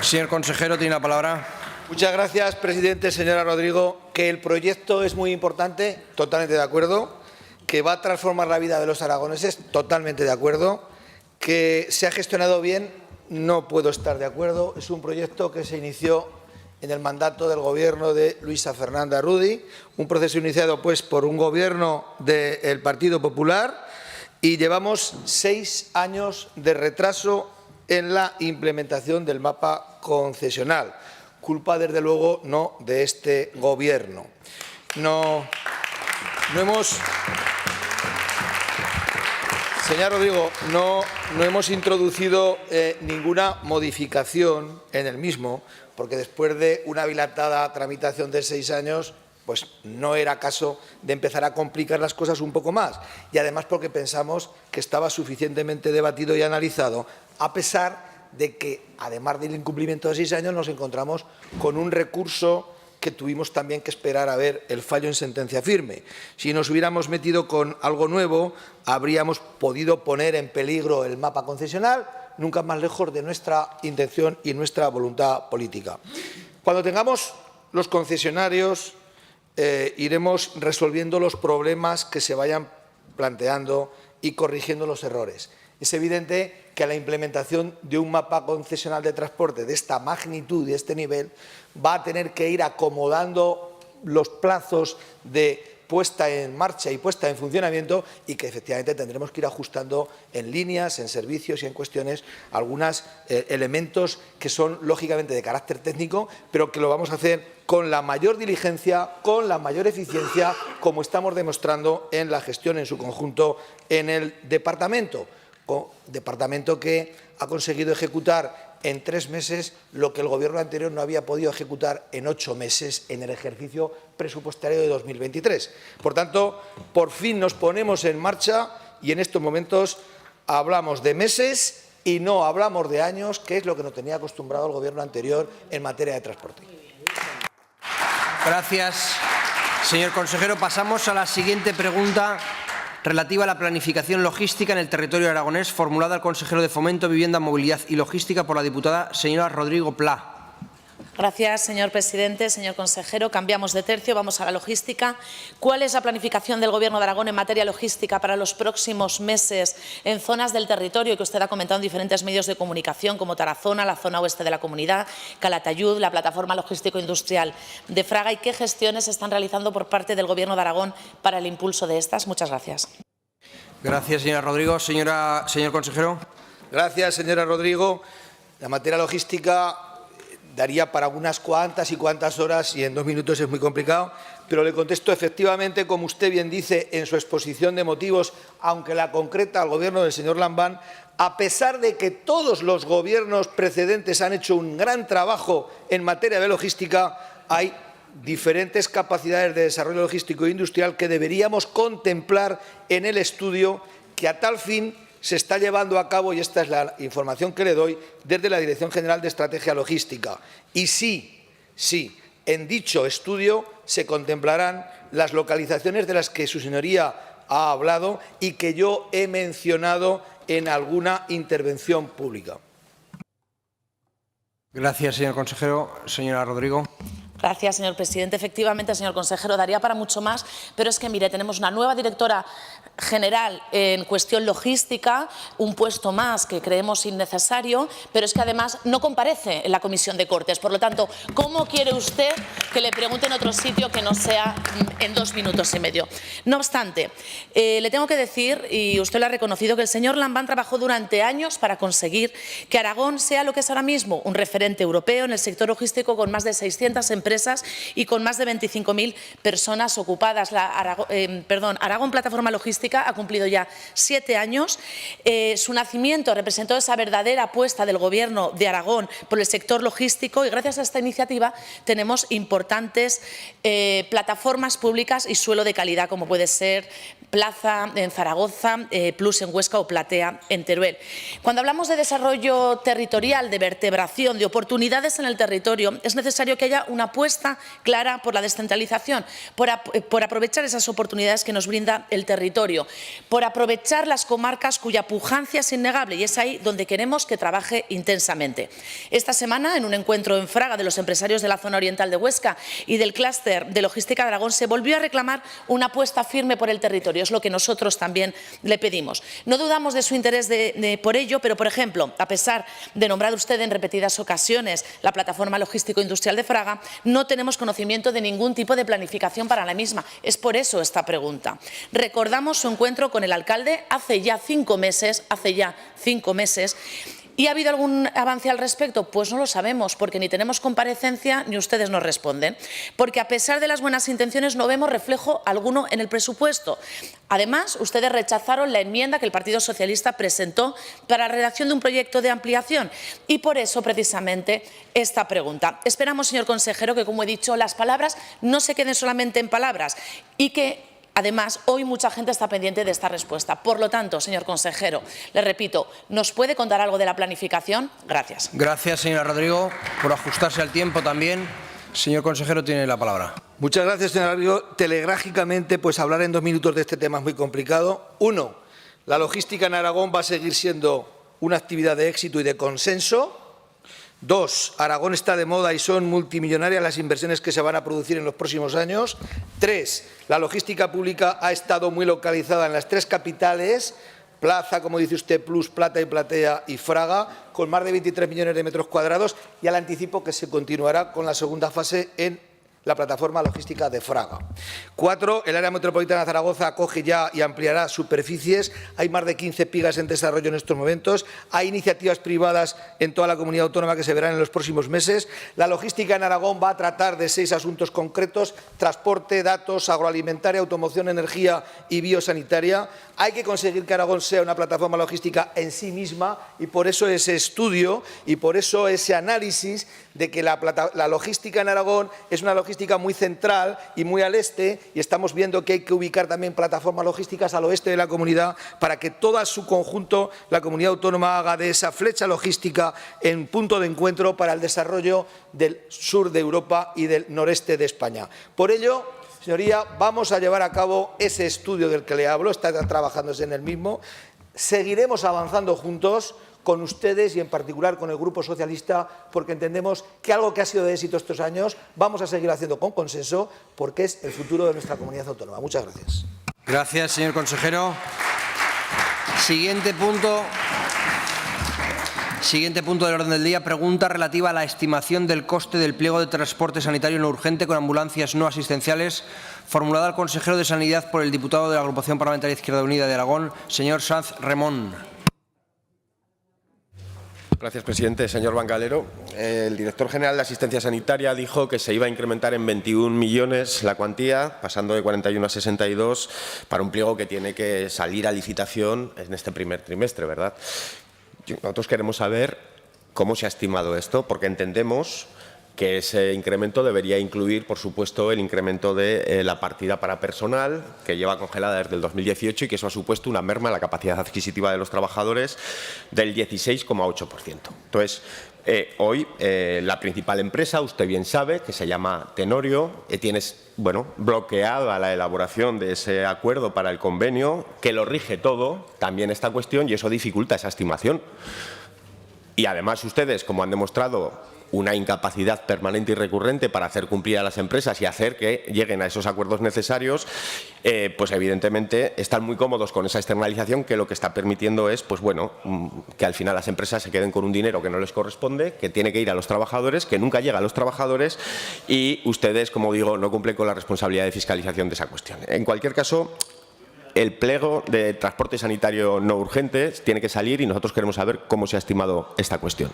Señor consejero, tiene la palabra. Muchas gracias, presidente. Señora Rodrigo, que el proyecto es muy importante, totalmente de acuerdo, que va a transformar la vida de los aragoneses, totalmente de acuerdo, que se ha gestionado bien, no puedo estar de acuerdo. Es un proyecto que se inició en el mandato del Gobierno de Luisa Fernanda Rudi, un proceso iniciado pues por un Gobierno del Partido Popular, y llevamos 6 años de retraso en la implementación del mapa concesional. Culpa, desde luego, no de este Gobierno. Señor Rodrigo, no hemos introducido ninguna modificación en el mismo, porque después de una dilatada tramitación de 6 años, pues no era caso de empezar a complicar las cosas un poco más. Y además porque pensamos que estaba suficientemente debatido y analizado, a pesar de que, además del incumplimiento de 6 años, nos encontramos con un recurso que tuvimos también que esperar a ver el fallo en sentencia firme. Si nos hubiéramos metido con algo nuevo, habríamos podido poner en peligro el mapa concesional, nunca más lejos de nuestra intención y nuestra voluntad política. Cuando tengamos los concesionarios, iremos resolviendo los problemas que se vayan planteando y corrigiendo los errores. Es evidente que la implementación de un mapa concesional de transporte de esta magnitud y de este nivel va a tener que ir acomodando los plazos de puesta en marcha y puesta en funcionamiento, y que efectivamente tendremos que ir ajustando en líneas, en servicios y en cuestiones algunos elementos que son lógicamente de carácter técnico, pero que lo vamos a hacer con la mayor diligencia, con la mayor eficiencia, como estamos demostrando en la gestión en su conjunto en el departamento que ha conseguido ejecutar en 3 meses lo que el Gobierno anterior no había podido ejecutar en 8 meses en el ejercicio presupuestario de 2023. Por tanto, por fin nos ponemos en marcha y en estos momentos hablamos de meses y no hablamos de años, que es lo que nos tenía acostumbrado el Gobierno anterior en materia de transporte. Gracias, señor consejero. Pasamos a la siguiente pregunta relativa a la planificación logística en el territorio aragonés, formulada al consejero de Fomento, Vivienda, Movilidad y Logística por la diputada señora Rodrigo Pla. Gracias, señor presidente. Señor consejero, cambiamos de tercio, vamos a la logística. ¿Cuál es la planificación del Gobierno de Aragón en materia logística para los próximos meses en zonas del territorio que usted ha comentado en diferentes medios de comunicación, como Tarazona, la zona oeste de la comunidad, Calatayud, la plataforma logístico-industrial de Fraga, y qué gestiones se están realizando por parte del Gobierno de Aragón para el impulso de estas? Muchas gracias. Gracias, señora Rodrigo. Señor consejero. Gracias, señora Rodrigo. La materia logística daría para unas cuantas y cuantas horas y en 2 minutos es muy complicado, pero le contesto efectivamente, como usted bien dice en su exposición de motivos, aunque la concreta al Gobierno del señor Lambán, a pesar de que todos los gobiernos precedentes han hecho un gran trabajo en materia de logística, hay diferentes capacidades de desarrollo logístico e industrial que deberíamos contemplar en el estudio que a tal fin se está llevando a cabo, y esta es la información que le doy, desde la Dirección General de Estrategia Logística. Y sí, en dicho estudio se contemplarán las localizaciones de las que su señoría ha hablado y que yo he mencionado en alguna intervención pública. Gracias, señor consejero. Señora Rodrigo. Gracias, señor presidente. Efectivamente, señor consejero, daría para mucho más, pero es que, mire, tenemos una nueva directora general en cuestión logística, un puesto más que creemos innecesario, pero es que además no comparece en la Comisión de Cortes. Por lo tanto, ¿cómo quiere usted que le pregunte en otro sitio que no sea en 2 minutos y medio? No obstante, le tengo que decir, y usted lo ha reconocido, que el señor Lambán trabajó durante años para conseguir que Aragón sea lo que es ahora mismo, un referente europeo en el sector logístico, con más de 600 empresas y con más de 25.000 personas ocupadas. Aragón Plataforma Logística ha cumplido ya 7 años. Su nacimiento representó esa verdadera apuesta del Gobierno de Aragón por el sector logístico, y gracias a esta iniciativa tenemos importantes plataformas públicas y suelo de calidad, como puede ser Plaza en Zaragoza, Plus en Huesca o Platea en Teruel. Cuando hablamos de desarrollo territorial, de vertebración, de oportunidades en el territorio, es necesario que haya una apuesta clara por la descentralización, por aprovechar esas oportunidades que nos brinda el territorio, por aprovechar las comarcas cuya pujancia es innegable, y es ahí donde queremos que trabaje intensamente. Esta semana, en un encuentro en Fraga de los empresarios de la zona oriental de Huesca y del clúster de logística de Aragón, se volvió a reclamar una apuesta firme por el territorio. Es lo que nosotros también le pedimos. No dudamos de su interés por ello, pero, por ejemplo, a pesar de nombrar usted en repetidas ocasiones la plataforma logístico-industrial de Fraga, no tenemos conocimiento de ningún tipo de planificación para la misma. Es por eso esta pregunta. Recordamos su encuentro con el alcalde hace ya 5 meses, ¿y ha habido algún avance al respecto? Pues no lo sabemos, porque ni tenemos comparecencia ni ustedes nos responden, porque a pesar de las buenas intenciones no vemos reflejo alguno en el presupuesto. Además, ustedes rechazaron la enmienda que el Partido Socialista presentó para la redacción de un proyecto de ampliación, y por eso precisamente esta pregunta. Esperamos, señor consejero, que, como he dicho, las palabras no se queden solamente en palabras y que además, hoy mucha gente está pendiente de esta respuesta. Por lo tanto, señor consejero, le repito, ¿nos puede contar algo de la planificación? Gracias. Gracias, señora Rodrigo, por ajustarse al tiempo también. Señor consejero, tiene la palabra. Muchas gracias, señora Rodrigo. Telegráficamente, pues hablar en 2 minutos de este tema es muy complicado. 1. La logística en Aragón va a seguir siendo una actividad de éxito y de consenso. 2. Aragón está de moda y son multimillonarias las inversiones que se van a producir en los próximos años. 3. La logística pública ha estado muy localizada en las 3 capitales, Plaza, como dice usted, Plus, Plata y Platea y Fraga, con más de 23 millones de metros cuadrados, y al anticipo que se continuará con la segunda fase en la plataforma logística de Fraga. 4. El área metropolitana de Zaragoza acoge ya y ampliará superficies. Hay más de 15 pigas en desarrollo en estos momentos. Hay iniciativas privadas en toda la comunidad autónoma que se verán en los próximos meses. La logística en Aragón va a tratar de 6 asuntos concretos: transporte, datos, agroalimentaria, automoción, energía y biosanitaria. Hay que conseguir que Aragón sea una plataforma logística en sí misma, y por eso ese estudio y por eso ese análisis de que la logística en Aragón es una logística muy central y muy al este, y estamos viendo que hay que ubicar también plataformas logísticas al oeste de la comunidad para que todo su conjunto, la comunidad autónoma, haga de esa flecha logística en punto de encuentro para el desarrollo del sur de Europa y del noreste de España. Por ello, señoría, vamos a llevar a cabo ese estudio del que le hablo, está trabajándose en el mismo. Seguiremos avanzando juntos con ustedes y en particular con el Grupo Socialista, porque entendemos que algo que ha sido de éxito estos años vamos a seguir haciendo con consenso, porque es el futuro de nuestra comunidad autónoma. Muchas gracias. Gracias, señor consejero. Siguiente punto del orden del día, pregunta relativa a la estimación del coste del pliego de transporte sanitario no urgente con ambulancias no asistenciales, formulada al consejero de Sanidad por el diputado de la Agrupación Parlamentaria Izquierda Unida de Aragón, señor Sanz Remón. Gracias, presidente. Señor Bancalero, el director general de Asistencia Sanitaria dijo que se iba a incrementar en 21 millones la cuantía, pasando de 41 a 62, para un pliego que tiene que salir a licitación en este primer trimestre, ¿verdad? Nosotros queremos saber cómo se ha estimado esto, porque entendemos que ese incremento debería incluir, por supuesto, el incremento de la partida para personal, que lleva congelada desde el 2018 y que eso ha supuesto una merma en la capacidad adquisitiva de los trabajadores del 16,8%. Entonces, hoy la principal empresa, usted bien sabe, que se llama Tenorio, tiene bloqueada la elaboración de ese acuerdo para el convenio, que lo rige todo, también esta cuestión, y eso dificulta esa estimación. Y además ustedes, como han demostrado, una incapacidad permanente y recurrente para hacer cumplir a las empresas y hacer que lleguen a esos acuerdos necesarios, pues evidentemente están muy cómodos con esa externalización, que lo que está permitiendo es, que al final las empresas se queden con un dinero que no les corresponde, que tiene que ir a los trabajadores, que nunca llega a los trabajadores, y ustedes, como digo, no cumplen con la responsabilidad de fiscalización de esa cuestión. En cualquier caso, el pliego de transporte sanitario no urgente tiene que salir y nosotros queremos saber cómo se ha estimado esta cuestión.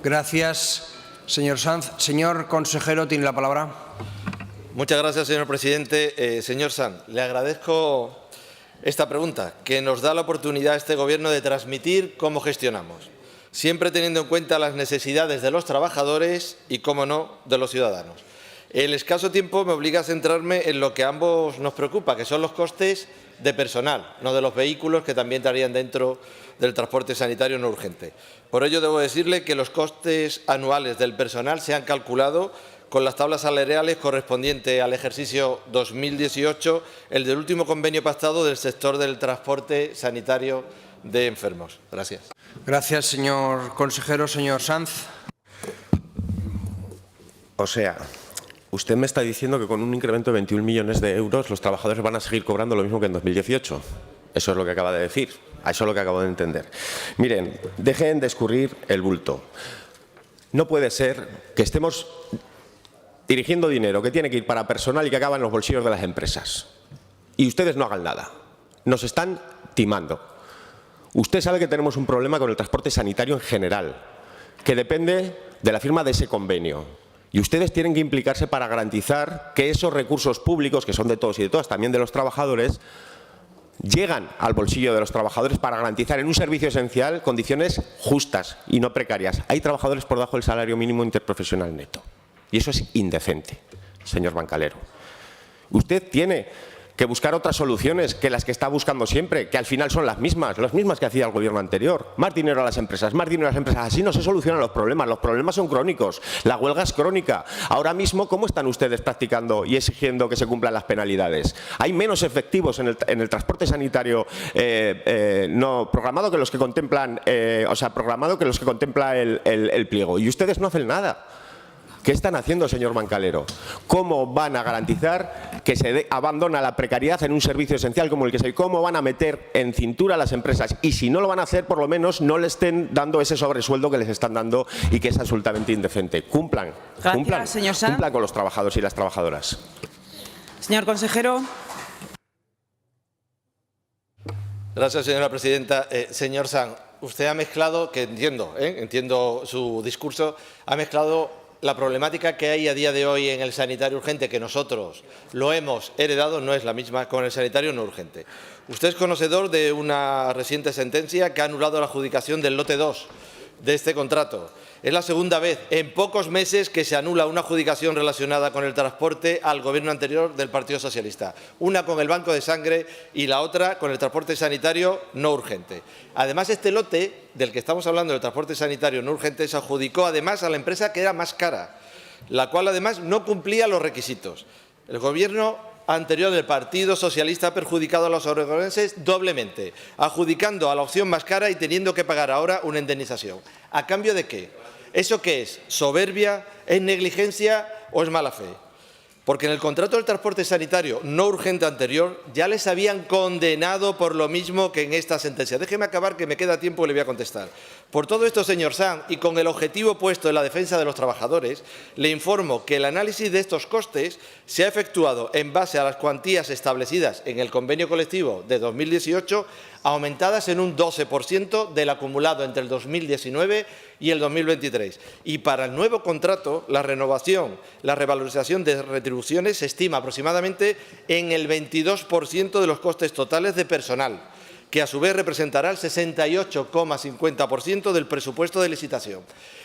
Gracias, señor Sanz. Señor consejero, tiene la palabra. Muchas gracias, señor presidente. Señor Sanz, le agradezco esta pregunta, que nos da la oportunidad a este Gobierno de transmitir cómo gestionamos, siempre teniendo en cuenta las necesidades de los trabajadores y, cómo no, de los ciudadanos. El escaso tiempo me obliga a centrarme en lo que a ambos nos preocupa, que son los costes de personal, no de los vehículos, que también estarían dentro del transporte sanitario no urgente. Por ello, debo decirle que los costes anuales del personal se han calculado con las tablas salariales correspondientes al ejercicio 2018, el del último convenio pactado del sector del transporte sanitario de enfermos. Gracias. Gracias, señor consejero. Señor Sanz. O sea, usted me está diciendo que con un incremento de 21 millones de euros los trabajadores van a seguir cobrando lo mismo que en 2018. Eso es lo que acaba de decir. Eso es lo que acabo de entender. Miren, dejen de escurrir el bulto. No puede ser que estemos dirigiendo dinero que tiene que ir para personal y que acaba en los bolsillos de las empresas. Y ustedes no hagan nada. Nos están timando. Usted sabe que tenemos un problema con el transporte sanitario en general, que depende de la firma de ese convenio. Y ustedes tienen que implicarse para garantizar que esos recursos públicos, que son de todos y de todas, también de los trabajadores, llegan al bolsillo de los trabajadores para garantizar en un servicio esencial condiciones justas y no precarias. Hay trabajadores por debajo del salario mínimo interprofesional neto. Y eso es indecente, señor Bancalero. Usted tiene que buscar otras soluciones que las que está buscando siempre, que al final son las mismas que hacía el Gobierno anterior. Más dinero a las empresas, más dinero a las empresas. Así no se solucionan los problemas son crónicos, la huelga es crónica. Ahora mismo, ¿cómo están ustedes practicando y exigiendo que se cumplan las penalidades? Hay menos efectivos en el transporte sanitario no programado que los que contemplan, programado que los que contempla el pliego. Y ustedes no hacen nada. ¿Qué están haciendo, señor Mancalero? ¿Cómo van a garantizar que se abandona la precariedad en un servicio esencial como el que es? ¿Cómo van a meter en cintura a las empresas? Y si no lo van a hacer, por lo menos no le estén dando ese sobresueldo que les están dando y que es absolutamente indecente. Cumplan, Gracias, señor Sanz. cumplan con los trabajadores y las trabajadoras. Señor consejero. Gracias, señora presidenta. Señor Sanz, usted ha mezclado, que entiendo su discurso, ha mezclado la problemática que hay a día de hoy en el sanitario urgente, que nosotros lo hemos heredado, no es la misma con el sanitario no urgente. Usted es conocedor de una reciente sentencia que ha anulado la adjudicación del lote 2 de este contrato. Es la segunda vez en pocos meses que se anula una adjudicación relacionada con el transporte al Gobierno anterior del Partido Socialista. Una con el Banco de Sangre y la otra con el transporte sanitario no urgente. Además, este lote del que estamos hablando, del transporte sanitario no urgente, se adjudicó además a la empresa que era más cara, la cual además no cumplía los requisitos. El Gobierno anterior del Partido Socialista ha perjudicado a los aragoneses doblemente, adjudicando a la opción más cara y teniendo que pagar ahora una indemnización. ¿A cambio de qué? ¿Eso qué es? ¿Soberbia? ¿Es negligencia o es mala fe? Porque en el contrato del transporte sanitario no urgente anterior ya les habían condenado por lo mismo que en esta sentencia. Déjeme acabar, que me queda tiempo y le voy a contestar. Por todo esto, señor Sanz, y con el objetivo puesto en la defensa de los trabajadores, le informo que el análisis de estos costes se ha efectuado en base a las cuantías establecidas en el convenio colectivo de 2018, aumentadas en un 12% del acumulado entre el 2019 y el 2023. Y para el nuevo contrato, la renovación, la revalorización de retribuciones se estima aproximadamente en el 22% de los costes totales de personal, que a su vez representará el 68,50% del presupuesto de licitación.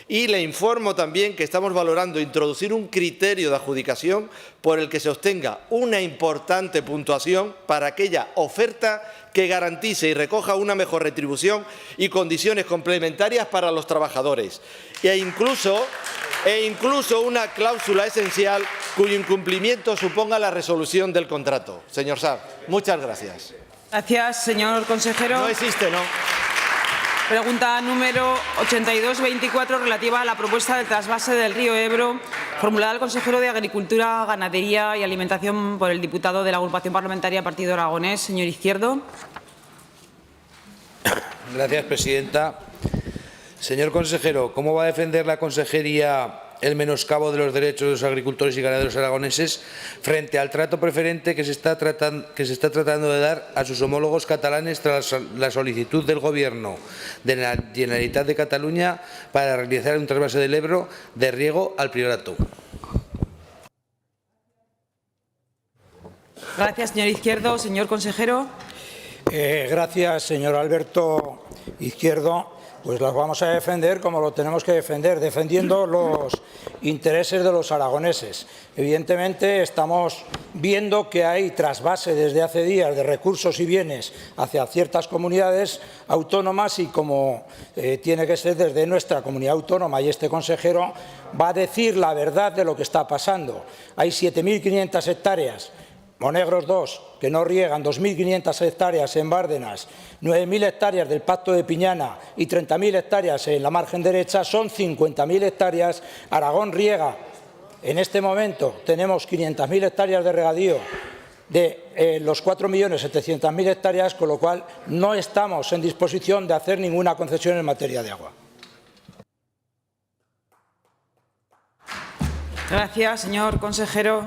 Y le informo también que estamos valorando introducir un criterio de adjudicación por el que se obtenga una importante puntuación para aquella oferta que garantice y recoja una mejor retribución y condiciones complementarias para los trabajadores. E incluso una cláusula esencial cuyo incumplimiento suponga la resolución del contrato. Señor Sanz, muchas gracias. Gracias, señor consejero. No existe, ¿no? Pregunta número 8224, relativa a la propuesta del trasvase del río Ebro, formulada al consejero de Agricultura, Ganadería y Alimentación por el diputado de la agrupación parlamentaria Partido Aragonés, señor Izquierdo. Gracias, presidenta. Señor consejero, ¿cómo va a defender la consejería el menoscabo de los derechos de los agricultores y ganaderos aragoneses frente al trato preferente que se está tratando de dar a sus homólogos catalanes tras la solicitud del Gobierno de la Generalitat de Cataluña para realizar un trasvase del Ebro de riego al Priorato? Gracias, señor Izquierdo. Señor consejero. Gracias, señor Alberto Izquierdo. Pues las vamos a defender como lo tenemos que defender, defendiendo los intereses de los aragoneses. Evidentemente, estamos viendo que hay trasvase desde hace días de recursos y bienes hacia ciertas comunidades autónomas y, como tiene que ser desde nuestra comunidad autónoma, y este consejero va a decir la verdad de lo que está pasando. Hay 7.500 hectáreas, Monegros 2, que no riegan, 2.500 hectáreas en Bárdenas, 9.000 hectáreas del Pacto de Piñana y 30.000 hectáreas en la margen derecha, son 50.000 hectáreas. Aragón riega, en este momento tenemos 500.000 hectáreas de regadío de los 4.700.000 hectáreas, con lo cual no estamos en disposición de hacer ninguna concesión en materia de agua. Gracias, señor consejero.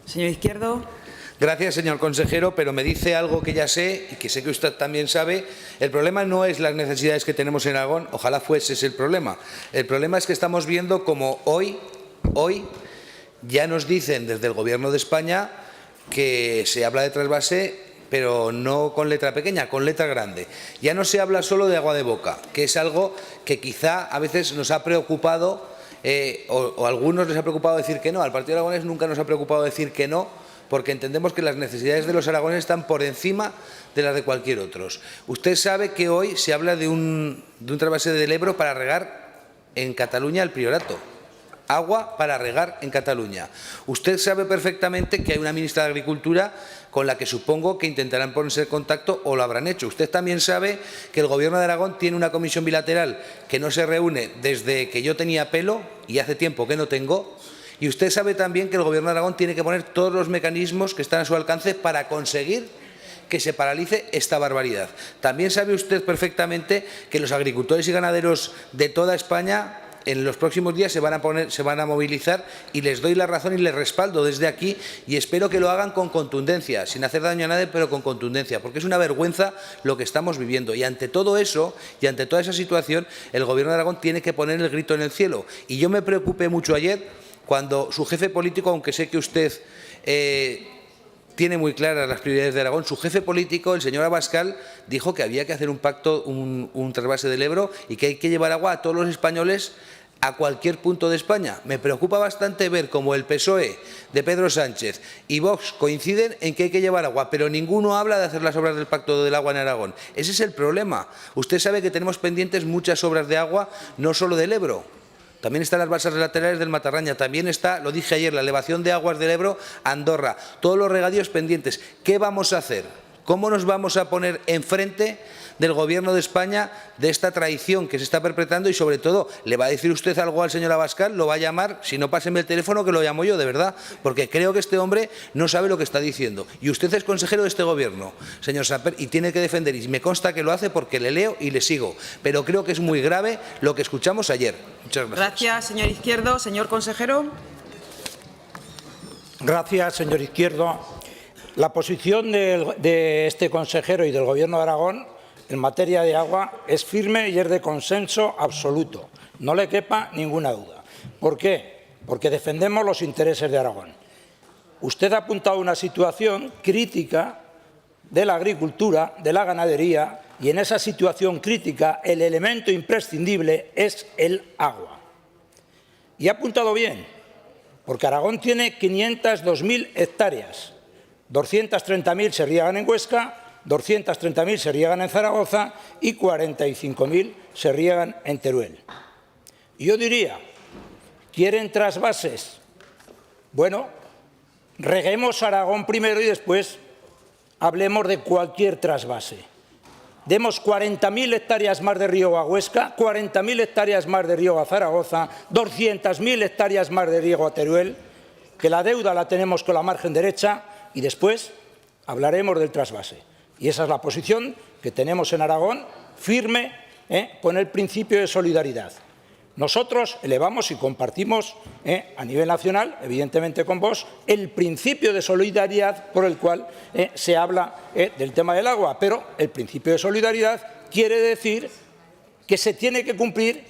Señor Izquierdo. Gracias, señor consejero, pero me dice algo que ya sé y que sé que usted también sabe. El problema no es las necesidades que tenemos en Aragón, ojalá fuese ese el problema. El problema es que estamos viendo como hoy ya nos dicen desde el Gobierno de España que se habla de trasvase, pero no con letra pequeña, con letra grande. Ya no se habla solo de agua de boca, que es algo que quizá a veces nos ha preocupado, o a algunos les ha preocupado decir que no. Al Partido Aragonés nunca nos ha preocupado decir que no, porque entendemos que las necesidades de los aragoneses están por encima de las de cualquier otro. Usted sabe que hoy se habla de un trasvase del Ebro para regar en Cataluña el Priorato. agua para regar en Cataluña. Usted sabe perfectamente que hay una ministra de Agricultura con la que supongo que intentarán ponerse en contacto o lo habrán hecho. Usted también sabe que el Gobierno de Aragón tiene una comisión bilateral que no se reúne desde que yo tenía pelo y hace tiempo que no tengo. Y usted sabe también que el Gobierno de Aragón tiene que poner todos los mecanismos que están a su alcance para conseguir que se paralice esta barbaridad. También sabe usted perfectamente que los agricultores y ganaderos de toda España en los próximos días se van a movilizar, y les doy la razón y les respaldo desde aquí, y espero que lo hagan con contundencia, sin hacer daño a nadie, pero con contundencia, porque es una vergüenza lo que estamos viviendo. Y ante todo eso, y ante toda esa situación, el Gobierno de Aragón tiene que poner el grito en el cielo. Y yo me preocupé mucho ayer cuando su jefe político, aunque sé que usted tiene muy claras las prioridades de Aragón, su jefe político, el señor Abascal, dijo que había que hacer un pacto, un trasvase del Ebro, y que hay que llevar agua a todos los españoles a cualquier punto de España. Me preocupa bastante ver cómo el PSOE de Pedro Sánchez y Vox coinciden en que hay que llevar agua, pero ninguno habla de hacer las obras del Pacto del Agua en Aragón. Ese es el problema. Usted sabe que tenemos pendientes muchas obras de agua, no solo del Ebro. También están las balsas laterales del Matarraña, también está, lo dije ayer, la elevación de aguas del Ebro a Andorra, todos los regadíos pendientes. ¿Qué vamos a hacer? ¿Cómo nos vamos a poner enfrente del Gobierno de España de esta traición que se está perpetrando? Y sobre todo, ¿le va a decir usted algo al señor Abascal? ¿Lo va a llamar? Si no, páseme el teléfono que lo llamo yo, de verdad, porque creo que este hombre no sabe lo que está diciendo. Y usted es consejero de este Gobierno, señor Samper, y tiene que defender, y me consta que lo hace porque le leo y le sigo, pero creo que es muy grave lo que escuchamos ayer. Muchas gracias. Gracias, señor Izquierdo. Señor consejero. Gracias, señor Izquierdo. La posición de este consejero y del Gobierno de Aragón en materia de agua es firme y es de consenso absoluto. No le quepa ninguna duda. ¿Por qué? Porque defendemos los intereses de Aragón. Usted ha apuntado una situación crítica de la agricultura, de la ganadería, y en esa situación crítica el elemento imprescindible es el agua. Y ha apuntado bien, porque Aragón tiene 502.000 hectáreas. 230.000 se riegan en Huesca, 230.000 se riegan en Zaragoza y 45.000 se riegan en Teruel. Y yo diría, ¿quieren trasvases? Bueno, reguemos Aragón primero y después hablemos de cualquier trasvase. Demos 40.000 hectáreas más de riego a Huesca, 40.000 hectáreas más de riego a Zaragoza, 200.000 hectáreas más de riego a Teruel, que la deuda la tenemos con la margen derecha, y después hablaremos del trasvase. Y esa es la posición que tenemos en Aragón, firme, con el principio de solidaridad. Nosotros elevamos y compartimos a nivel nacional, evidentemente con vos, el principio de solidaridad por el cual se habla del tema del agua. Pero el principio de solidaridad quiere decir que se tiene que cumplir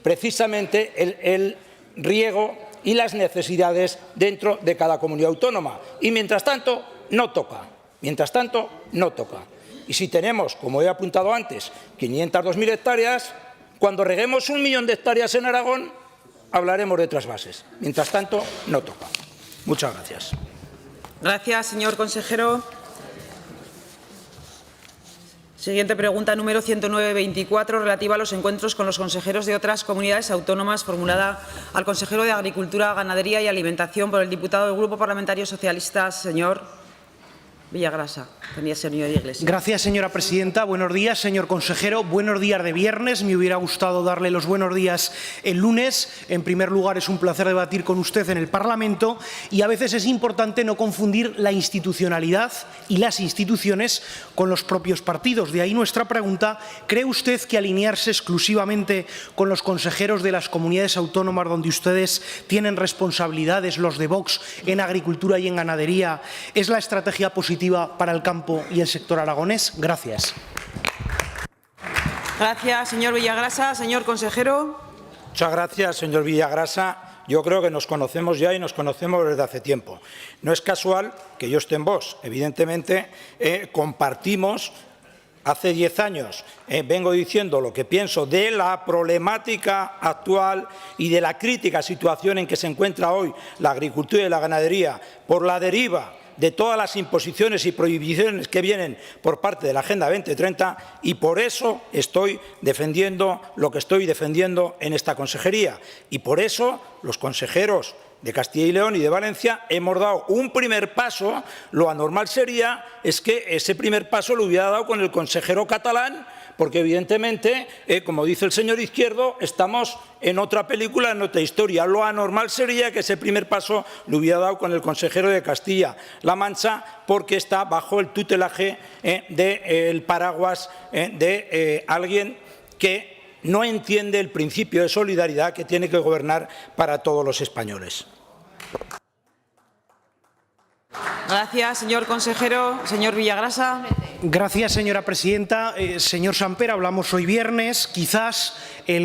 precisamente el riego y las necesidades dentro de cada comunidad autónoma. Y mientras tanto, no toca. Mientras tanto, no toca. Y si tenemos, como he apuntado antes, 502.000 hectáreas, cuando reguemos 1 millón de hectáreas en Aragón, hablaremos de trasvases. Mientras tanto, no toca. Muchas gracias. Gracias, señor consejero. Siguiente pregunta, número 109-24, relativa a los encuentros con los consejeros de otras comunidades autónomas, formulada al consejero de Agricultura, Ganadería y Alimentación por el diputado del Grupo Parlamentario Socialista, señor Villagrasa. Tenía señor Iglesias. Gracias, señora presidenta. Buenos días, señor consejero. Buenos días de viernes. Me hubiera gustado darle los buenos días el lunes. En primer lugar, es un placer debatir con usted en el Parlamento, y a veces es importante no confundir la institucionalidad y las instituciones con los propios partidos. De ahí nuestra pregunta: ¿cree usted que alinearse exclusivamente con los consejeros de las comunidades autónomas donde ustedes tienen responsabilidades, los de Vox, en agricultura y en ganadería, es la estrategia positiva para el campo y el sector aragonés? Gracias. Gracias, señor Villagrasa. Señor consejero. Muchas gracias, señor Villagrasa. Yo creo que nos conocemos ya y nos conocemos desde hace tiempo. No es casual que yo esté en Vox. Evidentemente, compartimos. Hace 10 años vengo diciendo lo que pienso de la problemática actual y de la crítica situación en que se encuentra hoy la agricultura y la ganadería por la deriva de todas las imposiciones y prohibiciones que vienen por parte de la Agenda 2030 y por eso estoy defendiendo lo que estoy defendiendo en esta consejería. Y por eso los consejeros de Castilla y León y de Valencia hemos dado un primer paso. Lo anormal sería que ese primer paso lo hubiera dado con el consejero catalán, porque evidentemente, como dice el señor Izquierdo, estamos en otra película, en otra historia. Lo anormal sería que ese primer paso lo hubiera dado con el consejero de Castilla-La Mancha, porque está bajo el tutelaje del paraguas de alguien que no entiende el principio de solidaridad que tiene que gobernar para todos los españoles. Gracias, señor consejero. Señor Villagrasa. Gracias, señora presidenta. Señor Samper, hablamos hoy viernes. Quizás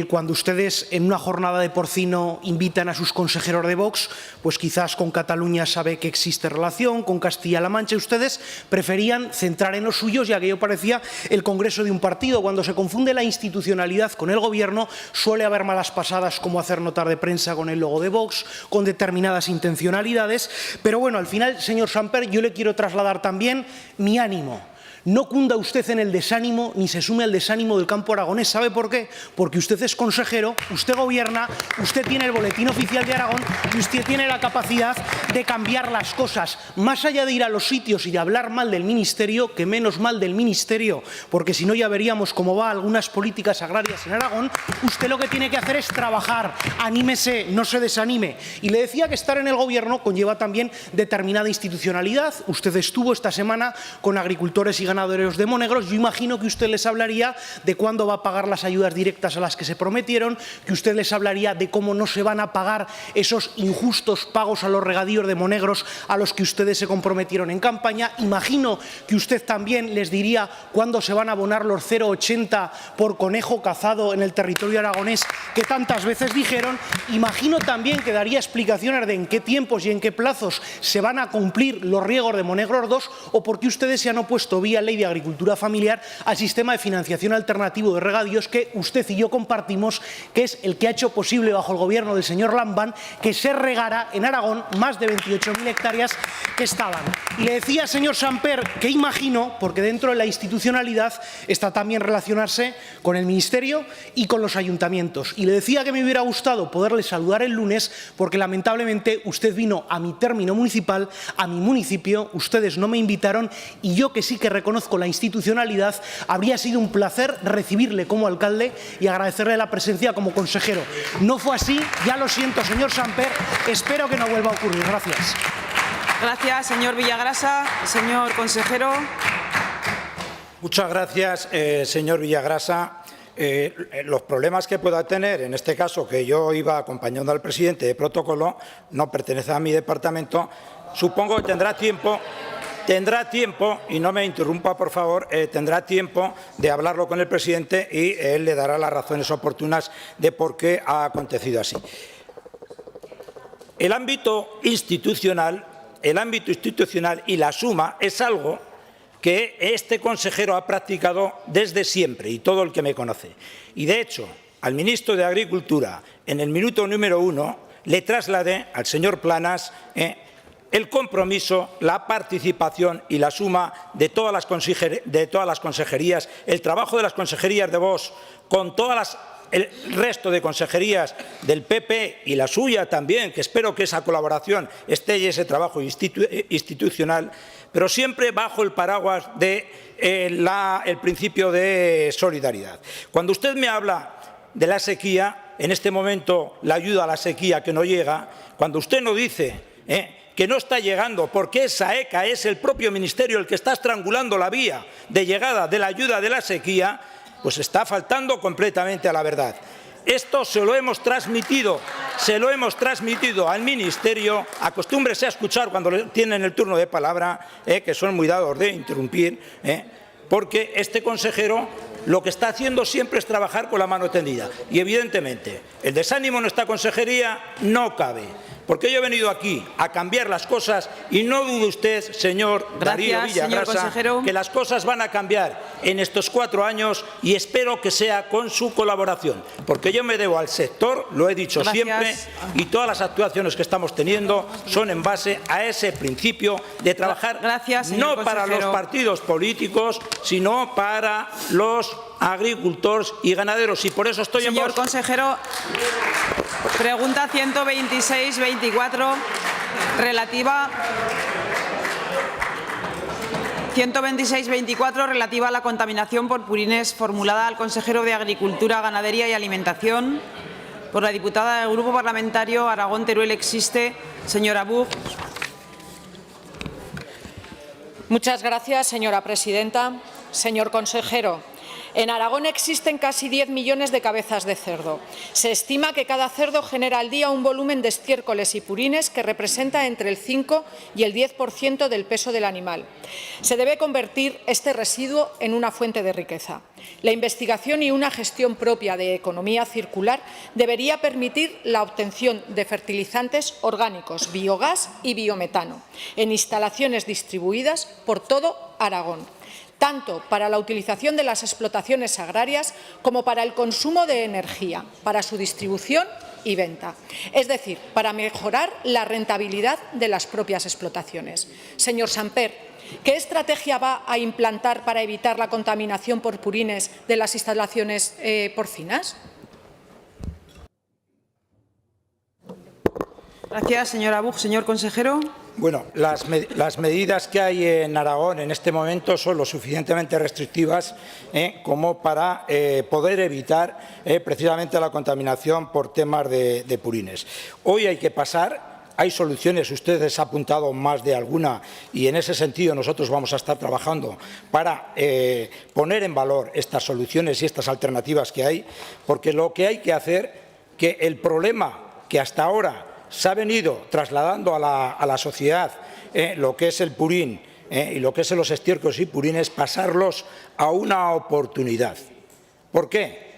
cuando ustedes en una jornada de porcino invitan a sus consejeros de Vox, pues quizás con Cataluña sabe que existe relación, con Castilla-La Mancha. Ustedes preferían centrar en los suyos y aquello parecía el congreso de un partido. Cuando se confunde la institucionalidad con el gobierno, suele haber malas pasadas, como hacer notar de prensa con el logo de Vox, con determinadas intencionalidades. Pero bueno, al final, señor Samper, yo le quiero trasladar también mi ánimo. No cunda usted en el desánimo ni se sume al desánimo del campo aragonés. ¿Sabe por qué? Porque usted es consejero, usted gobierna, usted tiene el boletín oficial de Aragón y usted tiene la capacidad de cambiar las cosas. Más allá de ir a los sitios y de hablar mal del ministerio, que menos mal del ministerio, porque si no ya veríamos cómo va algunas políticas agrarias en Aragón, usted lo que tiene que hacer es trabajar. Anímese, no se desanime. Y le decía que estar en el gobierno conlleva también determinada institucionalidad. Usted estuvo esta semana con agricultores y ganaderos de Monegros. Yo imagino que usted les hablaría de cuándo va a pagar las ayudas directas a las que se prometieron, que usted les hablaría de cómo no se van a pagar esos injustos pagos a los regadíos de Monegros a los que ustedes se comprometieron en campaña. Imagino que usted también les diría cuándo se van a abonar los 0,80 por conejo cazado en el territorio aragonés que tantas veces dijeron. Imagino también que daría explicaciones de en qué tiempos y en qué plazos se van a cumplir los riegos de Monegros 2 o por qué ustedes se han opuesto vía ley de agricultura familiar al sistema de financiación alternativo de regadíos que usted y yo compartimos, que es el que ha hecho posible bajo el gobierno del señor Lambán que se regara en Aragón más de 28.000 hectáreas que estaban. Y le decía, señor Samper, que imagino, porque dentro de la institucionalidad está también relacionarse con el ministerio y con los ayuntamientos. Y le decía que me hubiera gustado poderle saludar el lunes porque lamentablemente usted vino a mi término municipal, a mi municipio, ustedes no me invitaron y yo que sí que reconozco la institucionalidad, habría sido un placer recibirle como alcalde y agradecerle la presencia como consejero. No fue así, ya lo siento, señor Samper, espero que no vuelva a ocurrir. Gracias. Gracias, señor Villagrasa. Señor consejero. Muchas gracias, señor Villagrasa. Los problemas que pueda tener, en este caso que yo iba acompañando al presidente de protocolo, no pertenece a mi departamento, supongo que tendrá tiempo, y no me interrumpa por favor, tendrá tiempo de hablarlo con el presidente y él le dará las razones oportunas de por qué ha acontecido así. El ámbito institucional y la suma es algo que este consejero ha practicado desde siempre y todo el que me conoce. Y de hecho, al ministro de Agricultura, en el minuto número 1, le trasladé al señor Planas el compromiso, la participación y la suma de todas las consejerías, el trabajo de las consejerías de Vox con el resto de consejerías del PP y la suya también, que espero que esa colaboración esté y ese trabajo institucional, pero siempre bajo el paraguas del principio de solidaridad. Cuando usted me habla de la sequía, en este momento la ayuda a la sequía que no llega, cuando usted nos dice que no está llegando porque esa ECA es el propio ministerio el que está estrangulando la vía de llegada de la ayuda de la sequía, pues está faltando completamente a la verdad. Esto se lo hemos transmitido al ministerio. Acostúmbrese a escuchar cuando tienen el turno de palabra, que son muy dados de interrumpir, porque este consejero lo que está haciendo siempre es trabajar con la mano tendida. Y evidentemente el desánimo en esta consejería no cabe, porque yo he venido aquí a cambiar las cosas y no dude usted, señor Darío Villagrasa, que las cosas van a cambiar. en estos 4 años y espero que sea con su colaboración, porque yo me debo al sector, lo he dicho siempre, y todas las actuaciones que estamos teniendo son en base a ese principio de trabajar no para los partidos políticos, sino para los agricultores y ganaderos, y por eso estoy en Señor consejero, pregunta 126-24 relativa a la contaminación por purines, formulada al consejero de Agricultura, Ganadería y Alimentación por la diputada del Grupo Parlamentario Aragón-Teruel Existe, señora Buch. Muchas gracias, señora presidenta. Señor consejero, en Aragón existen casi 10 millones de cabezas de cerdo. Se estima que cada cerdo genera al día un volumen de estiércoles y purines que representa entre el 5 y el 10% del peso del animal. Se debe convertir este residuo en una fuente de riqueza. La investigación y una gestión propia de economía circular debería permitir la obtención de fertilizantes orgánicos, biogás y biometano en instalaciones distribuidas por todo Aragón, tanto para la utilización de las explotaciones agrarias como para el consumo de energía, para su distribución y venta, es decir, para mejorar la rentabilidad de las propias explotaciones. Señor Samper, ¿qué estrategia va a implantar para evitar la contaminación por purines de las instalaciones porcinas? Gracias, señora Buch. Señor consejero. Bueno, las medidas que hay en Aragón en este momento son lo suficientemente restrictivas como para poder evitar precisamente la contaminación por temas de purines. Hoy hay que pasar. Hay soluciones, ustedes han apuntado más de alguna y en ese sentido nosotros vamos a estar trabajando para poner en valor estas soluciones y estas alternativas que hay, porque lo que hay que hacer que el problema que hasta ahora se ha venido trasladando a la sociedad, lo que es el purín y lo que es los estiércoles y purines, pasarlos a una oportunidad. ¿Por qué?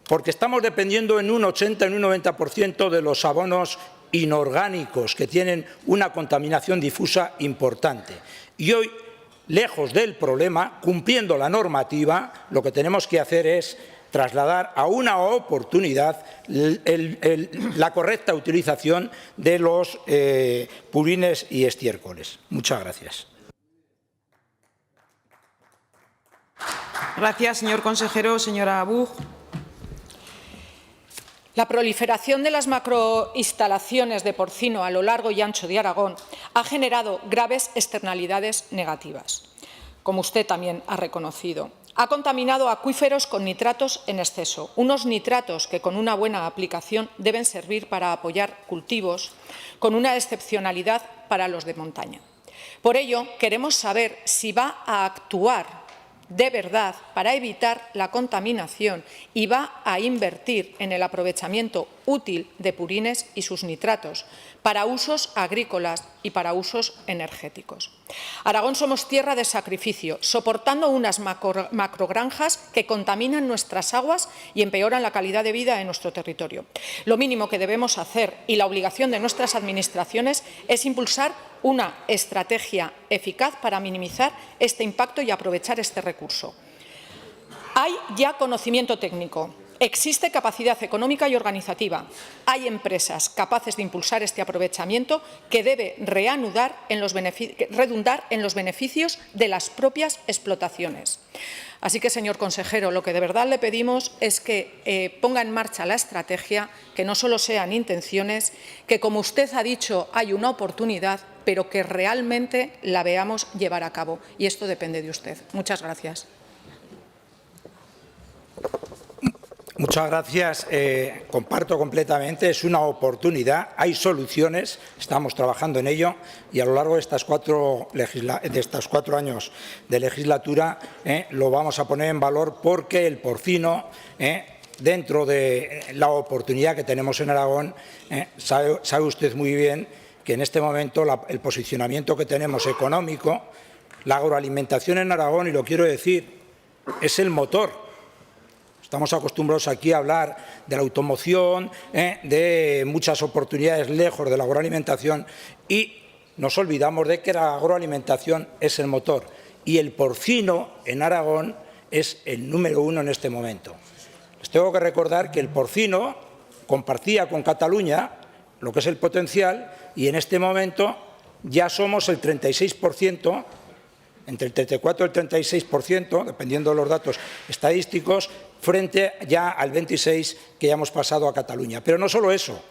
Porque estamos dependiendo en un 80, en un 90% de los abonos inorgánicos que tienen una contaminación difusa importante. Y hoy, lejos del problema, cumpliendo la normativa, lo que tenemos que hacer es trasladar a una oportunidad la correcta utilización de los purines y estiércoles. Muchas gracias. Gracias, señor consejero. Señora Buch. La proliferación de las macroinstalaciones de porcino a lo largo y ancho de Aragón ha generado graves externalidades negativas, como usted también ha reconocido. Ha contaminado acuíferos con nitratos en exceso, unos nitratos que con una buena aplicación deben servir para apoyar cultivos con una excepcionalidad para los de montaña. Por ello, queremos saber si va a actuar de verdad para evitar la contaminación y va a invertir en el aprovechamiento útil de purines y sus nitratos para usos agrícolas y para usos energéticos. Aragón somos tierra de sacrificio, soportando unas macrogranjas que contaminan nuestras aguas y empeoran la calidad de vida en nuestro territorio. Lo mínimo que debemos hacer y la obligación de nuestras administraciones es impulsar una estrategia eficaz para minimizar este impacto y aprovechar este recurso. Hay ya conocimiento técnico. Existe capacidad económica y organizativa. Hay empresas capaces de impulsar este aprovechamiento que debe redundar en los beneficios de las propias explotaciones. Así que, señor consejero, lo que de verdad le pedimos es que ponga en marcha la estrategia, que no solo sean intenciones, que, como usted ha dicho, hay una oportunidad, pero que realmente la veamos llevar a cabo. Y esto depende de usted. Muchas gracias. Muchas gracias. Comparto completamente. Es una oportunidad. Hay soluciones. Estamos trabajando en ello y a lo largo de estos 4 años de legislatura lo vamos a poner en valor porque el porcino, dentro de la oportunidad que tenemos en Aragón, sabe usted muy bien que en este momento el posicionamiento que tenemos económico, la agroalimentación en Aragón, y lo quiero decir, es el motor. Estamos acostumbrados aquí a hablar de la automoción, de muchas oportunidades lejos de la agroalimentación y nos olvidamos de que la agroalimentación es el motor. y el porcino en Aragón es el número 1 en este momento. Les tengo que recordar que el porcino compartía con Cataluña lo que es el potencial y en este momento ya somos el 36%, entre el 34 y el 36%, dependiendo de los datos estadísticos, frente ya al 26% que ya hemos pasado a Cataluña. Pero no solo eso,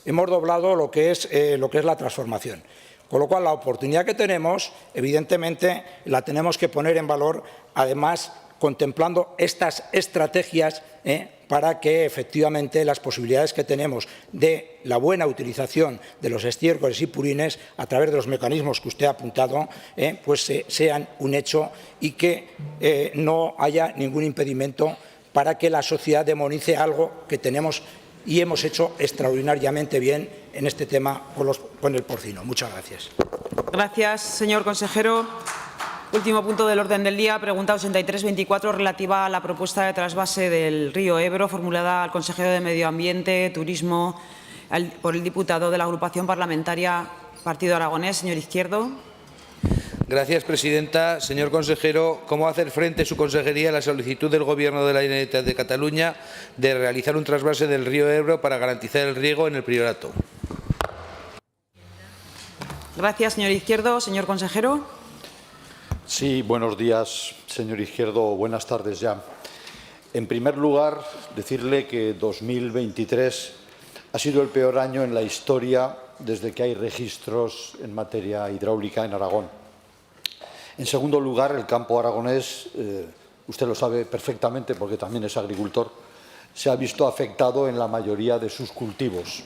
hemos doblado lo que es la transformación. Con lo cual, la oportunidad que tenemos, evidentemente, la tenemos que poner en valor, además, contemplando estas estrategias para que, efectivamente, las posibilidades que tenemos de la buena utilización de los estiércoles y purines a través de los mecanismos que usted ha apuntado, pues sean un hecho y que no haya ningún impedimento para que la sociedad demonice algo que tenemos y hemos hecho extraordinariamente bien en este tema con el porcino. Muchas gracias. Gracias, señor consejero. Último punto del orden del día, pregunta 8324, relativa a la propuesta de trasvase del río Ebro, formulada al consejero de Medio Ambiente, Turismo, por el diputado de la agrupación parlamentaria Partido Aragonés, señor Izquierdo. Gracias, presidenta. Señor consejero, ¿cómo va a hacer frente su consejería a la solicitud del Gobierno de la Generalitat de Cataluña de realizar un trasvase del río Ebro para garantizar el riego en el Priorato? Gracias, señor Izquierdo. Señor consejero. Sí, buenos días, señor Izquierdo. Buenas tardes ya. En primer lugar, decirle que 2023 ha sido el peor año en la historia desde que hay registros en materia hidráulica en Aragón. En segundo lugar, el campo aragonés, usted lo sabe perfectamente porque también es agricultor, se ha visto afectado en la mayoría de sus cultivos.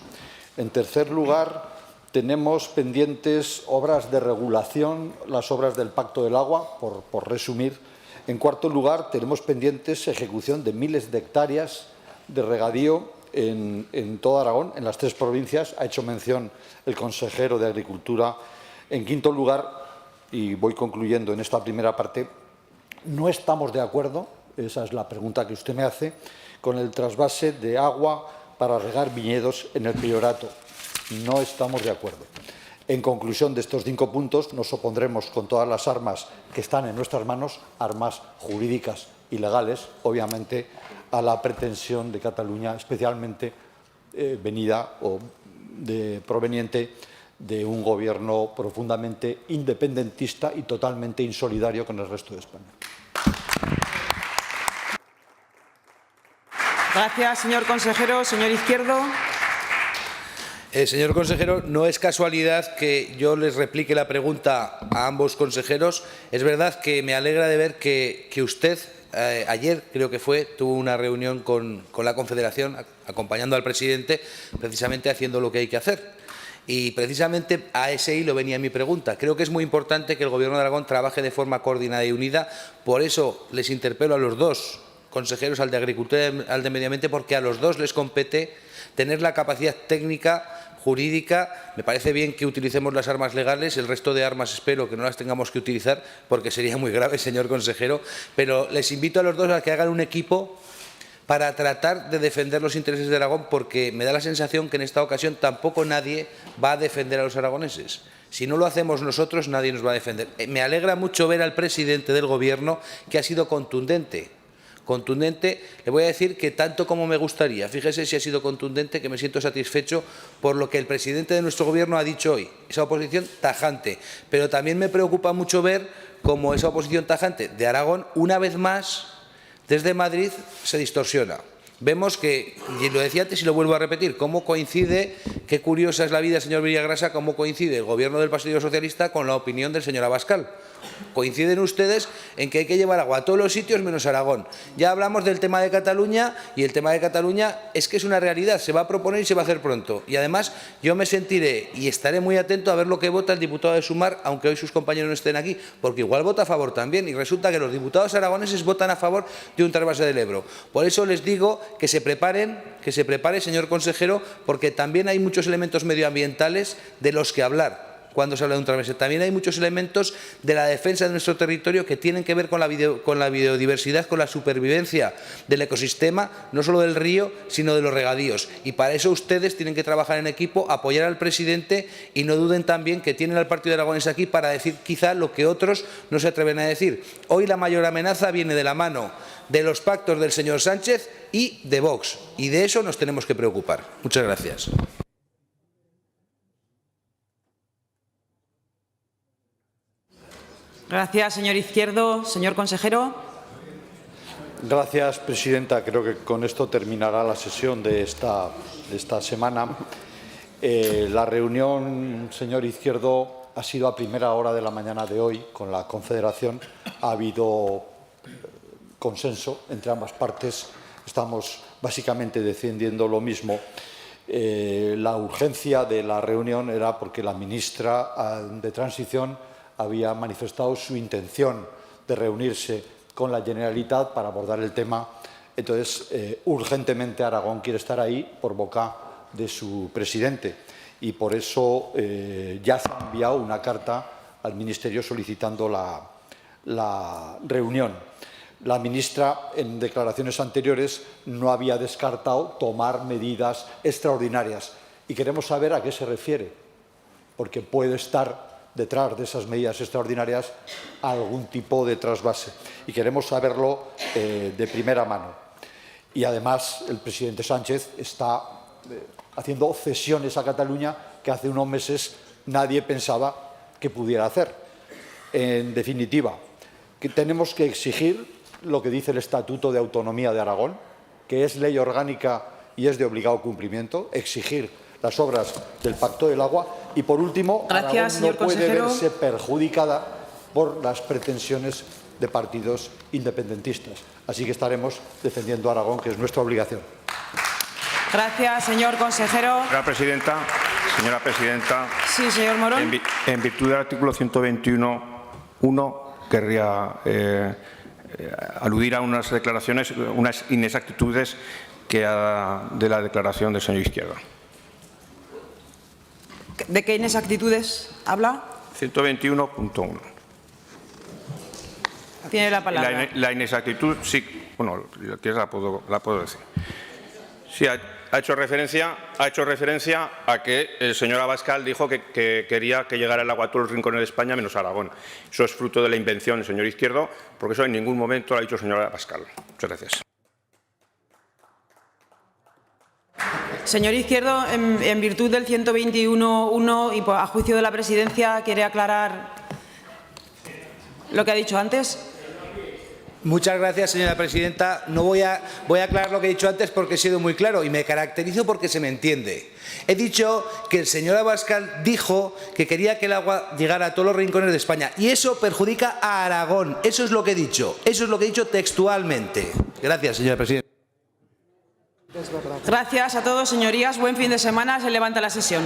En tercer lugar, tenemos pendientes obras de regulación, las obras del Pacto del Agua, por resumir. En cuarto lugar, tenemos pendientes ejecución de miles de hectáreas de regadío en todo Aragón, en las 3 provincias. Ha hecho mención el consejero de Agricultura. En quinto lugar, y voy concluyendo en esta primera parte, no estamos de acuerdo, esa es la pregunta que usted me hace, con el trasvase de agua para regar viñedos en el Priorato. No estamos de acuerdo. En conclusión de estos 5 puntos, nos opondremos con todas las armas que están en nuestras manos, armas jurídicas y legales, obviamente, a la pretensión de Cataluña, especialmente proveniente de un gobierno profundamente independentista y totalmente insolidario con el resto de España. Gracias, señor consejero. Señor Izquierdo. Señor consejero, no es casualidad que yo les replique la pregunta a ambos consejeros. Es verdad que me alegra de ver que usted, ayer creo que fue, tuvo una reunión con la Confederación, acompañando al presidente, precisamente haciendo lo que hay que hacer. Y precisamente a ese hilo venía mi pregunta. Creo que es muy importante que el Gobierno de Aragón trabaje de forma coordinada y unida. Por eso les interpelo a los dos consejeros, al de Agricultura y al de Medio Ambiente, porque a los dos les compete tener la capacidad técnica, jurídica. Me parece bien que utilicemos las armas legales, el resto de armas espero que no las tengamos que utilizar porque sería muy grave, señor consejero, pero les invito a los dos a que hagan un equipo para tratar de defender los intereses de Aragón, porque me da la sensación que en esta ocasión tampoco nadie va a defender a los aragoneses. Si no lo hacemos nosotros, nadie nos va a defender. Me alegra mucho ver al presidente del Gobierno que ha sido contundente. Le voy a decir que tanto como me gustaría, fíjese si ha sido contundente, que me siento satisfecho por lo que el presidente de nuestro Gobierno ha dicho hoy, esa oposición tajante. Pero también me preocupa mucho ver cómo esa oposición tajante de Aragón, una vez más, desde Madrid, se distorsiona. Vemos que, y lo decía antes y lo vuelvo a repetir, cómo coincide, qué curiosa es la vida, señor Villagrasa, cómo coincide el Gobierno del Partido Socialista con la opinión del señor Abascal. Coinciden ustedes en que hay que llevar agua a todos los sitios menos Aragón. Ya hablamos del tema de Cataluña y el tema de Cataluña es que es una realidad, se va a proponer y se va a hacer pronto. Y además yo me sentiré y estaré muy atento a ver lo que vota el diputado de Sumar, aunque hoy sus compañeros no estén aquí, porque igual vota a favor también y resulta que los diputados aragoneses votan a favor de un trasvase del Ebro. Por eso les digo que se prepare, señor consejero, porque también hay muchos elementos medioambientales de los que hablar cuando se habla de un travesero. También hay muchos elementos de la defensa de nuestro territorio que tienen que ver con la biodiversidad, con la supervivencia del ecosistema, no solo del río, sino de los regadíos. Y para eso ustedes tienen que trabajar en equipo, apoyar al presidente y no duden también que tienen al Partido de Aragonés aquí para decir quizá lo que otros no se atreven a decir. Hoy la mayor amenaza viene de la mano de los pactos del señor Sánchez y de Vox, y de eso nos tenemos que preocupar. Muchas gracias. Gracias, señor Izquierdo. Señor consejero. Gracias, presidenta. Creo que con esto terminará la sesión de esta semana. La reunión, señor Izquierdo, ha sido a primera hora de la mañana de hoy con la Confederación. Ha habido consenso entre ambas partes. Estamos básicamente defendiendo lo mismo. La urgencia de la reunión era porque la ministra de Transición había manifestado su intención de reunirse con la Generalitat para abordar el tema. Entonces, urgentemente Aragón quiere estar ahí por boca de su presidente y por eso ya se ha enviado una carta al Ministerio solicitando la reunión. La ministra, en declaraciones anteriores, no había descartado tomar medidas extraordinarias y queremos saber a qué se refiere, porque puede estar detrás de esas medidas extraordinarias algún tipo de trasvase y queremos saberlo de primera mano. Y además el presidente Sánchez está haciendo cesiones a Cataluña que hace unos meses nadie pensaba que pudiera hacer. En definitiva, que tenemos que exigir lo que dice el Estatuto de Autonomía de Aragón, que es ley orgánica y es de obligado cumplimiento, exigir las obras del Pacto del Agua y, por último, gracias, Aragón no puede consejero. verse perjudicada por las pretensiones de partidos independentistas. Así que estaremos defendiendo a Aragón, que es nuestra obligación. Gracias, señor consejero. Señora presidenta. Sí, señor Morón. En virtud del artículo 121.1 querría aludir a unas declaraciones, unas inexactitudes de la declaración del señor Izquierdo. ¿De qué inexactitudes habla? 121.1. Tiene la palabra. La inexactitud, sí, bueno, la puedo decir. Sí, ha hecho referencia a que el señor Abascal dijo que quería que llegara el agua a todos los rincones de España menos a Aragón. Eso es fruto de la invención del señor Izquierdo, porque eso en ningún momento lo ha dicho el señor Abascal. Muchas gracias. Señor Izquierdo, en virtud del 121.1 y a juicio de la presidencia, ¿quiere aclarar lo que ha dicho antes? Muchas gracias, señora presidenta. No voy a aclarar lo que he dicho antes porque he sido muy claro y me caracterizo porque se me entiende. He dicho que el señor Abascal dijo que quería que el agua llegara a todos los rincones de España y eso perjudica a Aragón. Eso es lo que he dicho. Eso es lo que he dicho textualmente. Gracias, señora presidenta. Gracias a todos, señorías. Buen fin de semana. Se levanta la sesión.